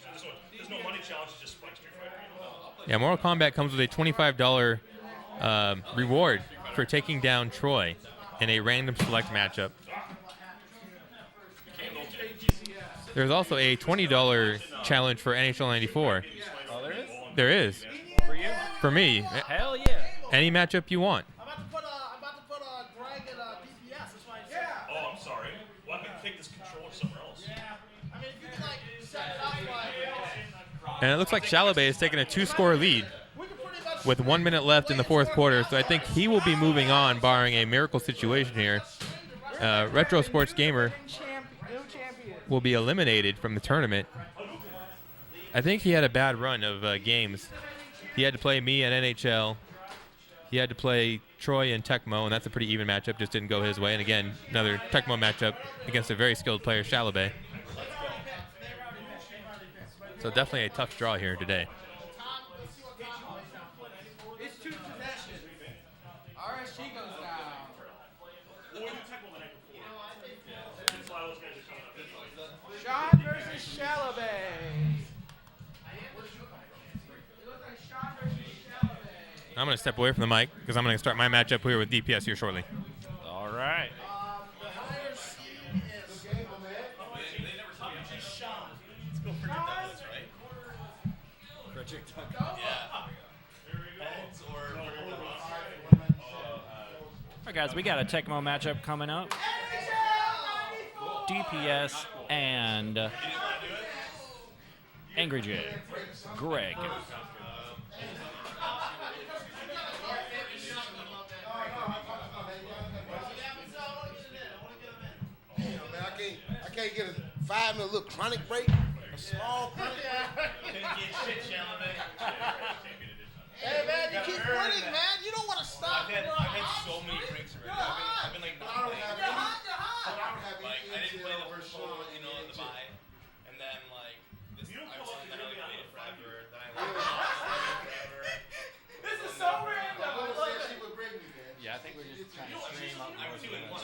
no money challenge, it's just playing Street Fighter. Yeah, Mortal Kombat comes with a $25 reward for taking down Troy in a random select matchup. There's also a $20 challenge for NHL 94. Oh, there is? There is. For you? For me. Hell yeah. Any matchup you want. I'm about to put Greg in DPS. That's why I said. Oh, I'm sorry. Well, I can take this controller somewhere else. Yeah. I mean, if you can like set it up like. And it looks like Chalabay has taken a 2-score lead with 1 minute left in the fourth quarter. So I think he will be moving on, barring a miracle situation here. Retro Sports Gamer will be eliminated from the tournament. I think he had a bad run of games. He had to play me at NHL. He had to play Troy and Tecmo, and that's a pretty even matchup. Just didn't go his way. And again, another Tecmo matchup against a very skilled player, Chalabay. So definitely a tough draw here today. It's 2 possessions. RSG goes down. Sean versus Chalabay. I'm going to step away from the mic because I'm going to start my matchup here with DPS here shortly. All right. All right, guys, we got a Tecmo matchup coming up. DPS and Angry J. Greg. I can't get a 5-minute little chronic break, a small break. Hey man, you keep winning, man. You don't want to stop. I've had so many breaks already. I've been like not playing. You're hot. Like I didn't play the first one, the bye, and then like this, I won, then I waited forever, then I forever. This is so random. Yeah, I think we're just trying to stream up. I was doing one.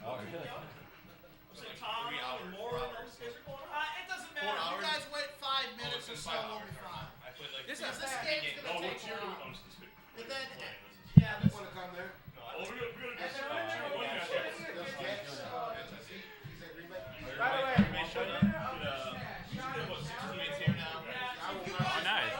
Oh, really? It doesn't matter. If you guys wait 5 minutes or so, we'll be fine. This game's gonna take long. And then, yeah, this Want to come there? By the way, Oh, nice.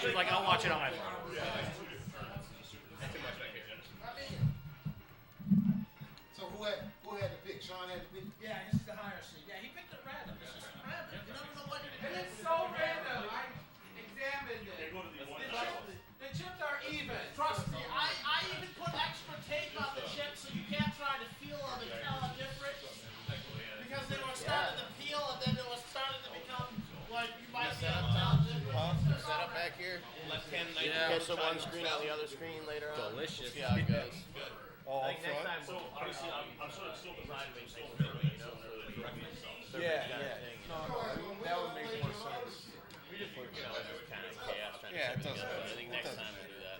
She's like, I'll watch it on my phone. So who had the pick? Sean had the pick? yeah, this is the higher seed. Yeah, he picked it random. It's just random. You never know what you're And gonna it's so random. I examined it. of one screen on the other screen later on. Delicious. We'll see how it goes. All Like next time, So obviously, I'm sort of still designing things for me, you know, for the directing itself. Yeah. No, that would make more sense. We just put, you know, just kind of chaos trying Yeah, to it does. together. I think next time we'll do that.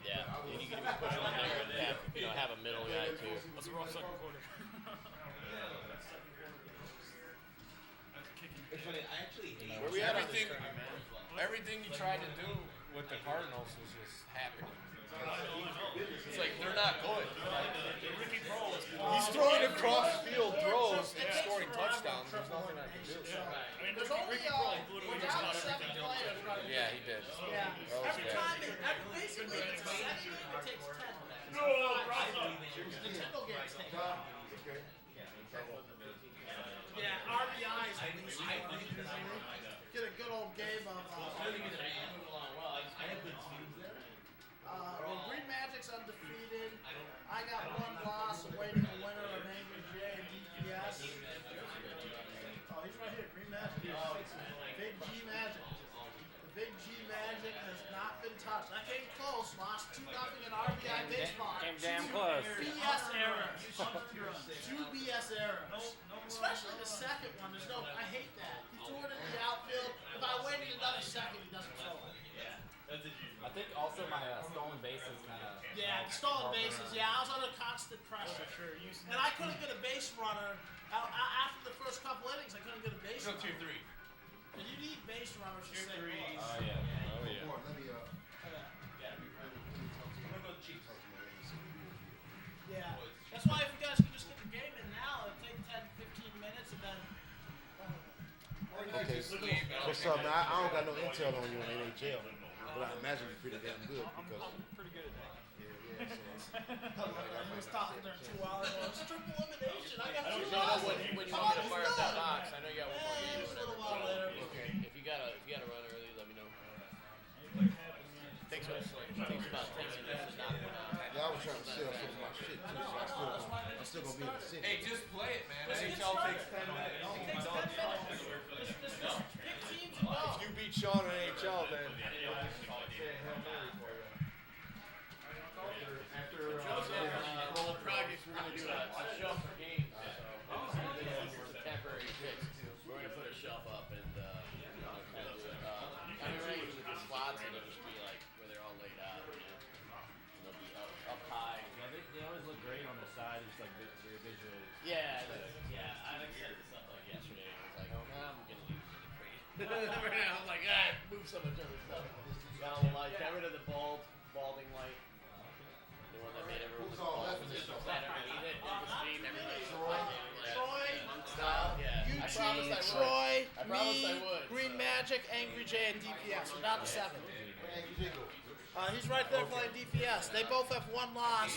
Yeah, and you can even push one there and have, you know, have a middle guy too. That's a rough second quarter. It's funny, I actually hate Where we at on this? Everything you tried to do with the Cardinals was just happening. It's like they're not good. He's throwing across field throws and scoring touchdowns. There's nothing I can do. There's only we're down 7 players. Yeah, he did. Yeah. That was Every bad. time, basically, if it's a second game, it takes 10 minutes. No, Nintendo games take 5. Yeah, RBIs at least. Get a good old game of. Well, Green Magic's undefeated. I got 1 loss, awaiting a winner of Angry J and DPS. Oh, he's right here, Green Magic. Big G Magic. The Big G Magic has not been touched. I came close, lost 2-0 in RBI baseball. Came damn close. BS errors. 2 BS errors. Especially the second one. There's no. I hate that. He threw it in the outfield. If I waited another second, he doesn't throw it. I think also my stolen bases kind of. Yeah, the stolen bases. Yeah, I was under constant pressure. And I couldn't get a base runner. After the first couple innings, I couldn't get a base runner. tier 3. And you need base runners to stay close. Oh yeah. Oh yeah. Boy, let me, Yeah. That's why if you guys can just get the game in now, it'll take 10, 15 minutes and then. okay, what's up, man? I don't got no intel on you in NHL, but I imagine you're pretty damn good because. Pretty good at that. Yeah, I was talking there 2 hours ago. It's triple elimination. I got 2 I don't know hours. when you want me to fire up that box. I know you got one more game. Just a little while later. Okay. If you gotta run early, let me know. Takes about 10 minutes to knock one out. Yeah, I was trying to sell some of my shit too, so I'm still gonna be in the city. Hey, just play it, man. NHL takes 10 minutes. It takes 10 minutes. Pick teams and go. If you beat Sean in NHL, then Roll of practice, we're gonna do a shelf for games. It's a temporary fix. We're gonna put a shelf up and kind of do it. I mean, we're gonna use the slots and it'll just be like where they're all laid out. You know? And they'll be up high. Yeah, they always look great on the side, just like very visual. Yeah, I set this up like yesterday. I was like, oh man, I'm gonna use it right now. I'm like, move so much other stuff. Got all the light. Got rid of the balding light. The one that made everyone look bald. Just that underneath it. Did the screen, everybody. Troy, Monk style. Yeah. I Eugene, promised I would. Troy, I promised I me, would. Green Magic, Angry J, and DPS. We're down to 7. He's right there playing DPS. They both have 1 loss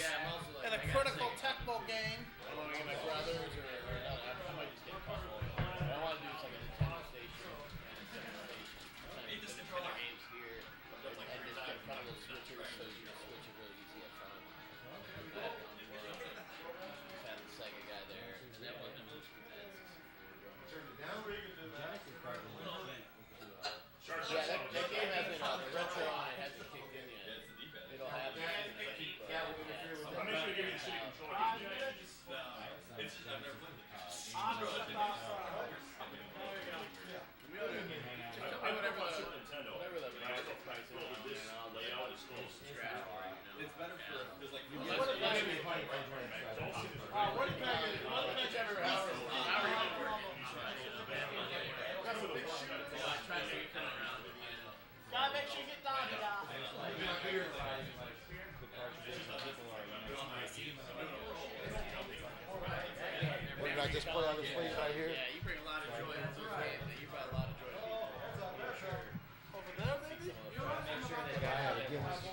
in a critical Tecmo game. I want to get my brothers or another. I might just get a couple. What I want to do is like a Nintendo station and a Nintendo station. Just kind of games here and just get a couple of switchers so you can switch it really easy up front. Just have the Sega guy there. And then one of them just yeah, that game hasn't the retro on it hasn't kicked in yet. It'll have it. I'm make sure to give you the city control. It's just, I've never played it. Whatever the market price is, and I'll lay out the school from scratch for you. It's better for, there's like, Gotta make sure you get down to that. What did I just put on this place right here? Yeah, you bring a lot of joy to those games. You brought a lot of joy to people. Over there, baby? I have a Guinness.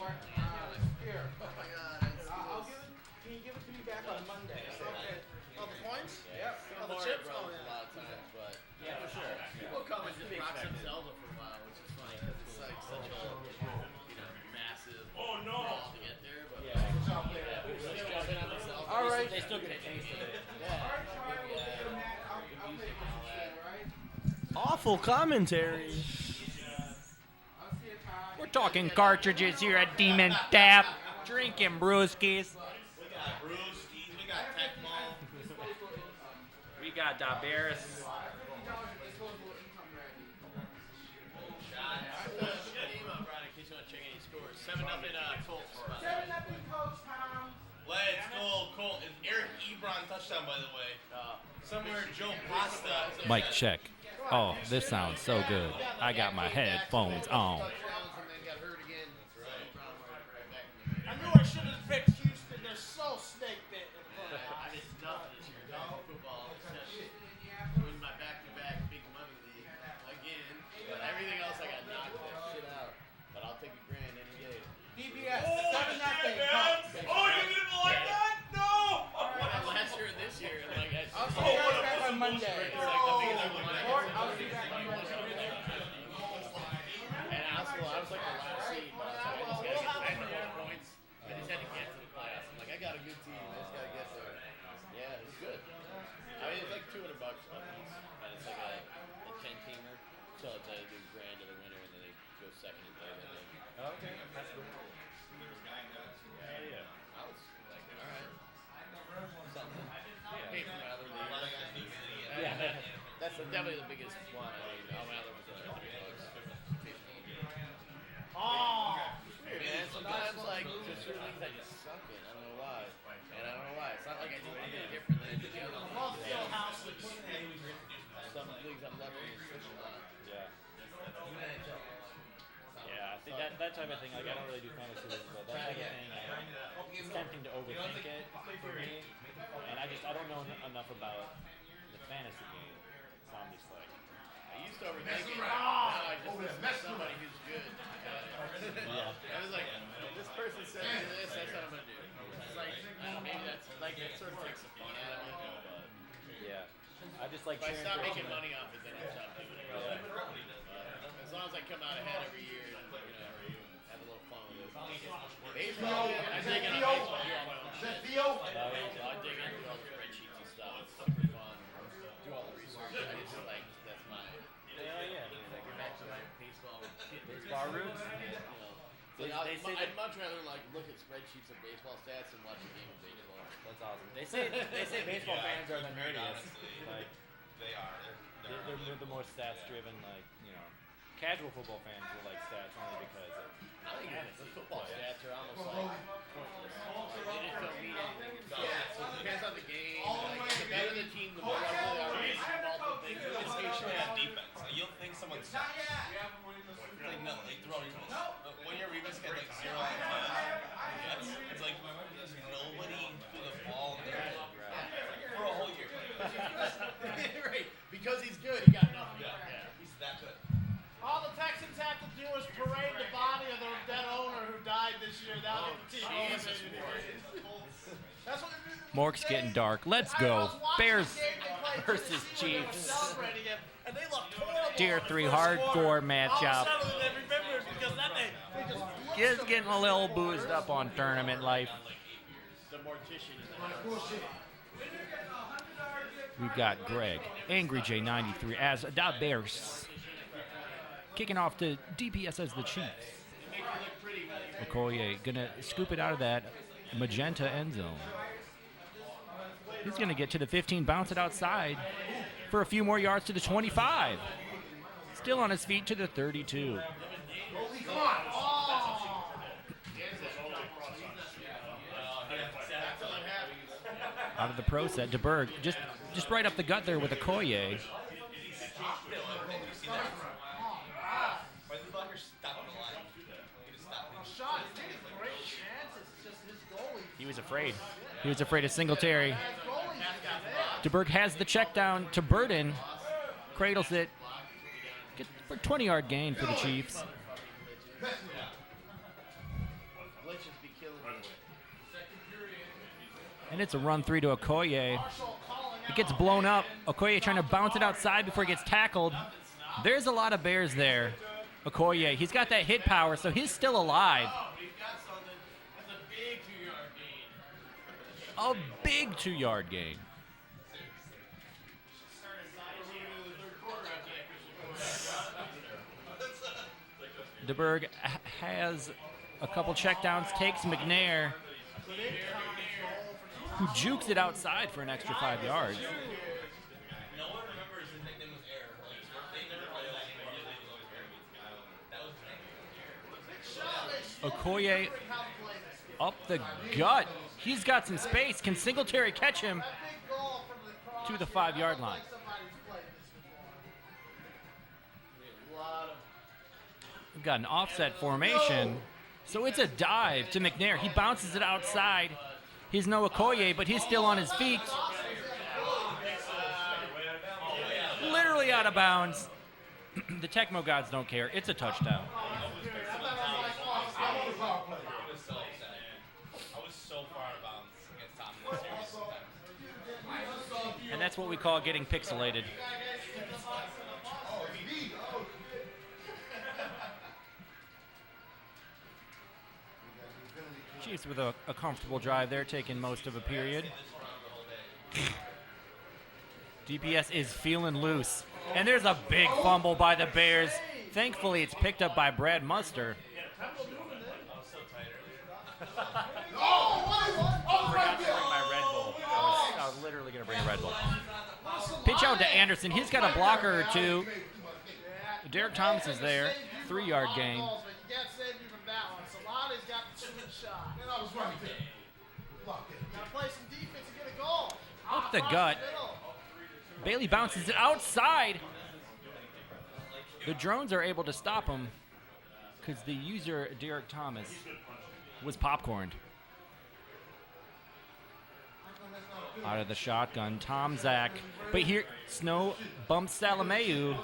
Here. Oh my God. I'll give it. Can you give it to me back on Monday? Okay. Oh, the coins? Yep. Oh, the Mario chips? Bros. Oh, yeah. A lot of times, but yeah, for sure. People come and just rock some Zelda for a while, which is funny because it's like such a massive draw to get there. But All right. They still get a taste of it. Awful commentary. We're Talking cartridges here at Demon Tap. Drinking brewskis. We got Brewskis, we got Tecmo. We got Daberis. Let's go, Colt. It's Eric Ebron touchdown, by the way. Somewhere Joe Pasta. Mic check. Oh, this sounds so good. I got my headphones on. I knew I should have picked Houston. They're so snake bit in front. I did nothing this year. Football. Win my back-to-back big money league again. But everything else I got knocked that shit out. But I'll take a grand any day. DBS, Oh, 7-0. Oh, you didn't like that? No! Last year and this year, like I'll see you guys back on Monday. And I was like the last seed, but I was like, I just gotta get the points. I just had to get to the playoffs. I'm like, I got a good team. I just gotta get there. Yeah, it was good. I mean, it's like $200 a piece, and it's like a 10-teamer. So it's a grand to the winner, and then they go second and third. And then, Okay, that's good. yeah. I was like, all right. Something. Paid for my other league. Yeah, that's definitely the biggest one. I mean, all my other ones are $3. Oh! Weird, man. Sometimes, like, there's certain things I just suck in. I don't know why. And I don't know why. It's not like I do anything different than the other ones. Love Fieldhouse. Some leagues I'm lucky in such a lot. Yeah. Yeah, I think that type of thing, like, I don't really do fantasy leagues, but that type of thing, it's tempting to overthink it for me. And I don't know enough about the fantasy game. So I'm just like, I used to overthink it. Now I just listen to somebody who's good. yeah. I was like, this person said do this, that's what I'm going to do. It's like, maybe that's, like, it sort of takes the fun out of it. But Yeah. I just like if I cheering stop for making someone. money off it, then I'll stop doing it. As long as I come out ahead every year and, have a little fun with it. Baseball, I dig into baseball, do all my own shit. So I dig into all the spreadsheets and stuff. It's super fun. Do all the research. I just like, that's my, Yeah. like, you're back to like baseball. Baseball roots? I'd much rather like look at spreadsheets of baseball stats and watch a game of baseball. That's awesome. They say baseball fans are the nerdiest. Like, They are. they're the more stats driven, like, casual football fans will like stats only because I think the football stats are almost like pointless. Like, they just don't mean anything. It depends on the game. Like, the better the team, the more likely they are to win multiple things. It's usually on defense. You'll think someone's like, no, they throw your when your Revis get like 0 out of 10, it's like there's nobody threw the ball in there for a whole year. Right. Because he's good, he got nothing. Yeah. He's that good. All the Texans have to do is parade the body of their dead owner who died this year. They'll get the team. Jesus That's what Mork's getting dark. Let's go. Bears versus Chiefs. celebrating him, and they looked horrible. Tier 3 hardcore All of a matchup. sudden, they remembered because that they just Kids getting a little boozed up on tournament life. The mortician in the house. We've got Greg, Angry J93 as Da Bears. Kicking off to DPS as the Chiefs. Okoye gonna scoop it out of that magenta end zone. He's gonna get to the 15, bounce it outside for a few more yards to the 25. Still on his feet to the 32. Out of the pro set, DeBerg just right up the gut there with Okoye. He was afraid. He was afraid of Singletary. DeBerg has the check down to Burden. Cradles it. Get for a 20-yard gain for the Chiefs. And it's a run 3 to Okoye. It gets blown up. Okoye trying to bounce it outside before he gets tackled. There's a lot of Bears there. Okoye, he's got that hit power, so he's still alive. A big 2-yard gain. DeBerg has a couple checkdowns, takes McNair, who jukes it outside for an extra 5 yards. No one remembers his nickname was Air. They never played that game. Okoye up the gut. He's got some space. Can Singletary catch him to the 5-yard line? We've got an offset formation. So it's a dive to McNair. He bounces it outside. He's no Okoye, but he's still on his feet. Literally out of bounds. The Tecmo gods don't care. It's a touchdown. I was so far out of bounds against Tom in this series sometimes. And that's what we call getting pixelated. Chiefs with a comfortable drive there, taking most of a period. DPS is feeling loose. And there's a big fumble by the Bears. Thankfully, it's picked up by Brad Muster. Forgot to bring my Red Bull. I was literally going to bring a Red Bull. Pitch out to Anderson. He's got a blocker or two. Derek Thomas is there. 3-yard gain. You can't save me from that one. Solana's got the shooting shot. And I was right there. Locked in. Gotta play some defense and get a goal. Up the gut. Bailey bounces it outside. The drones are able to stop him because the user, Derek Thomas, was popcorned. Out of the shotgun, Tom Zach. But here, Snow bumps Salameu.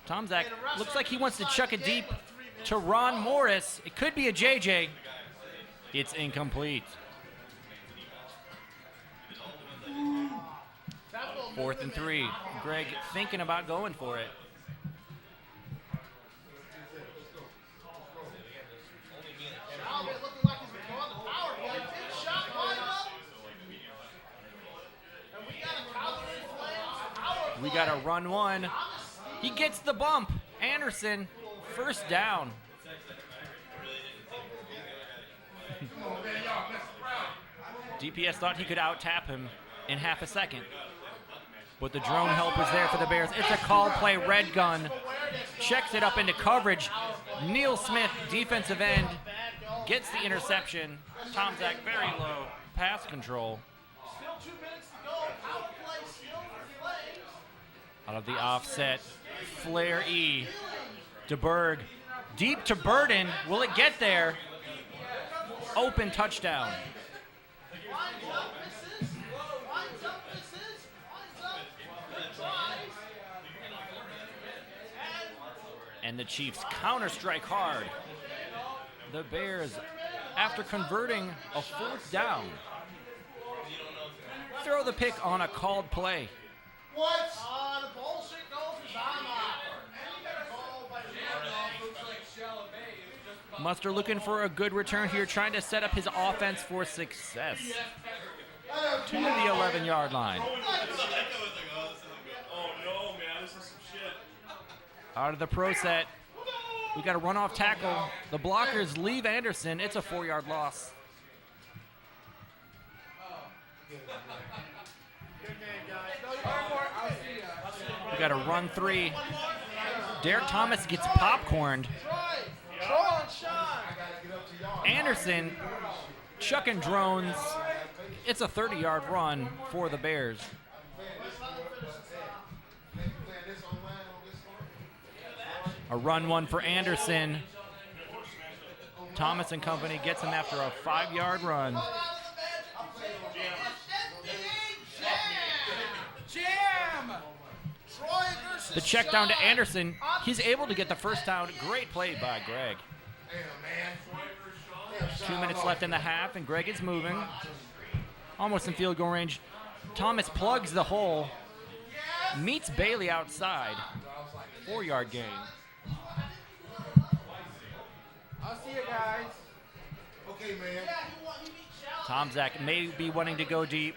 Tom Zach looks like he wants to chuck it deep to Ron Morris. It could be a JJ. It's incomplete. 4th and 3. Greg thinking about going for it. We got a run one. He gets the bump. Anderson, first down. DPS thought he could out-tap him in half a second. But the drone help is there for the Bears. It's a call play, red gun. Checks it up into coverage. Neil Smith, defensive end, gets the interception. Tom Zach very low. Pass control. Still 2 minutes to go. Power play still for Flames. Out of the offset, Flair E. DeBerg. Deep to Burden. Will it get there? Open touchdown. Lines up, misses. Lines up, misses. Lines up. Good tries. And the Chiefs counter-strike hard. The Bears, after converting a 4th down, throw the pick on a called play. What? The bullshit goal for Zama. Muster looking for a good return here, trying to set up his offense for success. To the 11-yard line. Oh no, man, this is some shit. Out of the pro set. We got a runoff tackle. The blockers leave Anderson. It's a 4-yard loss. We got a run 3. Derek Thomas gets popcorned. Anderson chucking drones. It's a 30-yard run for the Bears. A run 1 for Anderson. Thomas and company gets him after a 5-yard run. Jam! Troy versus The check down to Anderson. He's able to get the first down. Great play by Greg. 2 minutes left in the half, and Greg is moving. Almost in field goal range. Thomas plugs the hole. Meets Bailey outside. 4-yard gain. I'll see you guys. Okay, man. Tom Zach may be wanting to go deep.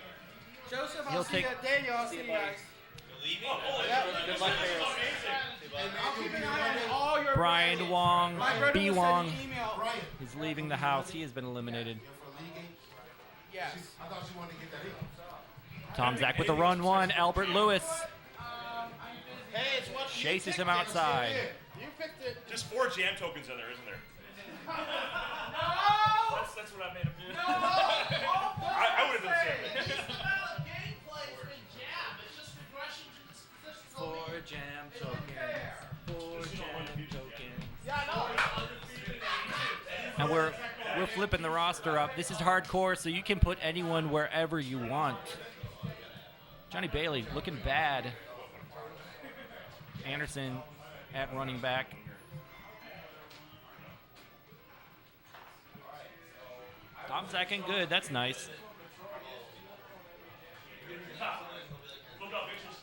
Joseph, He'll I'll see take- you. Daniel, I'll see you guys. Leaving? Yeah, good luck, Bears. I'll keep an eye on all your Brian Wong, Mike Redden B will Wong, send an email. is leaving the house. He has been eliminated. Yes. I thought she wanted to get that in. Tom Zach with the run one. Albert Lewis Hey, it's what chases him outside. You picked it. Just 4 jam tokens in there, isn't there? No! That's what I made him do. No! I would have done the same It's thing. just a matter of gameplay. It's been jam. It's just regression to this position. Four jam tokens. 4 jam tokens. Yeah, I know. And we're flipping the roster up. This is hardcore, so you can put anyone wherever you want. Johnny Bailey looking bad. Anderson at running back. Tom's acting good. That's nice. Look up, bitches.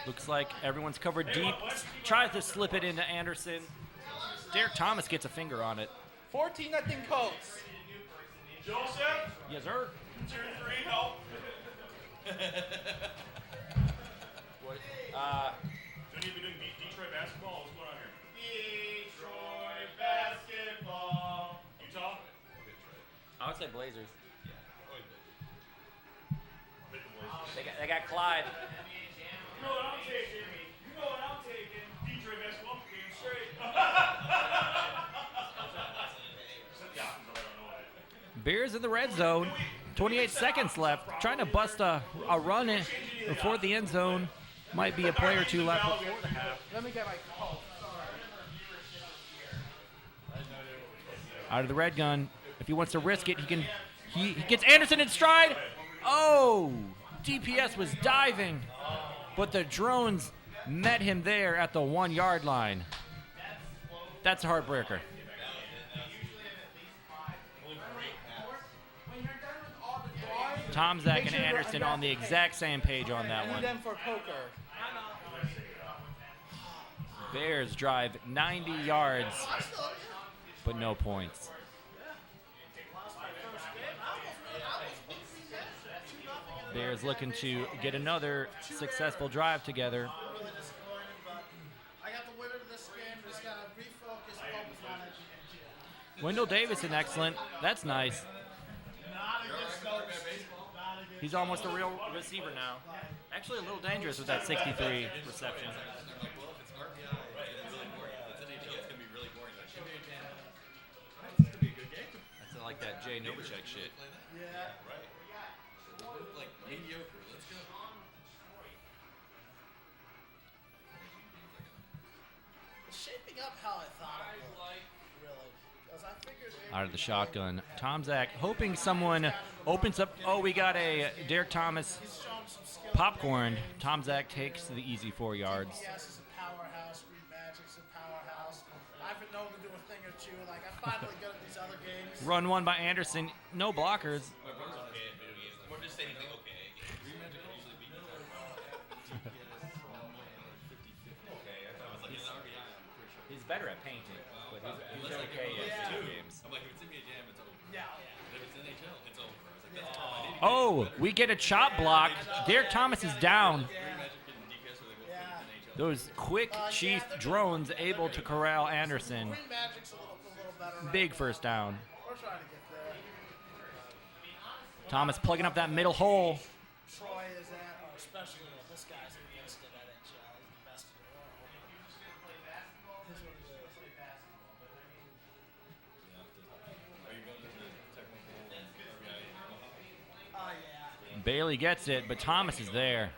Looks like everyone's covered deep. Tries to slip it into Anderson. Derek Thomas gets a finger on it. 14-0 Colts. Joseph? Yes, sir. Turn 3, help. Don't you be doing Detroit basketball? What's going on here? Detroit basketball. Utah? I would say Blazers. They got Clyde. You know what I'm taking? You know what I'm taking? Detroit basketball game straight. Bears in the red zone. 28 seconds left. Trying to bust a run in before the end zone. Might be a play or two left before the half. Let me get my call. Out of the red gun. If he wants to risk it, he can. He gets Anderson in stride. Oh! DPS was diving, but the drones met him there at the 1-yard line. That's a heartbreaker. Tom, Zach, and Anderson on the exact same page on that one. Them for poker. Bears drive 90 yards, but no points. Bears looking to get another successful drive together. Really disappointing, but I got the winner to this game. Just gotta refocus, focus on it. Wendell Davison, excellent. That's nice. Not against Stokes. Not against He's almost a real receiver now. Actually, a little dangerous with that 63 reception. Well, if it's RBI, it's really boring. If it's NHL, it's going to be really boring. It's going to be a good game. That's like that Jay Novacek shit. Yeah. Right. Like, mediocre. Let's go. It's shaping up how I thought it would. Really. Because I figured Out of the shotgun. Tom Zach hoping someone opens up. Oh, we got a Derek Thomas he's shown some skill. popcorn. Tom Zach takes the easy 4 yards. DPS is a powerhouse. Green Magic's a powerhouse. I've been known to do a thing or two. Like, I'm finally good at these other games. Run one by Anderson. No blockers. My brother's okay at video games. We're just saying anything okay. Green Magic can usually beat me. Okay, I thought it was like he's an RBI, I'm pretty sure. He's better at painting, but he's okay at video games. I'm like, if it's in me a jam, it's over. Yeah. But if it's NHL, it's over. I was like, that's all I need. Oh, we get a chop block. Derek Thomas is down. Green Magic getting DPS where they both Yeah. NHL. Those quick chief drones able to corral Anderson. Green Magic's a little better. Right Big now. first down. We're trying to get there. Thomas plugging up that middle hole. Troy is at, or especially this guy's the best at NHL. He's the best in the world. Here's what it is. Are you going to the technical RBI in Omaha? Oh, yeah. Bailey gets it, but Thomas is there.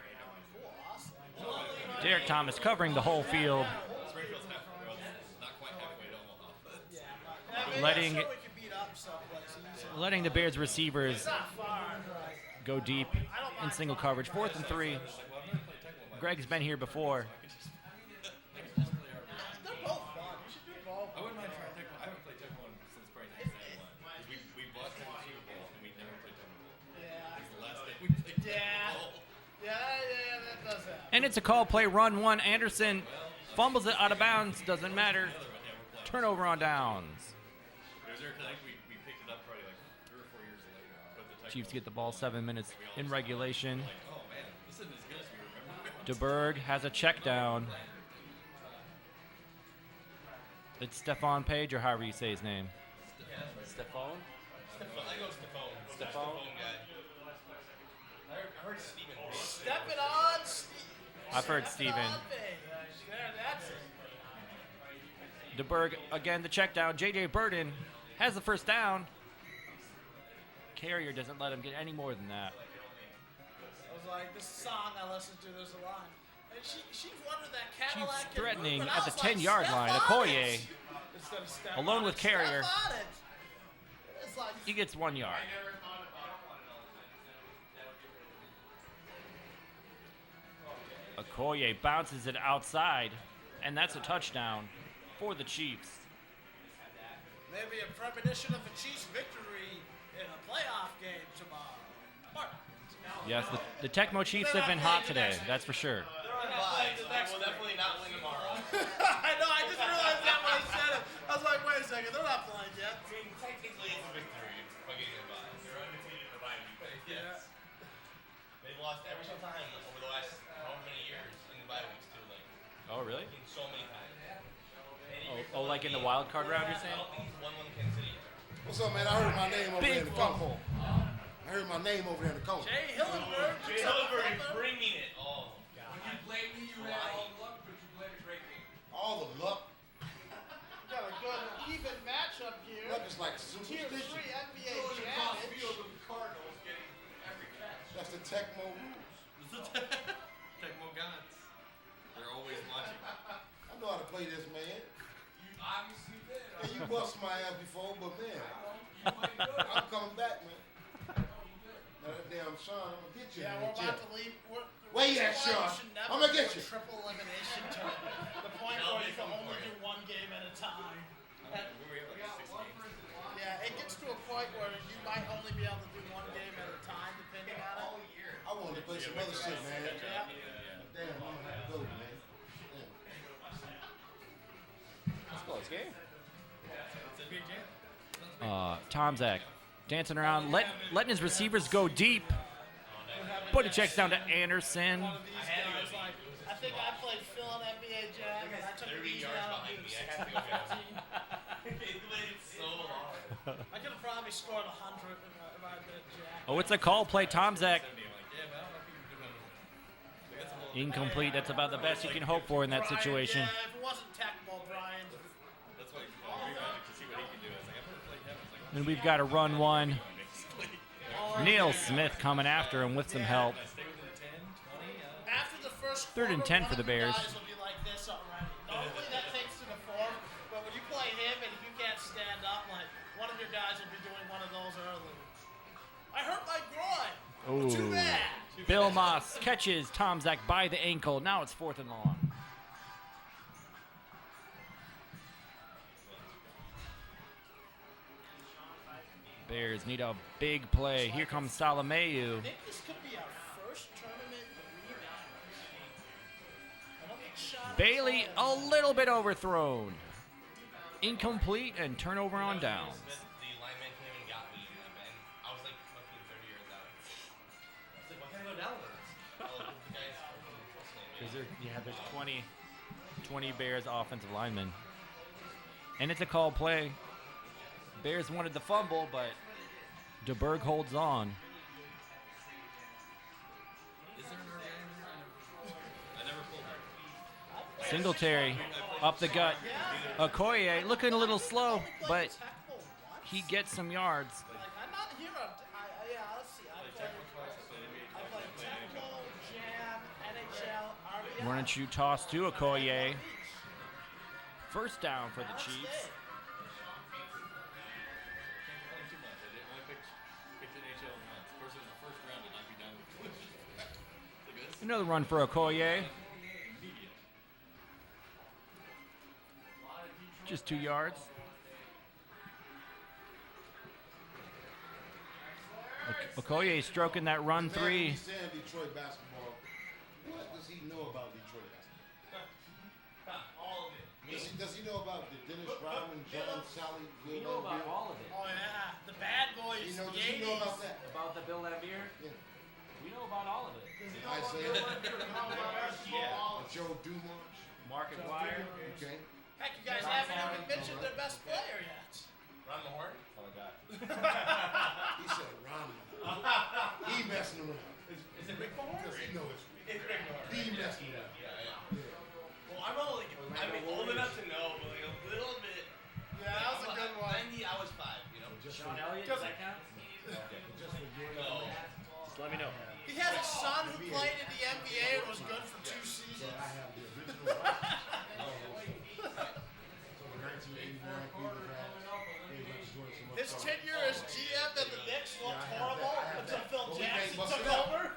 Cool. Awesome. Derek Thomas covering the whole field, Springfield's halfway. Well, it's not quite halfway to Omaha, but Yeah, but Letting- I'm sure we can beat up someplace easily. letting the Bears receivers Not far, right? go deep in single coverage. 4th and 3. Greg's been here before. They're both fun. You should do both. I wouldn't mind trying Tecmo. I haven't played Tecmo since probably 1991. We bought Tecmo Super Bowl and we never played Tecmo Bowl. Yeah. It's the last day we played Yeah. Tecmo Bowl. Yeah, that does happen. And it's a call play run one. Anderson fumbles it out of bounds. Doesn't matter. Turnover on downs. It was there because I think we picked it up probably like Chiefs get the ball 7 minutes in regulation. DeBerg has a check down. It's Stephon Page, or however you say his name. Stephon? I go Stephon. Stephon? Guy. I heard Steven. Step it on, Steve. I've heard Steven. That's it. DeBerg again, the check down. J.J. Burden has the first down. Carrier doesn't let him get any more than that. I was like, this song I listened to, there's a line. And she's wondering that Cadillac. Chiefs and threatening Ruben. at I the was like, 10-yard step line. on Okoye it. Instead of step alone on with it, Carrier. step on it. It's like, He gets 1 yard. Okoye bounces it outside, and that's a touchdown for the Chiefs. maybe a premonition of a Chiefs victory in a playoff game tomorrow. Mark. Yes, the Tecmo Chiefs have been hot today, that's for sure. They're on bye, so they will definitely not win tomorrow. I know, I just realized that when I said it. I was like, wait a second, they're not playing yet. I mean, technically it's a victory by getting a bye. They're undefeated in the bye week. Yes. They've lost every single time over the last however many years in the bye weeks too. Like, Oh, really? so many times. Oh, like in the wild card round, you're saying? I don't think he's won one Kansas City. What's up, man? I heard my name over there Big in the corner. fumble. I heard my name over there in the corner. Jay Hillenberg. Jay Hillenberg is bringing it. Oh, God. When you played me, you had all the luck, but you played a great game. All the luck. We got a good even matchup here. Luck is like Tier 3 superstition. NBA Across the field Janic. with the Cardinals getting every catch. That's the Tecmo rules. Tecmo gods. They're always watching. I know how to play this, man. You obviously did. And you bust my ass before, but man, You played good. I'm coming back, man. Now that damn Sean, I'm gonna get you. Yeah, in we're the about gym. to leave. Where you at, That's why Sean? should never I'm gonna do get a you. Triple elimination tournament. The point where you can only do one game at a time. Yeah, it gets to a point where you might only be able to do one game at a time, depending on it. I wanted to play some other shit, man. Yeah. Damn, I'm gonna have to go, man. Let's go, this game. Tomzak dancing around, letting his receivers go deep. But he checks down to Anderson. One of these guys, like, I think I played Phil in NBA Jam, and I took it easy out of him. I could have probably scored 100 if I did Jack. Oh, it's a call play, Tomzak. Incomplete. That's about the best you can hope for in that Brian, situation. Yeah, if it wasn't Tecmo, Brian. That's why Magic to see what he can do. I was like, I've never played him. And we've got a run one. Neil Smith coming after him with some help. After the first 3rd and 10 for the Bears. Guys will be like this already. Normally that takes to the fourth, but when you play him and you can't stand up, like one of your guys will be doing one of those early. I hurt my groin. Ooh. Too bad. Bill Moss catches Tomzak by the ankle. Now it's 4th and long. Bears need a big play. Here comes Salamayu. I think this could be our first tournament rebound. I don't think Sean Bailey saw a little bit overthrown. Incomplete and turnover on downs. The lineman came and got me, and I was like fucking 30 yards out. I was like, why can't I go down there? Oh, the guy's fucking There's 20 Bears offensive linemen. And it's a call play. Bears wanted the fumble, but DeBerg holds on. Is there an RBI? I never pulled her. Singletary up the gut. Okoye looking a little slow, but Tecmo once? he gets some yards. Like, I'm not here on. Yeah, let's see. I played Tecmo, Jam, NHL, RBI. Run and shoot toss to Okoye. First down for the Chiefs. Another run for Okoye. Just 2 yards. Okoye stroking that run Man, 3. he's saying Detroit basketball. What does he know about Detroit basketball? All of it. Does he know about the Dennis Rodman, John Sally? We know about all of it. Oh yeah, the bad boys. Does the he know 80s. about that? About the Bill Laimbeer? Yeah. We know about all of it. Isaiah. Joe Dumars. Mark Aguirre. Okay. Heck, you guys haven't even mentioned their best player yet. Ron Mahorn? That's all I got. He said Ron. He messing around. Is it Rick Mahorn? Because he knows It's Rick Mahorn. he messing around. Well, I'm old enough to know, but like a little bit. Yeah, that was a good one. 90, I was 5, you know? Sean Elliott, does that count? No. Just let me know. He has a son who played in the NBA and was good for 2 seasons. I have the original rights. So the 1989 Cleveland Browns, they went to join some His other- tenure as GM at the Knicks looked Yeah, I have horrible that. I have until that. Phil Well, we Jackson can't bust took it out. over.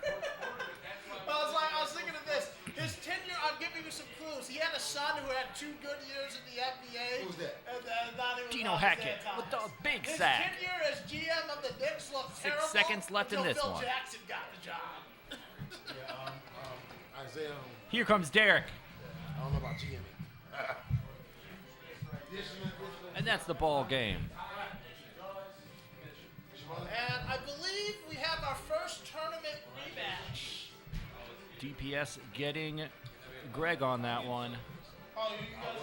I was thinking of this. His tenure, I'll give you some clues. He had a son who had 2 good years in the NBA. Who's that? And not even Dino Ron Hackett Santos. with the big His sack. tenure as GM of the Knicks looked 6 terrible seconds left in until this Phil one. Jackson got the job. Isaiah. Here comes Derek. I don't know about GM. And that's the ball game. And I believe we have our first tournament rematch. DPS getting Greg on that one. Oh, you guys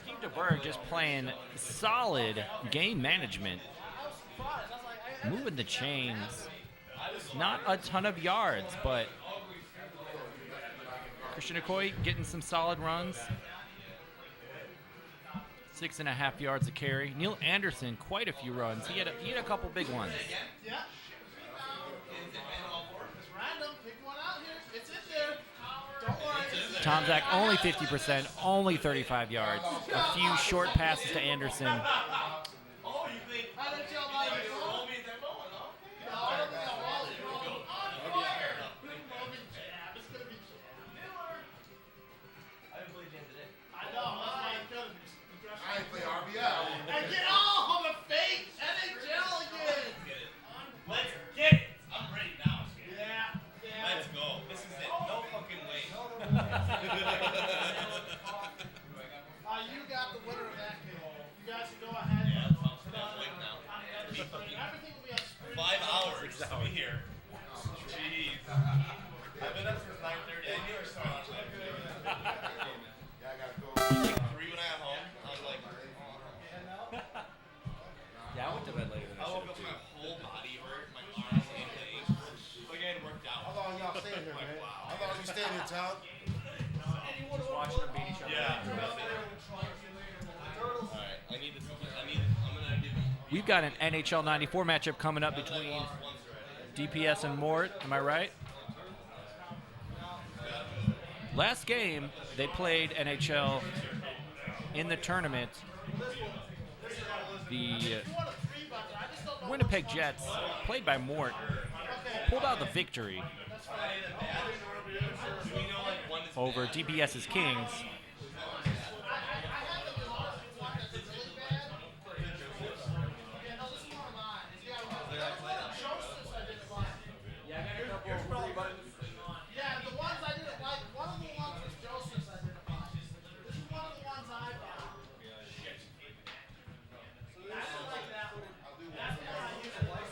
Steve DeBerg just playing solid game management. I was surprised. I was like, Moving the chains. Not a ton of yards, but Christian Okoye getting some solid runs. 6.5 yards a carry. Neil Anderson, quite a few runs. He had a couple big ones. yeah. It's random. Pick one out here. It's in there. Don't worry. It's in Tom Zach only 50%, only 35 yards. A few short passes to Anderson. Oh, you think I didn't tell my roll me that moment, huh? No, I don't think I'll roll it. On fire. Jab. It's gonna be jab. I didn't play Jam today. I know. That's why it's gonna be. I ain't play RBI. And get all the fake NHL again. Let's get it. I'm ready now. Yeah. Yeah. Let's go. This is it. No fucking way. You got the winner of that game. You guys can go ahead. Yeah, I'm waiting now. Everything will be on screen. 5 hours to be here. Jeez. I've been up since 9:30. I knew I started last night. Yeah, I gotta go. 3 when I got home. I was like, Yeah, I went to bed later than I I woke should up, have. my whole body hurt, my arms and legs. Like I had worked out. How long y'all staying here, man? How long you staying here, Tom? Just watching them beat each other. Yeah. Alright, I'm gonna give you. We've got an NHL 94 matchup coming up between DPS and Mort. Am I right? Last game, they played NHL in the tournament. The Winnipeg Jets, played by Mort, pulled out the victory over DPS's Kings. Yeah, the ones I didn't like. One of the ones was Joseph's I didn't like. This is one of the ones I bought. So I didn't like that one. That's the one I used to like.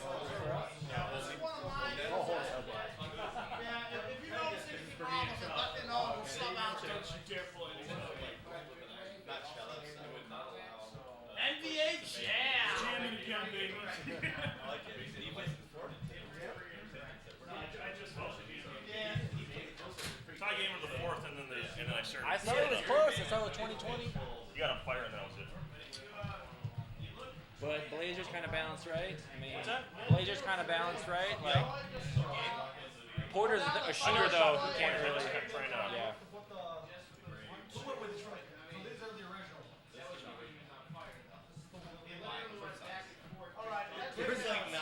Yeah, this is one of mine. Yeah, if you notice any problems, let me know and we'll sub out. NBA Jam. Jamming again, baby. Tie game of the fourth, and then I started. I thought it was close. I thought it was 2020. You got on fire, and that was it. But Blazers kind of balanced, right? I mean, What's that? Blazers kind of balanced, right? Like Porter's a shooter though. Who can't really. Yeah.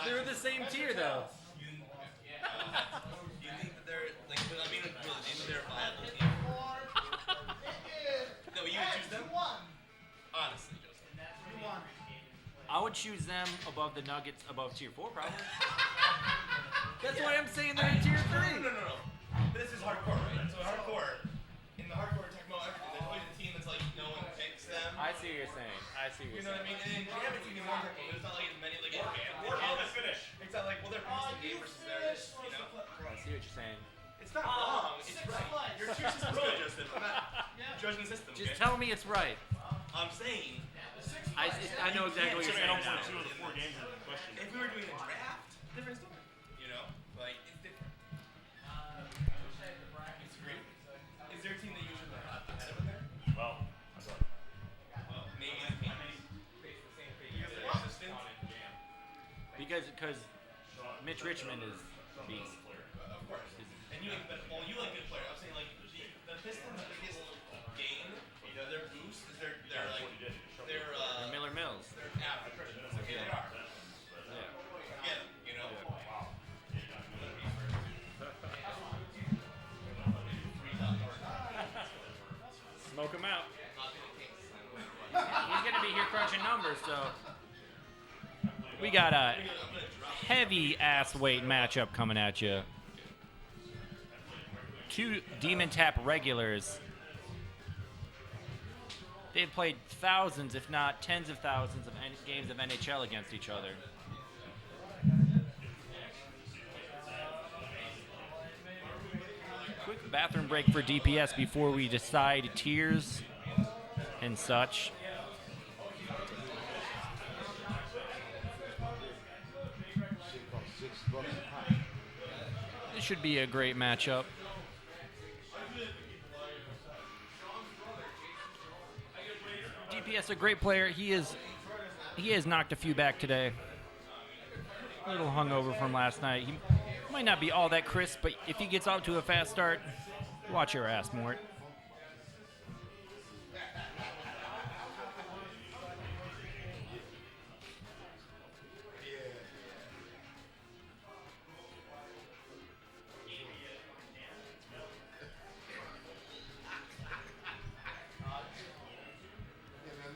They're the same tier though. You think that they're like? I mean, really, do you think they're a viable team? No, you would choose them. Honestly, Joseph. I would choose them above the Nuggets, above tier 4 probably. That's why I'm saying they're in tier 3. No. This is hardcore, right? So hardcore, in the hardcore Tecmo, there's always a team that's like no one picks them, see what you're saying. I see what You you're know what I saying. mean? And then Jam, it's even more technical. There's not like as many like. It's not like well they're Boston game versus theirs. You know. I see what you're saying. It's not wrong. It's right. Your system's good, Justin. I'm not judging the system. Just okay? tell me it's right. I'm saying. I know exactly what you're saying now. Two of the 4 games are in question. If we were doing a draft, different story. You know, like it's different. Disagree? Is there a team that you should have ahead of there? Well, I thought. Well, maybe the Kings face the same fate. You're consistent. Because Mitch Richmond is beast. Of course. And you like, you like good player. I'm saying like the Pistons' biggest gain, you know, their boost is they're like they're Miller Mills. they're average. It's okay, they are. Yeah. Get 'em, you know. Smoke him out. He's gonna be here crunching numbers, so we got a heavy ass weight matchup coming at you. 2 Demon Tap regulars. They've played thousands, if not tens of thousands, of games of NHL against each other. Quick bathroom break for DPS before we decide tiers and such. This should be a great matchup. DPS a great player. He has knocked a few back today. A little hungover from last night. He might not be all that crisp, but if he gets off to a fast start, watch your ass, Mort.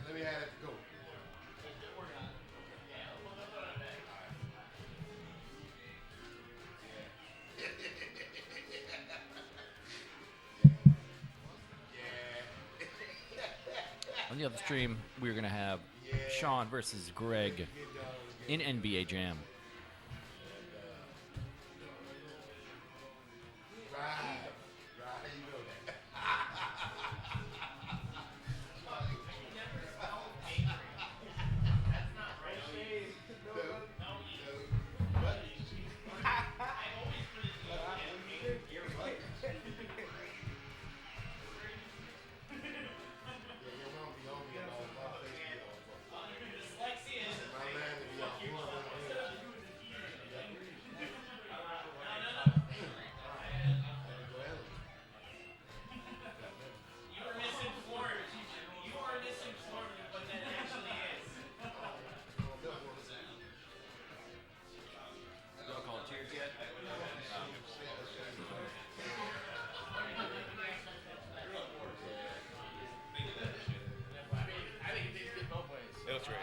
Let me have it go. On the other stream, we're going to have Sean versus Greg in NBA Jam. Right, you know that.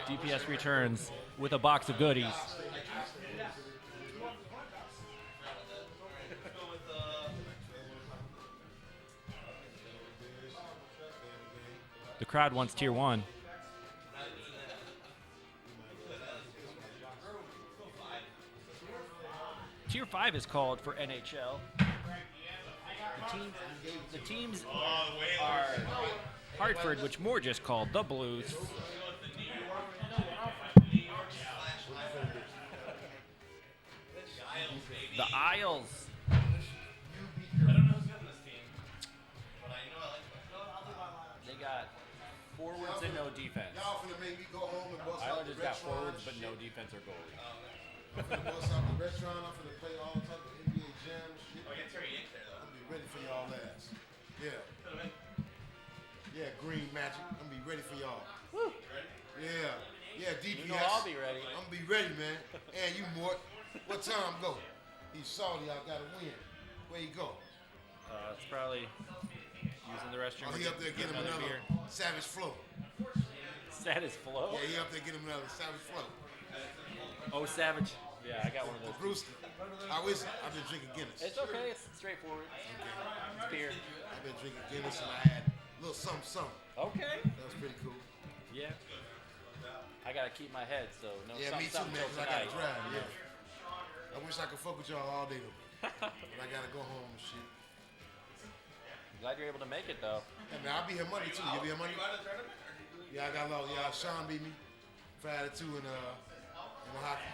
DPS returns with a box of goodies. The crowd wants tier 1. Tier 5 is called for NHL. The teams are Hartford, which Moore just called the Blues. The Isles. I don't know who's got this team, but I know I like them. They got forwards and no defense. Y'all finna make me go home and bust out the Islanders got restaurant forwards but shit. no defense or goalie. I'm finna bust out the restaurant. I'm finna play all type of NBA Jam shit. Oh, get Terry Yank there though. I'm be ready for y'all ass. Yeah. Yeah, Green Magic. I'm be ready for y'all. Woo. Yeah. Yeah, DPS. You know I'll be ready. I'm be ready, man. And you, Mort. What time go? He's salty. I gotta win. Where you go? It's probably using the restroom. Oh, he up there getting him another Savage Flow. Savage Flow? Yeah, he up there getting him another Savage Flow. Oh, Savage. Yeah, I got one of those. Bruce, how is it? I've been drinking Guinness. It's okay. It's straightforward. It's beer. I've been drinking Guinness and I had a little something. Okay. That was pretty cool. Yeah. I gotta keep my head, so no. Yeah, me too, something man, till 'cause I gotta tonight. drive, yeah. I wish I could fuck with y'all all day, though. But I gotta go home and shit. Glad you're able to make it, though. Hey, man, I'll be here Monday, too. You'll be here Monday? Yeah, I got low. Yeah, Sean beat me. Friday, too, in the hockey.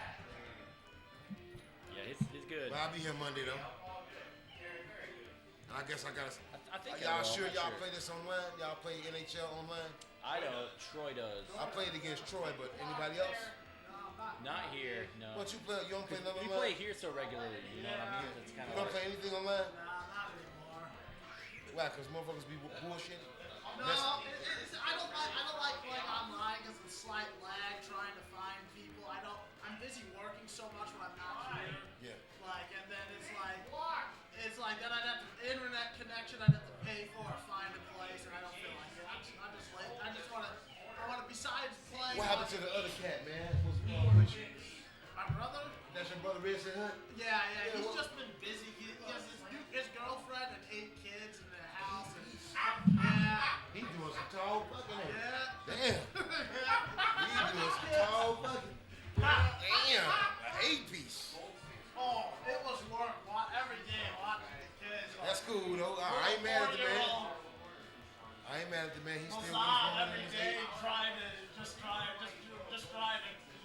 Yeah, he's good. But I'll be here Monday, though. I guess I gotta. I think y'all I will. sure I'm y'all sure. play this online? Y'all play NHL online? I don't. Troy does. I played against Troy, but anybody else? Not here, no. What you play? You don't play nothing We online? play here so regularly, you know what I mean? It's kind You of don't play anything online? Why? Because motherfuckers be bullshit? No, I don't like playing online because it's slight lag trying to find people. I'm busy working so much when I'm not here. Yeah. Like, and then it's like then I'd have to internet connection. I'd have to pay for or find a place, and I don't feel like it. I'm just late. I want to. Besides playing. What happened to the other cat, man? What's wrong with you? My brother? That's your brother, Red Hunt? Yeah. He's just been busy. He has his girlfriend and 8 kids in their house. And yeah. He doing some tall fucking. Yeah. Damn. He doing some tall fucking. Damn. An 8-piece. Oh, it was work every day watching the kids. That's cool though. I ain't mad at the man. I ain't mad at the man. He's still every day driving.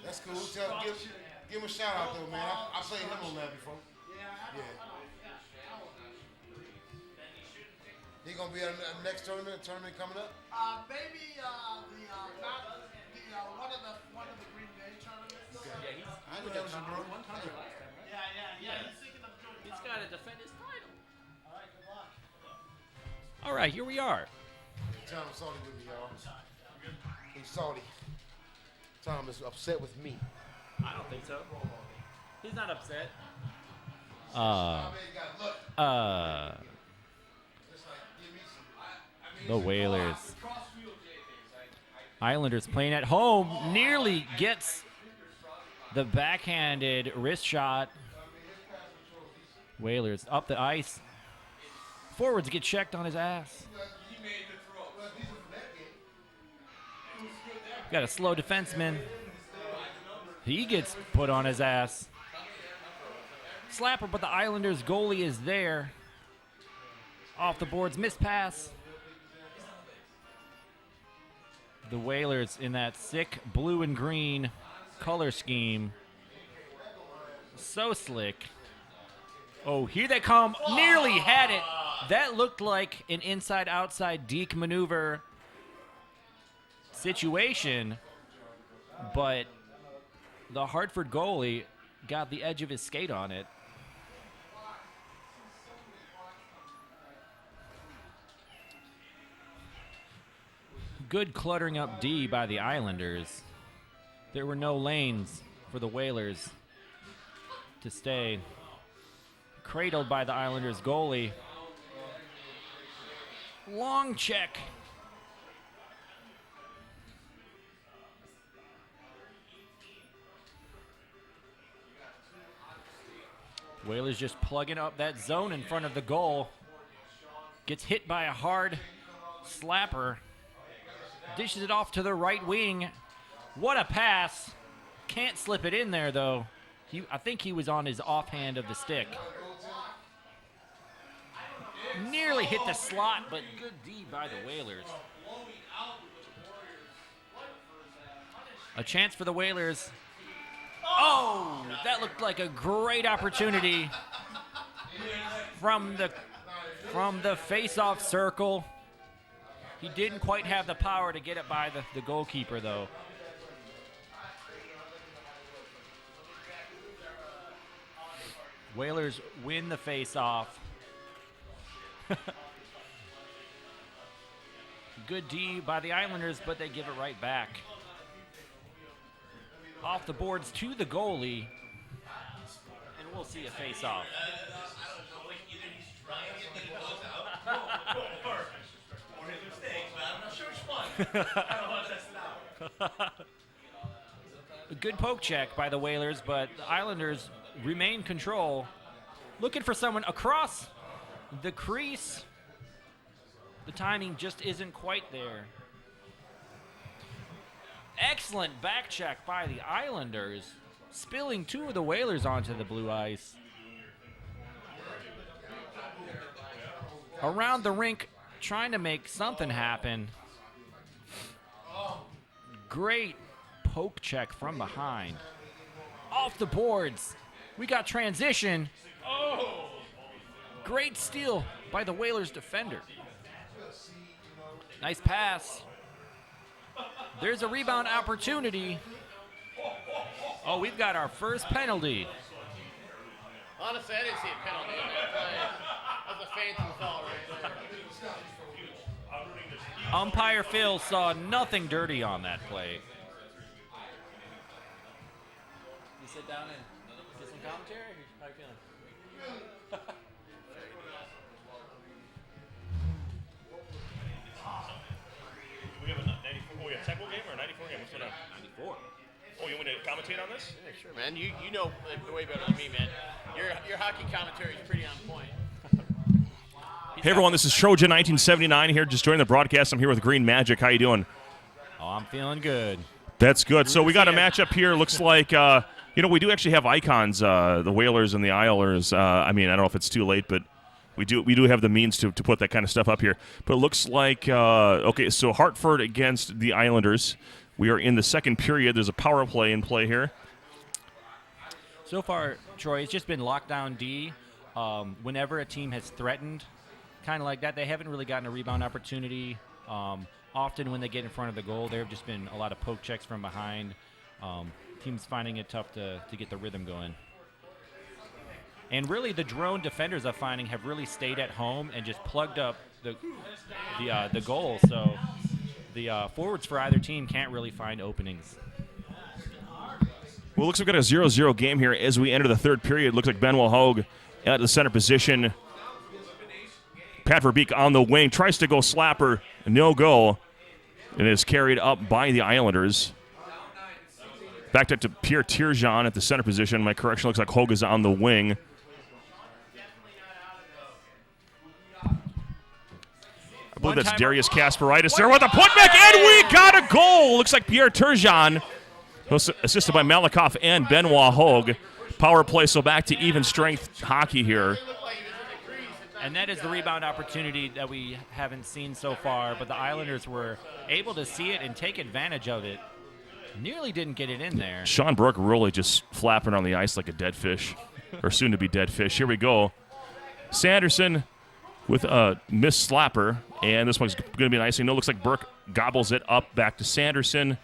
That's cool. Give him a shout out though, man. I played him on that before. Yeah. He gonna be at the next tournament coming up? Maybe one of the Green Bay tournaments. Okay. Yeah, he's I know that was your bro. Yeah. He's thinking of doing. He's got to defend his title. All right, good luck. All right, here we are. Tom salty with me, y'all. He's salty. Tom is upset with me. I don't think so. He's not upset. The Whalers. Islanders playing at home nearly gets the backhanded wrist shot. Whalers up the ice. Forwards get checked on his ass. Got a slow defenseman. He gets put on his ass. Slapper, but the Islanders goalie is there. Off the boards, missed pass. The Whalers in that sick blue and green color scheme. So slick. Oh, here they come. Nearly had it. That looked like an inside-outside deke maneuver situation, but the Hartford goalie got the edge of his skate on it. Good cluttering up D by the Islanders. There were no lanes for the Whalers to stay. Cradled by the Islanders goalie. Long check. Whalers just plugging up that zone in front of the goal. Gets hit by a hard slapper. Dishes it off to the right wing. What a pass. Can't slip it in there, though. I think he was on his offhand of the stick. Nearly hit the slot, but good D by the Whalers. A chance for the Whalers. Oh, that looked like a great opportunity from the face-off circle. He didn't quite have the power to get it by the goalkeeper, though. Whalers win the face-off. Good D by the Islanders, but they give it right back. Off the boards to the goalie, and we'll see a face-off. A good poke check by the Whalers, but the Islanders remain control. Looking for someone across the crease. The timing just isn't quite there. Excellent back check by the Islanders, spilling 2 of the Whalers onto the blue ice. Around the rink, trying to make something happen. Great poke check from behind. Off the boards. We got transition. Great steal by the Whalers defender. Nice pass. There's a rebound opportunity. Oh, we've got our first penalty. Honestly, I didn't see a penalty on that play. That was a phantom foul right there. Umpire Phil saw nothing dirty on that play. You sit down and get some commentary? How you feeling? We have a 94. We have a Tecmo game or a 94 game? What's going on? 94. Oh, you want me to commentate on this? Yeah, sure, man. You know way better than me, man. Your hockey commentary is pretty on point. Hey everyone, this is Trojan 1979 here, just joining the broadcast. I'm here with Green Magic. How you doing? Oh, I'm feeling good. That's good. So we got a matchup here. Looks like we do actually have icons, the Whalers and the Islanders. I mean, I don't know if it's too late, but we do have the means to put that kind of stuff up here. But it looks like okay. So Hartford against the Islanders. We are in the second period. There's a power play in play here. So far, Troy, it's just been lockdown D. Whenever a team has threatened, kind of like that, they haven't really gotten a rebound opportunity. Often when they get in front of the goal, there have just been a lot of poke checks from behind. Teams finding it tough to get the rhythm going. And really, the drone defenders I'm finding have really stayed at home and just plugged up the goal. So the forwards for either team can't really find openings. Well, it looks like we've got a 0-0 game here as we enter the third period. Looks like Benoit Hogue at the center position. Pat Verbeek on the wing, tries to go slapper, no go, and is carried up by the Islanders. Backed up to Pierre Turgeon at the center position. My correction, looks like Hogue is on the wing. I believe that's Darius Kasparaitis there with a putback, and we got a goal. Looks like Pierre Turgeon, assisted by Malakoff and Benoit Hogue. Power play, so back to even strength hockey here. And that is the rebound opportunity that we haven't seen so far, but the Islanders were able to see it and take advantage of it. Nearly didn't get it in there. Sean Brooke really just flapping on the ice like a dead fish, or soon-to-be dead fish. Here we go. Sanderson with a missed slapper, and this one's going to be an icing. No, looks like Burke gobbles it up back to Sanderson.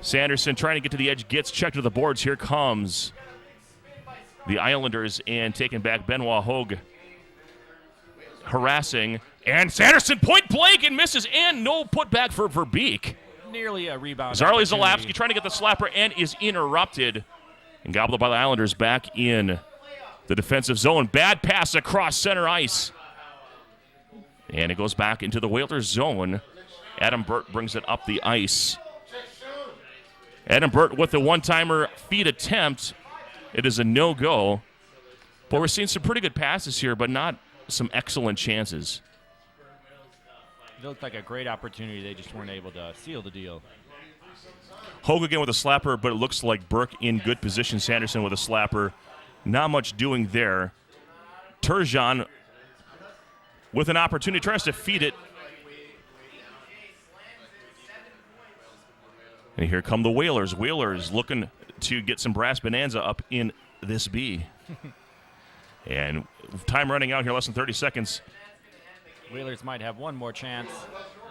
Sanderson trying to get to the edge, gets checked to the boards. Here comes the Islanders, and taking back Benoit Hogue. Harassing, and Sanderson point blank and misses, and no putback for Verbeek. Nearly a rebound. Zarley Zalapski trying to get the slapper and is interrupted and gobbled up by the Islanders back in the defensive zone. Bad pass across center ice. And it goes back into the Whalers zone. Adam Burt brings it up the ice. Adam Burt with the one-timer feed attempt. It is a no-go. But we're seeing some pretty good passes here, but not some excellent chances. It looked like a great opportunity. They just weren't able to seal the deal. Hogue again with a slapper, but it looks like Burke in good position. Sanderson with a slapper. Not much doing there. Turgeon with an opportunity. Tries to feed it. And here come the Whalers. Whalers looking to get some brass bonanza up in this B. And time running out here, less than 30 seconds. Whalers might have one more chance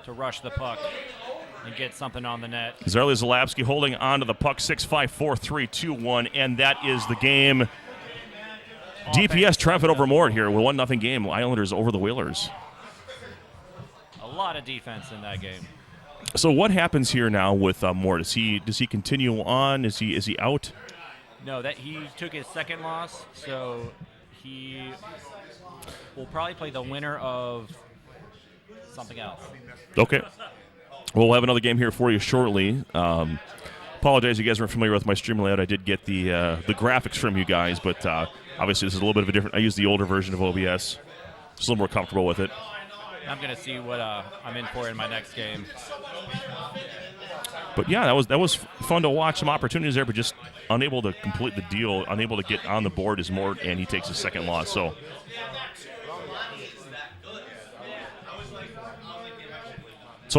to rush the puck and get something on the net. Zarley Zalapski holding on to the puck, 6-5, 4-3, 2-1, and that is the game. DPS triumphant over Mort here with 1-0 game. Islanders over the Whalers. A lot of defense in that game. So what happens here now with Mort? Does he continue on? Is he out? No, that he took his second loss, so he will probably play the winner of something else. Okay. We'll have another game here for you shortly. Apologize, you guys weren't familiar with my stream layout. I did get the graphics from you guys, but obviously this is a little bit of a different. I use the older version of OBS. Just a little more comfortable with it. I'm going to see what I'm in for in my next game. But yeah, that was fun to watch. Some opportunities there, but just unable to complete the deal, unable to get on the board is Mort, and he takes his second loss. So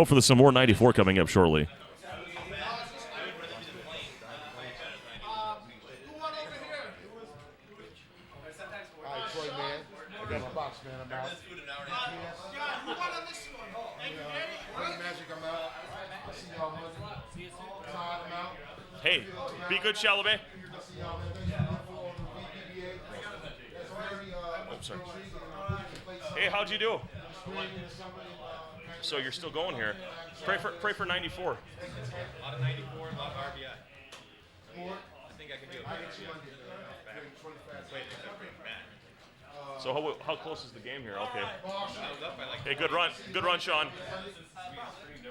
for the some more 94 coming up shortly. Hey, be good, Shalabay. Oh, sorry. Hey, how'd you do? So you're still going here. Pray for 94. A lot of 94 and a lot of RBI. I think I can do it. So how close is the game here? Okay. Hey, good run, Sean.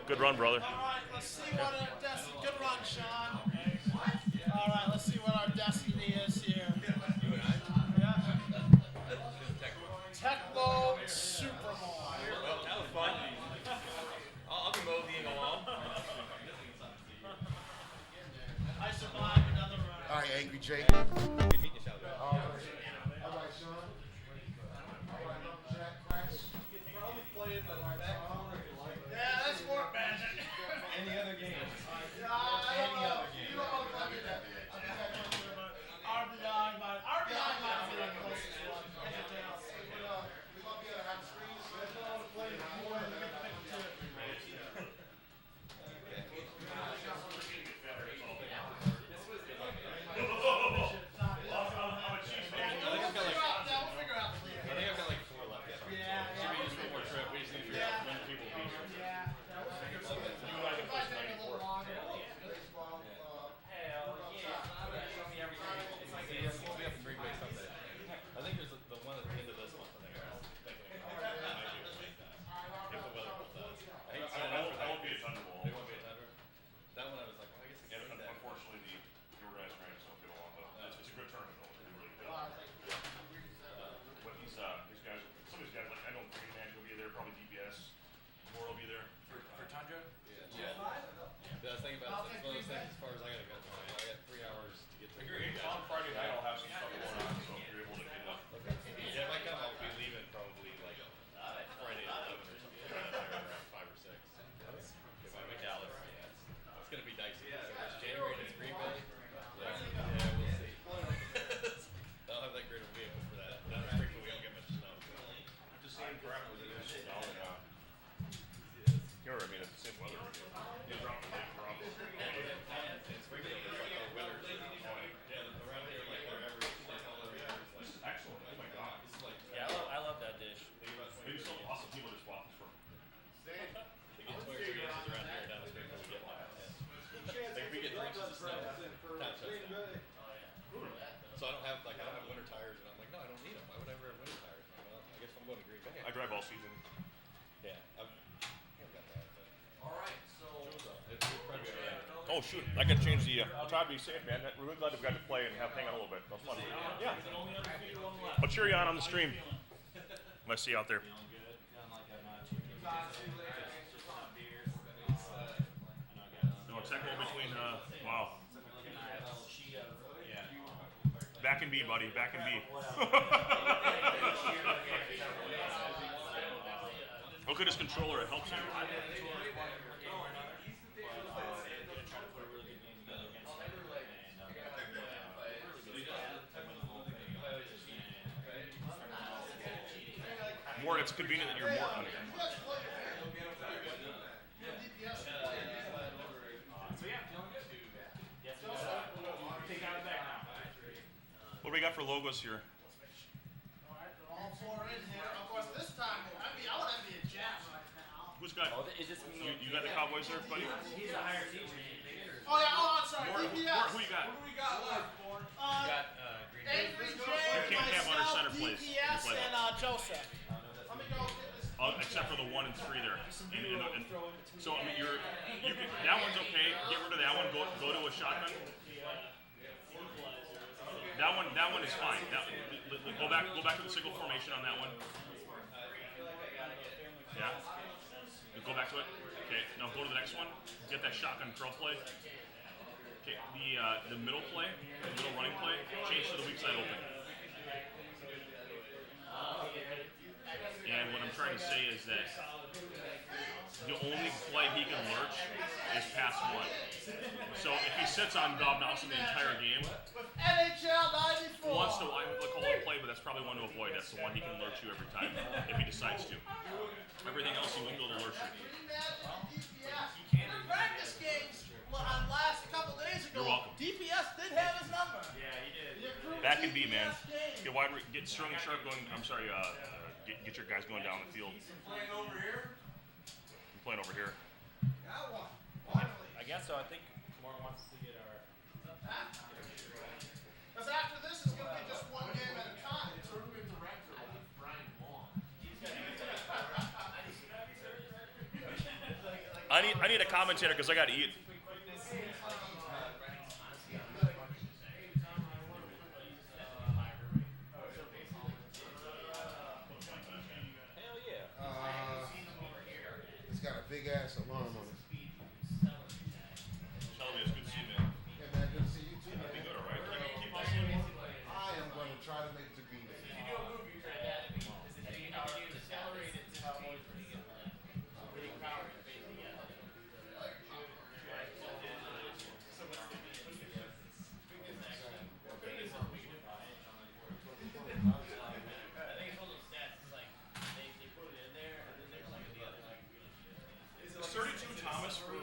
Good run, brother. All right, let's see what good run, Sean. All right, let's see what our destiny is here. You and I? Tecmo Super Bowl. Well, that was fun. I'll be moseying along. I survived another run. All right, Angry Jay. Good meeting you, Shalabay. All right, Sean. All right, Jack Cracks. Yeah, that's more magic. Any other game? Any other game. You don't want to do that. RBI might be the closest one. Everything else. We might be able to have screens. There's no one to play more than the picture. So I don't have winter tires, and I'm like, no, I don't need them. Why would I wear winter tires? Well, I guess I'm going to Green Bay. I drive all season. Yeah, I've got that. All right, so Oh shoot! I got to change the. I'll try to be safe, man. We're really glad we've got to play and hang out a little bit. That's fun. Yeah. I'll cheer you on the stream. I see you out there. No, Tecmo between. Wow. Back and B, buddy. Back and B. Look at his controller. It helps him. Mort, it's convenient that you're Mort on again. What do we got for logos here? All right, they're all four in here. Of course, this time, I want to be a jam right now. Who's got? Is this me? You got the Cowboys there, buddy? He's a higher teacher. Oh, yeah. Oh, I'm sorry. Mort, DPS. who you got? Who do we got left? Angry Jay, You can't have under center, myself, please. DPS, You play and Joseph. Let me go get this. Except for the 1 and 3 there. And so I mean, you can, that one's okay. Get rid of that one. Go to a shotgun. That one is fine. Go back to the single formation on that one. Yeah. Go back to it. Okay. Now go to the next one. Get that shotgun curl play. Okay. The middle play, the middle running play, change to the weak side open. And what I'm trying to say is that the only play he can lurch is pass one. So if he sits on Bob Nelson the entire game, NHL 94. once in a while they'll call a play, but that's probably one to avoid. That's the one he can lurch you every time if he decides to. Everything else he won't be able to lurch you. Practice games last couple days ago. You're welcome. DPS did have his number. Yeah, he did. Back and B, man. Get strong and sharp going. I'm sorry. Get your guys going down the field. Playing over here. I'm playing over here. Got one. I guess so. I think Moore wants to get our. Because after this is going to be just one game at a time. Tournament director Brian Long. I need a commentator because I got to eat. It's got a big ass alarm on it. Shelby, it's good to see you, man. Yeah, man, good to see you too, man. Be good, all right? Keep I am going to try to make it to Green Day. Is 32 Thomas for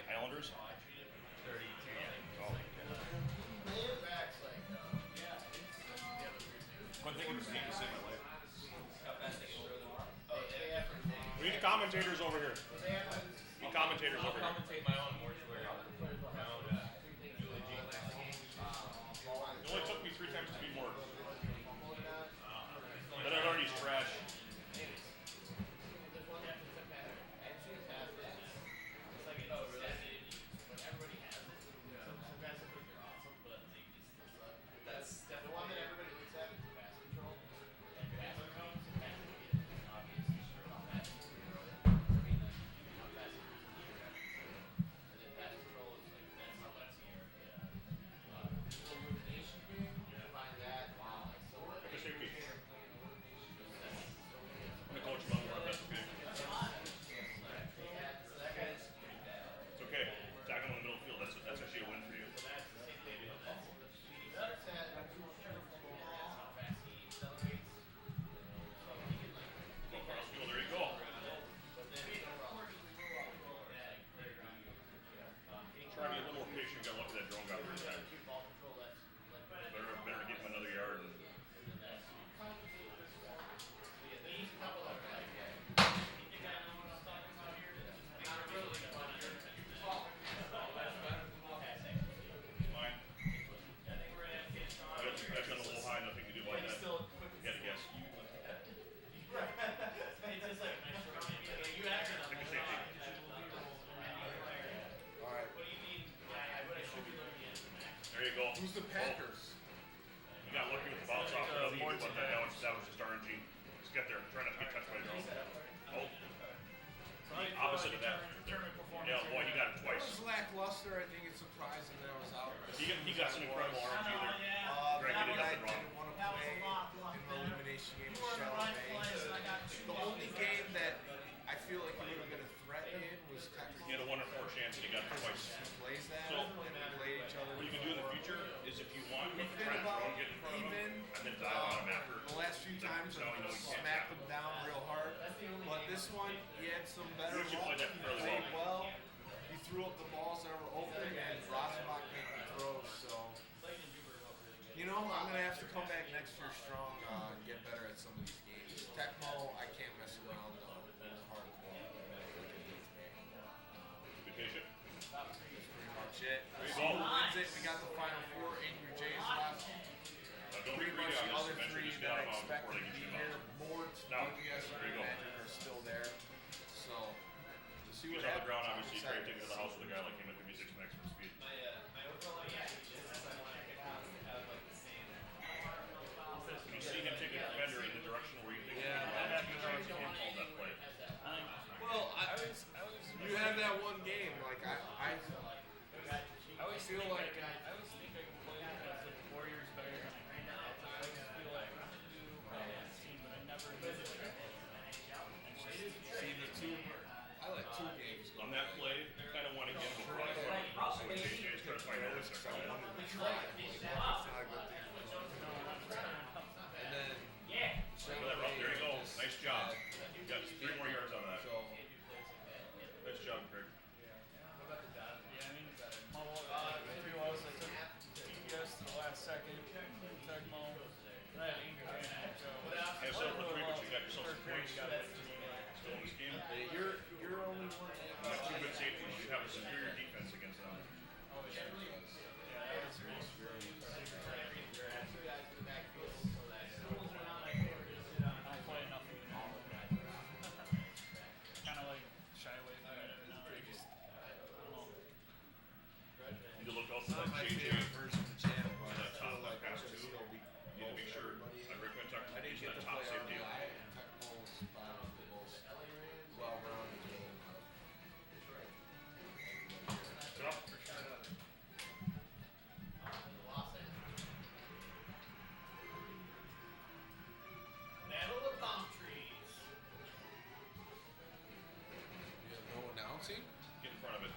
Islanders? 32. Oh. One thing was neat to see in my life. We need commentators over here. We need commentators over here. Commentate my own mortuary. My own eulogy. It only took me 3 times to be more. But I learned he's trash. Who's the Packers? You got lucky with the bounce off. That was just RNG. Just get there. Try not to get touched by the drone. Oh. Opposite of that. Yeah, boy, he got it twice. It was lackluster. I think it's surprising that I was out. He got some incredible RNG there. Greg, you did nothing wrong. Want to play in the elimination game with Shelby. The only game that I feel like he would have been a threat in was Tecmo. He had a 1 in 4 chance and he got it twice. He plays that So, and we played each other. What you can do in the future is if you want, you We've can try been to about get in front of him even. and then dive on him after. The last few times I've smacked him down real hard. But this one, he had some better You luck. played that He fairly played well. well. He threw up the balls that were open and Rosenbach made the throws. So, you know, I'm going to have to come back next year strong and get better at some of these games. Tecmo, I can't mess around though. It's hardcore. Vacation. That's pretty much it. There you See go. who wins it. We got the final 4. Angry Jays left. Don't be Pretty greedy much on the this. other Eventually 3 just that get I out of expect before to they be get you here. out. Mort, No. DPS, There you go. Magic are still there. So, we'll see He's what on the happens. ground, I'm obviously. excited Trade ticket to the house with a guy like him at 56 maximum speed. You see him taking a defender in the direction where you think he's going to run. You can't call that always feel like I always think I can play as the Warriors better than I can. I always feel like I can do this team, but I never do it. See the two. I let 2 games go. On that play, you kind of want to get him to try to run across the way JJ is trying to find out what's I wanted to try it. Like, that's not a good thing. And then There you go. Nice job. You got 3 more yards out of that. Nice job, Greg. Yeah, I mean, to be honest, I took DPS to the last second. Tecmo. I had English in it, so. Hey, so for 3, but you got yourself some points. Still in this game. You're only one. You have 2 good safeties. You have a superior defense against them. Oh, yeah. Yeah, that was really I don't play enough of it. Kind of like shy away from it every now and then. I don't know. You need to look out for that JJ version of the channel, but on I that feel top like pass I should too. still be. You need to make sure. I recommend talking I to didn't that get to top play safety. RBI. Tecmo's the most well-rounded game. Sit up. Battle of palm trees. You have no announcing? Get in front of it.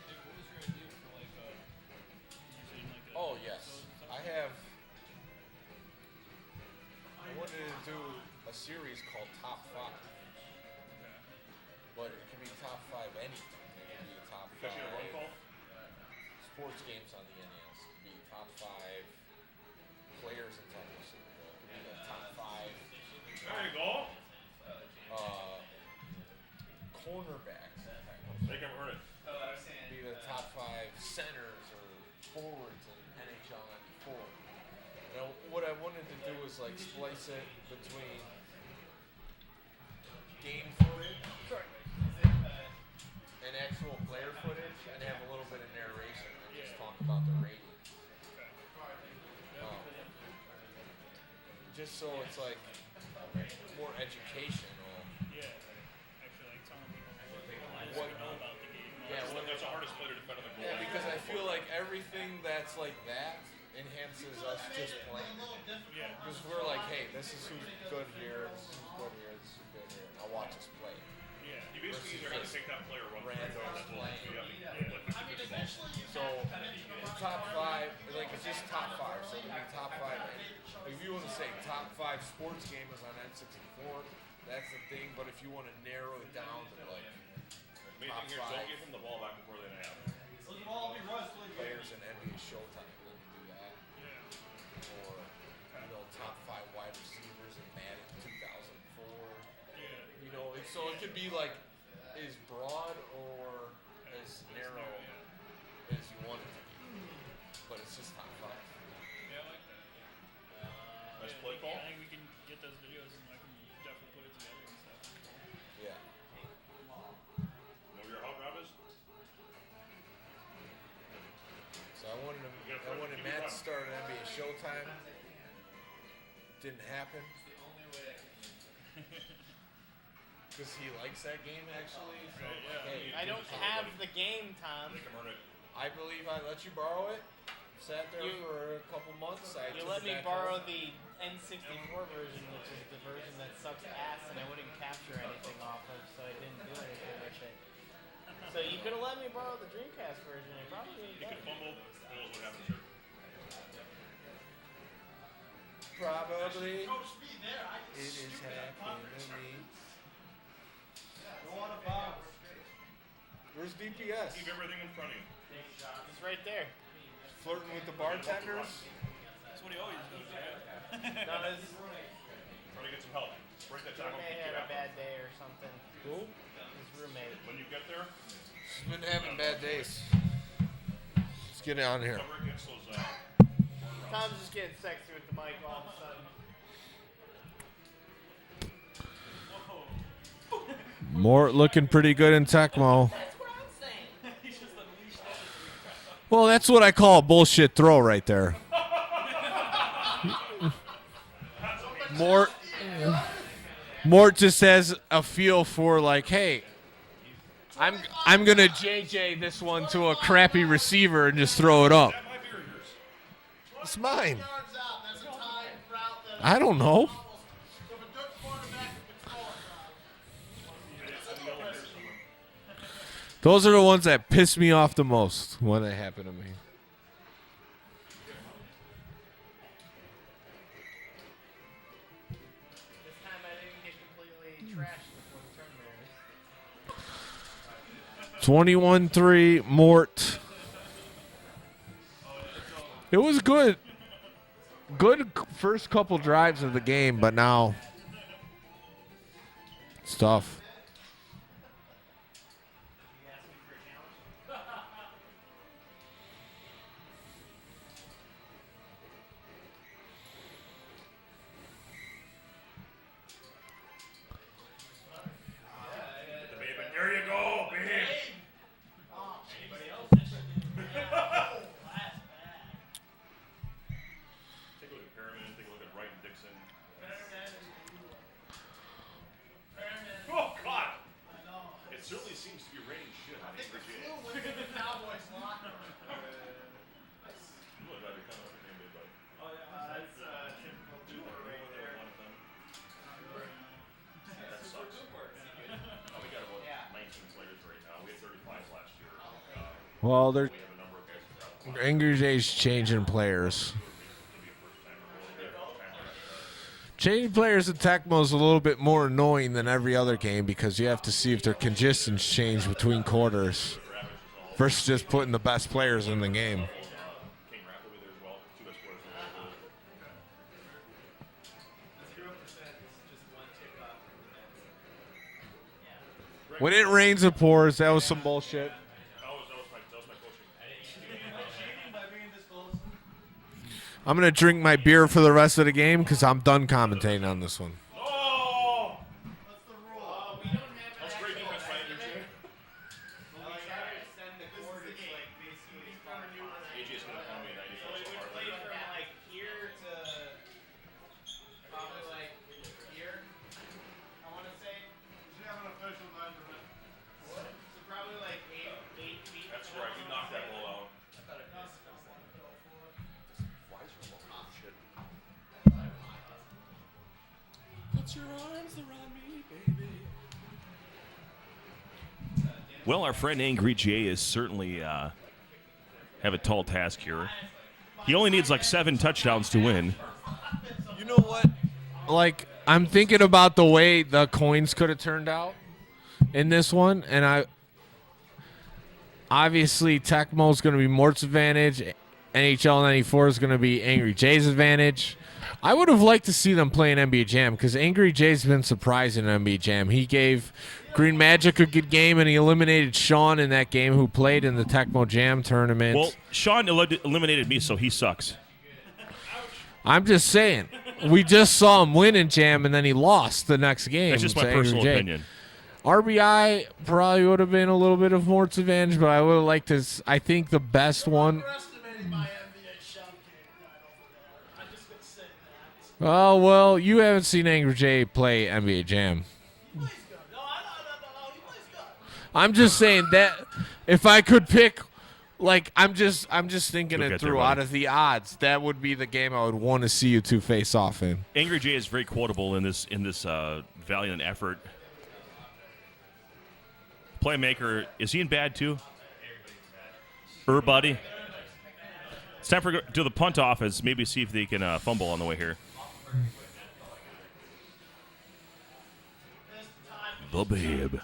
Hey, what was your idea for like using like a Oh yes, I have. I wanted to do a series called Top 5, but it could be Top 5 anything. It could be Top 5 Because you have a run call? sports games on the NES. It could be Top 5 players in tennis. It could be the Top 5 There you go. cornerbacks in tennis. Make him earn it. It could be the top 5 centers or forwards in NHL 94. You know, what I wanted to do was like splice it between game footage and actual player footage, and have a little bit of narration and just talk about the ratings. Just so it's like more educational. Yeah. Actually, like telling people What- to know about the game. That's the hardest player to defend on the goal. Yeah, because I feel like everything that's like that enhances us just playing. Yeah. Because we're like, hey, this is who's good here, this is who's good here, this is who's good here. I'll watch us play. Yeah. You basically either have to take that player or run Random through it. playing. You have to like 50 balls. So top 5, like it's just top 5. So it can be top 5. If you want to say top 5 sports gamers on N64, that's the thing. But if you want to narrow it down to like Main top thing here is 5 don't give him the ball back before they have. players in NBA Showtime, then you do that. Or top 5 wide receivers in Madden 2004. You know, so it could be like as broad or as narrow as you want it to be. But it's just top 5. Yeah, I like that. Nice play call. I think we can get those videos and I can definitely put it together and stuff. Yeah. Know where your hot route is? So I wanted Matt to start at NBA Showtime. Didn't happen. Because he likes that game actually. So hey, I don't have the game, Tom. Make him earn it. I believe I let you borrow it. Sat there for a couple months. You took let it me back borrow home. the N64 version, which is the version that sucks ass, and I wouldn't capture anything off of, so I didn't do anything with it. So you could have let me borrow the Dreamcast version. I probably would You have can done it. fumble. Who knows what happens here? Probably. It is happening to me. Where's DPS? Keep everything in front of you. It's right there. Flirting with the bartenders? That's what he always does, right? No, his Trying to get some help. Break that tackle. roommate had a bad day or something. Who? His roommate. When you get there, She's been having bad days. Let's get on here. cover against those. Tom's just getting sexy with the mic all of a sudden. Mort looking pretty good in Tecmo. That's what I'm saying. He's just unleashed all his Well, that's what I call a bullshit throw right there. Mort just has a feel for like, hey, I'm gonna JJ this one to a crappy receiver and just throw it up. It's mine. I don't know. Those are the ones that piss me off the most when they happen to me. This time I didn't get completely trashed before the tournament. 21-3 Mort. It was good. Good first couple drives of the game, but now it's tough. There you go, babe. Take a look at Perriman. Take a look at Wright and Dixon. Oh, God. It certainly seems to be raining shit on Angry Jay. Look, I'd be coming up with him, but. Oh, yeah. That's typical Dewar right there. That sucks. We got about 19 players right now. We had 35 last year. Well, they're Angry Jay's changing players. Changing players at Tecmo is a little bit more annoying than every other game because you have to see if their conditions change between quarters versus just putting the best players in the game. When it rains, it pours. That was some bullshit. I'm going to drink my beer for the rest of the game because I'm done commentating on this one. Oh! What's the rule? We don't have That's great defense by Angry Jay. AJ's going to call me a 94 so hard. Play from like here to probably like here. I want to say. We have an official measurement. What? So probably like 8 feet. That's right. You knocked that ball out. Put your arms around me, baby. Well, our friend Angry Jay is certainly have a tall task here. He only needs like 7 touchdowns to win. You know what? Like, I'm thinking about the way the coins could have turned out in this one, and obviously Tecmo's going to be Mort's advantage. NHL 94 is going to be Angry Jay's advantage. I would have liked to see them play an NBA Jam because Angry Jay's been surprising in NBA Jam. He gave Green Magic a good game, and he eliminated Sean in that game who played in the Tecmo Jam tournament. Well, Sean eliminated me, so he sucks. I'm just saying. We just saw him win in Jam, and then he lost the next game. That's just my personal opinion. RBI probably would have been a little bit of Mort's advantage, but I would have liked to. I think the best one. Oh, well, you haven't seen Angry Jay play NBA Jam. I'm just saying that if I could pick, like, I'm just thinking it through out of the odds. That would be the game I would want to see you two face off in. Angry Jay is very quotable in this valiant effort. Playmaker, is he in bad too? Buddy. It's time for do the punt off as maybe see if they can fumble on the way here. The babe.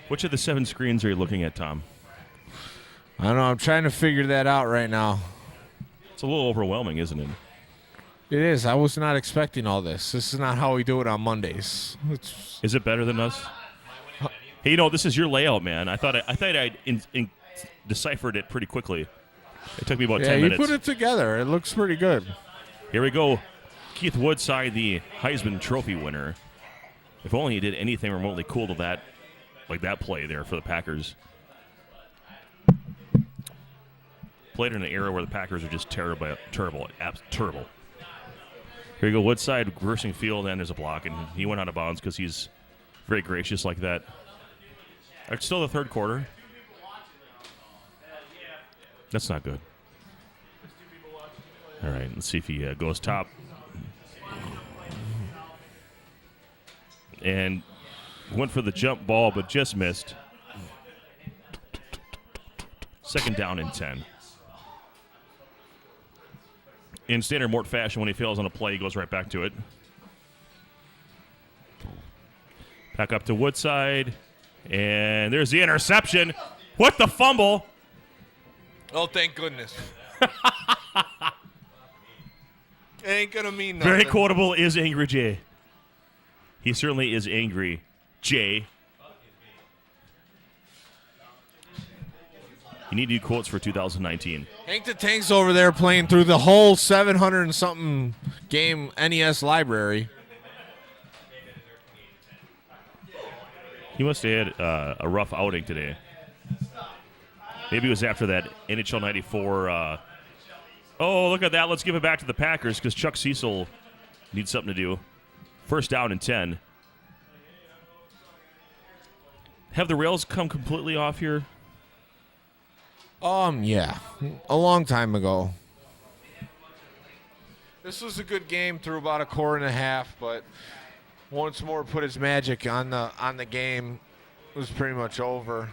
Which of the 7 screens are you looking at, Tom? I don't know. I'm trying to figure that out right now. It's a little overwhelming, isn't it? It is. I was not expecting all this. This is not how we do it on Mondays. Is it better than us? Hey, you know, this is your layout, man. I thought I'd deciphered it pretty quickly. It took me about 10 minutes. Yeah, you put it together. It looks pretty good. Here we go. Keith Woodside, the Heisman Trophy winner. If only he did anything remotely cool to that, like that play there for the Packers. Played in an era where the Packers are just terrible. Here you go, Woodside reversing field, and there's a block, and he went out of bounds because he's very gracious like that. It's still the third quarter. That's not good. All right, let's see if he goes top. And went for the jump ball, but just missed. Second down and 10. In standard Mort fashion, when he fails on a play, he goes right back to it. Back up to Woodside. And there's the interception. What the fumble? Oh, thank goodness. It ain't going to mean nothing. Very quotable is Angry Jay. He certainly is angry. Jay. You need to do quotes for 2019. Hank the Tank's over there playing through the whole 700 and something game NES library. He must have had a rough outing today. Maybe it was after that NHL 94. Oh, look at that. Let's give it back to the Packers because Chuck Cecil needs something to do. First down and 10. Have the rails come completely off here? Yeah. A long time ago. This was a good game through about a quarter and a half, but once more put his magic on the game. It was pretty much over.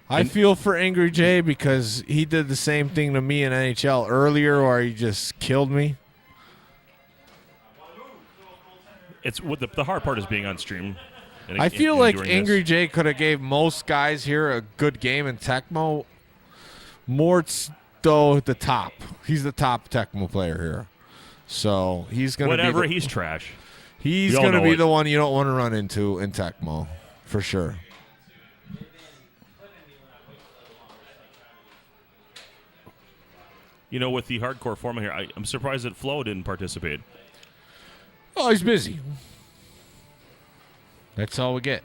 I feel for Angry Jay because he did the same thing to me in NHL earlier where he just killed me. It's what the hard part is being on stream. I feel like Angry Jay could have gave most guys here a good game in Tecmo. Mort's, though, the top. He's the top Tecmo player here. So he's going to be he's trash. He's going to be the one you don't want to run into in Tecmo, for sure. You know, with the hardcore format here, I'm surprised that Flo didn't participate. Oh, he's busy. That's all we get.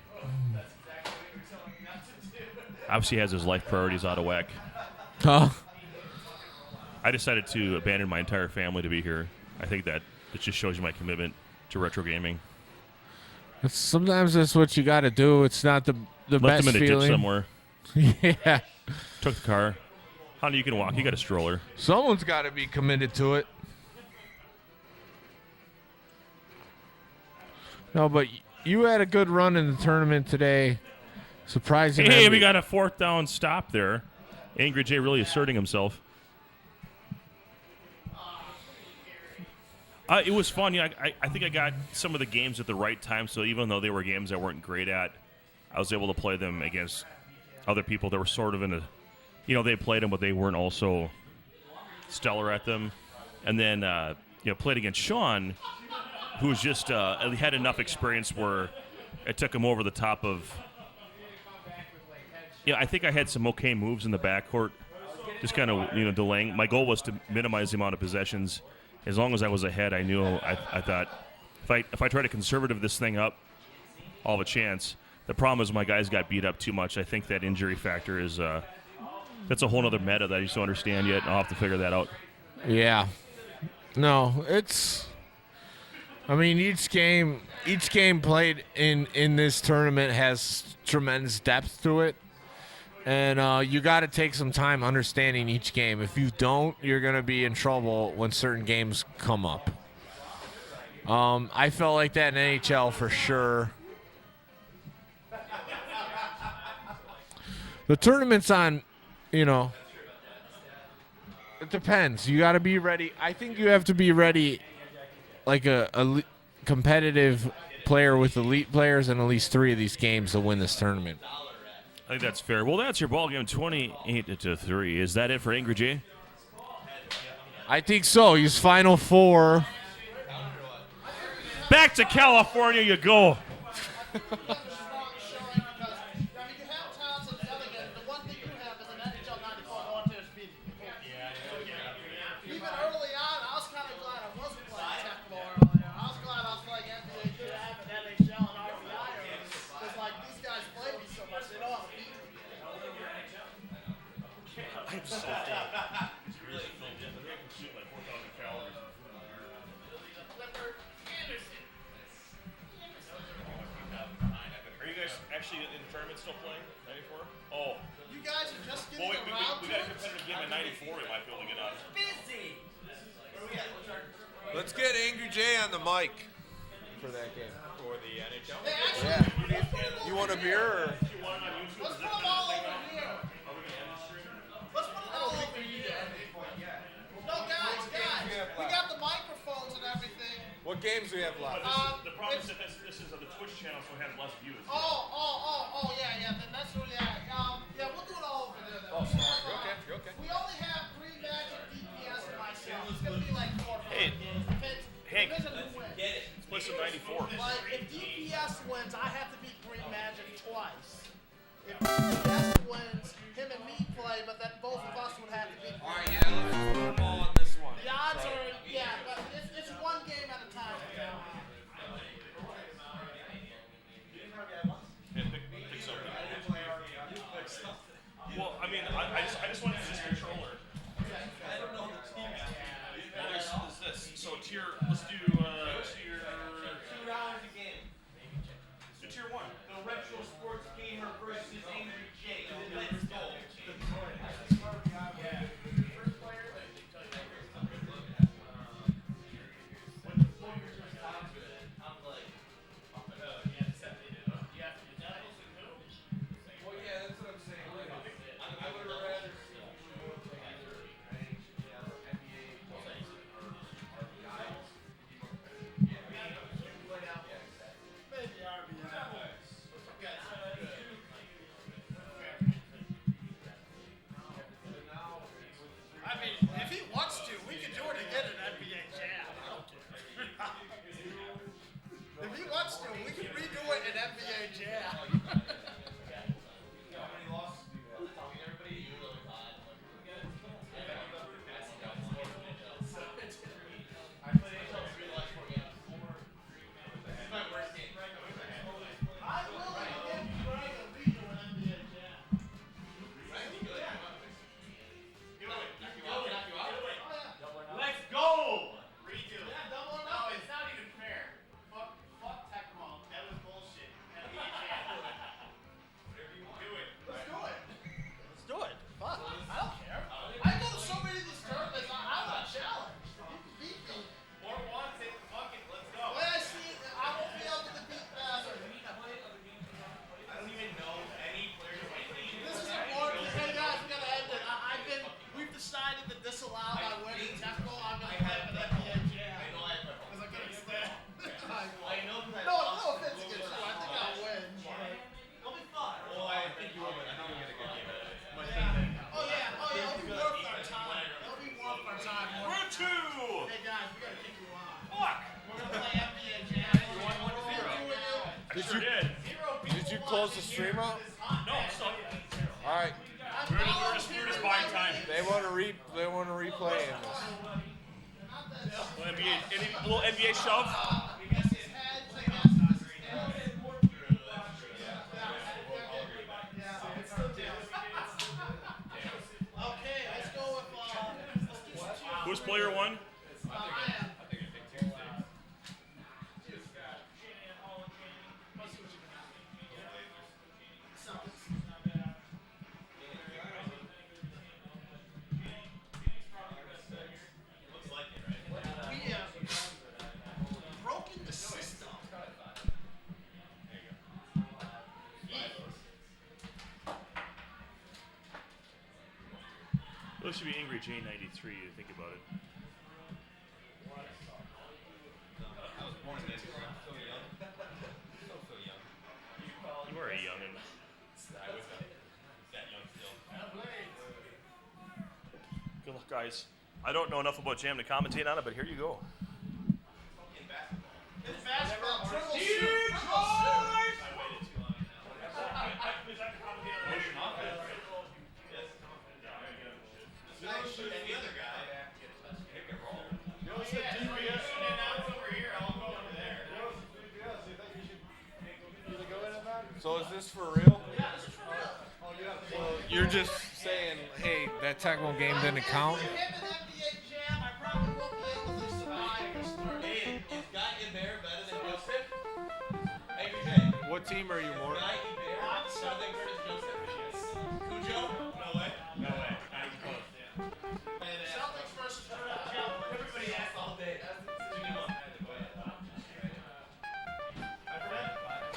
Obviously has his life priorities out of whack. Huh? I decided to abandon my entire family to be here. I think that it just shows you my commitment to retro gaming. Sometimes that's what you got to do. It's not the Left best him in a feeling. ditch somewhere. Yeah. Took the car. Honey, you can walk. You got a stroller. Someone's got to be committed to it. No, but you had a good run in the tournament today. Surprising. Hey, we got a fourth down stop there. Angry Jay really asserting himself. It was fun. Yeah, I think I got some of the games at the right time, so even though they were games I weren't great at, I was able to play them against other people that were sort of in a, they played them, but they weren't also stellar at them. And then, played against Sean, who was just had enough experience where it took him over the top of. I think I had some okay moves in the backcourt, just kind of delaying. My goal was to minimize the amount of possessions. As long as I was ahead, I knew I thought if I try to conservative this thing up, I'll have a chance. The problem is my guys got beat up too much. I think that injury factor is that's a whole other meta that I just don't understand yet. I'll have to figure that out. Yeah. No, it's. I mean, each game played in this tournament has tremendous depth to it. And you got to take some time understanding each game. If you don't, you're going to be in trouble when certain games come up. I felt like that in NHL for sure. The tournament's on, it depends. You got to be ready. I think you have to be ready like a competitive player with elite players in at least 3 of these games to win this tournament. I think that's fair. Well, that's your ball game, 28-3. Is that it for Angry Jay? I think so. He's Final Four. Back to California you go. Even early on, I was kind of glad I wasn't playing Tecmo earlier. I was glad I was playing NBA 2K and NHL and RBI earlier. Because, these guys play me so much, they know how to beat me. I'm so dead. It's really filled in. I consume like 4,000 calories. tournament still playing? 94? Oh. You guys are just getting Well, around we to got a it? competitive game at 94 we might be able to get on. Busy. Let's get Angry J on the mic for that game. For the NHL? Hey, actually, Yeah. You want a beer or? let's put them all over here. Let's put it all over here. No, guys, we got the microphones and everything. What games do we have left? The problem is that this is on the Twitch channel, so it has less views. Yeah. Then that's really yeah. We'll do it all over there. Then. Oh, sorry. You're okay. We only have 3 Magic, DPS, and myself. It's gonna be like 4 or 5 Hey, games. Hank, Depends on who wins. let's play some 94. Like if DPS wins, I have to beat Green Magic twice. If DPS wins, him and me play, but then both of us would have to beat. All right, yeah, let's put them all on this one. The odds are, yeah, but it's one game at a time. Well, I mean, I just want to use this controller. I don't know the team. Well, there's this. So let's do tier 2 rounds a game. let's do tier 1. The retro sports gamer versus Angry J. Let's go. Maybe RBI. I mean, if he wants to, we can do it again in NBA Jam. I don't care. If he wants to, we can redo it in NBA Jam. I'm willing to give Greg a redo in NBA Jam. Let's go! Redo. Yeah, double or No, nothing. it's not even fair. Fuck Tecmo. That was bullshit. NBA Jam. Whatever you want. Do it. Let's do it. Let's do it. Fuck. I don't care. I go to so many of these tournaments. I want a challenge. If you can beat me. Or one, take the bucket. Let's go. The way I see it, I won't be able to beat Master. I don't even know any players on my team. This is important. Hey guys, we gotta end it. We've decided to disallow my winning Tecmo. I'm gonna play an NBA Jam. I know I have my phone. Because I'm gonna extend. I know because I No lost. offense against you. I think I'll win. It'll be fun. Oh, I think you will, but I think you'll get a good game. Oh yeah. It'll be worth our time. It'll be worth our time. Round 2! Hey guys, we gotta kick you on. Fuck! We're gonna play NBA Jam. You want 1-0? Did you close the stream out? No, stop. All right. We're just buying time. They want to replay in this. A little NBA shove. Okay, let's go with Who's player 1? We have broken the system. Well, it should be Angry J93 to think about it. I was born in 93. I'm so young. So young. You are a youngin'. I was that young still. Good luck, guys. I don't know enough about Jam to commentate on it, but here you go. In basketball. It's basketball. Triple shoot. Detroit! Triple shoot. I waited too long now. Motion offense. Yes. As soon as I shoot any other guy, pick and roll. Oh, yeah. And now it's over here. I'll go over there. So is this for real? Yeah, this is for real. You're just saying, hey, that Tecmo game didn't count? Him in NBA Jam, I probably won't be able to survive this tournament. Hey, is Guy Bear better than Joseph? Angry J. What team are you more? Guy Bear. I'm Cujo? No way. No way. Not even close. Celtics versus Toronto. Everybody asked all day. That's such a good one.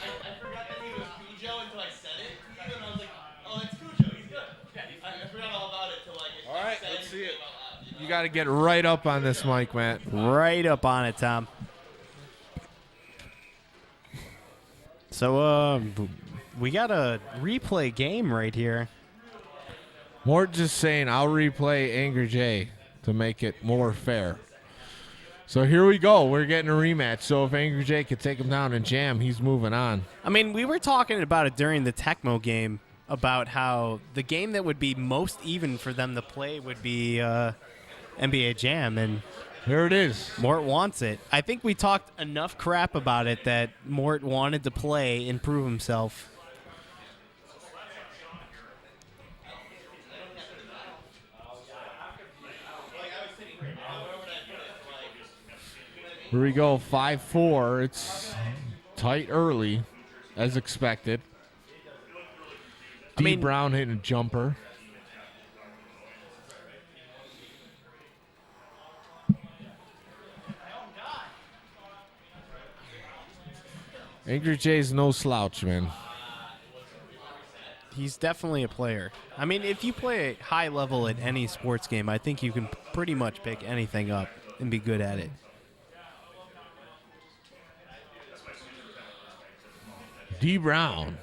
I forgot that he was Cujo until I said it. And I was like, oh, that's Cujo. He's good. I forgot all about it till like. All right, let's see it. You got to get right up on this mic, Matt. Right up on it, Tom. So, we got a replay game right here. Mort just saying, I'll replay Angry J to make it more fair. So here we go. We're getting a rematch. So if Angry J could take him down and jam, he's moving on. I mean, we were talking about it during the Tecmo game about how the game that would be most even for them to play would be NBA Jam, and here it is. Mort wants it. I think we talked enough crap about it that Mort wanted to play and prove himself. Here we go, 5-4. It's tight early, as expected. D. Brown hitting a jumper. Angry J's no slouch, man. He's definitely a player. I mean, if you play high level at any sports game, I think you can pretty much pick anything up and be good at it. D. Brown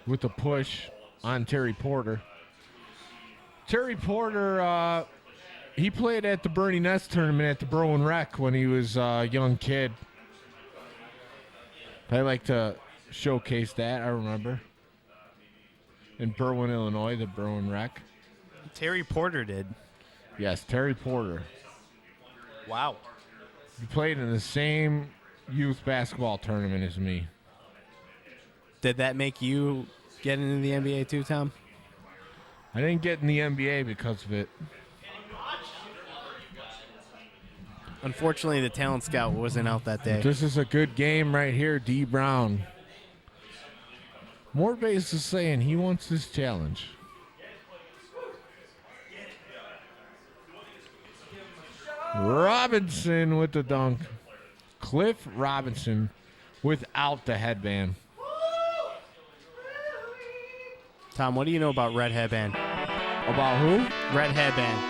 with the push on Terry Porter. Terry Porter, he played at the Bernie Ness tournament at the Berwyn Rec when he was a young kid. I like to showcase that, I remember. In Berwyn, Illinois, the Berwyn Rec. Terry Porter did. Yes, Terry Porter. Wow. He played in the same youth basketball tournament as me. Did that make you get into the NBA too, Tom? I didn't get in the NBA because of it. Unfortunately, the talent scout wasn't out that day. This is a good game right here, D. Brown. Morbase is saying he wants this challenge. Robinson with the dunk. Cliff Robinson without the headband. Tom, what do you know about Red Headband? About who? Red Headband.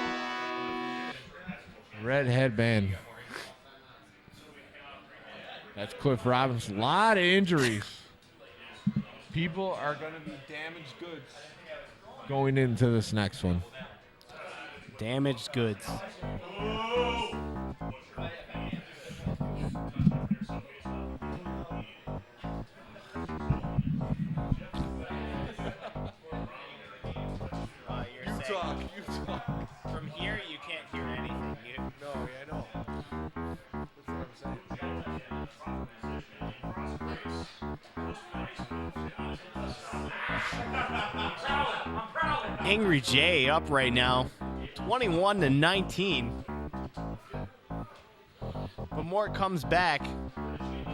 Red Headband. That's Cliff Robinson. A lot of injuries. People are going to be damaged goods going into this next one. Damaged goods. You talk. From here, you can't hear anything. No, I know. That's what I'm saying. Angry J up right now, 21-19. But Mort comes back,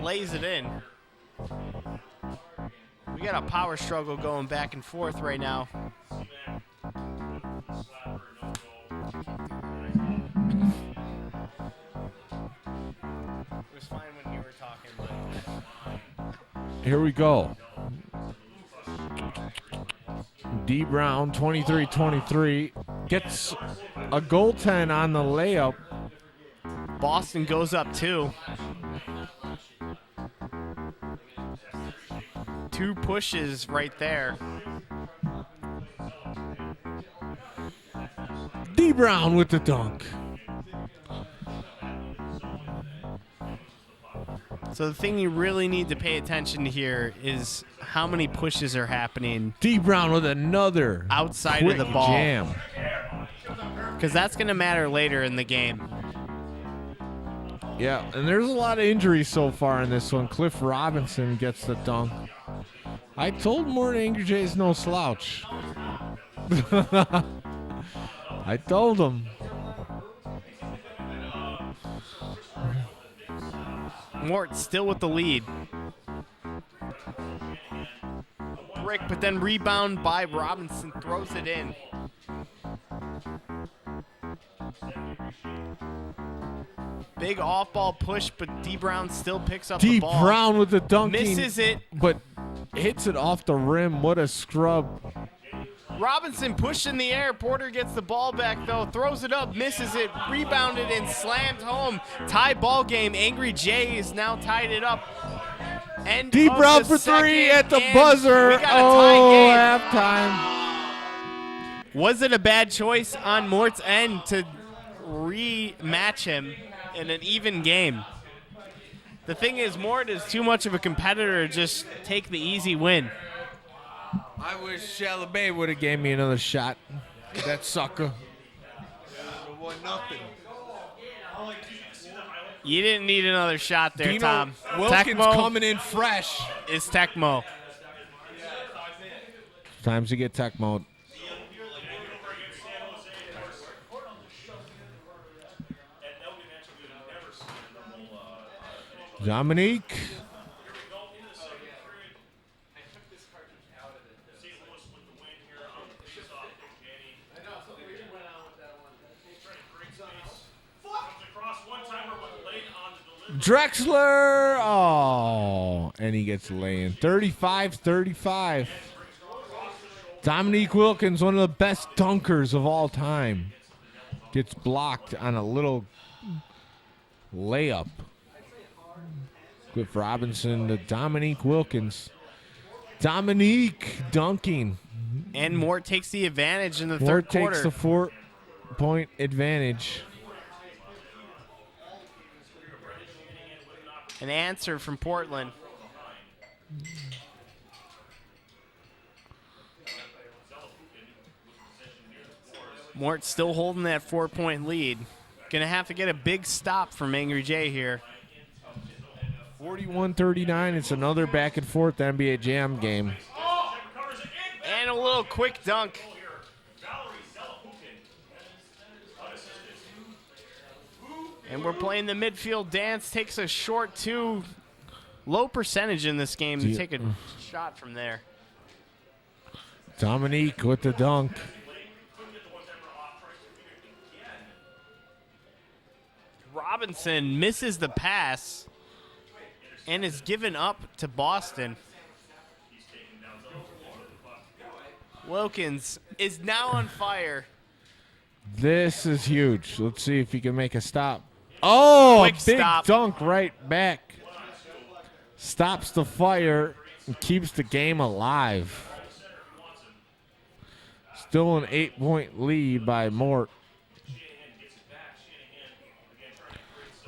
lays it in. We got a power struggle going back and forth right now. It was fine when you were talking, but Here we go. D. Brown, 23-23, gets a goaltend on the layup. Boston goes up 2. 2 pushes right there. D. Brown with the dunk. So the thing you really need to pay attention to here is how many pushes are happening. D. Brown with another outside quick of the ball. Jam. Because that's going to matter later in the game. Yeah, and there's a lot of injuries so far in this one. Cliff Robinson gets the dunk. I told Mort Angry J's no slouch. I told him. Mort still with the lead. Brick, but then rebound by Robinson, throws it in. Big off-ball push, but D. Brown still picks up the D. ball. Brown with the dunking. Misses it. But hits it off the rim. What a scrub. Robinson pushed in the air. Porter gets the ball back, though. Throws it up, misses it, rebounded, and slammed home. Tie ball game. Angry Jay has now tied it up. End D. of Brown the for three second, at the and buzzer. we got a tie game. Halftime. Was it a bad choice on Mort's end to rematch him in an even game? The thing is, Mort is too much of a competitor to just take the easy win. I wish Chalamet would have gave me another shot. That sucker. Nothing. You didn't need another shot there, Dino Tom. Wilkins Tecmo coming in fresh. is Tecmo. Times to get Tecmo. Dominique. Drexler. Oh, and he gets laying. 35-35. Dominique Wilkins, one of the best dunkers of all time, gets blocked on a little layup. Cliff Robinson to Dominique Wilkins. Dominique dunking. And Mort takes the advantage in the Mort third quarter. takes the 4-point advantage. An answer from Portland. Mort still holding that 4-point lead. Gonna have to get a big stop from Angry J here. 41-39. It's another back and forth NBA Jam game. And a little quick dunk. And we're playing the midfield dance. Takes a short two. Low percentage in this game to take a shot from there. Dominique with the dunk. Robinson misses the pass and is given up to Boston. Wilkins is now on fire. This is huge. Let's see if he can make a stop. Oh, Quick a big stop. dunk right back. Stops the fire and keeps the game alive. Still an 8-point lead by Mort.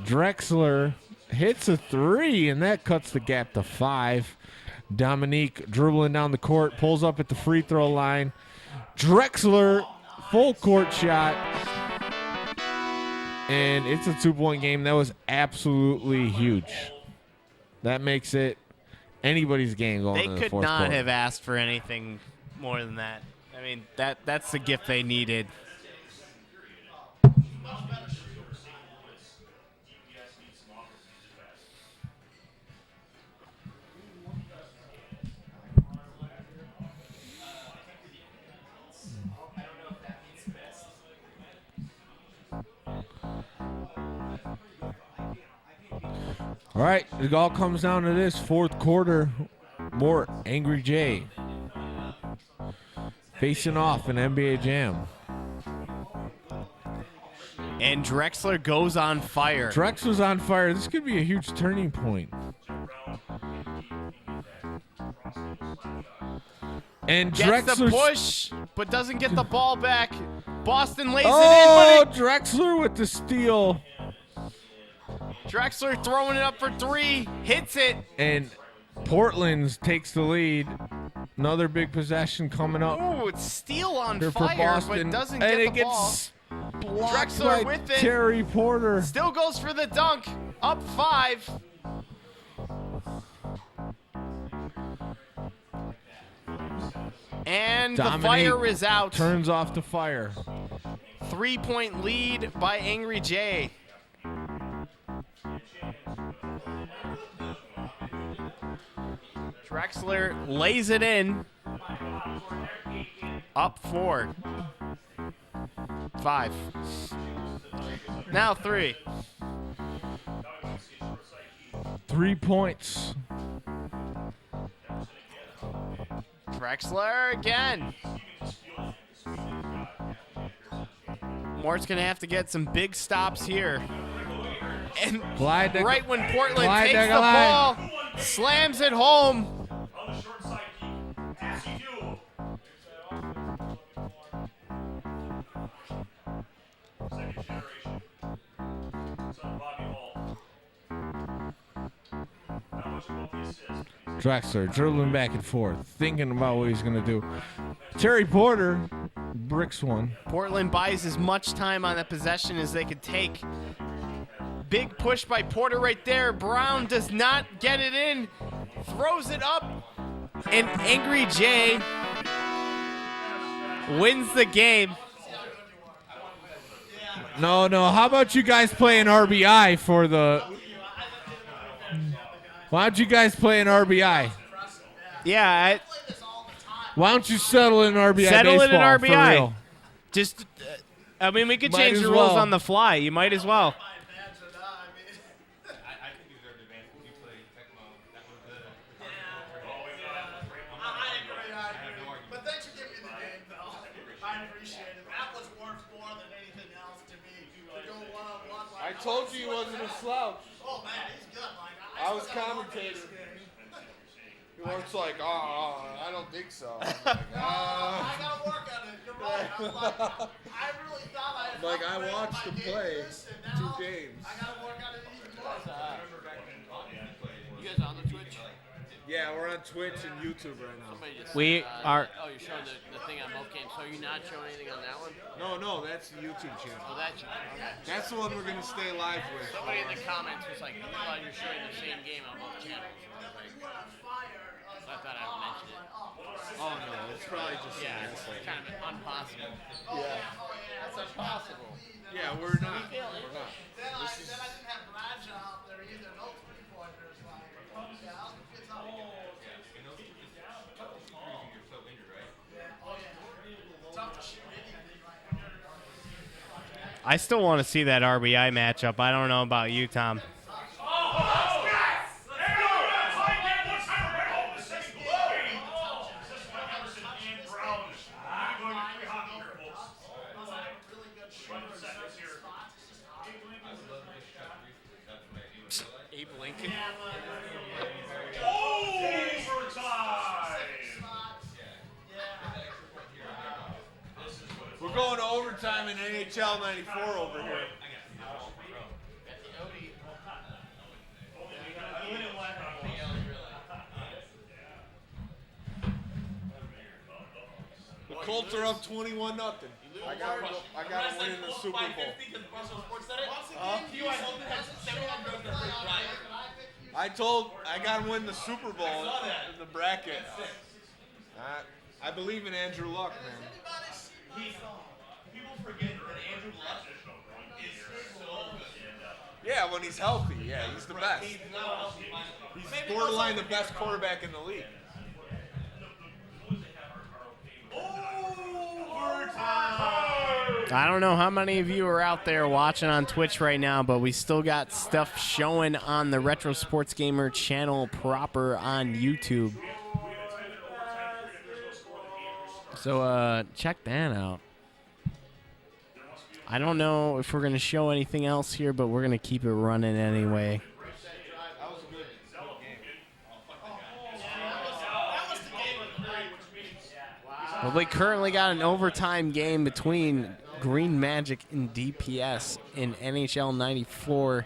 Drexler hits a three, and that cuts the gap to 5. Dominique dribbling down the court, pulls up at the free throw line. Drexler, full court shot. And it's a 2-point game. That was absolutely huge. That makes it anybody's game going They into the could fourth not quarter. have asked for anything more than that. I mean, that's the gift they needed. All right, it all comes down to this fourth quarter. Mort, Angry J, facing off in NBA Jam. And Drexler goes on fire. Drexler's on fire. This could be a huge turning point. And Gets the Drexler's push, but doesn't get the ball back. Boston lays oh, it in, but Drexler with the steal. Drexler throwing it up for 3, hits it. And Portland takes the lead. Another big possession coming up. Ooh, it's steal on Here for fire, Boston. but doesn't And get it the ball. gets blocked Drexler by with it. Terry Porter. Still goes for the dunk. Up 5. And Dominique the fire is out. Turns off the fire. 3-point lead by Angry J. Drexler lays it in. Up 4. 5. Now 3. 3 points. Drexler again. Mort's going to have to get some big stops here. And right when Portland takes the ball, slams it home. Drexler dribbling back and forth, thinking about what he's going to do. Terry Porter bricks one. Portland buys as much time on that possession as they could take. Big push by Porter right there. Brown does not get it in. Throws it up. And Angry Jay wins the game. No. How about you guys play an RBI for the... Why don't you guys play an RBI? Yeah. Why don't you settle in RBI Settle baseball it in RBI. for real? Just, I mean, we could Might change as the rules well. on the fly. You might as well. I think you deserve advance if you play Tecmo. That was the. But thanks for giving me the game, Bill. I appreciate it. That was worth more than anything else to me. To go one-on-one. I told you he wasn't a slouch. Oh, man, he's good. Like, I was commentating. Lawrence like, I don't think so. I'm like, I gotta work on it. You're right. I'm like, I really thought I had Like, I watched him play this, and 2 now games. I gotta work on it even more. You guys on the Twitch? Yeah, we're on Twitch and YouTube right now. We are. Oh, you're showing the thing on both games. So you're not showing anything on that one? No, that's the YouTube channel. Oh, that's you. Okay. That's the one we're going to stay live with. Somebody in the comments was like, "Oh, you're showing the same game on both channels." I was like, I thought I would mention it. Oh, no, it's probably just Yeah, it's kind of impossible. Yeah. That's impossible. Yeah, we're not. We're not. Then I didn't have Bradshaw out there either. No three-pointers. Like, yeah, I'll get up. Tough to shoot anything right now. I still want to see that RBI matchup. I don't know about you, Tom. Abe Lincoln. We're going to overtime in NHL 94 over here. The Colts are up 21-0. I got to win in the Super Bowl. I got to win the Super Bowl in the bracket. I believe in Andrew Luck, man. People forget that Andrew Luck is so good. Yeah, when he's healthy, yeah, he's the best. He's borderline the best quarterback in the league. I don't know how many of you are out there watching on Twitch right now, but we still got stuff showing on the Retro Sports Gamer channel proper on YouTube. So check that out. I don't know if we're going to show anything else here, but we're going to keep it running anyway. Well, we currently got an overtime game between Green Magic and DPS in NHL 94.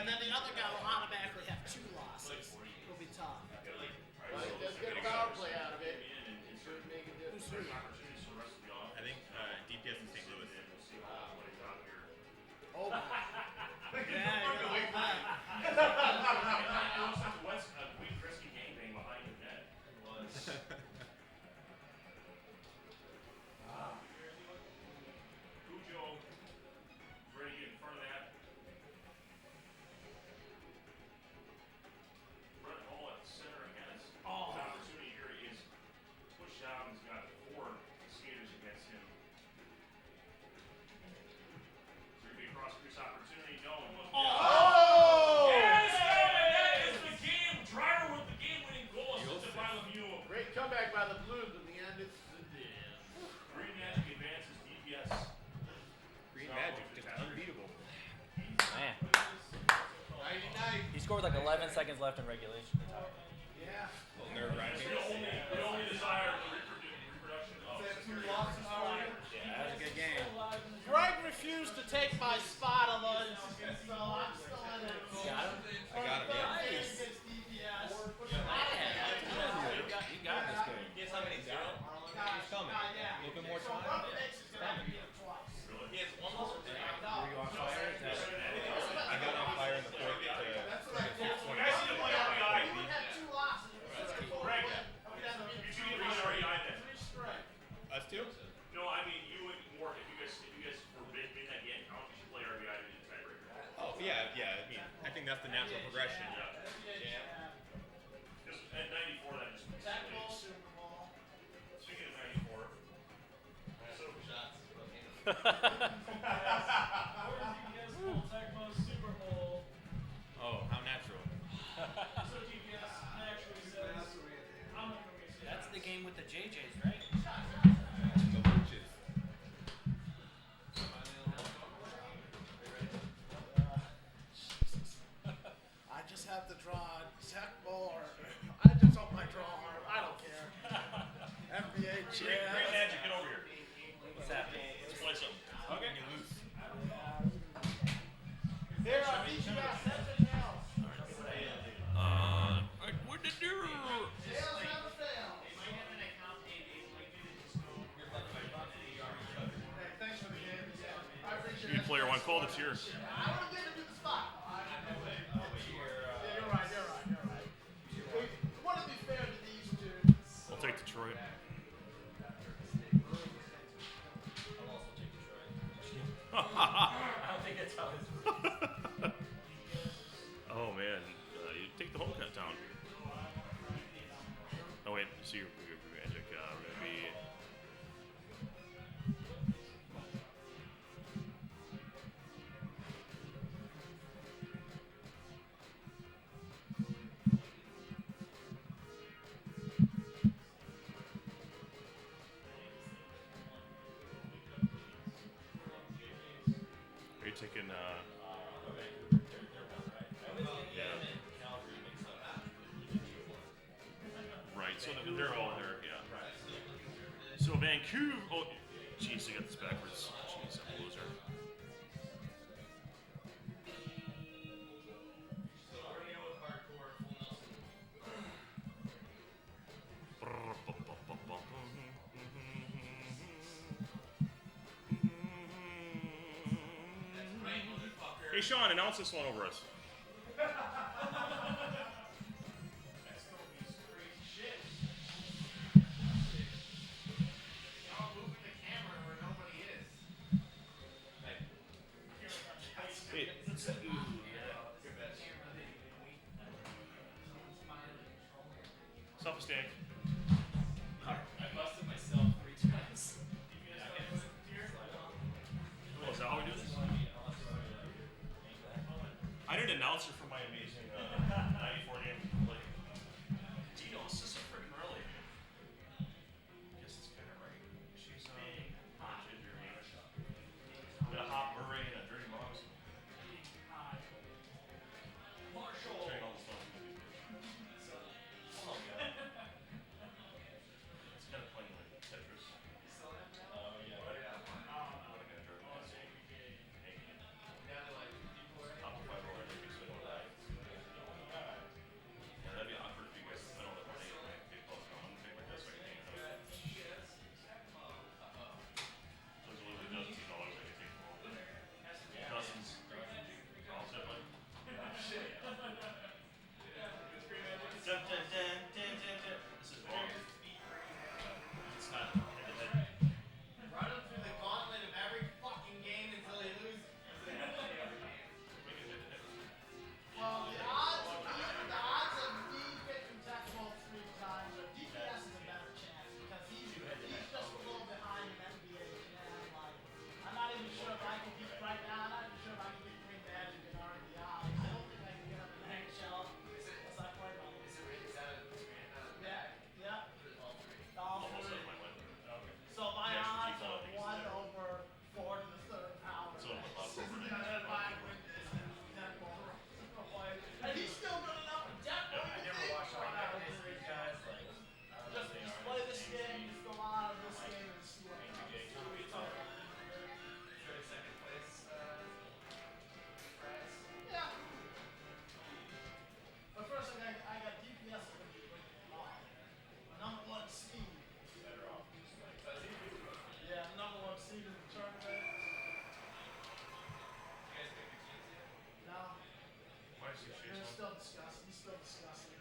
And then the other seconds left in regulation. A little nerve-wracking. That was a good game. Greg refused to take my spot on the, so I'm still in it. Got him? I got him, yeah. Against DPS. You got this game. Guess how many zero? He's coming. A little bit more time. It's coming. He has one more. Were you on fire? I got on fire in the fourth to Us two? No, I mean you and Morgan. If you guys were making that game count, you should play RBI to be the tiebreaker. Oh, yeah. I mean, I think that's the natural progression. Because at 94, that just makes sense. Speaking of 94, so Oh, how natural. That's the game with the JJs, right? The Luches. I just have to draw Tecmo or I just hope I draw hard. I don't care. NBA Great champ. Magic, get over here. What's happening? Let's play something. Okay. You lose. Here on DPS, send it now. What did you do? Fails never fail. Hey, thanks for the game. I appreciate Good it. player one. Call it's yours. I want to get into the spot. Yeah, you're right. We want to be fair to these two. I'll take Detroit. I don't think that's how this works. Oh man, you take the whole cut down. Oh wait, see your Magic. Maybe. Are you taking? Yeah. Right. So they're all there. Yeah. So Vancouver. Oh, jeez, I got this backwards. Jeez, I'm a loser. Hey Sean, announce this one over us. Hey, self-esteem. I busted myself 3 times. Oh, is that how we do this? I did a It's still disgusting. He's still disgusting.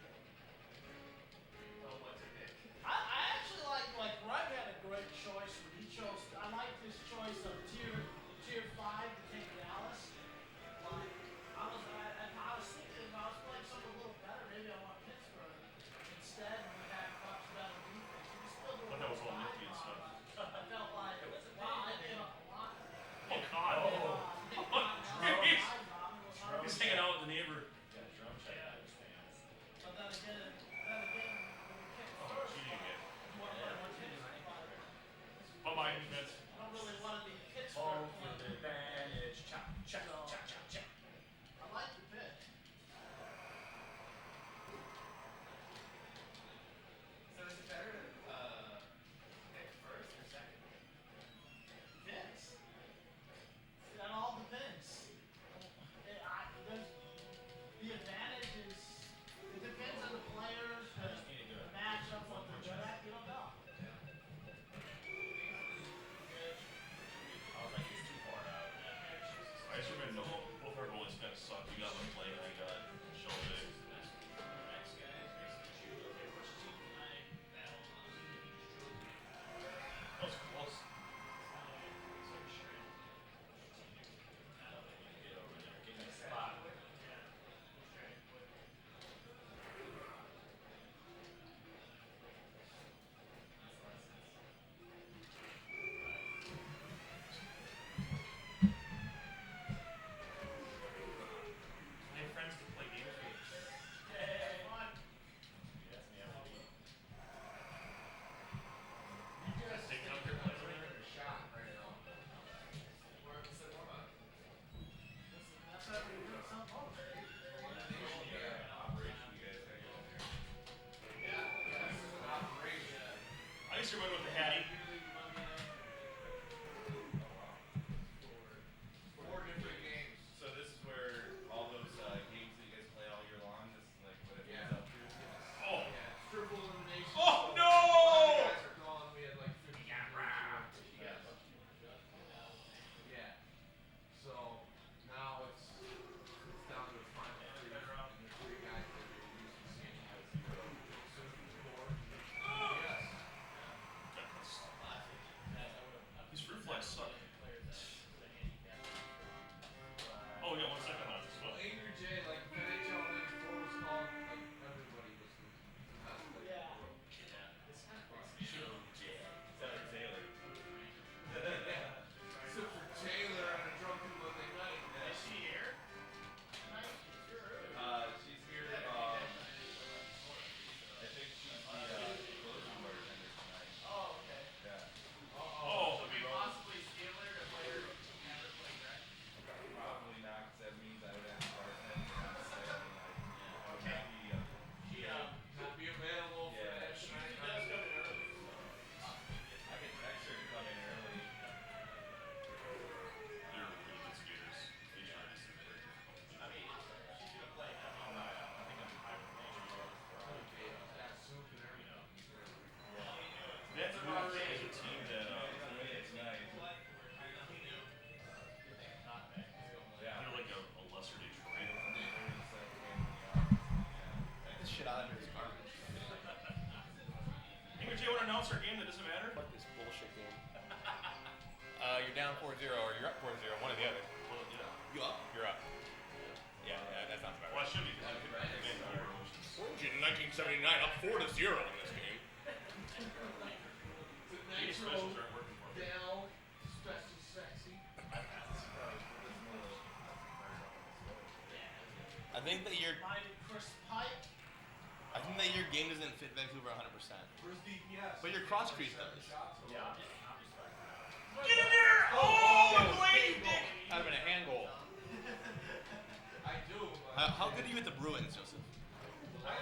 I actually like Greg had a great choice when he chose. I like his choice of tier 5 to take Dallas. Like I was thinking if I was playing something a little better, maybe I want Pittsburgh instead when we had much better defense. We still doing But that was all fine, Nicky and stuff. I felt like wow, I gave up a lot. Oh, God. He's hanging out with the neighbor. But then again, when we kicked first, Oh, my defense. I don't really want to be Pittsburgh. For the advantage. Chop, chop, chop, chop, chop. I like the pick. So is it better to pick first or second? Depends. That all depends. The advantage is, it depends on the players, the matchup, what they're good at. You don't know. I just remember both our goalies kind of sucked. We got Blake and we got Schultz. That was close. They have friends to play games with. Take it up here, play with her. That's how we do some folks. I used to run with the Hattie. 4 different games. So this is where all those games that you guys play all year long, this is like what it builds up to? Oh. Yeah, triple elimination. Oh, So no! all the guys are gone. We had like 50 Yeah. So now it's down to the final 3. And the 3 guys that you're used to seeing has 0. So yes. These fruit flies suck. Oh, yeah, 1 second left as well. Angry J, like the NHL 94 was called, like everybody was Yeah. Except for Taylor on a drunken Monday night. Is she here? She's here. I think she's the closing bartender tonight. Oh, okay. Yeah. Oh, Possibly steal her to play her. Never play Greg. Probably not, 'cause that means I would have to bartend on Saturday night. I would not be available for that tonight. I can text her to come in early. They're really good skaters. They try to see her. I mean, she's gonna play. I think I'm high with got soup and everything. That's Brewer is a team that It's nice. they're like a lesser Detroit. This shit out of here is garbage. Angry Jay want to announce our game that doesn't matter? Fuck this bullshit game. You're down 4-0 or you're up 4-0, one or the other. Well, yeah. You up? You're up. Yeah, that sounds about Well, I right. should be because I could make my promotions. In 1979, up 4-0 in this game. These specials aren't working for me. Dell, special sexy. I think that your Minded Chris Pike. game doesn't fit Vancouver 100%. Where's DPS? But your cross crease does. Yeah. Get in there! Oh, McLean, Dick! That'd have been a hand goal. I do. How good are you at the Bruins, Joseph? I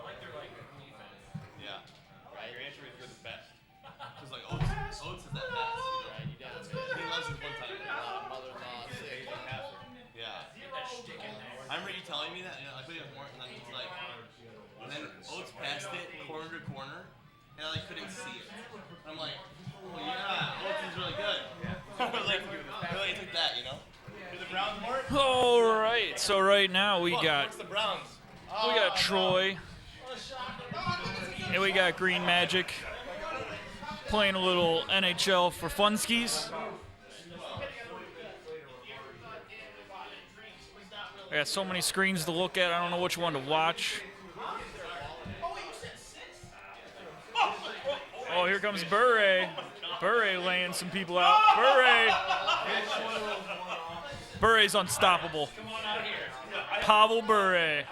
like their defense. Yeah. Right, your answer is you're the best. Because like Oates is that best. Right, you down there. He loves his one time. Mother-in-law, sick. Yeah. I remember you telling me that, I played with Morton, and then he's like, and then Oates passed it corner to corner, and I like couldn't see it. And I'm like, oh yeah, Oates is really good. But like, he took that, you know? For the Browns, Mark? All right, so right right now we got What's the Browns? Troy, and we got Green Magic playing a little NHL for funskies. I got so many screens to look at, I don't know which one to watch. Oh, here comes Bure. Bure laying some people out. Bure's unstoppable. Pavel Bure.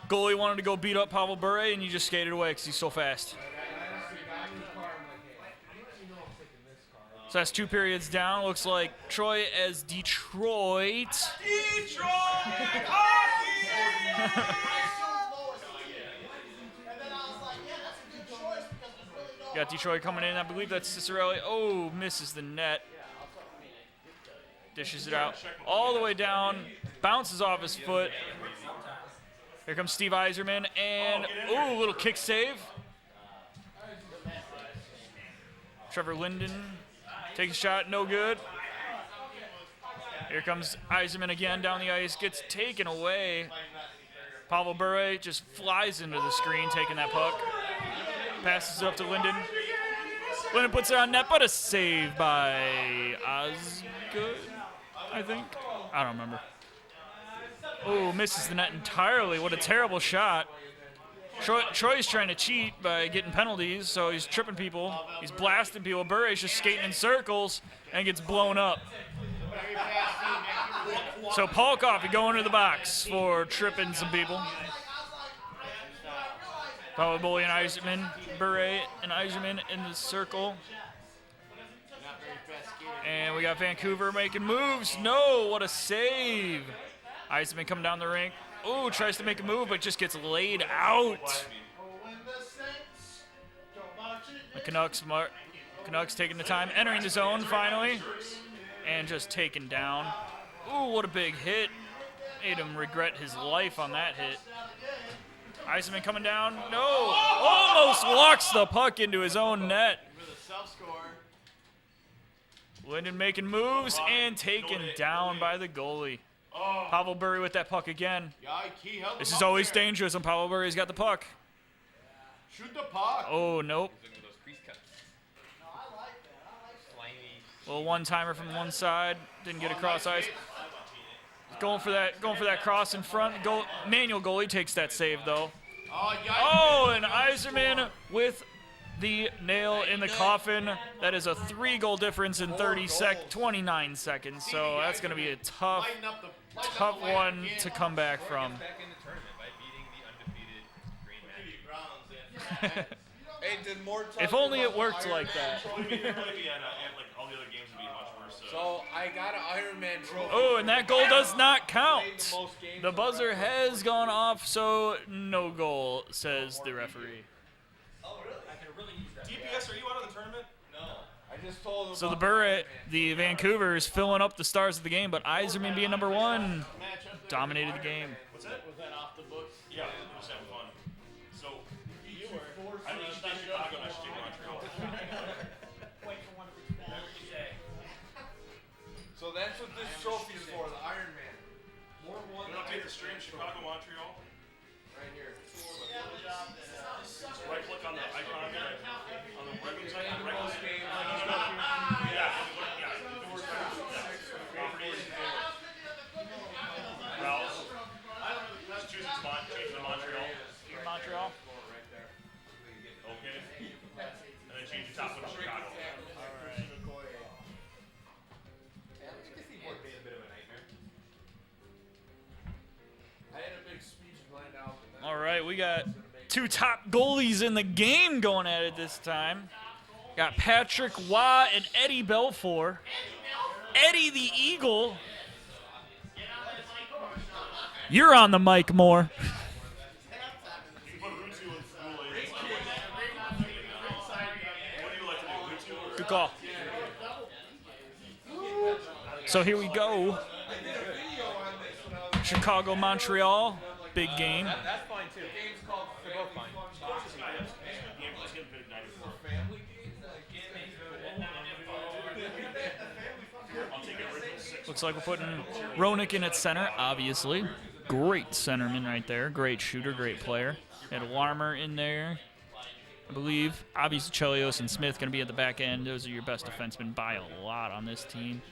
Goalie wanted to go beat up Pavel Bure, and you just skated away because he's so fast. So that's 2 periods down. Looks like Troy as Detroit. Got Detroit coming in. I believe that's Cicerelli. Oh, misses the net. Dishes it out all the way down. Bounces off his foot. Here comes Steve Yzerman. And, ooh, little kick save. Trevor Linden takes a shot. No good. Here comes Yzerman again down the ice. Gets taken away. Pavel Bure just flies into the screen, taking that puck. Passes it up to Linden. Linden puts it on net, but a save by Osgood, I think. I don't remember. Oh, misses the net entirely. What a terrible shot. Troy's trying to cheat by getting penalties, so he's tripping people. He's blasting people. Bure's just skating in circles and gets blown up. So Paul Coffey going to the box for tripping some people. Pavel Bure and Yzerman. Bure and Yzerman in the circle. And we got Vancouver making moves. No, what a save. Yzerman coming down the rink. Ooh, tries to make a move, but just gets laid out. The Canucks taking the time, entering the zone finally, and just taken down. Ooh, what a big hit. Made him regret his life on that hit. Yzerman coming down. No, almost walks the puck into his own net. Linden making moves and taken down by the goalie. Pavel Bure with that puck again. This is always dangerous when Pavel Bure's got the puck. Shoot the puck. Oh, nope. Little one-timer from one side. Didn't get across ice. Going for that cross in front. Manual goalie takes that save, though. Oh, and Yzerman with the nail in the coffin. That is a 3-goal difference in 29 seconds. So that's going to be a tough one to come back from. If only it worked like that. So I got an Iron Man trophy. Oh, and that goal does not count. The buzzer has gone off, so no goal, says the referee. Oh, really? DPS, are you out of the tournament? No. I just told him. So the Vancouver is filling up the stars of the game, but Yzerman being number 1 dominated the game. What's that? Was that off the books? Yeah, it was having fun. So you were. I think you should take Chicago, I should take Montreal. So that's what this trophy is for, the Iron Man. More one. You want to take the stream, Chicago, Montreal? Right here. Right click on the icon on the regular side. Browse. Just choose change to Montreal. Montreal. Okay. And then change the top one to Chicago. All right, we got 2 top goalies in the game going at it this time. Got Patrick Waugh and Eddie Belfour. Eddie the Eagle. You're on the mic more. Good call. So here we go. Chicago, Montreal. Big game. That's fine too. They're both fine. Looks like we're putting Ronick in at center, obviously. Great centerman right there. Great shooter, great player. Had Larmer in there, I believe. Obviously, Chelios and Smith going to be at the back end. Those are your best defensemen by a lot on this team.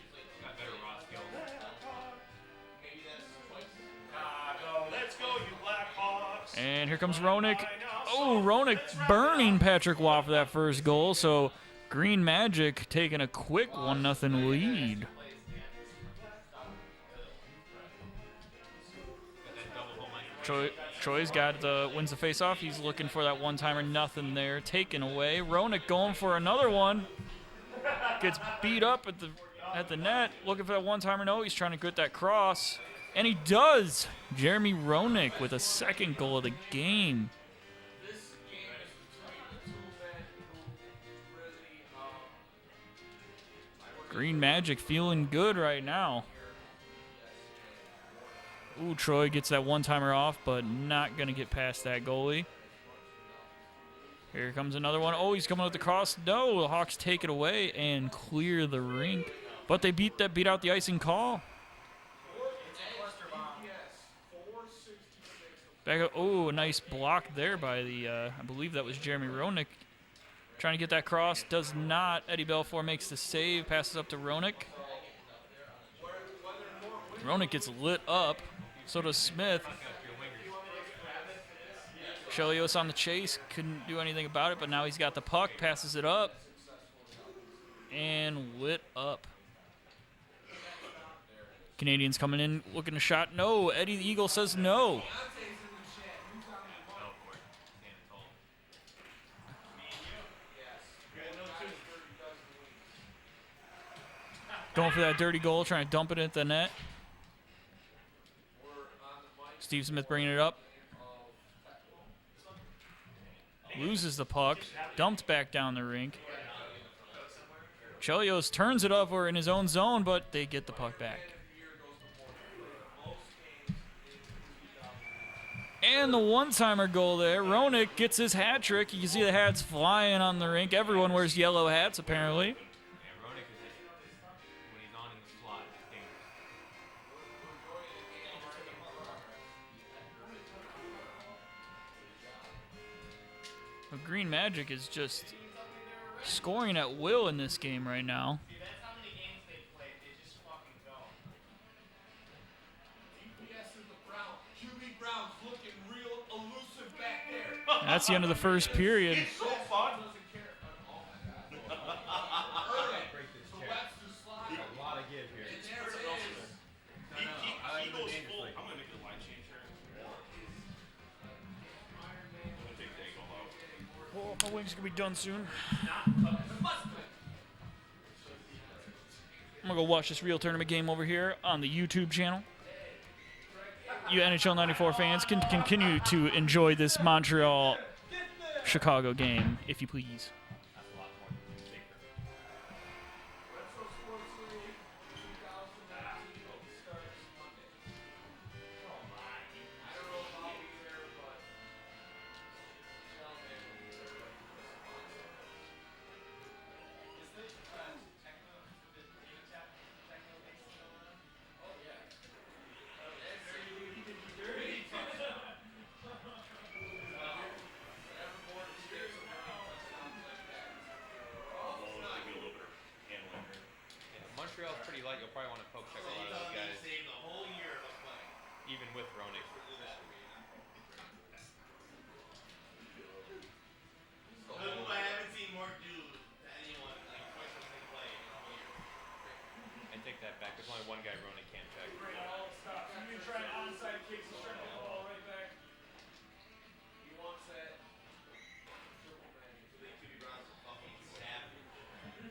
And here comes Ronick. Oh, Ronick burning Patrick Waugh for that first goal. So Green Magic taking a quick 1-0 lead. Troy's got wins the faceoff. He's looking for that one-timer. Nothing there. Taken away. Ronick going for another one. Gets beat up at the net. Looking for that one-timer. No, he's trying to get that cross. And he does. Jeremy Ronick with a second goal of the game. Green Magic feeling good right now. Ooh, Troy gets that one-timer off, but not going to get past that goalie. Here comes another one. Oh, he's coming with the cross. No, the Hawks take it away and clear the rink. But they beat out the icing call. Back up. Oh, a nice block there by the, I believe that was Jeremy Ronick. Trying to get that cross. Does not. Eddie Belfour makes the save. Passes up to Ronick. Ronick gets lit up. So does Smith. Chelios on the chase. Couldn't do anything about it, but now he's got the puck. Passes it up. And lit up. Canadians coming in looking to shot. No. Eddie the Eagle says no. Going for that dirty goal, trying to dump it at the net. Steve Smith bringing it up. Loses the puck. Dumped back down the rink. Chelios turns it over in his own zone, but they get the puck back. And the one-timer goal there. Ronick gets his hat trick. You can see the hats flying on the rink. Everyone wears yellow hats, apparently. Green Magic is just scoring at will in this game right now. That's the end of the first period. My wings are going to be done soon. I'm going to go watch this real tournament game over here on the YouTube channel. You NHL 94 fans can continue to enjoy this Montreal-Chicago game, if you please. Montreal's pretty light. You'll probably want to poke check a lot of those guys. Even with Ronick. I haven't seen Mark do to anyone like twice as they play in a whole year. I take that back. There's only one guy Ronick can't check. Stop. You can try an onside kick, so try to get the ball right back. He wants that triple magic. So they could be Browns are fucking savage.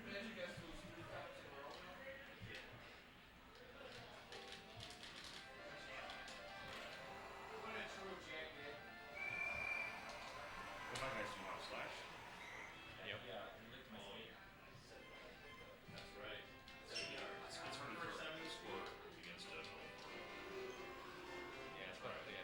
Magic has to lose 3 times in a row now. What a true jacket. What my guys do now, slash? Yep. That's right. It's hard to score against Yeah, it's better. Yeah,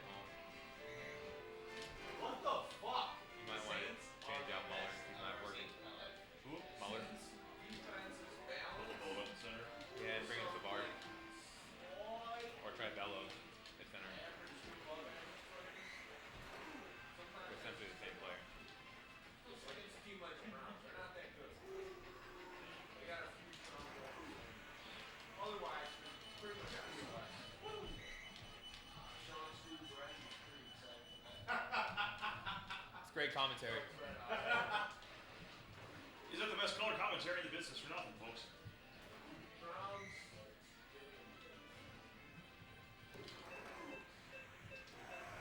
commentary. He's got the best color commentary in the business for nothing, folks.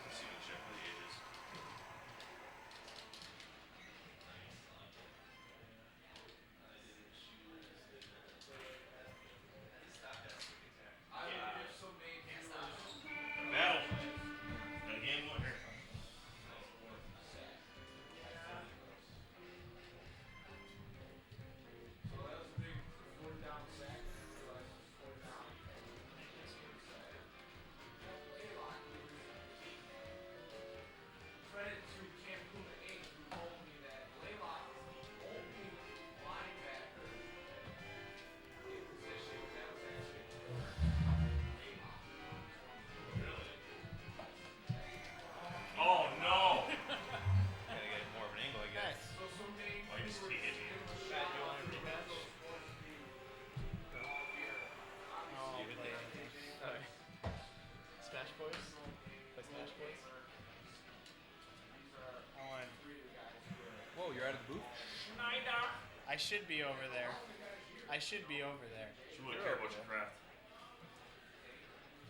Let's see what check for the ages. Battle. Got a game going here. Oh no! Gotta get more of an angle, I guess. Oh, you just keep hitting it. Smash Boys? Play Smash Boys? Whoa, you're out of the booth? I should be over there. I should be over there. You really care about your craft.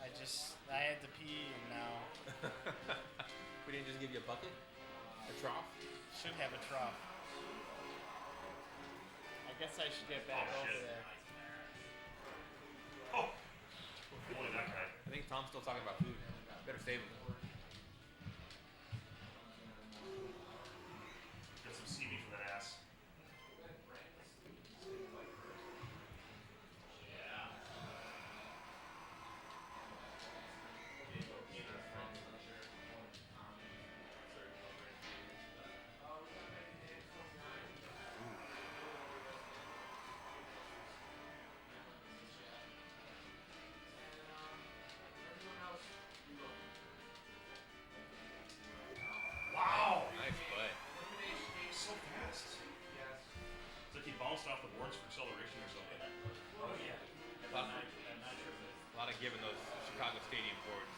I had to pee and now We didn't just give you a bucket? A trough? should have a trough. I guess I should get back Oh, over shit. there. Oh! Only that guy. I think Tom's still talking about food. Better save him. Got some CV for that ass. Wow! Nice play. So fast. It's like he bounced off the boards for acceleration or something. Oh, yeah. A lot of giving those Chicago Stadium boards.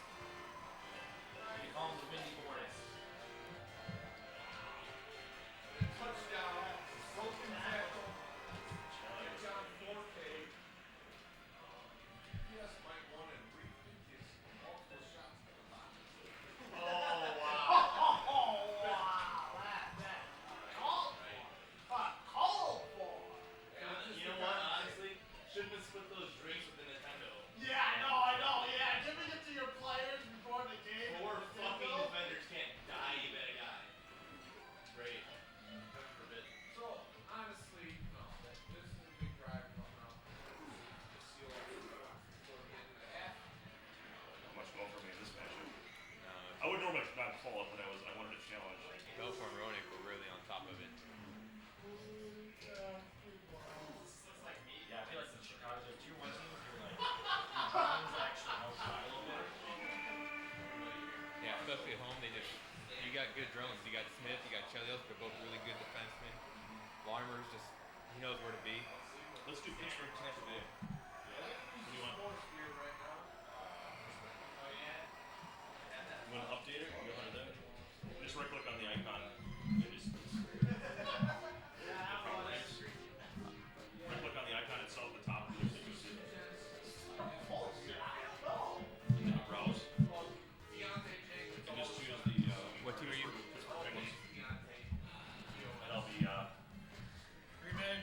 They call them the Windy Boys. You know what? Honestly, shouldn't have split those drinks with the Nintendo. Yeah, I know. Yeah, giving it to your players before the game. Four fucking defenders can't die, you bet a guy. Great. Heaven forbid. So, honestly, no. This is a big drive coming up. Seal up for the end of the half. Not much going for me in this matchup. I would normally not call up, but I wanted to challenge. Belfour and Roenick were really on top of it. Yeah, I feel like the Chicago, the tier 1 teams, you're like, Browns actually help out a little bit. Yeah, especially at home, you got good drones. You got Smith, you got Chelios, they're both really good defensemen. Larimer's he knows where to be. Let's do Pittsburgh, Tampa Bay. What do you want? You want to update it? Or go under that? Just right click on the icon. Right click on the icon itself at the top. And then browse. And just choose the. What team are you? Penguins. And I'll be. Green Bay,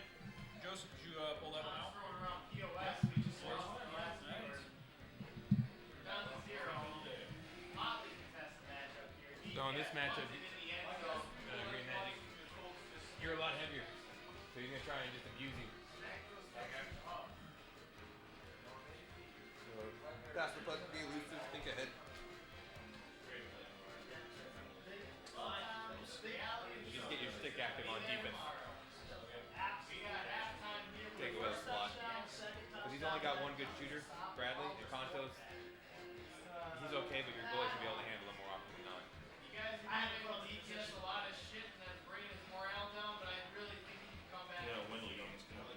Joseph, did you pull that one out? So in this matchup, Green Magic, you're a lot heavier. So you're going to try and just abuse him. So, pass the puck, be elusive, think ahead. You just get your stick active on defense. Take away the slot. Because he's only got one good shooter, Bradley, and Contos. He's okay, but your goalie should be able to handle him more often than not. I had to go DTS a lot of shit and that's bringing his morale down, but I really think he can come back. Yeah, Wendell Young's gonna.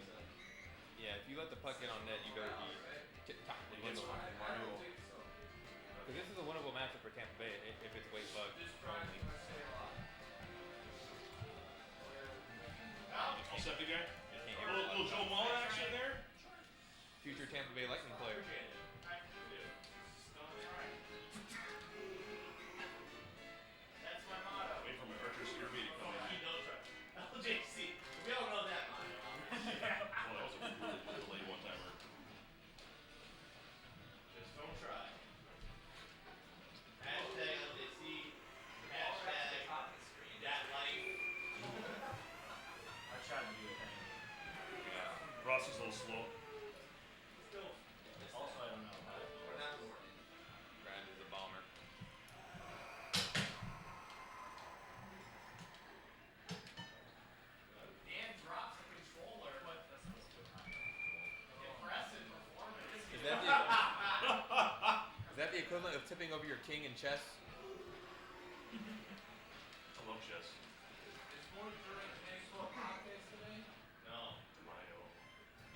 Yeah, if you let the puck get on net, you better be tip-top with Wendell Marnell. Because this is a winnable matchup for Tampa Bay if it's weight bug only. Little Joe Mullen action there. Future Tampa Bay Lightning player. That's my motto. Wait for my Archer Skirby to come in. LJC. We all know that motto. Well, that was a really late one-timer. Just don't try. Hashtag LJC. Hashtag that life. I tried to do a thing. Yeah. Ross is a little slow. Also, I don't know. Brand is a bomber. Dan drops the controller. What? That's supposed to be impressive performance. Is that the equivalent of tipping over your king in chess? I love chess. No. Mayo.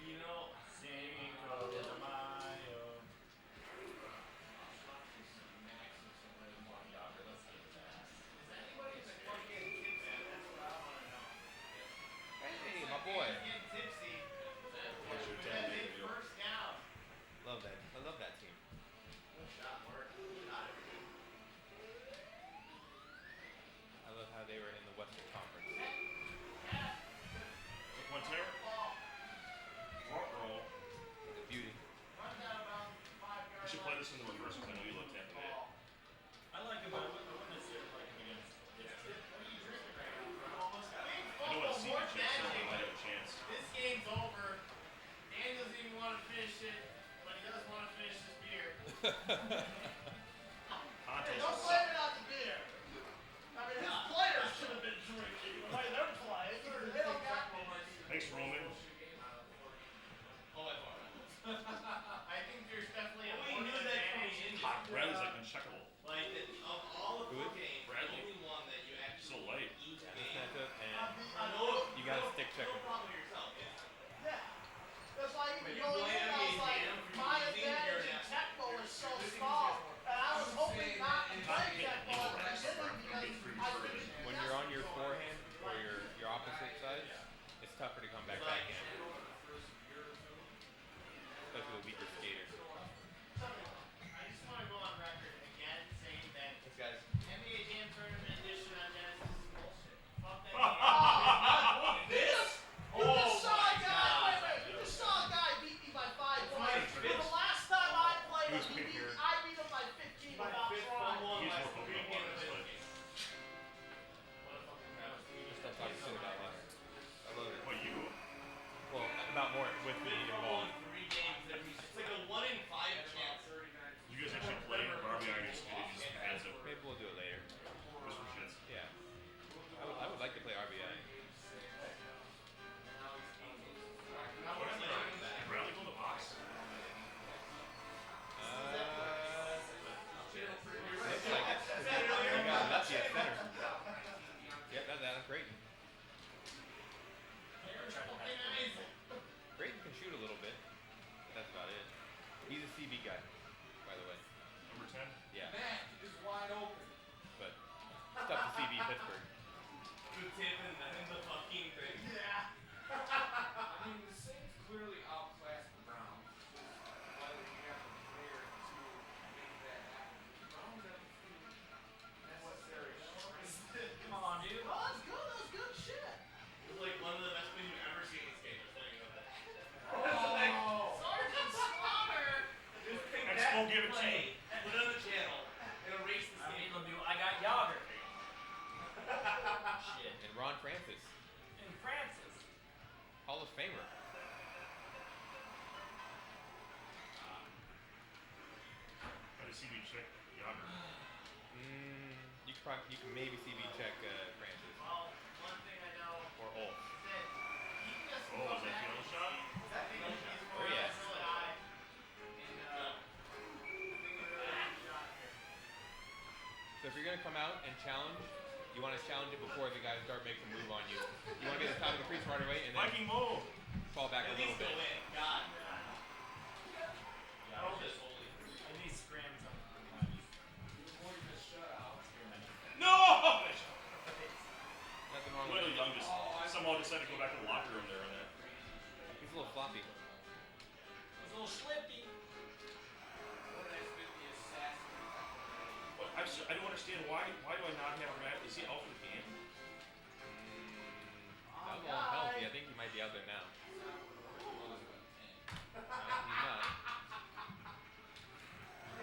You know. Cinco de Mayo. Is anybody fucking tipsy? That's what I want to know. Hey, my boy. Getting tipsy. What's your That time big video? first down. Love that. I love that team. Shot work. Shot it. I love how they were in the Western Conference. Quintero. Front row. The beauty. Run that about 5 We yards. should play this in the reverse because I know you love Tampa Bay. I like him, but I wouldn't necessarily like him against this team. I know what a CB checks so I might have a chance. This game's over. Dan doesn't even want to finish it, but he does want to finish his beer. Conte's Don't suck. blame it on the beer. I mean, his players should have been drinking. The way they're playing. They don't got me. Thanks, Roman. Oh, by far. I think there's definitely a We more knew that coming advantage. in. Bradley's like uncheckable. Like, of all the Who is? games, Bradley. the only one that you actually So light. lose the This game. matchup, and I know. you gotta stick check No him. problem with yourself. It's, Yeah. That's why But even you going blame in, I was me, like, Dan, for my using advantage your in ass. Tecmo is so small. And I was hoping not to play Tecmo at the beginning because I couldn't. When you're on your forehand or your opposite side, it's tougher to come back backhand. Especially the weaker skater. I just want to go on record again saying that Thanks, guys. NBA Jam Tournament edition on Genesis is bullshit. Fuck that. This? You just saw a guy. Wait. You just saw a guy beat me by 5 points. But the last time I played He was him, picked here. I beat him by 15 without trying. He's more focused on this, but Just stop talking shit about us. I love it. what you? Well, about more with me involved. 3 games. It's like a 1 in 5 chance. You guys actually play or RBI just hands over? Maybe we'll do it later. Just for shits. Yeah. I would like to play RBI. Bradley go to the box. Looks like it. You got lefty at center. Yep, that's Creighton. Creighton can shoot a little bit. But that's about it. He's a CB guy, by the way. Number 10. Yeah. Man, it's wide open. But it's tough to CB Pittsburgh. The tip and the fucking thing. Yeah. I mean, the Saints clearly outclassed the Browns. Why did you have to prepare to make that happen? The Browns have a few necessary strengths. Come on, dude. Oh, that's good. That's good shit. It was like one of the best things you've ever seen in this game. Just letting you know that. Oh. Sergeant Slaughter. Just pick Expo, that give it to play, him. put it on the channel, and erase this I game. mean, Lemieux, I got Yager. Shit. And Ron Francis, And Francis. Hall of Famer. How does CB check Yager? You can maybe CB check Francis Well, one thing I know or Ulf. is that he can just Oh, come is that back. the other shot? I think he's more Oh, yeah. really high. And, I think a really good shot here. So if you're gonna come out and challenge, you want to challenge it before the guys start making a move on you. You want to be at the top of the crease right away and then Viking move. fall back a At little least go bit. in. God. Yeah, Throw this holy. at least scrims on the Avoid the shutout. No! Nothing wrong with Literally it. Young just somehow decided to go back to the locker room there on that. He's a little floppy. It's a little slippy. But I don't understand why do I not have Matt? Is he out for the game? That was healthy. I think he might be out there now. No, he's not.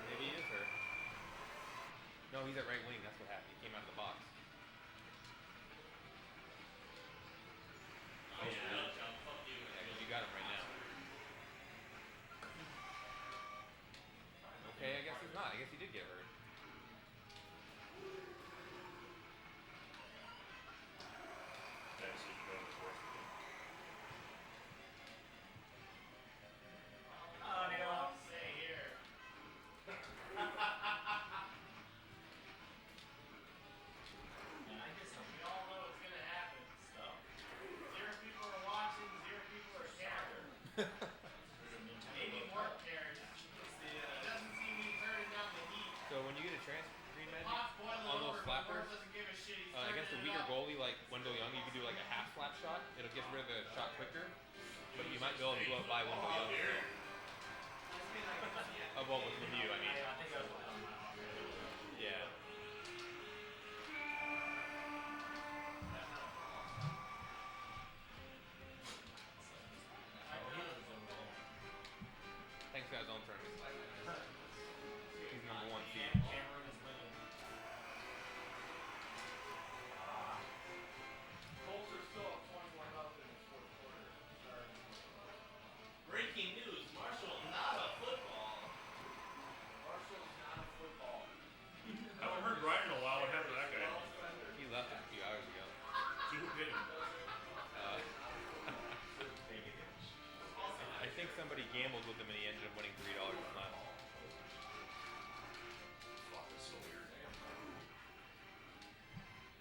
Maybe he is hurt. No, he's at right wing. That's what happened. He came out of the box. Oh, yeah, because you got him right now. Okay, I guess he's not. I guess he did get hurt. So when you get a transfer green magic on those flappers, against a weaker goalie like Wendell Young, you can do like a half flap shot. It'll get rid of the shot quicker, but you might be able to blow it by Wendell Young. Well, with you, I mean. Yeah. Thanks, guys. On turn. He's number 1 seed. Breaking news: Marshall not a football. I haven't heard Ryan in a while. What happened to that guy? He left a few hours ago. So who hit him? I think somebody gambled with him and he ended up winning $3 and left. Fuck, that's so weird.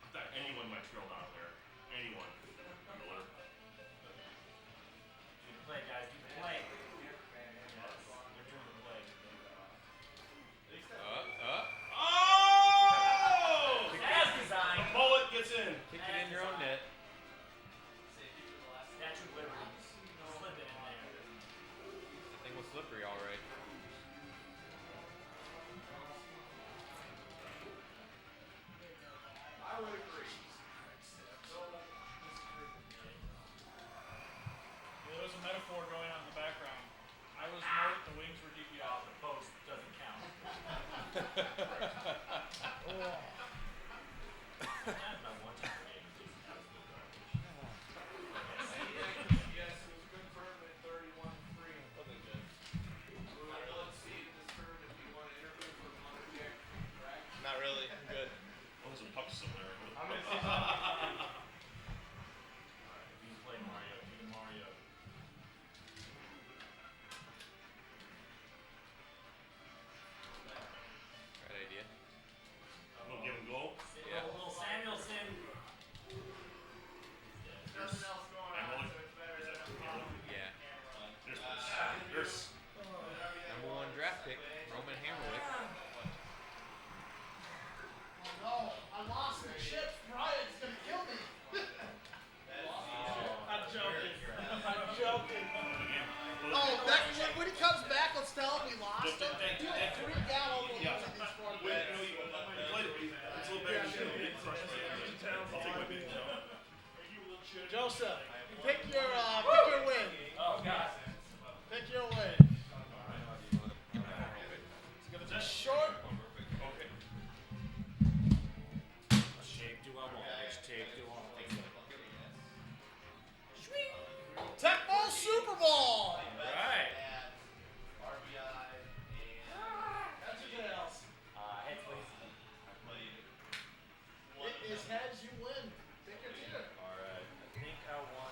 I thought anyone might trail down there. Anyone. Miller. Do the play, guys. Do the play. Yes, they're doing the play. Oh! As designed. The mullet gets in. Kick it in your own net. Statue of Liberty. Slip it in there. The thing was slippery, all right. I would agree. There was a metaphor going on in the background. I was moat, the wings were DPI. The post doesn't count. That's my one-time game. Yes, it was good tournament, 31-3. Let's see this tournament if you want to interview for the Lumberjack track. Not really. I'm good. Oh, there's some pucks somewhere. I'm gonna say something. You play Mario. Do the Mario. Right idea. We'll give him go. Yeah. Little Samuelson. Nothing else going on, so it's better than Yeah. There's Number 1 draft pick, Roman Hammerwick. No, I lost the chips. Brian's gonna kill me. I'm joking. I'm joking. Oh, when he comes back, let's tell him we lost him. You have 3 gallons of these 4 bets. it's a little better than being crushed by the I'll take my big down. Joseph, pick your win. Oh, God. Pick your win. It's gonna be short. Shape do I want? Which tape do I want? Tecmo Super Bowl. Right. RBI and tails. Heads, please. It is heads, you win. Pick your tier. Alright. I think I want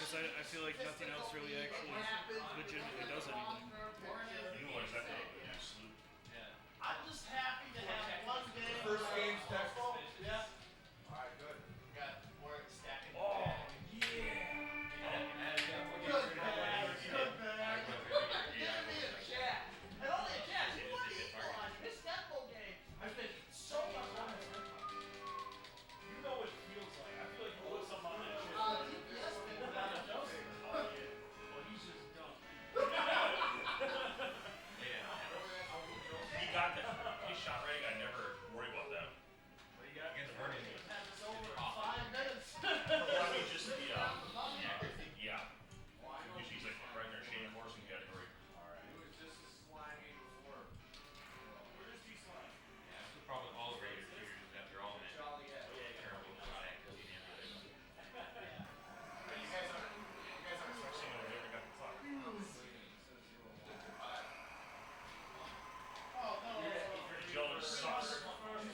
Because I feel like nothing else really actually legitimately does anything. You know what exactly what you sleep. I'm just happy to have one game. First game's Tecmo? Yeah. All right, good. Got more stacking. Oh, Good bag. Good bag. Give me a chat. And only a chat. Who won the equalizer? This Tecmo game has been so much fun. You know what it feels like. I feel like you put something on that shit. DPS been without a dose. Oh, yeah. Well, he's just dumb. He got that. His shot rate, I never worry about that. What do you got? Against Vernon. Had this over in 5 minutes. Well, I mean, just the, yeah. Because he's like right there shading for us and we had to hurry. Alright. It was just as slimy before. Where is he slime? Yeah, that's the problem with all the Raiders shooters is that they're all in terrible shot accuracy and everything. You guys are Same over there, they got the clock. Joe is sus. Find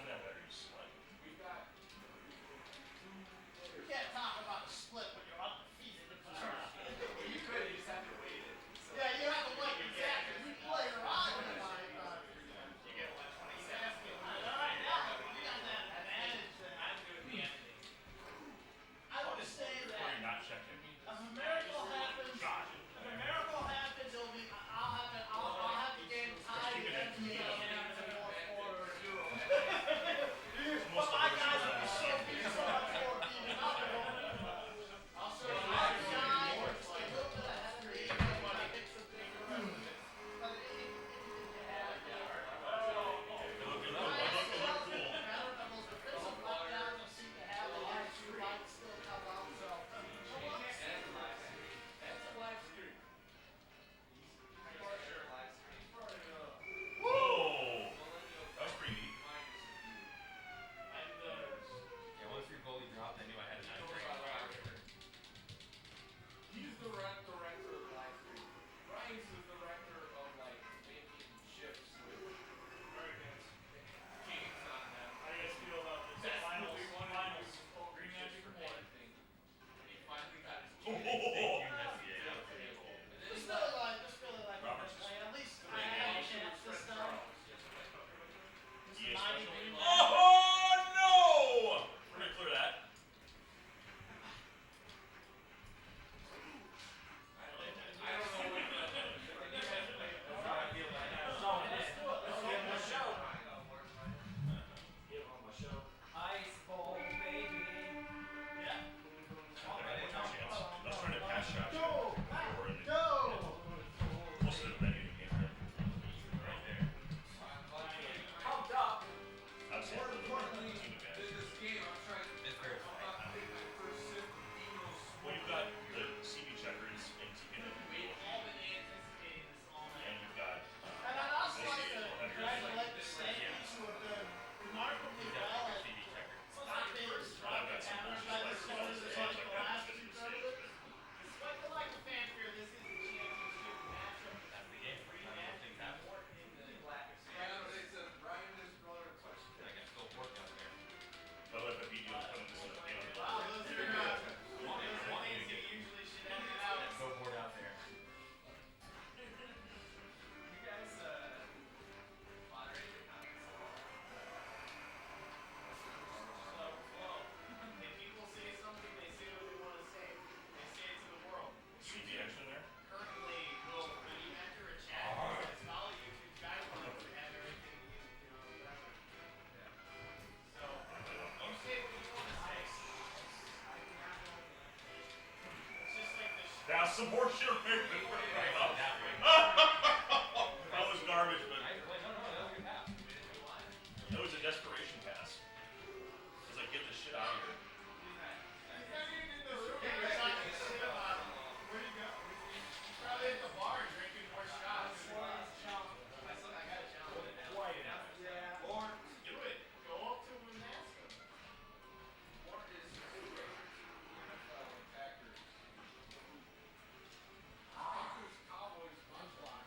that better, you slut. You can't talk about a split when you're undefeated. You could, you just have to wait it. So. Yeah, you have to wait. Exactly. You play around with it. You get 127. All right, now you got that advantage. I'm doing the ending. I would say Or that you're not checking. if a miracle happens, it'll be. I'll have the game tied against me in the fourth quarter or zero. But my guys will be so much more beaten up. I'll show you my guy, a little bit of Henry, when he hits the big run. But Whoa! That was pretty neat. Yeah, once your goalie dropped, I knew I had a nice break. He's the director of live stream. Ryan's the director of like making shifts with games on them. How do you guys feel about this? That's Finals. what we wanted Finals. to do. Green Magic or what? And he finally got his Oh, just really like Robert's this, man. At least I had a chance this time. EA Mighty special. Green Man. Oh no! We're gonna clear that. I don't know what Ice ball, baby. I was trying to pass shots. Go! Or in the- Go! Close to the venue game, right there. Pumped up. I was saying, team advantage. this game. I'm trying to. It's very I'm not picking first shift emails. Well, you've got the CB checkers and TP All the anticipated is all and you've got And I'd also like to congratulate the Yankees who have done remarkably well at not being disrupted, having better stories than the last two tournaments. Despite the lack of fanfare, this is the championship matchup. That's the game. Sometimes those things happen. Ryan and his brother touched I can still work out there. by the way, if I beat you, I'm putting this in the game. Wow, those are things that usually should end it out. Go board out there. You guys moderate your comments. Slow, slow. If people say something, they say what they want to say. They say it to the world. CB action there? Currently, will when you enter a chat, it says follow YouTube guidelines to have everything whatever. So, you say what you want to say. It's just like this. Now some more shit right up. That way. That was garbage, but Wait, no, that was a good pass. it was a desperation pass. It was like, get this shit out of here. You're talking shit about him. Where'd he go? He's probably at the bar drinking more shots. I said I got a challenge. Yeah. Or do it. Go up to him and ask him. What is your favorite NFL and Packers? Packers, Cowboys, Lunchbox.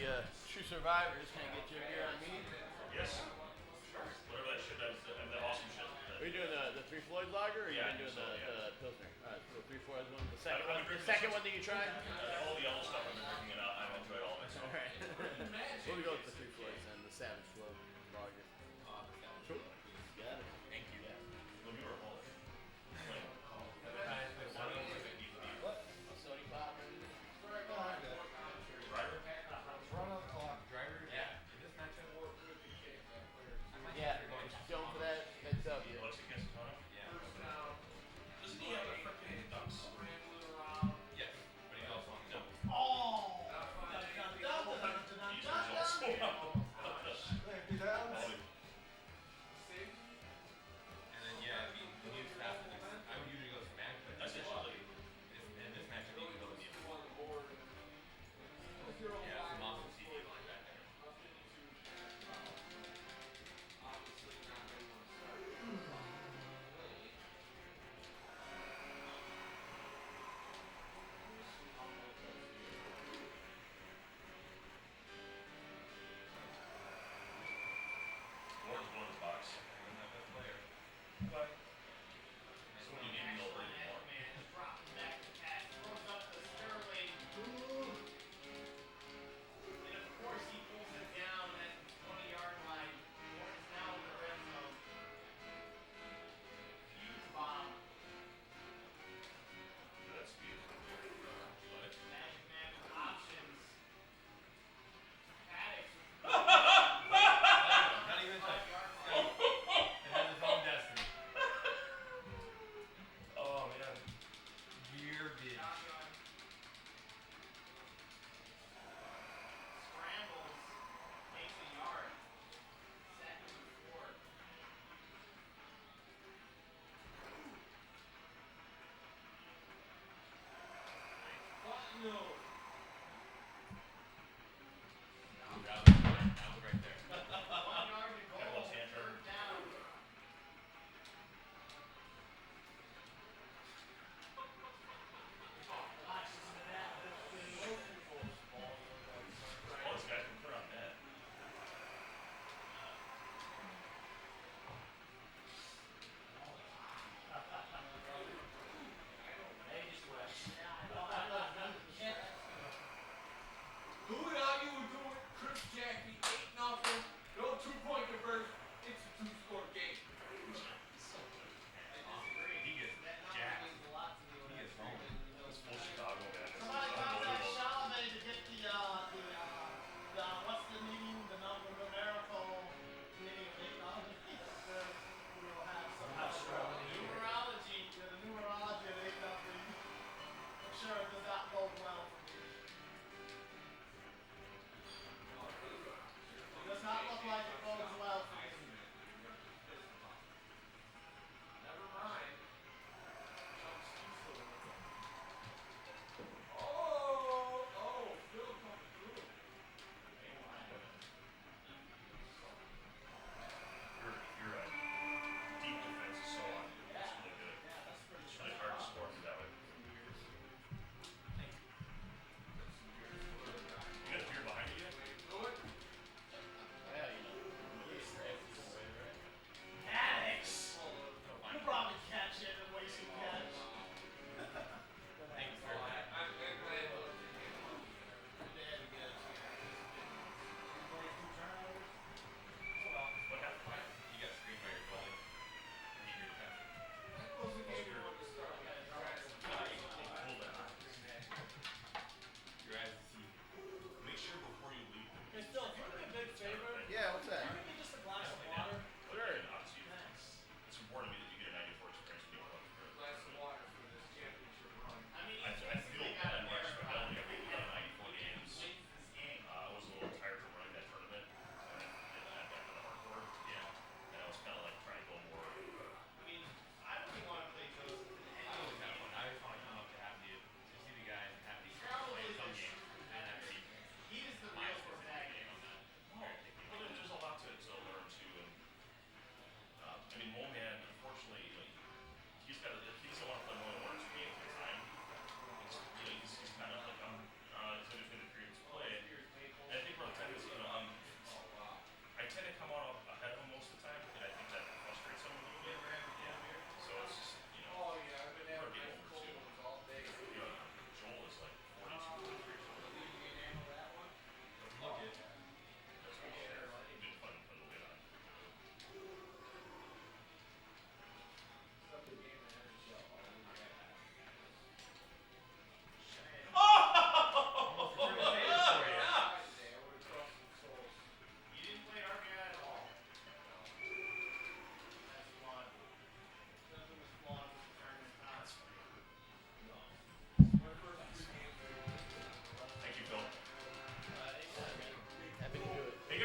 the true survivors. Can I get your beer on me? Yes. Whatever that shit is, that awesome shit. Are you doing the Three Floyds lager, or are you Yeah, I doing think so, the Pilsner? All right, so the Three Floyds one. The second I've one. been The drinking second one that you tried. All the yellow stuff I've been drinking it out. I've enjoyed all of it. So. All right. We'll go with the Three Floyds and the Savage Flow lager. Cool. Got it. Thank you. Yeah. Well, you were a baller. Sody pop. Driver? Yeah. Going for that W. Alexa against Tana? Doesn't he have a freaking ducks? Yes, but he's also on the double. Oh! He's also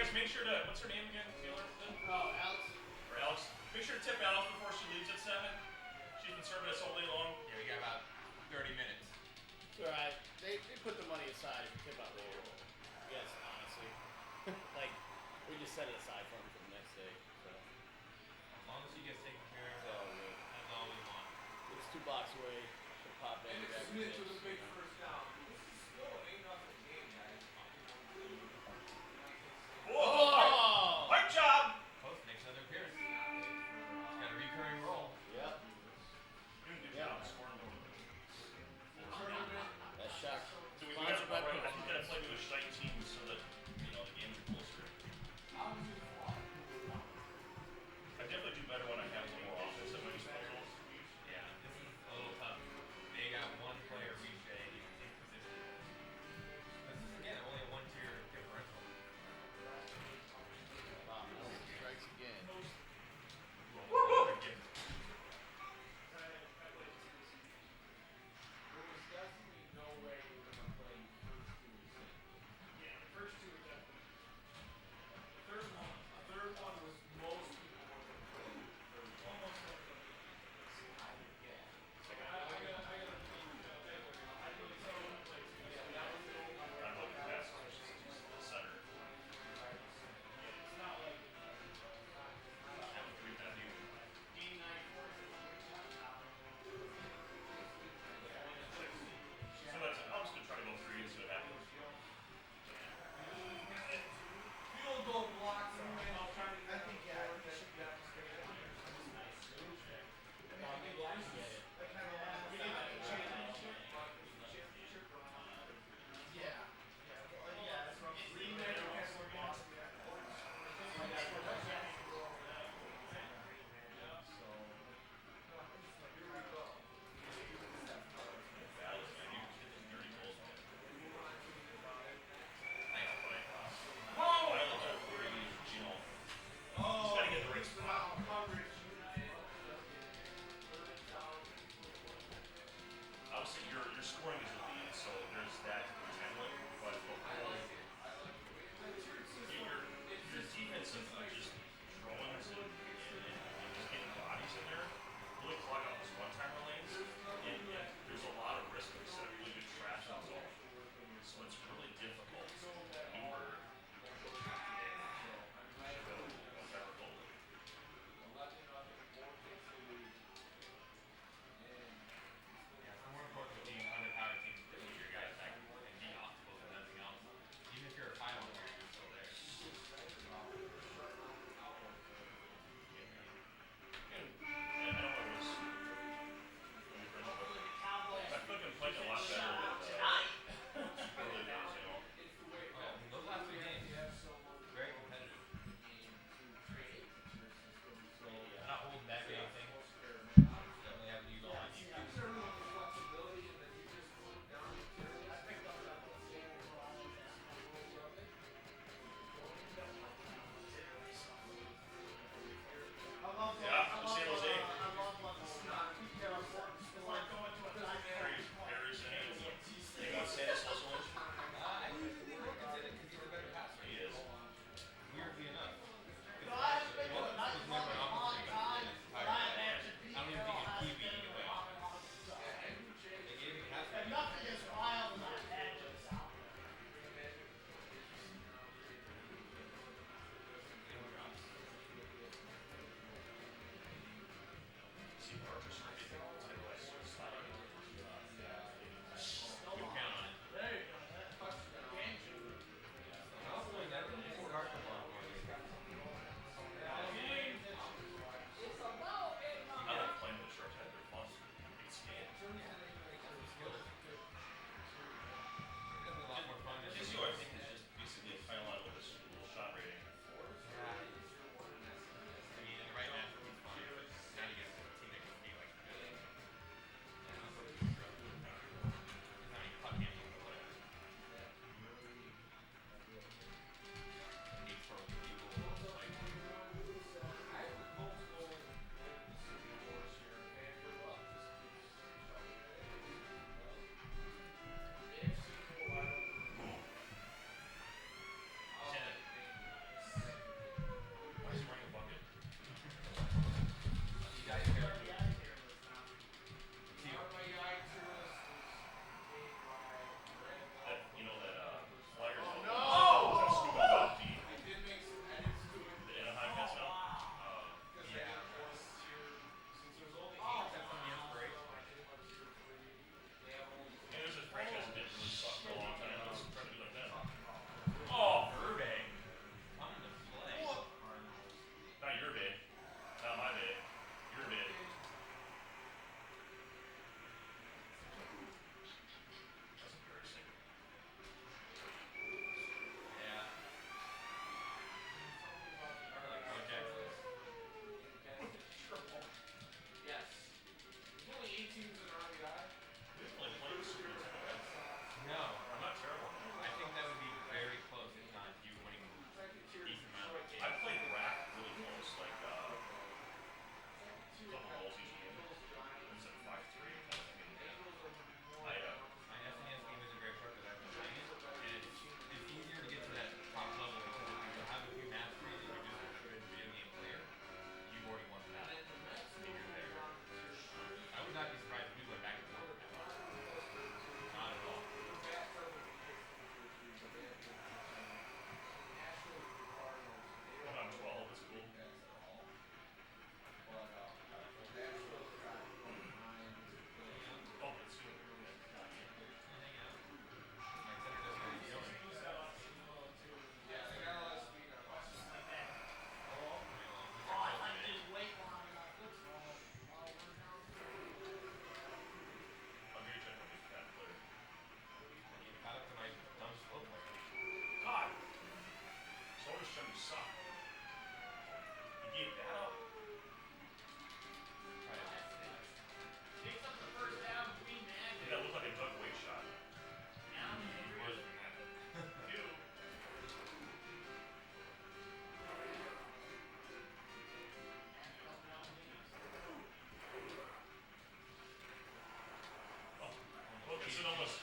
guys make sure to, what's her name again? Taylor? Oh, Alex. Or Alex? Make sure to tip Alex before she leaves at 7. She's been serving us all day long. Yeah, we got about 30 minutes. It's all right. They put the money aside if you tip out later. Yes, honestly. Like, we just set it aside for him for the next day. So. As long as he gets taken care of, It's all good. that's all we want. It's 2 blocks away. Should pop in. grab your tips, you know. Whoa! Right job! Post makes another appearance. He's got a recurring role. Yep. Good job scoring. That shot. So we gotta, I think we gotta play with the Stein teams so that, you know, the games are closer. I definitely do better when I have a little more offense at my disposal. Yeah, this is a little tough. They got one player reach a position suck. You gave that up. Takes up the first down, Green Magic. That looked like a Doug Weight shot. Down Andrews. Two. Wilkinson almost.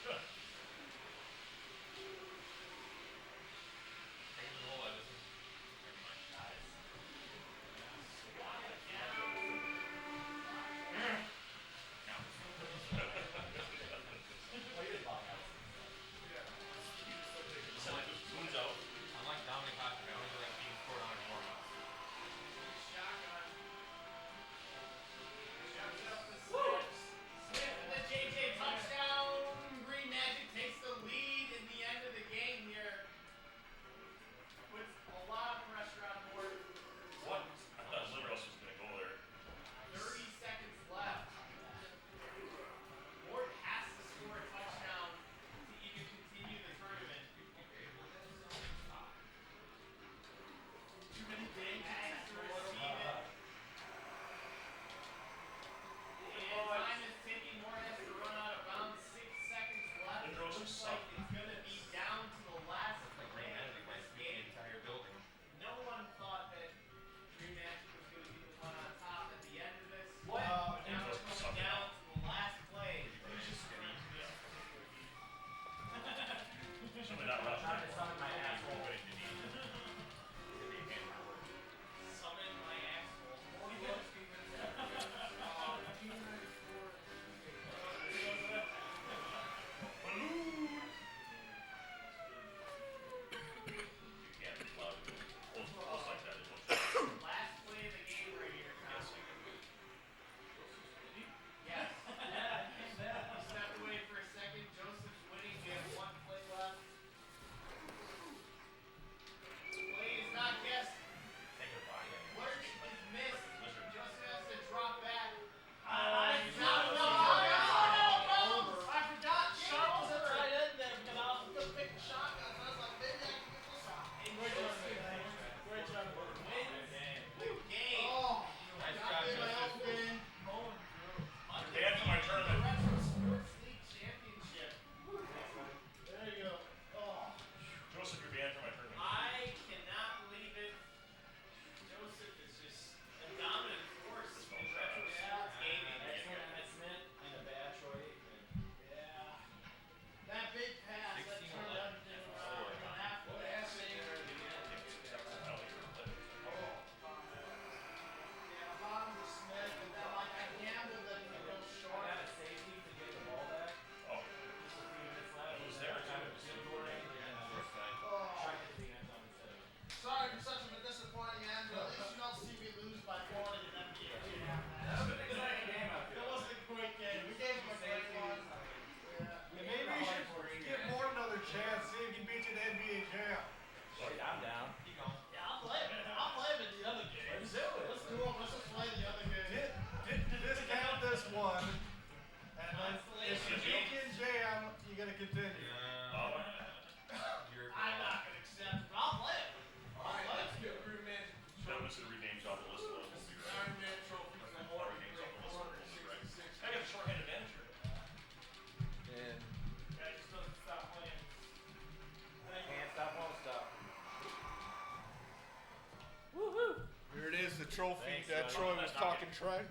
Trophy that Troy was talking trash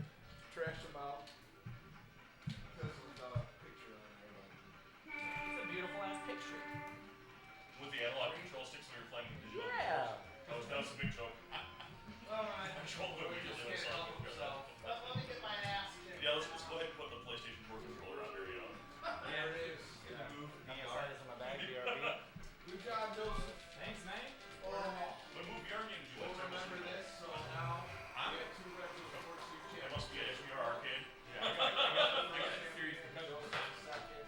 about. Because of the picture on there. It's a beautiful ass picture. With the analog control sticks that are playing digital. Yeah. That was a big joke. Alright. Control the video. Let me get my ass kicked. Yeah, let's go ahead and put the PlayStation 4 controller on there, you know. There it is. Yeah. Move VR. In my bag, BRB. Good job, Joseph. Thanks, man. What move VR game did you like? Remember this, so now we have two retro sports It must be a HBR arcade. Yeah, I got the series because of the second.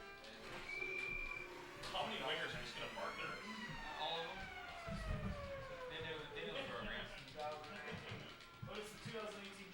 How many wingers are just gonna park there? All of them. They know the program. What is the 2018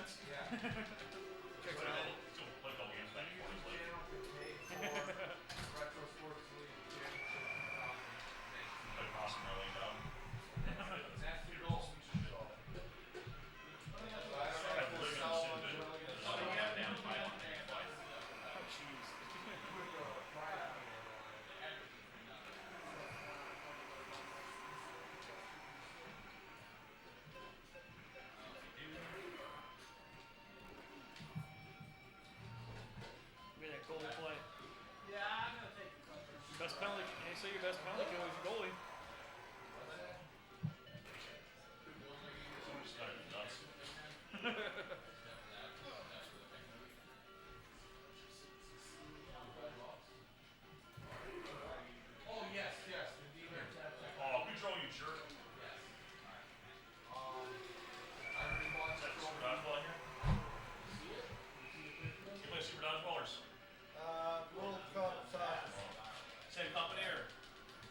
minutes. Check it out. Play a couple games back before he's late. Play Boston early down. Look at that goal play. Best penalty. They say your best penalty kill is your goalie. Someone just got it nuts. Oh, yes, yes. Oh, control you jerk. Is that super dodgeball in here? You play super dodgeballers? World Cup soccer. Same company or?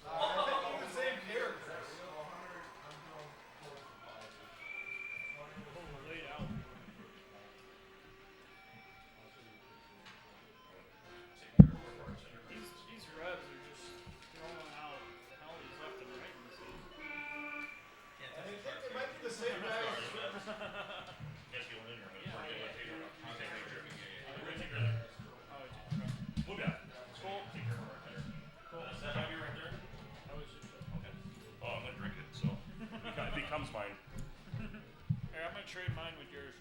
I think we're the same characters. Oh, laid out. These Revs are just throwing out penalties left and right in this game. I think they might be the same guys. Guess you went in here. We're gonna take care of it. We're gonna take care of it. Oh, okay. Move that. Cool. Take care of it right there. Cool. Is that heavy right there? I was just Okay. Oh, I'm gonna drink it, so it becomes mine. Here, I'm gonna trade mine with yours.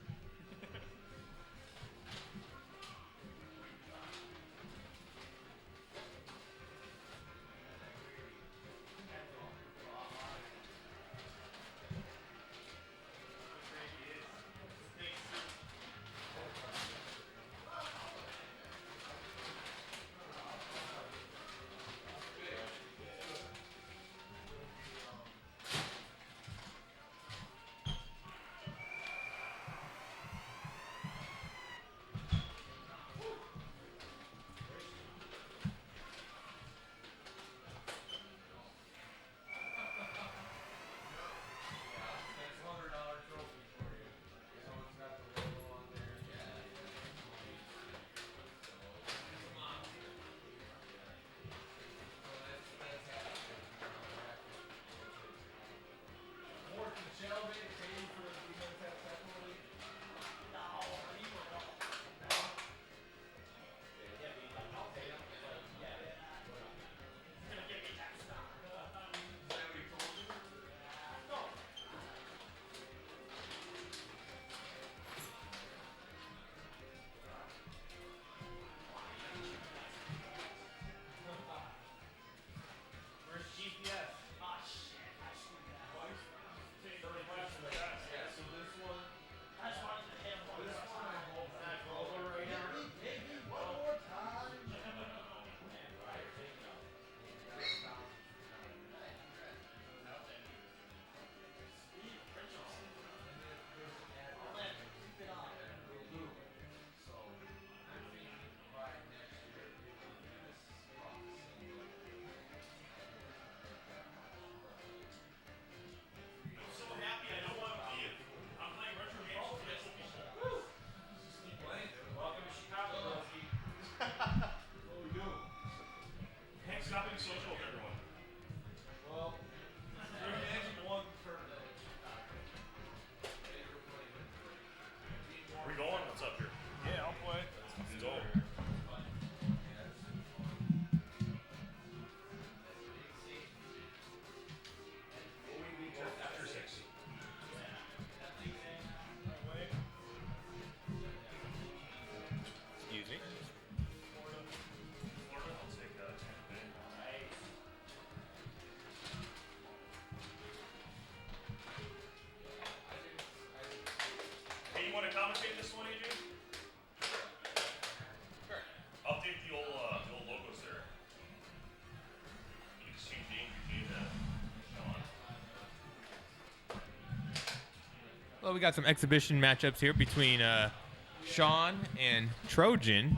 commentate this one, AJ? Sure. Update the old logos there. You can just change the Angry J to Sean. Well, we got some exhibition matchups here between Sean and Trojan.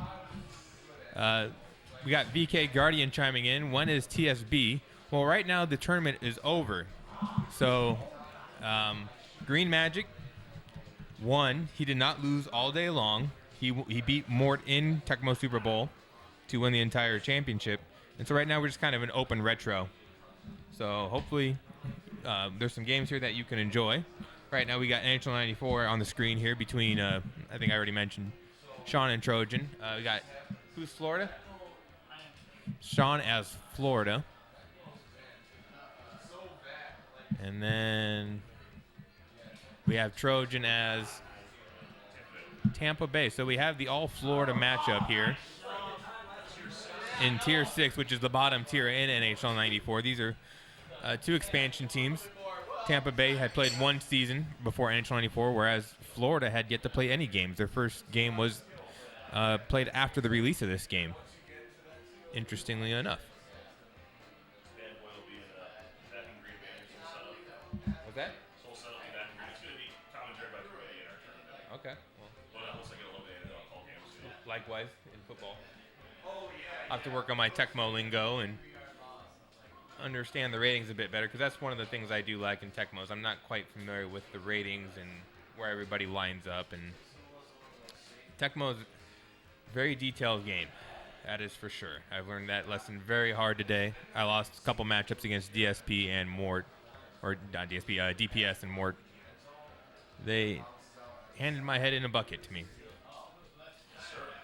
We got VK Guardian chiming in. One is TSB. Well, right now the tournament is over. So, Green Magic One, he did not lose all day long. He beat Mort in Tecmo Super Bowl to win the entire championship. And so right now we're just kind of an open retro. So hopefully there's some games here that you can enjoy. Right now we got NHL 94 on the screen here between, I think I already mentioned, Sean and Trojan. We got, who's Florida? Sean as Florida. And then we have Trojan as Tampa Bay. So we have the all-Florida matchup here in Tier 6, which is the bottom tier in NHL 94. These are two expansion teams. Tampa Bay had played one season before NHL 94, whereas Florida had yet to play any games. Their first game was played after the release of this game, interestingly enough. What's that? Okay. Likewise in football. I have to work on my Tecmo lingo and understand the ratings a bit better, because that's one of the things I do like in Tecmos. I'm not quite familiar with the ratings and where everybody lines up. And Tecmo is a very detailed game. That is for sure. I've learned that lesson very hard today. I lost a couple matchups against DSP and Mort, or not DSP, DPS and Mort. They handed my head in a bucket to me.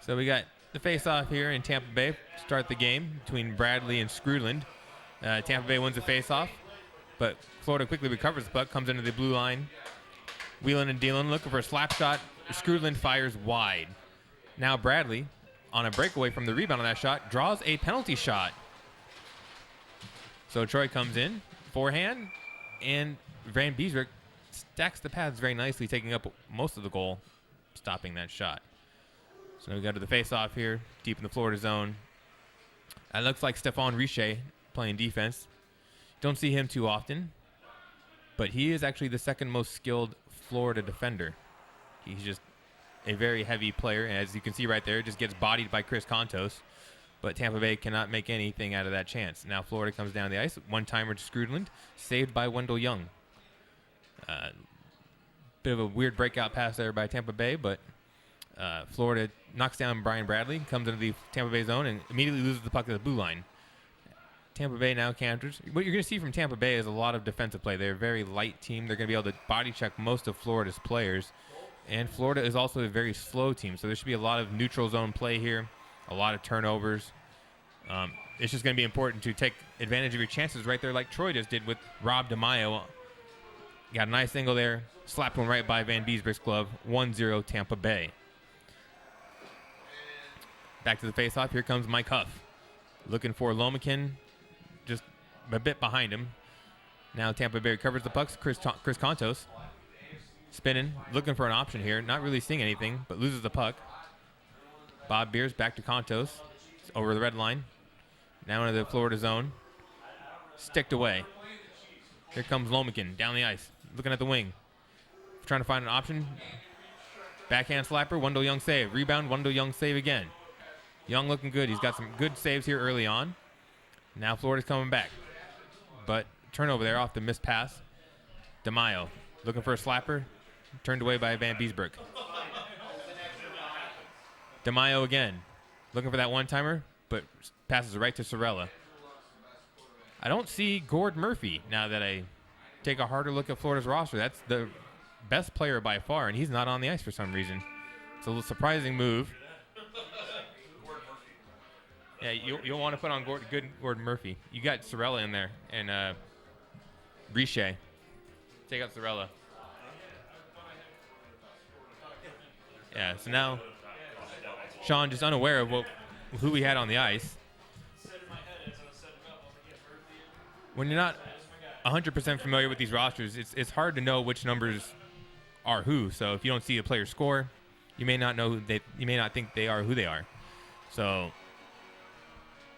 So we got the face-off here in Tampa Bay to start the game between Bradley and Screwland. Tampa Bay wins the face-off, but Florida quickly recovers the puck, comes into the blue line. Wheeling and dealing, looking for a slap shot. Screwland fires wide. Now Bradley, on a breakaway from the rebound on that shot, draws a penalty shot. So Troy comes in, forehand, and Van Beeswick stacks the pads very nicely, taking up most of the goal, stopping that shot. So now we go to the face-off here, deep in the Florida zone. It looks like Stephane Richer playing defense. Don't see him too often, but he is actually the second most skilled Florida defender. He's just a very heavy player, and as you can see right there, just gets bodied by Chris Kontos, but Tampa Bay cannot make anything out of that chance. Now Florida comes down the ice, one-timer to Screwland, saved by Wendell Young. Bit of a weird breakout pass there by Tampa Bay, but Florida knocks down Brian Bradley, comes into the Tampa Bay zone, and immediately loses the puck at the blue line. Tampa Bay now counters. What you're going to see from Tampa Bay is a lot of defensive play. They're a very light team. They're going to be able to body check most of Florida's players. And Florida is also a very slow team, so there should be a lot of neutral zone play here, a lot of turnovers. It's just going to be important to take advantage of your chances right there like Troy just did with Rob DeMaio. Got a nice angle there. Slapped one right by Van Beesbrick's glove. 1-0 Tampa Bay. Back to the faceoff. Here comes Mike Huff. Looking for Lomakin, just a bit behind him. Now Tampa Bay recovers the pucks. Chris Kontos spinning, looking for an option here. Not really seeing anything, but loses the puck. Bob Beers back to Kontos. Over the red line. Now into the Florida zone. Sticked away. Here comes Lomakin down the ice. Looking at the wing. Trying to find an option. Backhand slapper. Wendell Young save. Rebound. Wendell Young save again. Young looking good. He's got some good saves here early on. Now Florida's coming back. But turnover there off the missed pass. DeMaio looking for a slapper. Turned away by Van Beesbrook. DeMaio again. Looking for that one-timer, but passes right to Sorella. I don't see Gord Murphy now that I take a harder look at Florida's roster. That's the best player by far, and he's not on the ice for some reason. It's a little surprising move. Yeah, you'll want to put on good Gordon Murphy. You got Sorella in there and Richer. Take out Sorella. Yeah, so now Sean just unaware of who we had on the ice. When you're not 100% familiar with these rosters, it's hard to know which numbers are who. So if you don't see a player score, you may not know you may not think they are who they are. So.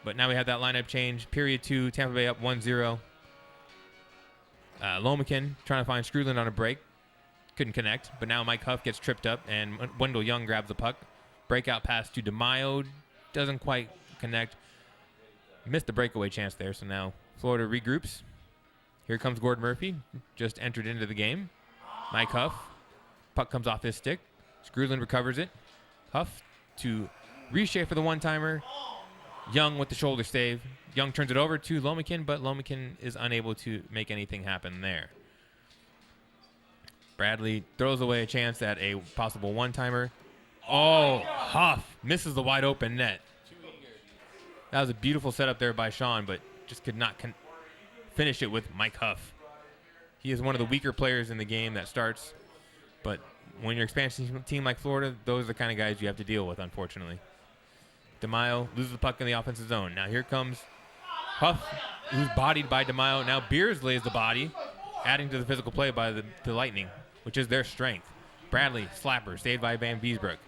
But now we have that lineup change. Period 2, Tampa Bay up 1-0. Lomakin trying to find Screwland on a break. Couldn't connect. But now Mike Huff gets tripped up, and Wendell Young grabs the puck. Breakout pass to DeMaio. Doesn't quite connect. Missed the breakaway chance there, so now Florida regroups. Here comes Gord Murphy. Just entered into the game. Mike Huff Puck comes off his stick. Screwland recovers it. Huff to Riche for the one-timer. Young with the shoulder save. Young turns it over to Lomikin, but Lomikin is unable to make anything happen there. Bradley throws away a chance at a possible one-timer. Oh, Huff misses the wide open net. That was a beautiful setup there by Sean, but just could not finish it with Mike Huff. He is one of the weaker players in the game that starts, but when you're an expansion team like Florida, those are the kind of guys you have to deal with, unfortunately. DeMaio loses the puck in the offensive zone. Now here comes Huff, who's bodied by DeMaio. Now Beers lays the body, adding to the physical play by the Lightning, which is their strength. Bradley, slapper, saved by Van Beesbrook.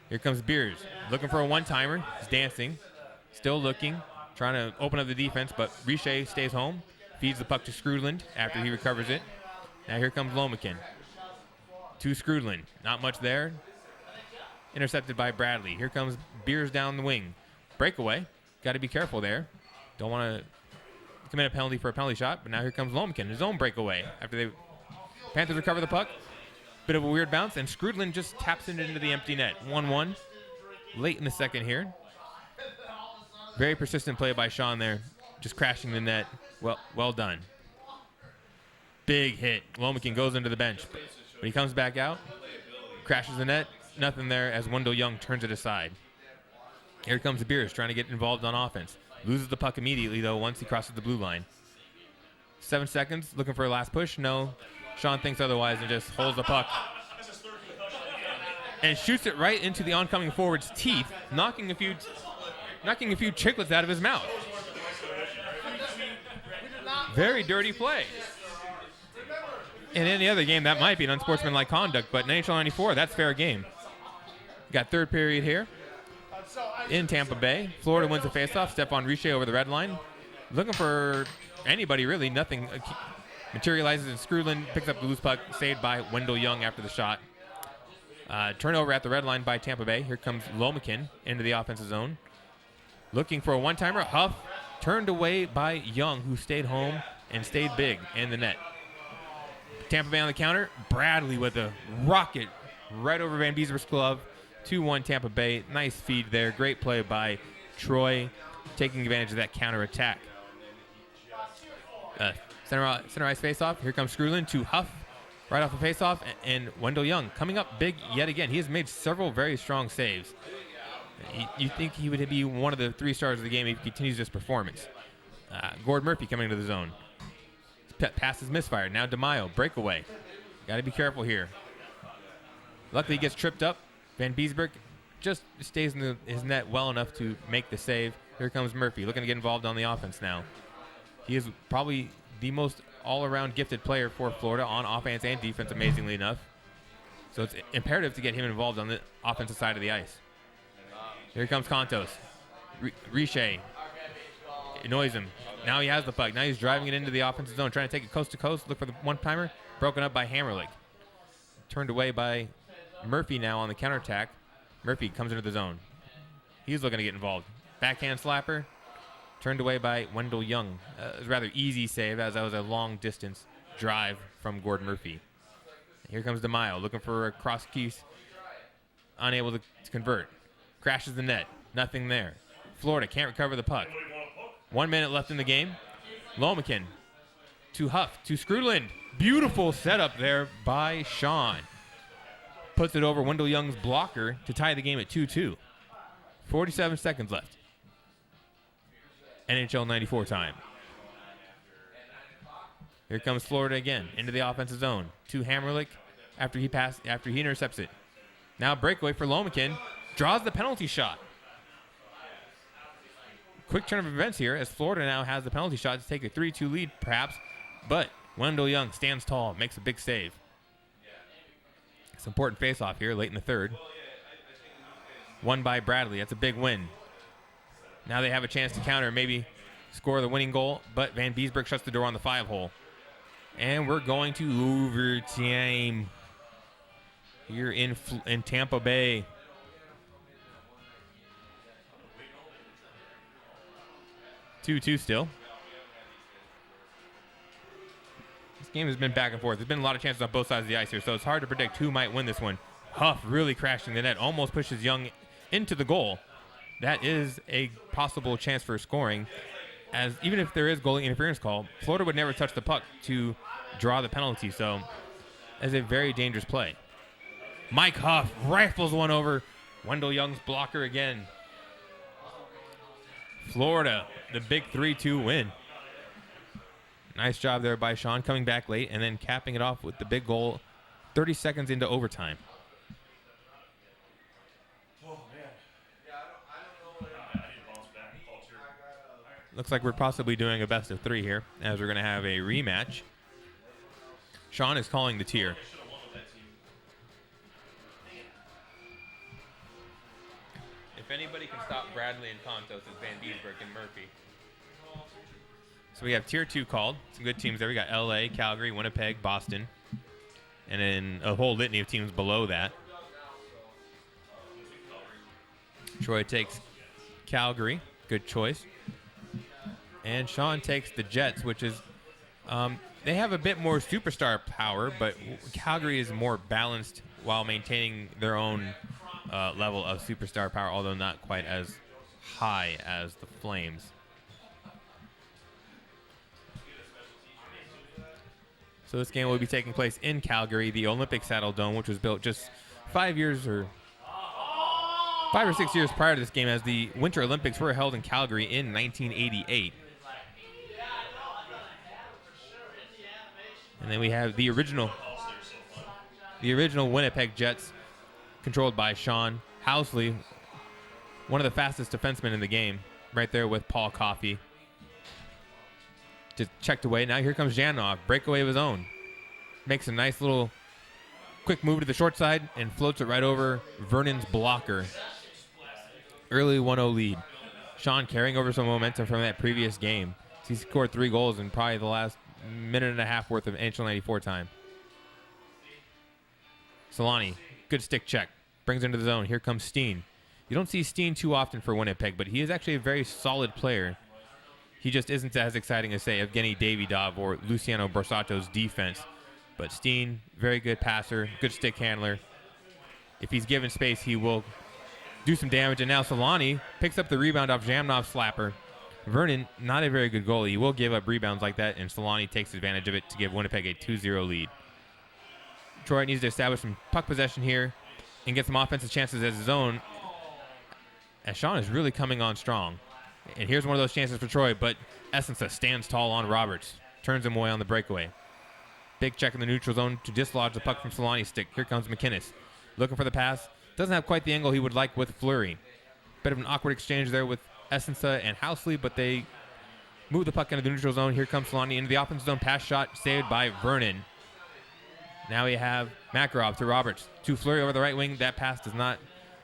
Here comes Beers, looking for a one-timer. He's dancing, still looking, trying to open up the defense, but Riche stays home, feeds the puck to Screwland after he recovers it. Now here comes Lomikin. To Screwland, not much there. Intercepted by Bradley. Here comes Beers down the wing. Breakaway, got to be careful there. Don't want to commit a penalty for a penalty shot, but now here comes Lomikin, his own breakaway. After the Panthers recover the puck, bit of a weird bounce, and Screwland just taps it into the empty net. 1-1, late in the second here. Very persistent play by Sean there, just crashing the net. Well done. Big hit. Lomikin goes into the bench, but when he comes back out, crashes the net. Nothing there as Wendell Young turns it aside. Here comes Beers trying to get involved on offense. Loses the puck immediately, though, once he crosses the blue line. 7 seconds, looking for a last push. No. Sean thinks otherwise and just holds the puck. And shoots it right into the oncoming forward's teeth, knocking a few chiclets out of his mouth. Very dirty play. In any other game, that might be an unsportsmanlike conduct, but in NHL 94, that's fair game. Got third period here in Tampa Bay. Florida wins the faceoff. Stephon Riche over the red line. Looking for anybody, really. Nothing materializes, and Screwland picks up the loose puck, saved by Wendell Young after the shot. Turnover at the red line by Tampa Bay. Here comes Lomikin into the offensive zone. Looking for a one-timer. Huff turned away by Young, who stayed home and stayed big in the net. Tampa Bay on the counter. Bradley with a rocket right over Van Beesbrook's glove. 2-1 Tampa Bay. Nice feed there. Great play by Troy, taking advantage of that counter attack. Center ice faceoff. Here comes Screwland to Huff right off the faceoff, and Wendell Young coming up big yet again. He has made several very strong saves. You think he would be one of the 3 stars of the game if he continues this performance. Gord Murphy coming into the zone. Pass is misfired. Now DeMaio, breakaway. Got to be careful here. Luckily, he gets tripped up. Van Beesbrook just stays in his net well enough to make the save. Here comes Murphy, looking to get involved on the offense now. He is probably the most all-around gifted player for Florida on offense and defense, amazingly enough. So it's imperative to get him involved on the offensive side of the ice. Here comes Contos. Riche annoys him. Now he has the puck. Now he's driving it into the offensive zone, trying to take it coast to coast, look for the one-timer. Broken up by Hammerlich. Turned away by Murphy now on the counterattack. Murphy comes into the zone. He's looking to get involved. Backhand slapper. Turned away by Wendell Young. It was a rather easy save, as that was a long-distance drive from Gord Murphy. Here comes DeMaio, looking for a cross crease. Unable to convert. Crashes the net. Nothing there. Florida can't recover the puck. 1 minute left in the game. Lomikin to Huff to Screwland. Beautiful setup there by Sean. Puts it over Wendell Young's blocker to tie the game at 2-2. 47 seconds left. NHL 94 time. Here comes Florida again into the offensive zone. To Hammerlich after he intercepts it. Now breakaway for Lomikin. Draws the penalty shot. Quick turn of events here as Florida now has the penalty shot to take a 3-2 lead perhaps, but Wendell Young stands tall, makes a big save. It's an important face-off here late in the third. Won by Bradley. That's a big win. Now they have a chance to counter and maybe score the winning goal, but Van Beesbrook shuts the door on the 5-hole. And we're going to overtime here in Tampa Bay. Two still. game has been back and forth. There's been a lot of chances on both sides of the ice here, so it's hard to predict who might win this one. Huff really crashing the net, almost pushes Young into the goal. That is a possible chance for scoring, as even if there is goalie interference call, Florida would never touch the puck to draw the penalty, so that's a very dangerous play. Mike Huff rifles one over Wendell Young's blocker again. Florida, the big 3-2 win. Nice job there by Sean, coming back late and then capping it off with the big goal 30 seconds into overtime. Looks like we're possibly doing a best of 3 here, as we're going to have a rematch. Sean is calling the tier. If anybody can stop Bradley and Contos, it's Van Diesberg and Murphy. So we have tier 2 called. Some good teams there. We got LA, Calgary, Winnipeg, Boston, and then a whole litany of teams below that. Troy takes Calgary. Good choice. And Sean takes the Jets, which is, they have a bit more superstar power, but Calgary is more balanced while maintaining their own level of superstar power, although not quite as high as the Flames. So this game will be taking place in Calgary, the Olympic Saddle Dome, which was built just 5 or 6 years prior to this game, as the Winter Olympics were held in Calgary in 1988. And then we have the original Winnipeg Jets, controlled by Sean Housley, one of the fastest defensemen in the game, right there with Paul Coffey. Just checked away. Now here comes Janov, breakaway of his own. Makes a nice little quick move to the short side and floats it right over Vernon's blocker. Early 1-0 lead. Sean carrying over some momentum from that previous game. He scored 3 goals in probably the last minute and a half worth of NHL 94 time. Solani, good stick check. Brings into the zone. Here comes Steen. You don't see Steen too often for Winnipeg, but he is actually a very solid player. He just isn't as exciting as, say, Evgeny Davidov or Luciano Borsato's defense. But Steen, very good passer, good stick handler. If he's given space, he will do some damage. And now Solani picks up the rebound off Jamnov's slapper. Vernon, not a very good goalie. He will give up rebounds like that, and Solani takes advantage of it to give Winnipeg a 2-0 lead. Troy needs to establish some puck possession here and get some offensive chances as his own, as Sean is really coming on strong. And here's one of those chances for Troy, but Essensa stands tall on Roberts. Turns him away on the breakaway. Big check in the neutral zone to dislodge the puck from Solani's stick. Here comes McInnes. Looking for the pass. Doesn't have quite the angle he would like with Fleury. Bit of an awkward exchange there with Essensa and Housley, but they move the puck into the neutral zone. Here comes Solani into the offensive zone. Pass shot saved by Vernon. Now we have Makarov to Roberts. To Fleury over the right wing. That pass does not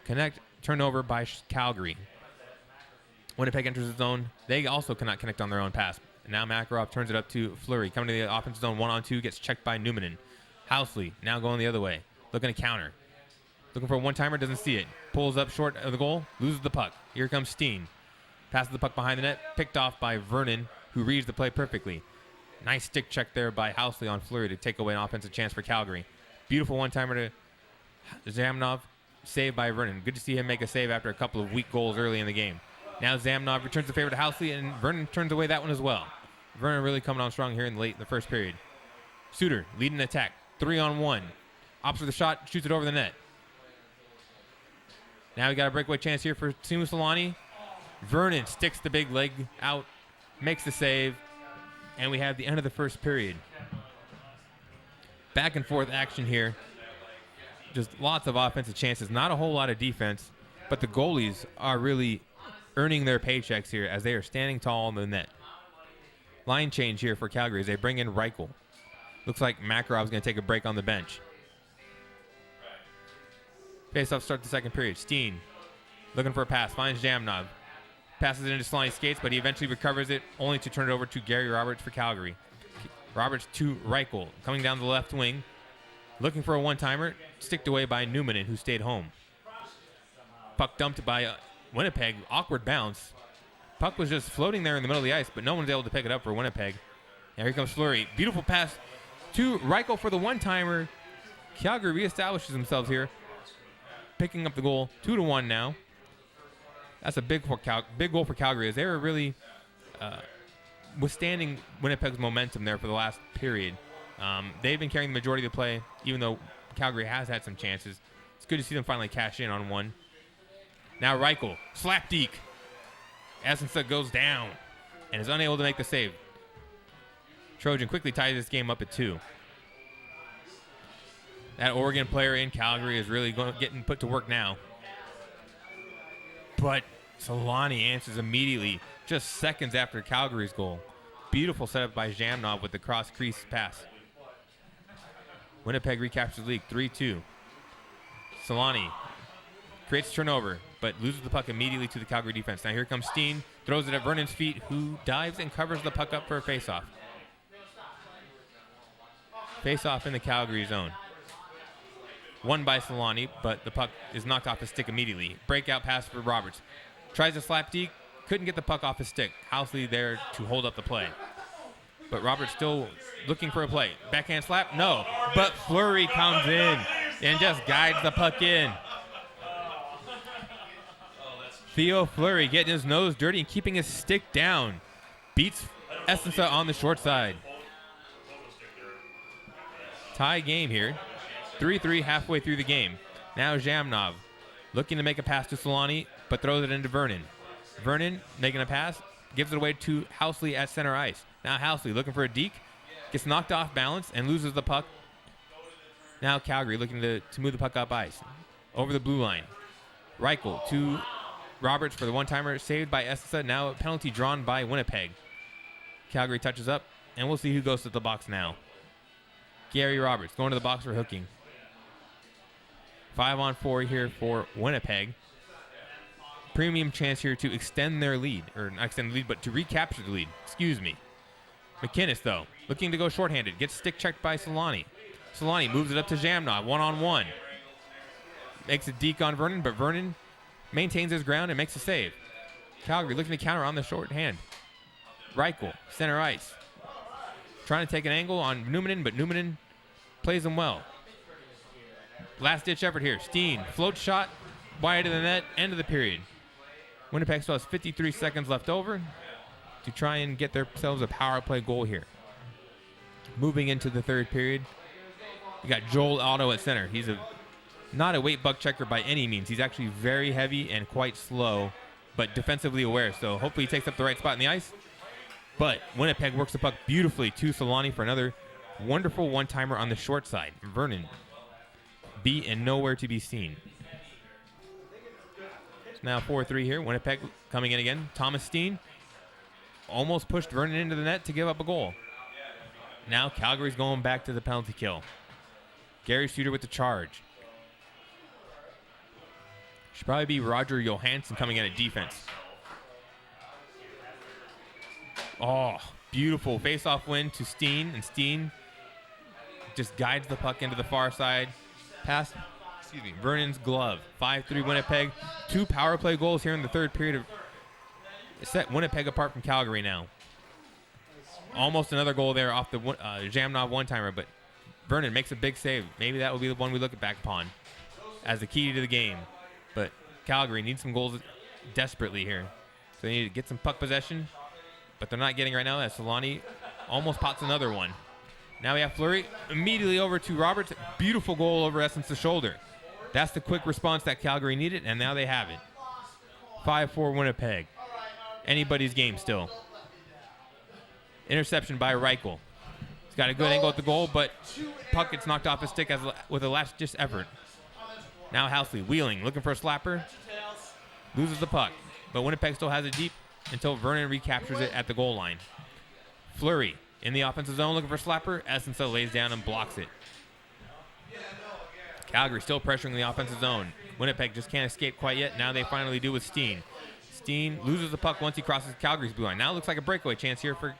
connect. Turnover by Calgary. Winnipeg enters the zone. They also cannot connect on their own pass. Now Makarov turns it up to Fleury. Coming to the offensive zone 1-on-2. Gets checked by Numanen. Housley now going the other way. Looking to counter. Looking for a one-timer. Doesn't see it. Pulls up short of the goal. Loses the puck. Here comes Steen. Passes the puck behind the net. Picked off by Vernon, who reads the play perfectly. Nice stick check there by Housley on Fleury to take away an offensive chance for Calgary. Beautiful one-timer to Zamnov. Saved by Vernon. Good to see him make a save after a couple of weak goals early in the game. Now Zamnov returns the favor to Housley, and Vernon turns away that one as well. Vernon really coming on strong here in the first period. Suter leading the attack. 3-on-1. Opts for the shot. Shoots it over the net. Now we got a breakaway chance here for Simu Solani. Vernon sticks the big leg out. Makes the save. And we have the end of the first period. Back and forth action here. Just lots of offensive chances. Not a whole lot of defense. But the goalies are really earning their paychecks here as they are standing tall in the net. Line change here for Calgary as they bring in Reichel. Looks like Makarov's going to take a break on the bench. Face-off starts the second period. Steen looking for a pass. Finds Jamnov. Passes it into Solani's skates, but he eventually recovers it, only to turn it over to Gary Roberts for Calgary. Roberts to Reichel. Coming down the left wing. Looking for a one-timer. Sticked away by Numanen, who stayed home. Puck dumped by Winnipeg. Awkward bounce. Puck was just floating there in the middle of the ice, but no one's able to pick it up for Winnipeg. And here comes Fleury. Beautiful pass to Reichel for the one-timer. Calgary reestablishes themselves here, picking up the goal, 2-1 now. That's a big goal for Calgary, as they were really withstanding Winnipeg's momentum there for the last period. They've been carrying the majority of the play, even though Calgary has had some chances. It's good to see them finally cash in on one. Now Reichel, slap deke. Esensa goes down and is unable to make the save. Trojan quickly ties this game up at 2. That Oregon player in Calgary is really getting put to work now. But Solani answers immediately, just seconds after Calgary's goal. Beautiful setup by Zhamnov with the cross crease pass. Winnipeg recaptures the lead, 3-2. Solani creates a turnover, but loses the puck immediately to the Calgary defense. Now here comes Steen, throws it at Vernon's feet, who dives and covers the puck up for a faceoff. Faceoff in the Calgary zone. Won by Solani, but the puck is knocked off his stick immediately. Breakout pass for Roberts. Tries to slap deke, couldn't get the puck off his stick. Housley there to hold up the play. But Roberts still looking for a play. Backhand slap? No. But Fleury comes in and just guides the puck in. Theo Fleury getting his nose dirty and keeping his stick down. Beats Esensa on the short side. Tie game here. 3-3 halfway through the game. Now Zhamnov looking to make a pass to Solani, but throws it into Vernon. Vernon making a pass, gives it away to Housley at center ice. Now Housley looking for a deke, gets knocked off balance and loses the puck. Now Calgary looking to move the puck up ice. Over the blue line. Reichel to Roberts for the one-timer, saved by Esensa. Now a penalty drawn by Winnipeg. Calgary touches up, and we'll see who goes to the box now. Gary Roberts going to the box for hooking. 5-on-4 here for Winnipeg. Premium chance here to extend their lead, or not extend the lead, but to recapture the lead. Excuse me. McInnes, though, looking to go shorthanded. Gets stick checked by Solani. Solani moves it up to Zhamnov, 1-on-1. Makes a deke on Vernon, but Vernon maintains his ground and makes a save. Calgary looking to counter on the shorthand. Reichel, center ice. Trying to take an angle on Numanen, but Numanen plays him well. Last-ditch effort here. Steen, float shot, wide of the net, end of the period. Winnipeg still has 53 seconds left over to try and get themselves a power play goal here. Moving into the third period, we got Joel Otto at center. He's not a weight buck checker by any means. He's actually very heavy and quite slow, but defensively aware. So hopefully he takes up the right spot in the ice. But Winnipeg works the puck beautifully to Solani for another wonderful one-timer on the short side. Vernon beat and nowhere to be seen. It's now 4-3 here. Winnipeg coming in again. Thomas Steen almost pushed Vernon into the net to give up a goal. Now Calgary's going back to the penalty kill. Gary Suter with the charge. Should probably be Roger Johansson coming in at defense. Oh, beautiful face-off win to Steen, and Steen just guides the puck into the far side. Past, Vernon's glove. 5-3 Winnipeg. 2 power play goals here in the third period. Set Winnipeg apart from Calgary now. Almost another goal there off the Zhamnov one-timer, but Vernon makes a big save. Maybe that will be the one we look back upon as the key to the game. But Calgary needs some goals desperately here. So they need to get some puck possession, but they're not getting right now as Solani almost pots another one. Now we have Fleury immediately over to Roberts. Beautiful goal over Essence's shoulder. That's the quick response that Calgary needed, and now they have it. 5-4 Winnipeg. Anybody's game still. Interception by Reichel. He's got a good angle at the goal, but puck gets knocked off his stick with a last-ditch effort. Now Housley wheeling, looking for a slapper. Loses the puck, but Winnipeg still has it deep until Vernon recaptures it at the goal line. Fleury in the offensive zone looking for a slapper. Esensa lays down and blocks it. Calgary still pressuring the offensive zone. Winnipeg just can't escape quite yet. Now they finally do with Steen. Steen loses the puck once he crosses Calgary's blue line. Now it looks like a breakaway chance here for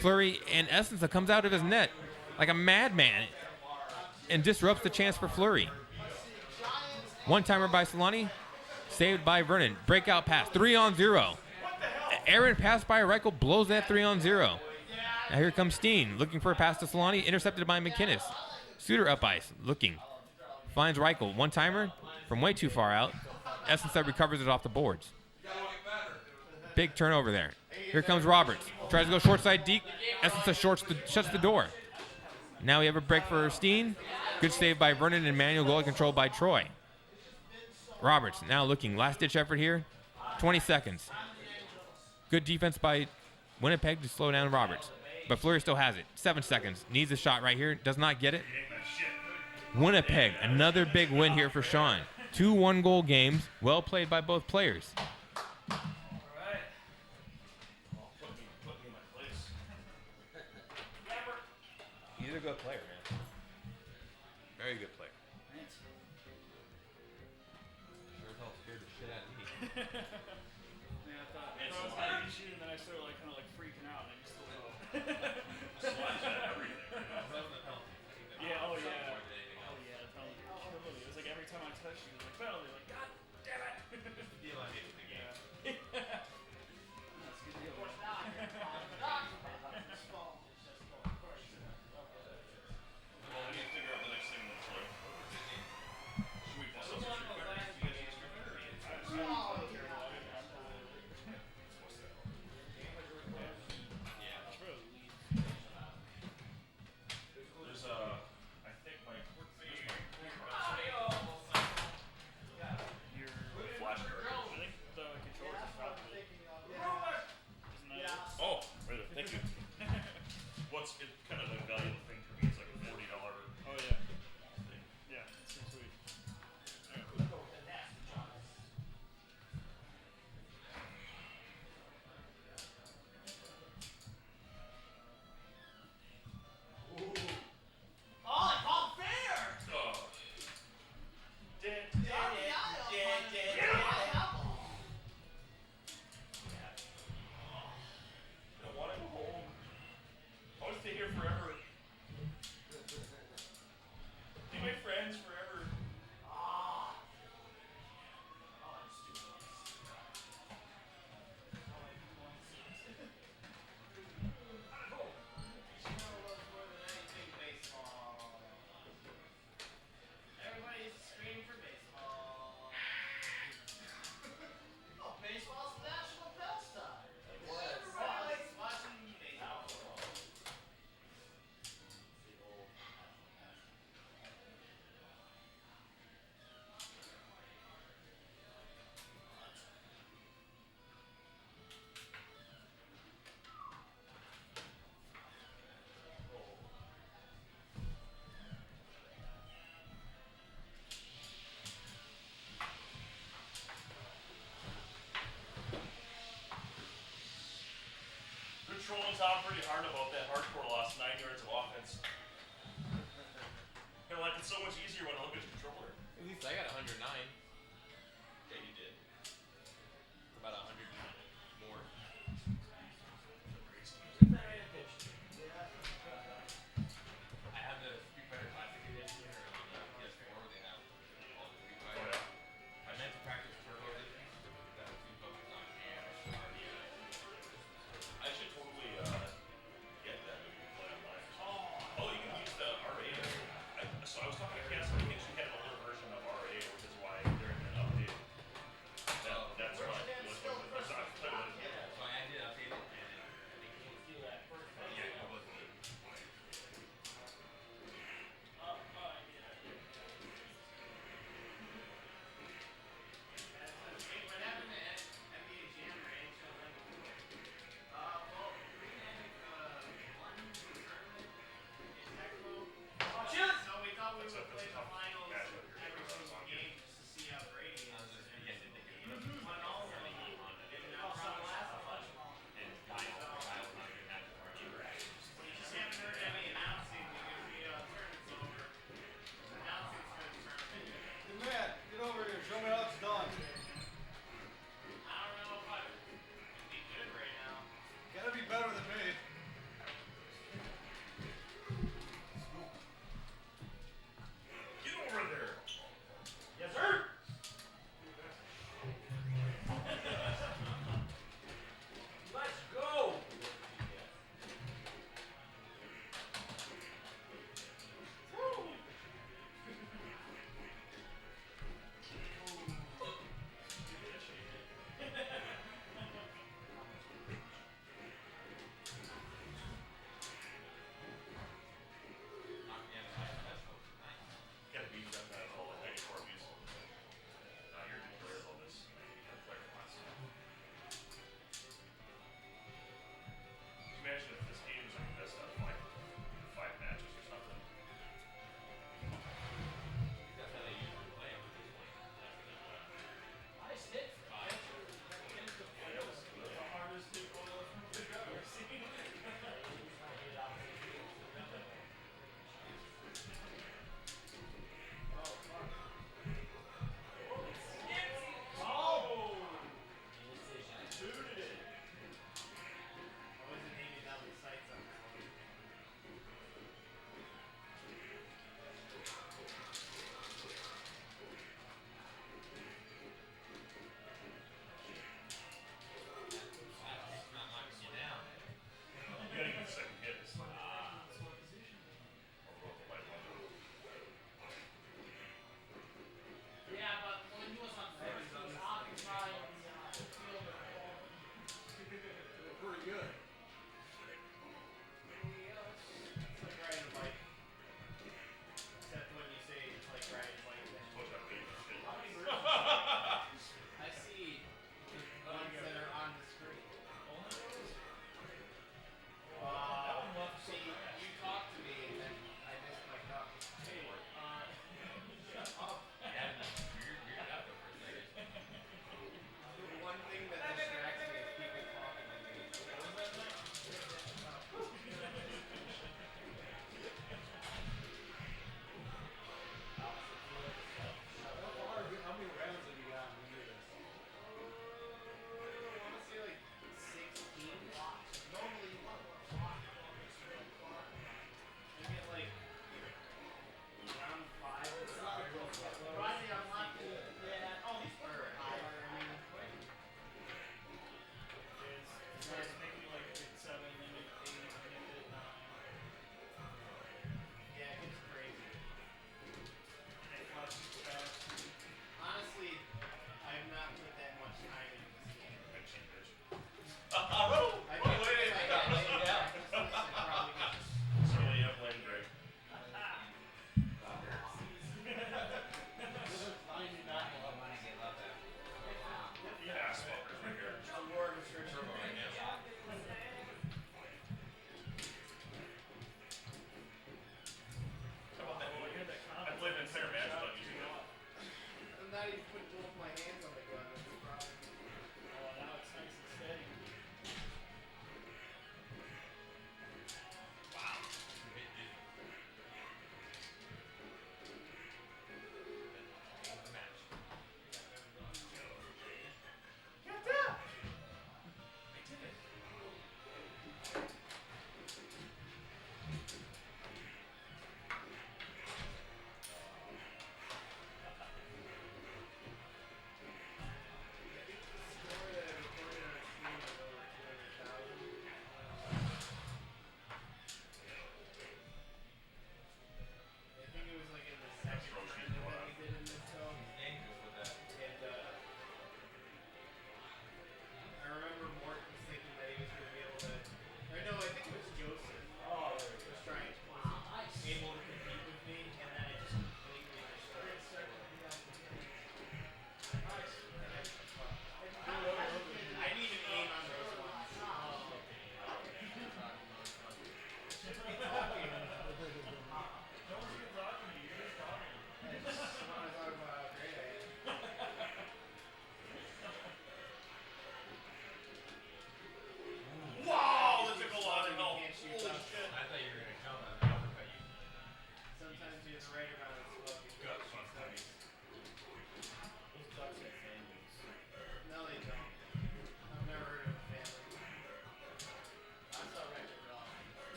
Fleury, and Esensa comes out of his net like a madman and disrupts the chance for Fleury. One-timer by Solani, saved by Vernon. Breakout pass, 3-on-0. Aaron pass by Reichel blows that 3-on-0. Now here comes Steen, looking for a pass to Solani, intercepted by McKinnis. Suter up ice, looking. Finds Reichel, one-timer from way too far out. Essenstead recovers it off the boards. Big turnover there. Here comes Roberts. Tries to go short side deep. Essenstead shuts the door. Now we have a break for Steen. Good save by Vernon and manual goal control by Troy. Roberts now looking. Last-ditch effort here. 20 seconds. Good defense by Winnipeg to slow down Roberts. But Fleury still has it. 7 seconds. Needs a shot right here. Does not get it. Winnipeg, another big win here for Sean. 2 one-goal games. Well played by both players. He's a good player, man. Very good player. Sure as hell scared the shit out of me. Yeah, I thought I was going to shoot, and then I started like kind of like freaking out, and I just Slash at everything. Yeah, oh yeah. Oh yeah, the penalty killed me. It was like every time I touched you, it was like penalty, like God damn it. Deal I made with the game. That's a good deal. Well, we need to figure out the next thing. Should we bust up some Street Fighter? You guys use Street Fighter? There's I think my Your flash card. I think the controllers are probably. Isn't that it? Oh, right there. Thank you. What's it kind of a valuable thing for me? It's like a $40. Oh yeah. Yeah, it seems sweet. I want to go home. I want to stay here forever. Be my friends forever. Everybody used to scream for baseball. Oh, baseball's the national pastime. Everybody likes watching baseball. They're trolling Tom pretty hard about that hardcore loss, 9 yards of offense. They're like, it's so much easier when I look at his controller. At least I got 109. Yeah, you did. About 100 more. I have the Street Fighter Classic Edition or the PS4 where they have all the Street Fighter. I meant to practice Turbo Edition, but that was too focused on RBI. I should totally get that movie and play online. Oh, you can use the RA. So I was talking to Cass, I think she had an older version of RA, which is why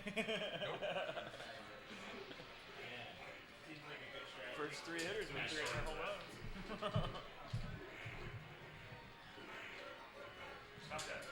First 3 hitters with 3 home runs. Stop that.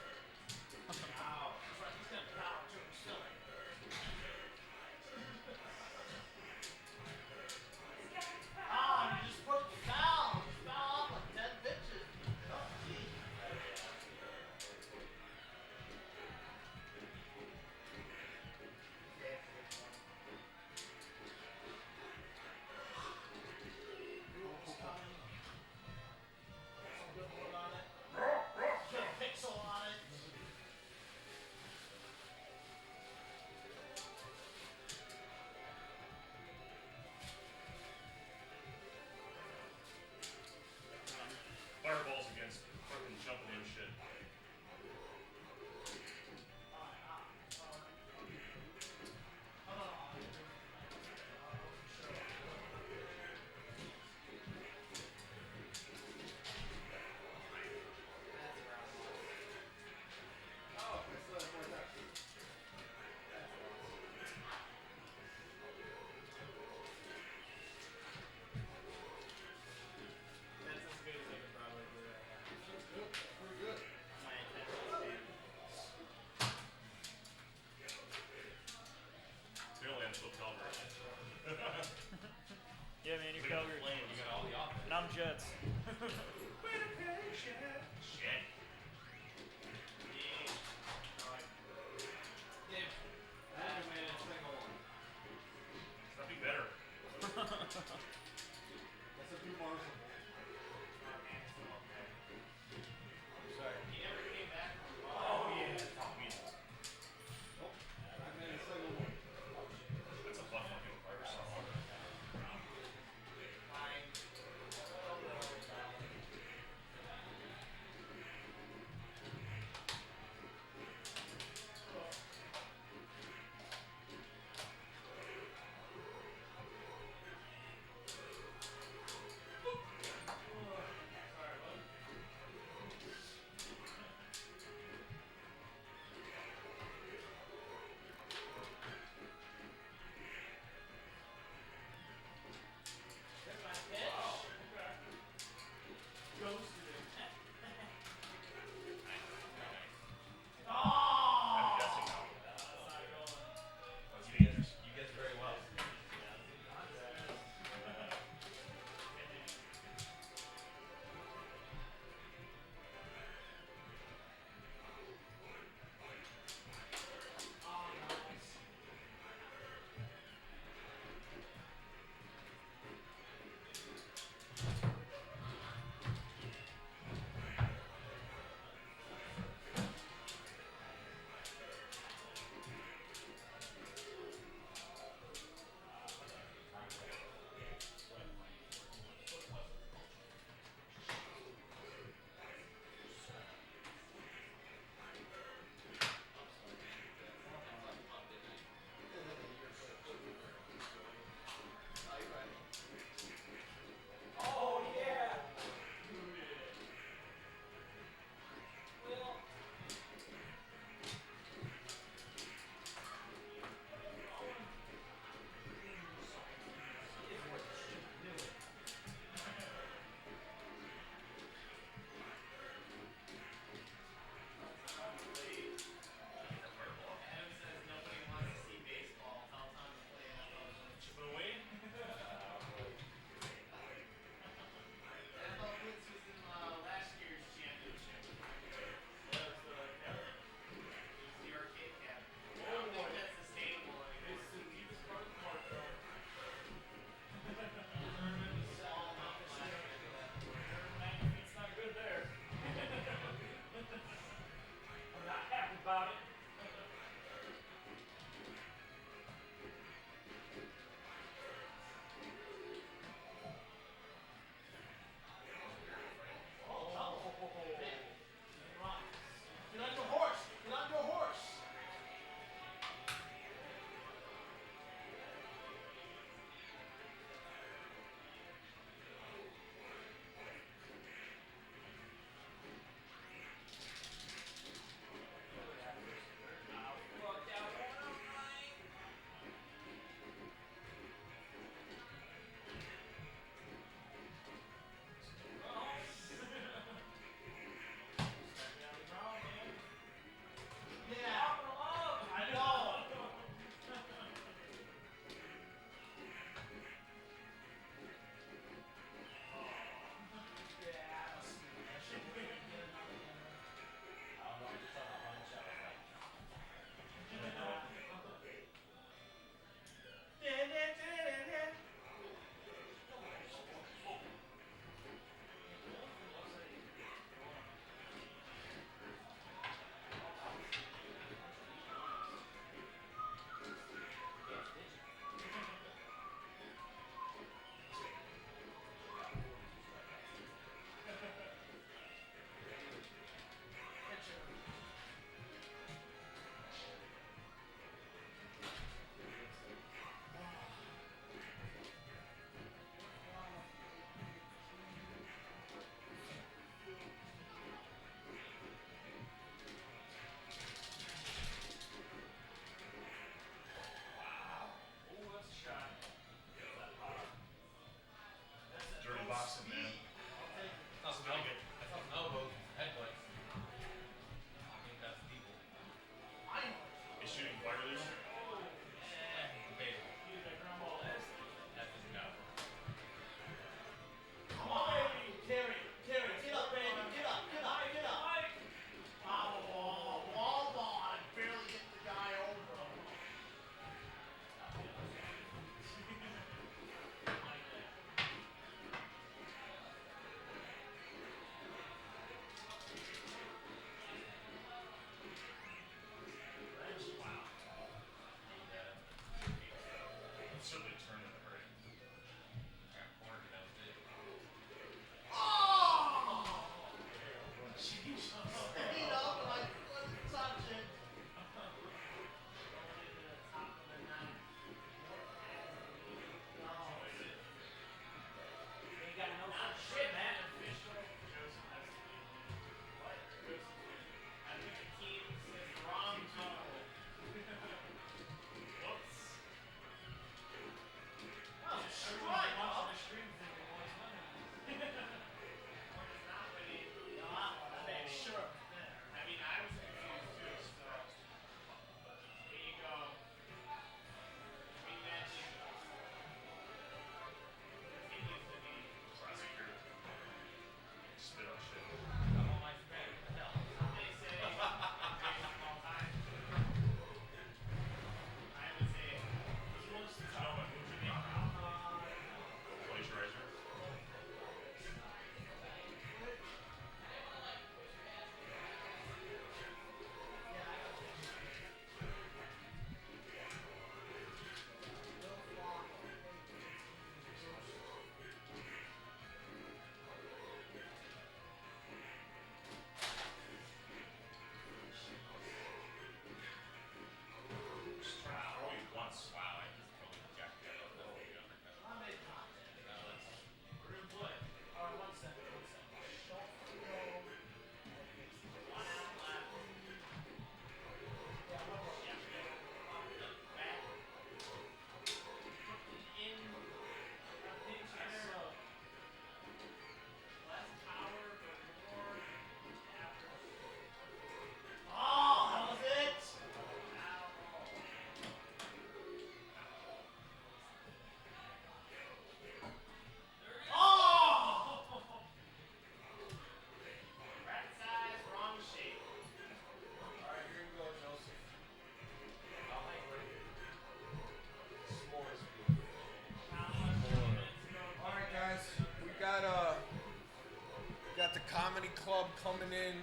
club coming in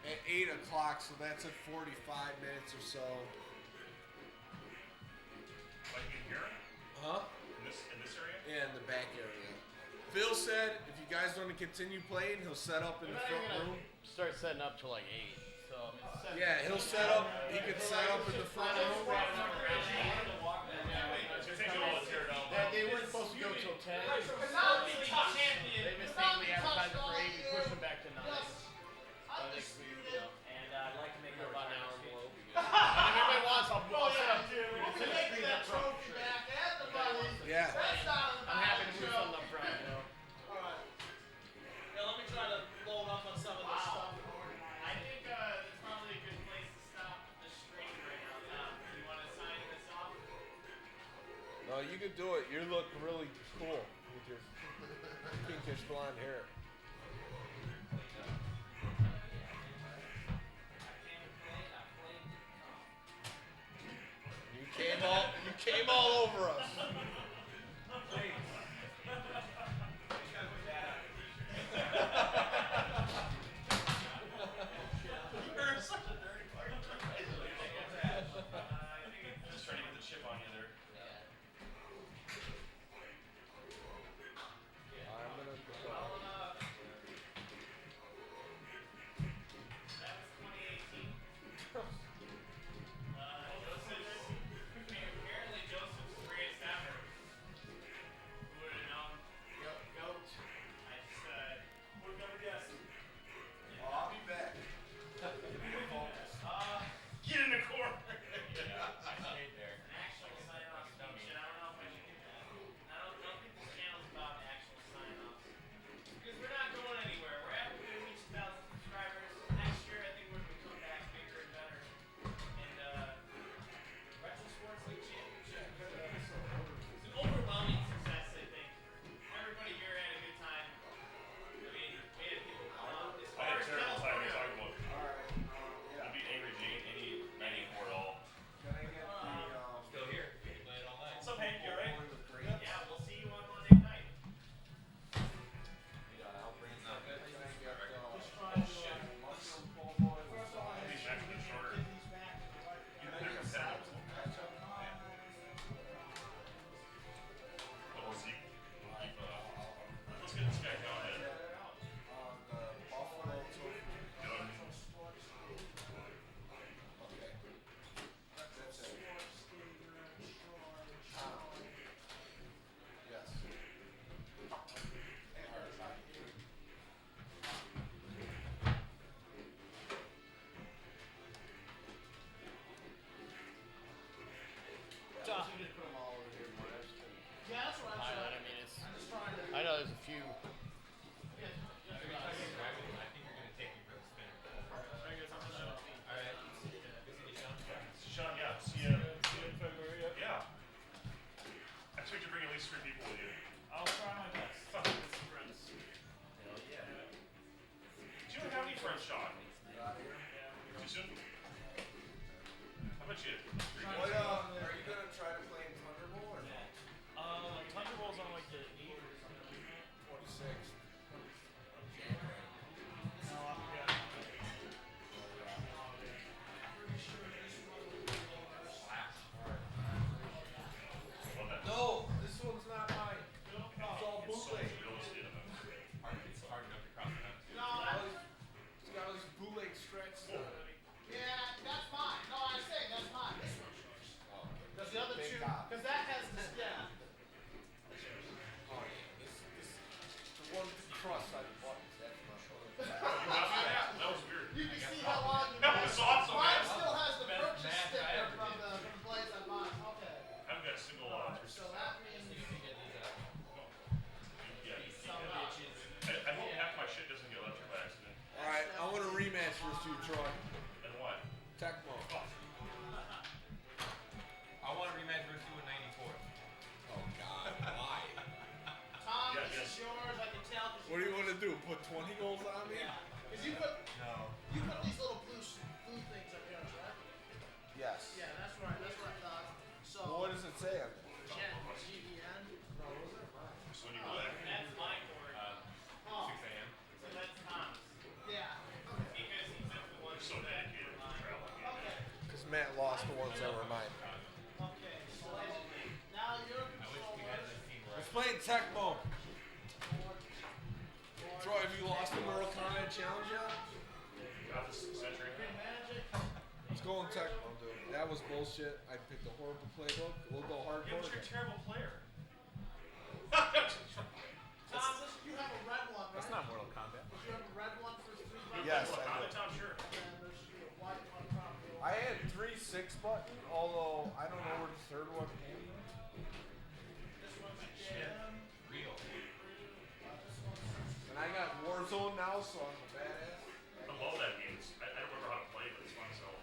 at 8 o'clock, so that's at 45 minutes or so. Like in here? Huh? In this area? Yeah, in the back area. Phil said if you guys want to continue playing, he'll set up in the front room. Start setting up till like 8. So Yeah, he'll set up. He can set up in the front room. They weren't supposed to go till 10. They mistakenly advertised it for 8. We pushed them back to 9. And I'd like to make it about an hour more. Everybody wants, I'll set up. Yeah. I'm happy to move something up front. You know? Let me try to load up on some of this stuff. I think there's probably a good place to stop the stream right now, Tom. You want to sign this off? No, you can do it. You look really cool with your pinkish blonde hair. You came all over us. You're such a dirty fucker. Just trying to get the chip on you there. Apparently Joseph's the greatest ever. Who would have known? Goat. I just would have never guessed. I'll be back. Get in the corner. Actual sign-off speech, and I don't know if I should do that. I don't think this channel's about actual sign-offs. Because we're not going anywhere. We're after we reach 1,000 subscribers. Next year, I think we're going to come back bigger and better. And, Retro Sports League Championship is an overwhelming success, I think. Everybody here had a good time. I mean, we had people come out. As I far had a as terrible time California, talking about I beat Angry Jane 94 at all. Still here. Play it all night. What's up, Hank? You alright? yeah, we'll see you on Monday night. These matches are shorter. You know, they're competitive. But we'll see. Let's get this guy down there. Yeah, that's what I'm I trying. mean, it's. I'm just trying to. I know there's a few. Sean, yeah, see you in February. Yeah. I expect you to bring at least 3 people with you. I'll try my best. Fuck, get some friends. Hell yeah. Do you have any friends, Sean? Too soon? How about you? What, are you gonna try to play in Thunderbolt or not? Thunderbolt's on like the 8th or something. 26th. No, I forgot. No, this one's not mine. It's all bootleg. It's got all these bootleg stretch stuff. Yeah, that's mine. No, I say that's mine. This one's yours. Because the other two, because that has this. Yeah. Oh, yeah. The one with the crust I bought. That's my That was weird. You can see how long you That was awesome, Mine man. still has the purchase sticker from the place I bought. Okay. I haven't got a single So that means. I hope half my shit doesn't get left here by accident. All right, I want a rematch with you, Troy. And what? Tecmo. I want a rematch versus you in '94. Oh God, why? Tom, Yeah, this is yours. I can tell. What do you want to do? Put 20 goals on me? Because you put these little blue things up here, right? Yes. Yeah, that's right. That's what I thought. So. Well, what does it say on there? Gen, GEN. No, those are mine. So when you go back, That's my cord. 6 a.m. So that's Tom's. Matt lost the ones that were mine. Let's play Tecmo. Troy, have you lost the Mortal Kombat Challenge yet? Got this century. Let's go on Tecmo, dude. That was bullshit. I picked a horrible playbook. We'll go hardcore. Yeah, but you're a terrible player. Tom, you have a red one, right? That's not Mortal Kombat. You have a red one for 3 buttons? Yes, Mortal I Kombat, did. Tom, sure. And there should be a white one probably. I had 3 6 button, although I don't know where the third one came from. And I got Warzone now, so I'm a badass. I love that game. I don't remember how to play it, but it's fun as hell.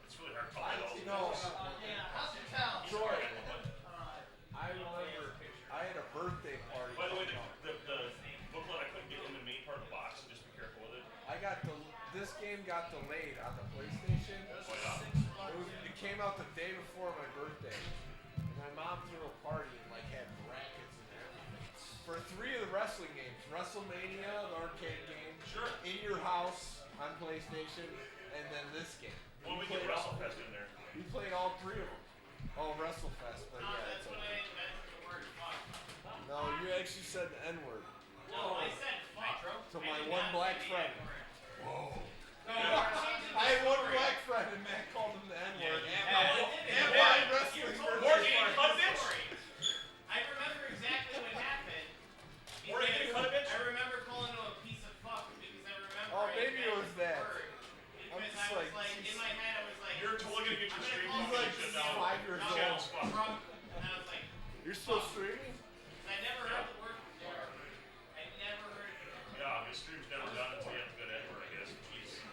It's really hard to play it all. You know, How's your town? Troy, I remember I had a birthday party. By the way, the booklet, I couldn't get in the main part of the box, so just be careful with it. This game got delayed on the PlayStation. It came out the day before my birthday. And my mom threw a party and had brackets and everything. For 3 of the wrestling games, WrestleMania, the arcade game, Sure. In Your House on PlayStation, and then this game. Well, we get WrestleFest in there. We played all 3 of them. Oh, WrestleFest, but yeah, it's okay. No, you actually said the N-word. No, I said fuck. To my one black friend. Whoa. I had one black friend and Matt called him the N-word. And my wrestling I remember exactly what happened. Or you can cut a bitch. I remember calling him a piece of fuck because I remember. Oh, maybe it was that. I'm Because just I was like, in my head, I was like, You're totally gonna get your stream He's like 5 years old. and I was like, You're still streaming? I never heard the word before. I never heard it. Yeah, his stream's never done until you have a good N-word, I guess. Jeez.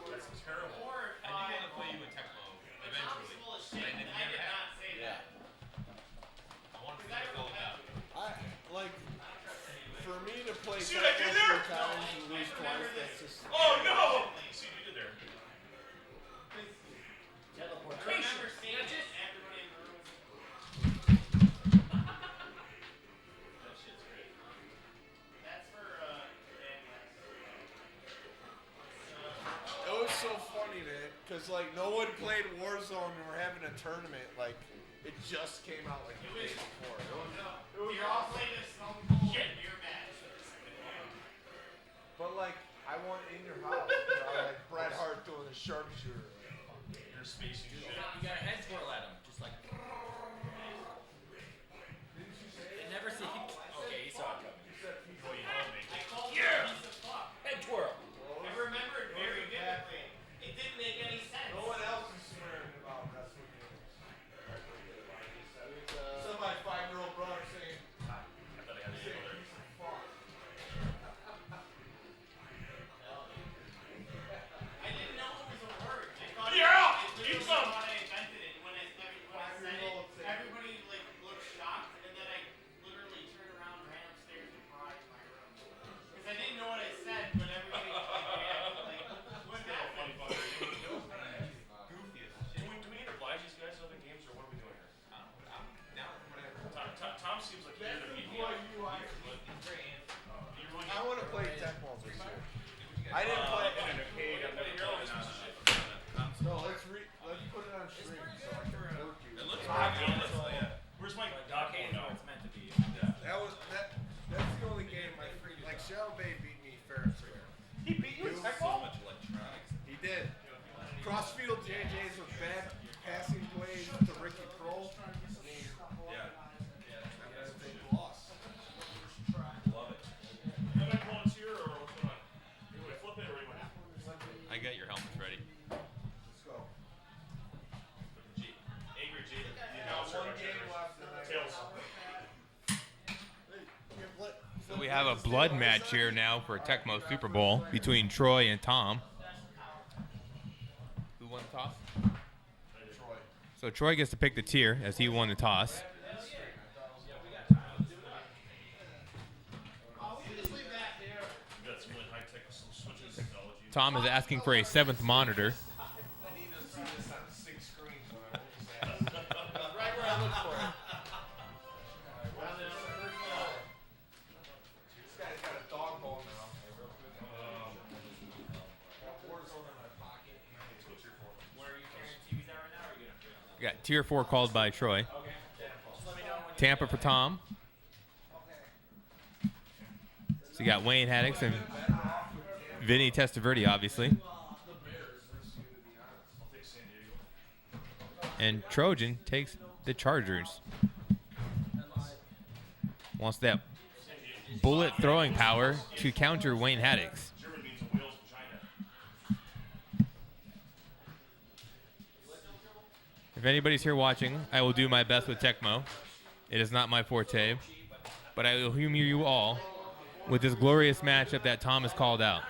That's terrible. 4 or 5. I do want to play you in Tecmo But Tom's eventually. full of shit. I did not say that. I want to Because I build it up. For me to play See what I did there? 3 times and lose twice, that's just... Oh no! See what you did there. I remember seeing it. Everybody in the room That shit's great. That's for, It was so funny, man, because, no one played Warzone and we're having a tournament, it just came out, the day before. It was You're all awesome. playing this Stone Cold beer match. But, I want In Your House, I like Bret Hart doing the sharpshooter. You're spacing shit. You got a head twirl at him, just like. They never see. Okay, he saw it coming. Well, you know me. I called him a piece of fuck. Head twirl. I remember it very vividly. It didn't make any sense. No one else is swearing about wrestling games. So my 5-year-old brother saying, I thought I had the other. fuck. I didn't know it was a word. I thought Yeah! it Eat was some! when I invented it. When I said it, everybody looked shocked, and then I literally turned around, ran upstairs, and cried in my room. Because I didn't know what I said, but everybody was what happened? Do we need to oblige these guys to other games, or what are we doing here? Tom seems like he's gonna beat me up. I want to play Tecmo this year. I didn't play it. No, let's put it on stream so I can work you. It looks pretty good, honestly, yeah. Where's my Okay, now? it's meant to be. That's the only game Shadow Bay beat me fair and square. He beat you in Tecmo? He did. Crossfield JJ's with bad passing plays to Ricky Kroll. Lost. Love it. Am I volunteer or what's going on? You want to flip it or what do you want? I got your helmets ready. Let's go. Angry G. The Got announcer. one game left and I Tails. So we have a blood match here now for Tecmo Super Bowl between Troy and Tom. Who won the toss? Troy. So Troy gets to pick the tier as he won the toss. We got some really high tech, some switching technology. Tom is asking for a 7th monitor. I need to see this on 6 screens when I roll this out. Right where I look for it. This guy's got a dog bone now. We got tier 4 called by Troy. Tampa for Tom. So you got Wayne Haddix and Vinny Testaverde, obviously. And Trojan takes the Chargers. Wants that bullet throwing power to counter Wayne Haddix. If anybody's here watching, I will do my best with Tecmo. It is not my forte, but I will humor you all with this glorious matchup that Tom has called out.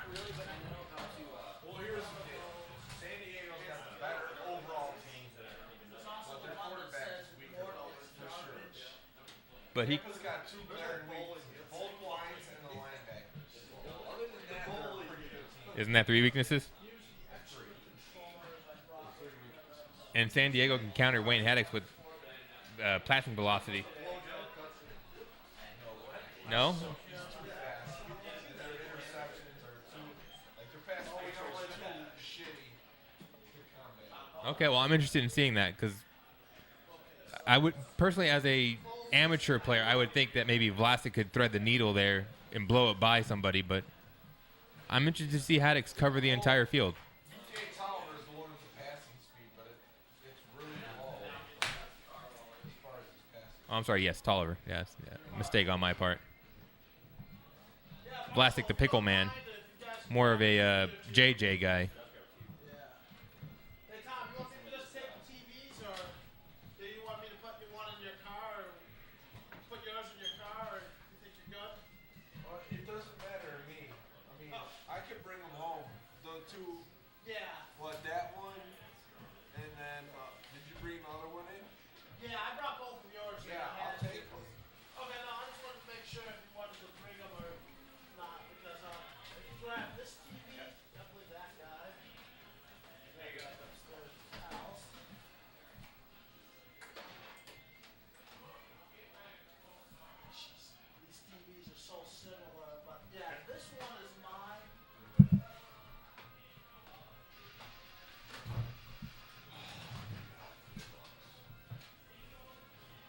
But he Tampa's got two glaring weaknesses, both lines and the linebackers. Other than that, they're a pretty good team. Isn't that 3 weaknesses? And San Diego can counter Wayne Haddix with passing velocity. No? Okay, well, I'm interested in seeing that because I would personally, as a amateur player, I would think that maybe Vlasic could thread the needle there and blow it by somebody, but I'm interested to see Haddix cover the entire field. Oh, I'm sorry, yes, Tolliver. Yes, yeah. Mistake on my part. Vlasic, the pickle man. More of a JJ guy. Hey, Tom, you want me to just take the TVs, or do you want me to put one in your car, or put yours in your car, or you think you're good? It doesn't matter to me. I mean, I could bring them home. The two. Yeah. What, that one? And then, did you bring the other one in? Yeah, I brought both of yours. Yeah, I'll take them. Okay, no, I just wanted to make sure if you wanted to bring them or not, because if you grab this TV, definitely that guy. There you go. Upstairs house. Jeez, these TVs are so similar, but yeah, this one is mine.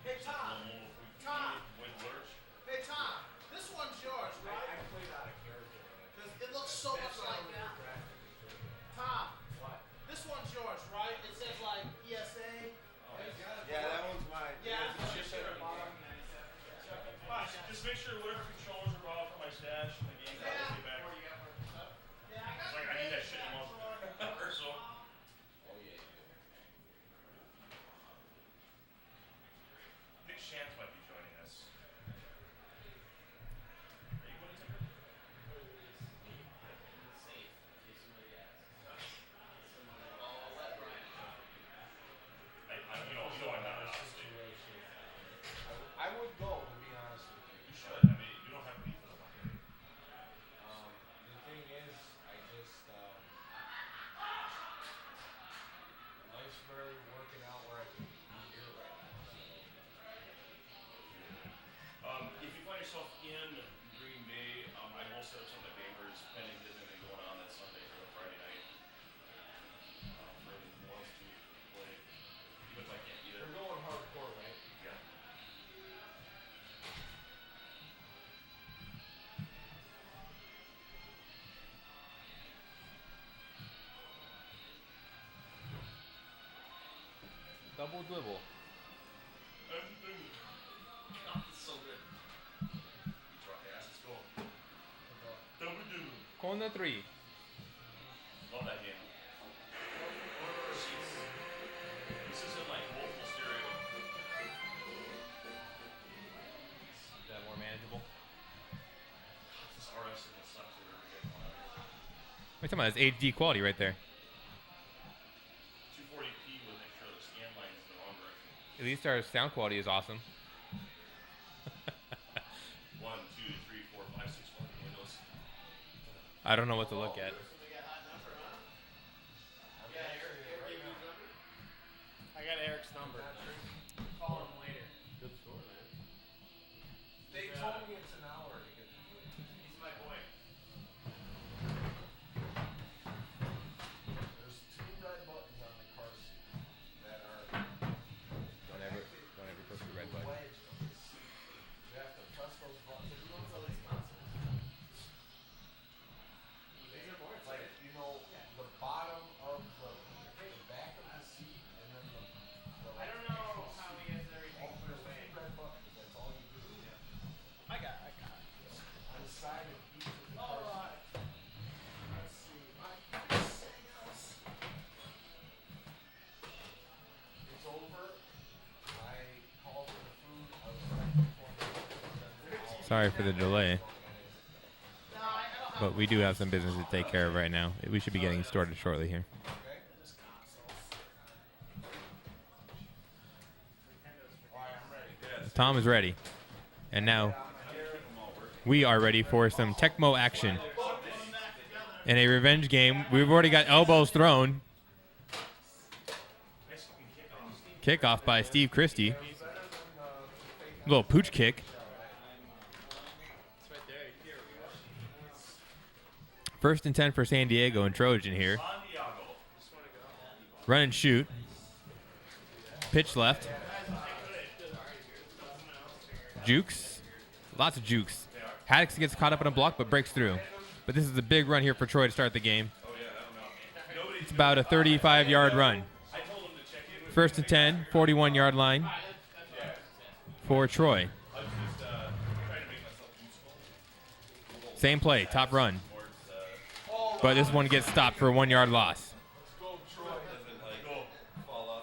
Hey, Tom. Tom. Hey, Tom. This one's yours, right? I played out of character. Because it looks so much like that. Tom. What? This one's yours, right? It says like ESA. Yeah, that one's mine. Yeah. Just make sure whatever controllers are brought from my stash in the game, I'll get back. Yeah, I got I need that shit in a month. So. Nick Shantz might be joining us. Are you going to Tinder? I'm not. I would go, to be honest with you. You should. I mean, you don't have beef with them. The thing is, I just, life's barely working out where I can be here right now. If you find yourself in Green Bay, I will set up some of the gamers pending there's anything going on that Sunday or Friday night. For anyone who wants to play. Even if I can't be there. We're going hardcore, right? Yeah. Double dribble. So good. Each rock ass, let's go. Double do. Corner 3. Love that game. Jeez. This is in like multiple stereo. Is that more manageable? This RF signal sucks over here. What are you talking about? It's HD quality right there. 240p with make sure the scan line is the wrong direction. At least our sound quality is awesome. 1, 2, 3, 4, 5, 6 fucking windows. I don't know what to look at. I got Eric's number. Call him later. Good score, man. They told me it's an hour to get the food. He's my boy. There's 2 red buttons on the car seat that are Sorry for the delay. But we do have some business to take care of right now. We should be getting started shortly here. Tom is ready. And now we are ready for some Tecmo action. In a revenge game, we've already got elbows thrown. Kickoff by Steve Christie. Little pooch kick. First and 10 for San Diego and Trojan here. Run and shoot. Pitch left. Jukes. Lots of jukes. Haddix gets caught up in a block but breaks through. But this is a big run here for Troy to start the game. It's about a 35-yard run. First and 10, 41-yard line for Troy. Same play, top run. But this one gets stopped for a 1-yard loss.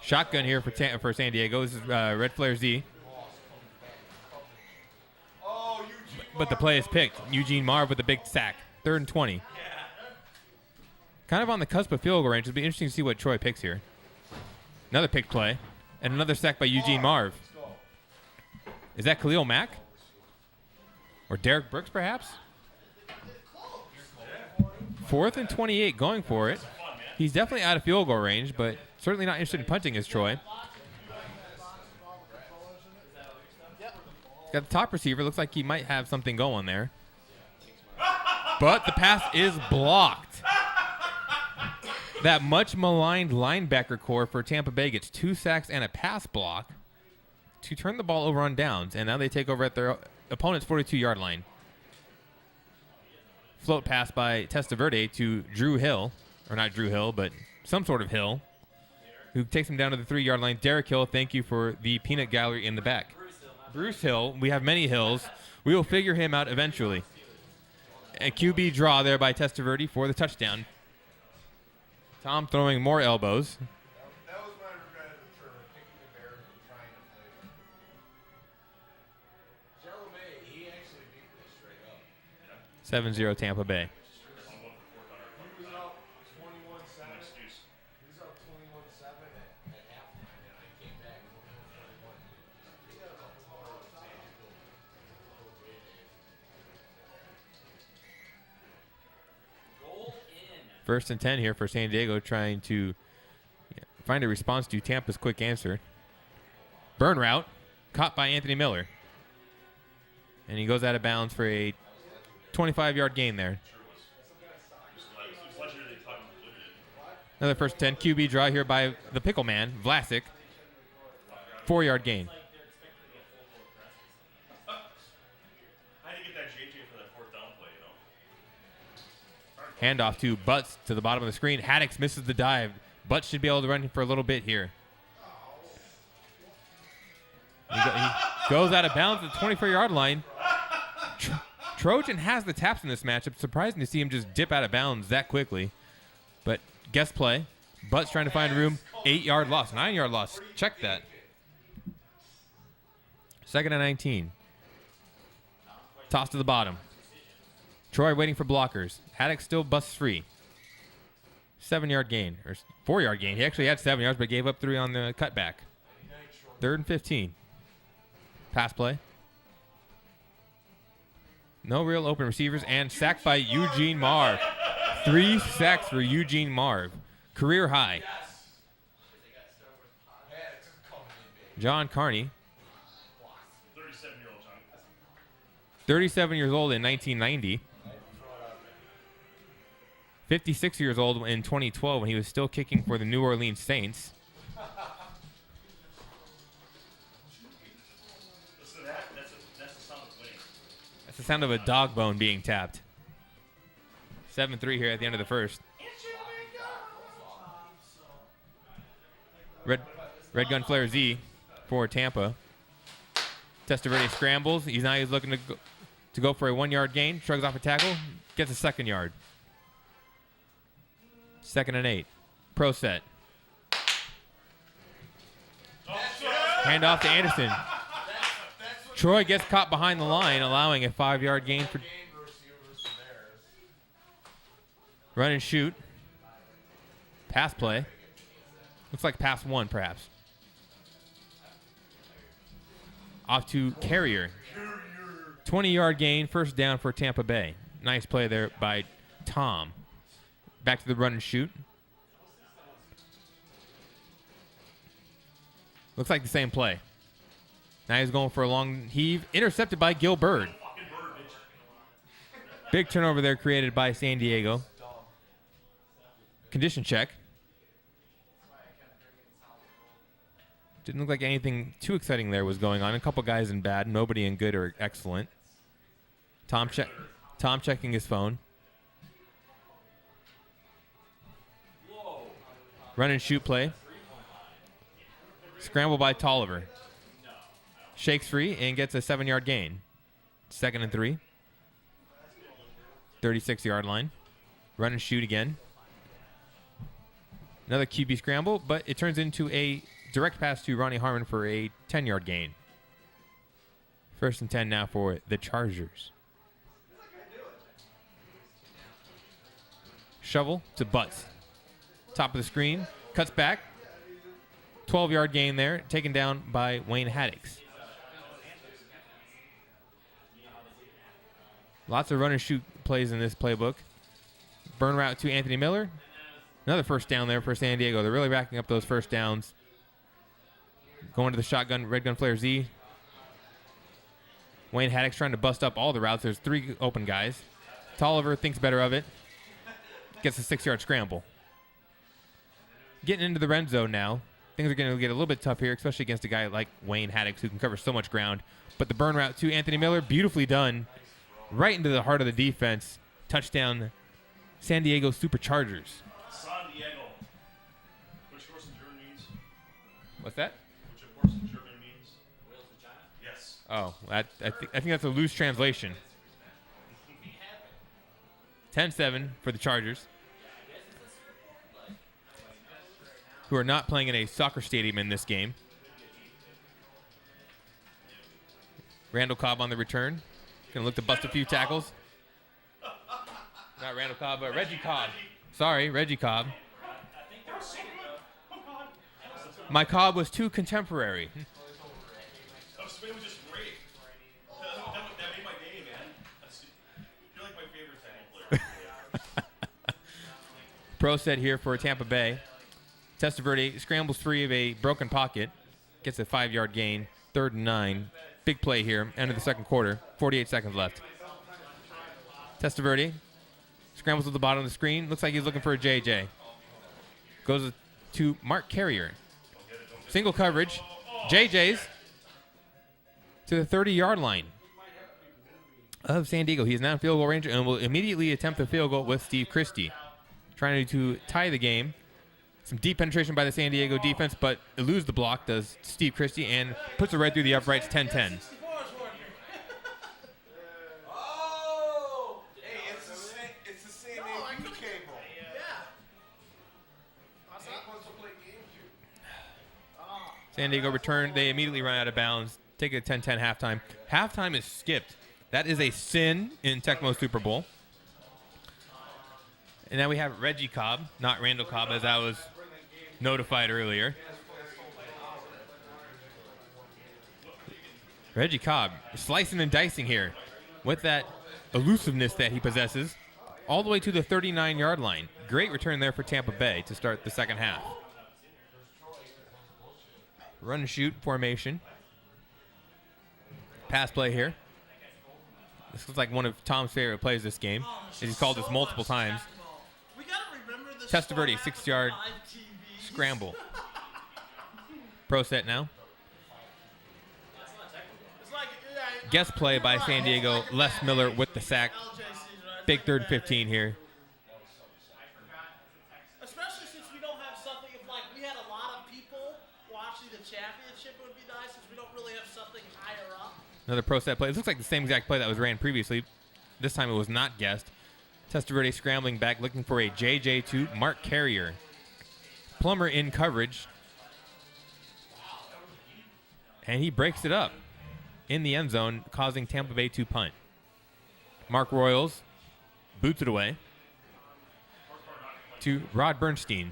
Shotgun here for San Diego. This is Red Flare Z. But the play is picked. Eugene Marv with a big sack. 3rd and 20. Kind of on the cusp of field goal range. It'll be interesting to see what Troy picks here. Another pick play. And another sack by Eugene Marv. Is that Khalil Mack? Or Derek Brooks, perhaps? 4th and 28, going for it. He's definitely out of field goal range, but certainly not interested in punting as Troy. Got the top receiver. Looks like he might have something going there. But the pass is blocked. That much maligned linebacker core for Tampa Bay gets 2 sacks and a pass block to turn the ball over on downs, and now they take over at their opponent's 42-yard line. Float pass by Testaverde to Drew Hill, or not Drew Hill, but some sort of Hill, who takes him down to the 3-yard line. Derek Hill, thank you for the peanut gallery in the back. Bruce Hill, we have many Hills. We will figure him out eventually. A QB draw there by Testaverde for the touchdown. Tom throwing more elbows. That was my regret for picking the Bears and trying to play them. Charlemagne, he actually beat this straight up. 7-0 Tampa Bay. He was up 21-7. He was up 21-7 at halftime, and I came back and won 21. He got a hard First and 10 here for San Diego, trying to find a response to Tampa's quick answer. Burn route, caught by Anthony Miller. And he goes out of bounds for a 25-yard gain there. Another first 10. QB draw here by the pickle man, Vlasic. 4-yard gain. I had to get that JJ for that 4th down play, you know. Handoff to Butts to the bottom of the screen. Haddix misses the dive. Butts should be able to run for a little bit here. He goes out of bounds at the 24-yard line. Trojan has the taps in this matchup. Surprising to see him just dip out of bounds that quickly. But guess play. Butts trying to find room. 8-yard loss. 9-yard loss. Check that. 2nd and 19. Toss to the bottom. Troy waiting for blockers. Haddix still busts free. 7-yard gain, or 4-yard gain. He actually had 7 yards, but gave up 3 on the cutback. 3rd and 15. Pass play. No real open receivers, and sacked by Eugene Marv. 3 sacks for Eugene Marv. Career high. John Carney. 37-year-old John. 37 years old in 1990. 56 years old in 2012 when he was still kicking for the New Orleans Saints. Listen to that. That's the sound of winning. That's the sound of a dog bone being tapped. 7-3 here at the end of the first. Red Gun Flare Z for Tampa. Testaverde scrambles. He's looking to go for a 1-yard gain. Shrugs off a tackle. Gets a 2nd yard. 2nd and 8. Pro set. Hand off to Anderson. Troy gets caught behind the line, allowing a 5-yard gain for run and shoot. Pass play. Looks like pass 1, perhaps. Off to Carrier. 20-yard gain, first down for Tampa Bay. Nice play there by Tom. Back to the run and shoot. Looks like the same play. Now he's going for a long heave. Intercepted by Gil Bird. Big turnover there created by San Diego. Condition check. Didn't look like anything too exciting there was going on. A couple guys in bad, nobody in good or excellent. Tom checking his phone. Run and shoot play. Scramble by Tolliver. Shakes free and gets a 7-yard gain. 2nd and 3. 36-yard line. Run and shoot again. Another QB scramble, but it turns into a direct pass to Ronnie Harmon for a 10-yard gain. 1st and 10 now for the Chargers. Shovel to Butts. Top of the screen. Cuts back. 12-yard gain there. Taken down by Wayne Haddix. Lots of run and shoot plays in this playbook. Burn route to Anthony Miller. Another first down there for San Diego. They're really racking up those first downs. Going to the shotgun, red gun flare Z. Wayne Haddix trying to bust up all the routes. There's 3 open guys. Tolliver thinks better of it. Gets a 6-yard scramble. Getting into the red zone now. Things are going to get a little bit tough here, especially against a guy like Wayne Haddix who can cover so much ground. But the burn route to Anthony Miller, beautifully done. Right into the heart of the defense. Touchdown, San Diego Superchargers. San Diego. Which course in German means? What's that? Which of course in German means? Wales to China? Yes. Oh, I think that's a loose translation. 10-7 for the Chargers, who are not playing in a soccer stadium in this game. Randall Cobb on the return. Going to look to bust a few tackles. Not Randall Cobb, but Reggie Cobb. Sorry, Reggie Cobb. My Cobb was too contemporary. It was just great. That made my day, man. You're like my favorite Tecmo player. Pro set here for Tampa Bay. Testaverde scrambles free of a broken pocket. Gets a 5-yard gain. 3rd and 9. Big play here. End of the second quarter. 48 seconds left. Testaverde scrambles to the bottom of the screen. Looks like he's looking for a JJ. Goes to Mark Carrier. Single coverage. JJ's to the 30-yard line of San Diego. He is now in field goal range and will immediately attempt the field goal with Steve Christie. Trying to tie the game. Some deep penetration by the San Diego defense, but eludes the block, does Steve Christie, and puts it right through the uprights, 10-10. Oh! Hey, it's the same AV cable. San Diego return. They immediately run out of bounds. Take a 10-10 halftime. Halftime is skipped. That is a sin in Tecmo Super Bowl. And now we have Reggie Cobb, not Randall Cobb, as I was notified earlier. Reggie Cobb slicing and dicing here with that elusiveness that he possesses all the way to the 39-yard line. Great return there for Tampa Bay to start the second half. Run and shoot formation. Pass play here. This looks like one of Tom's favorite plays this game. He's called this multiple times. Testaverde, 6-yard scramble. Pro set now. Guest play by San Diego. Les Miller with the sack. Big 3rd and 15 here. Especially since we don't have something of like, we had a lot of people watching the championship. It would be nice since we don't really have something higher up. Another pro set play. This looks like the same exact play that was ran previously. This time it was not guessed. Testaverde scrambling back, looking for a JJ to Mark Carrier. Plummer in coverage. And he breaks it up. in the end zone, causing Tampa Bay to punt. Mark Royals boots it away to Rod Bernstein.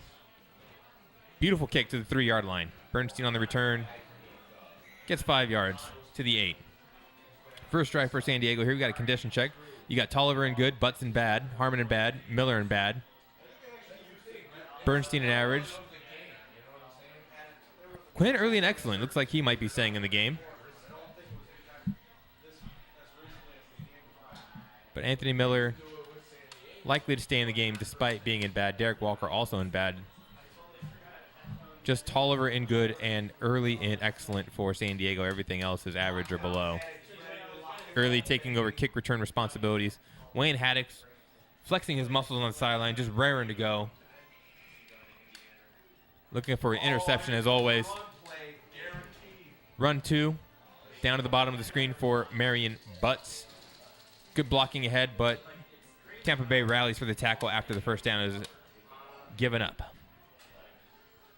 Beautiful kick to the 3-yard line. Bernstein on the return. Gets 5 yards to the 8. First drive for San Diego. Here we got a condition check. You got Tolliver and good, Butts and bad, Harmon and bad, Miller and bad. Bernstein and average. Quinn early and excellent. Looks like he might be staying in the game. But Anthony Miller likely to stay in the game despite being in bad. Derek Walker also in bad. Just Tolliver in good and early in excellent for San Diego. Everything else is average or below. Early taking over kick return responsibilities. Wayne Haddix flexing his muscles on the sideline, just raring to go. Looking for an interception as always. Run 2. Down to the bottom of the screen for Marion Butts. Good blocking ahead, but Tampa Bay rallies for the tackle after the first down is given up.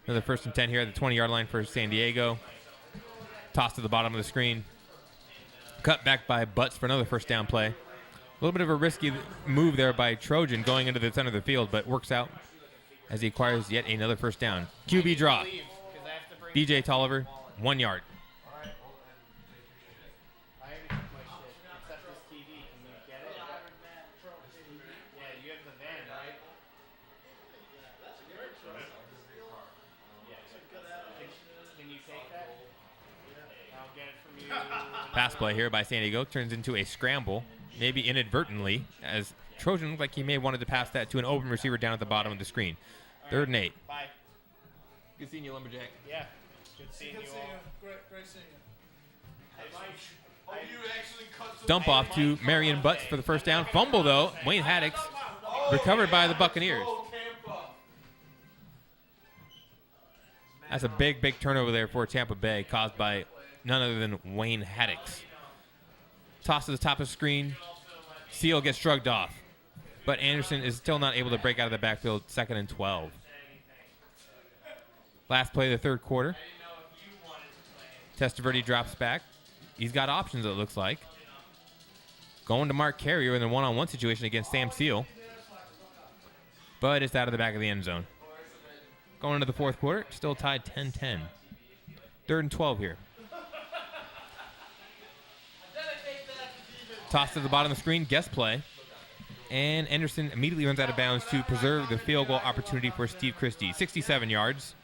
Another 1st and 10 here at the 20-yard line for San Diego. Toss to the bottom of the screen. Cut back by Butts for another first down play. A little bit of a risky move there by Trojan going into the center of the field, but works out as he acquires yet another first down. QB draw. BJ Tolliver, 1 yard. Pass play here by San Diego turns into a scramble, maybe inadvertently, as Trojan looked like he may have wanted to pass that to an open receiver down at the bottom of the screen. 3rd and 8. Bye. Good seeing you, Lumberjack. Yeah. Good seeing you all. Great seeing you. Dump off to Marion Butts for the first down. Fumble, though. Wayne Haddix recovered by the Buccaneers. That's a big, big turnover there for Tampa Bay, caused by none other than Wayne Haddix. Toss to the top of the screen. Seal gets shrugged off. But Anderson is still not able to break out of the backfield. 2nd and 12. Last play of the 3rd quarter. Testaverde drops back. He's got options, it looks like. Going to Mark Carrier in a one-on-one situation against Sam Seal. But it's out of the back of the end zone. Going into the 4th quarter, still tied 10-10. 3rd and 12 here. Toss to the bottom of the screen, guess play. And Anderson immediately runs out of bounds to preserve the field goal opportunity for Steve Christie. 67 yards.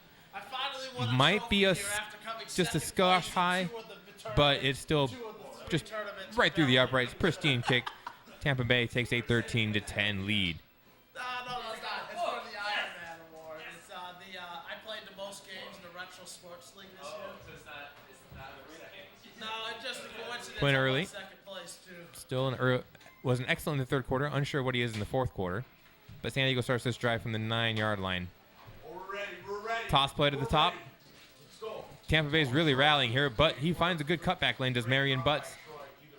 Might be just a skosh high, but it's still just right through the uprights. Pristine kick. Tampa Bay takes a 13-10 lead. No, it's not. It's for the Iron Man Award. It's I played the most games in the Retro Sports League this year. No, it's just a coincidence. Quinn Early. Second place too. Still was an excellent in the 3rd quarter. Unsure what he is in the 4th quarter. But San Diego starts this drive from the 9-yard line. We're ready. Toss play to the top. Tampa Bay's really rallying here, but he finds a good cutback lane. Does Marion Butts.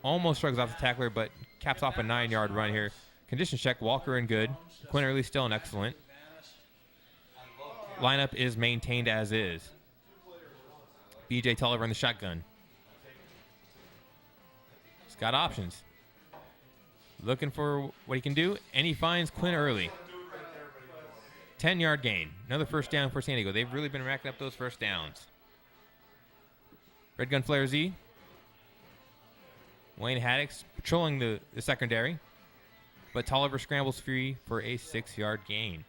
Almost shrugs off the tackler, but caps off a 9-yard run here. Condition check, Walker and good. Quinn Early still an excellent. Lineup is maintained as is. BJ Tolliver in the shotgun. He's got options. Looking for what he can do, and he finds Quinn Early. 10-yard gain. Another first down for San Diego. They've really been racking up those first downs. Red Gun Flare Z. Wayne Haddix patrolling the secondary. But Tolliver scrambles free for a 6-yard gain.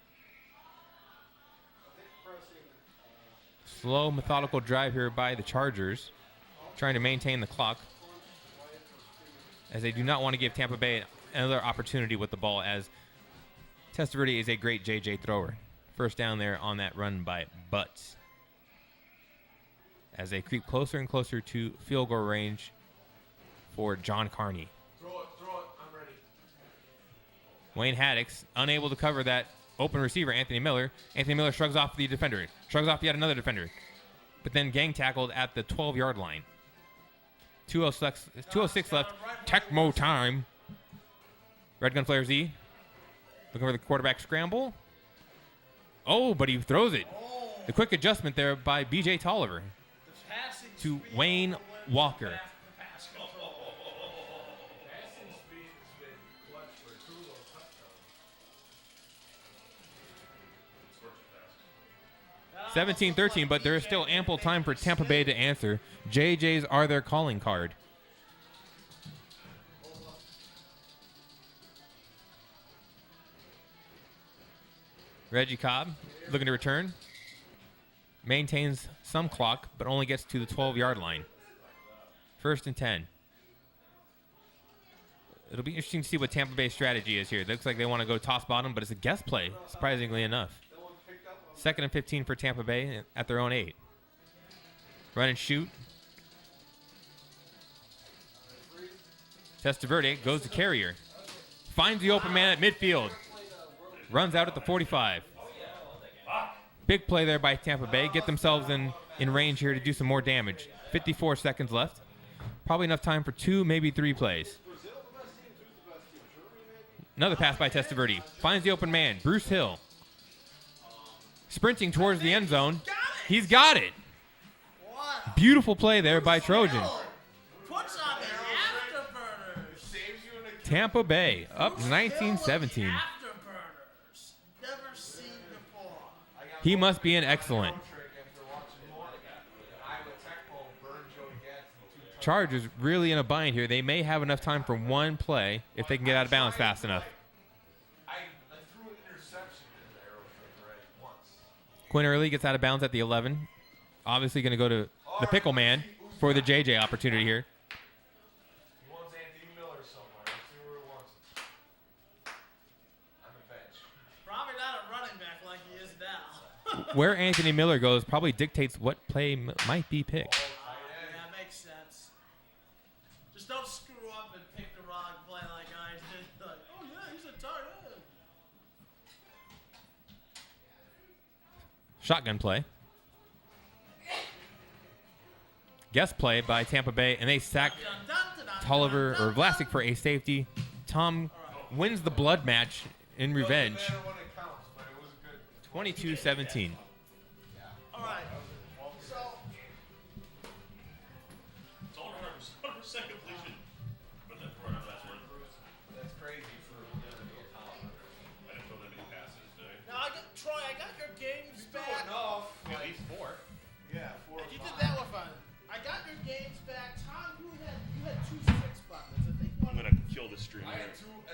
Slow, methodical drive here by the Chargers. Trying to maintain the clock. As they do not want to give Tampa Bay another opportunity with the ball, as Testaverde is a great JJ thrower. First down there on that run by Butts. As they creep closer and closer to field goal range for John Carney. Throw it. I'm ready. Wayne Haddix unable to cover that open receiver, Anthony Miller. Anthony Miller shrugs off the defender. Shrugs off yet another defender. But then gang tackled at the 12-yard line. 2:06 left. Tecmo time. Red Gun Flare Z. Looking for the quarterback scramble. Oh, but he throws it. The quick adjustment there by BJ Tolliver to Wayne Walker. 17-13, but there is still ample time for Tampa Bay to answer. JJ's are their calling card. Reggie Cobb looking to return. Maintains some clock, but only gets to the 12-yard line. 1st and 10. It'll be interesting to see what Tampa Bay's strategy is here. It looks like they want to go toss bottom, but it's a guess play, surprisingly enough. 2nd and 15 for Tampa Bay at their own 8. Run and shoot. Testaverde goes to Carrier. Finds the open man at midfield. Runs out at the 45. Big play there by Tampa Bay. Get themselves in range here to do some more damage. 54 seconds left. Probably enough time for 2, maybe 3 plays. Another pass by Testaverde. Finds the open man, Bruce Hill. Sprinting towards the end zone. He's got it. Beautiful play there by Trojan. Puts on the afterburners. Tampa Bay up 19-17. Afterburners. Never seen before. He must be an excellent. Chargers really in a bind here. They may have enough time for 1 play if they can get out of bounds fast enough. Quinn Early gets out of bounds at the 11. Obviously going to go to the pickle man for the JJ opportunity here. He wants Anthony Miller somewhere. Let's see where he wants him. On the bench. Probably not a running back like he is now. Where Anthony Miller goes probably dictates what play might be picked. Yeah, makes sense. Just don't screw up and pick the wrong play like I did. Like, oh yeah, he's a tight end. Shotgun play. Guess play by Tampa Bay, and they sack Tolliver or Vlasic for a safety. Tom wins the blood match in revenge. 22-17. All right. So It's all 100% completion. But that's right last word. That's crazy for I didn't throw that many passes today. now Troy, I got your games back. At least 4. Yeah, 4 You did that one fun. I got your games back. Tom, you had 2 6 buttons. I think one. I'm gonna kill this stream. I here. had 2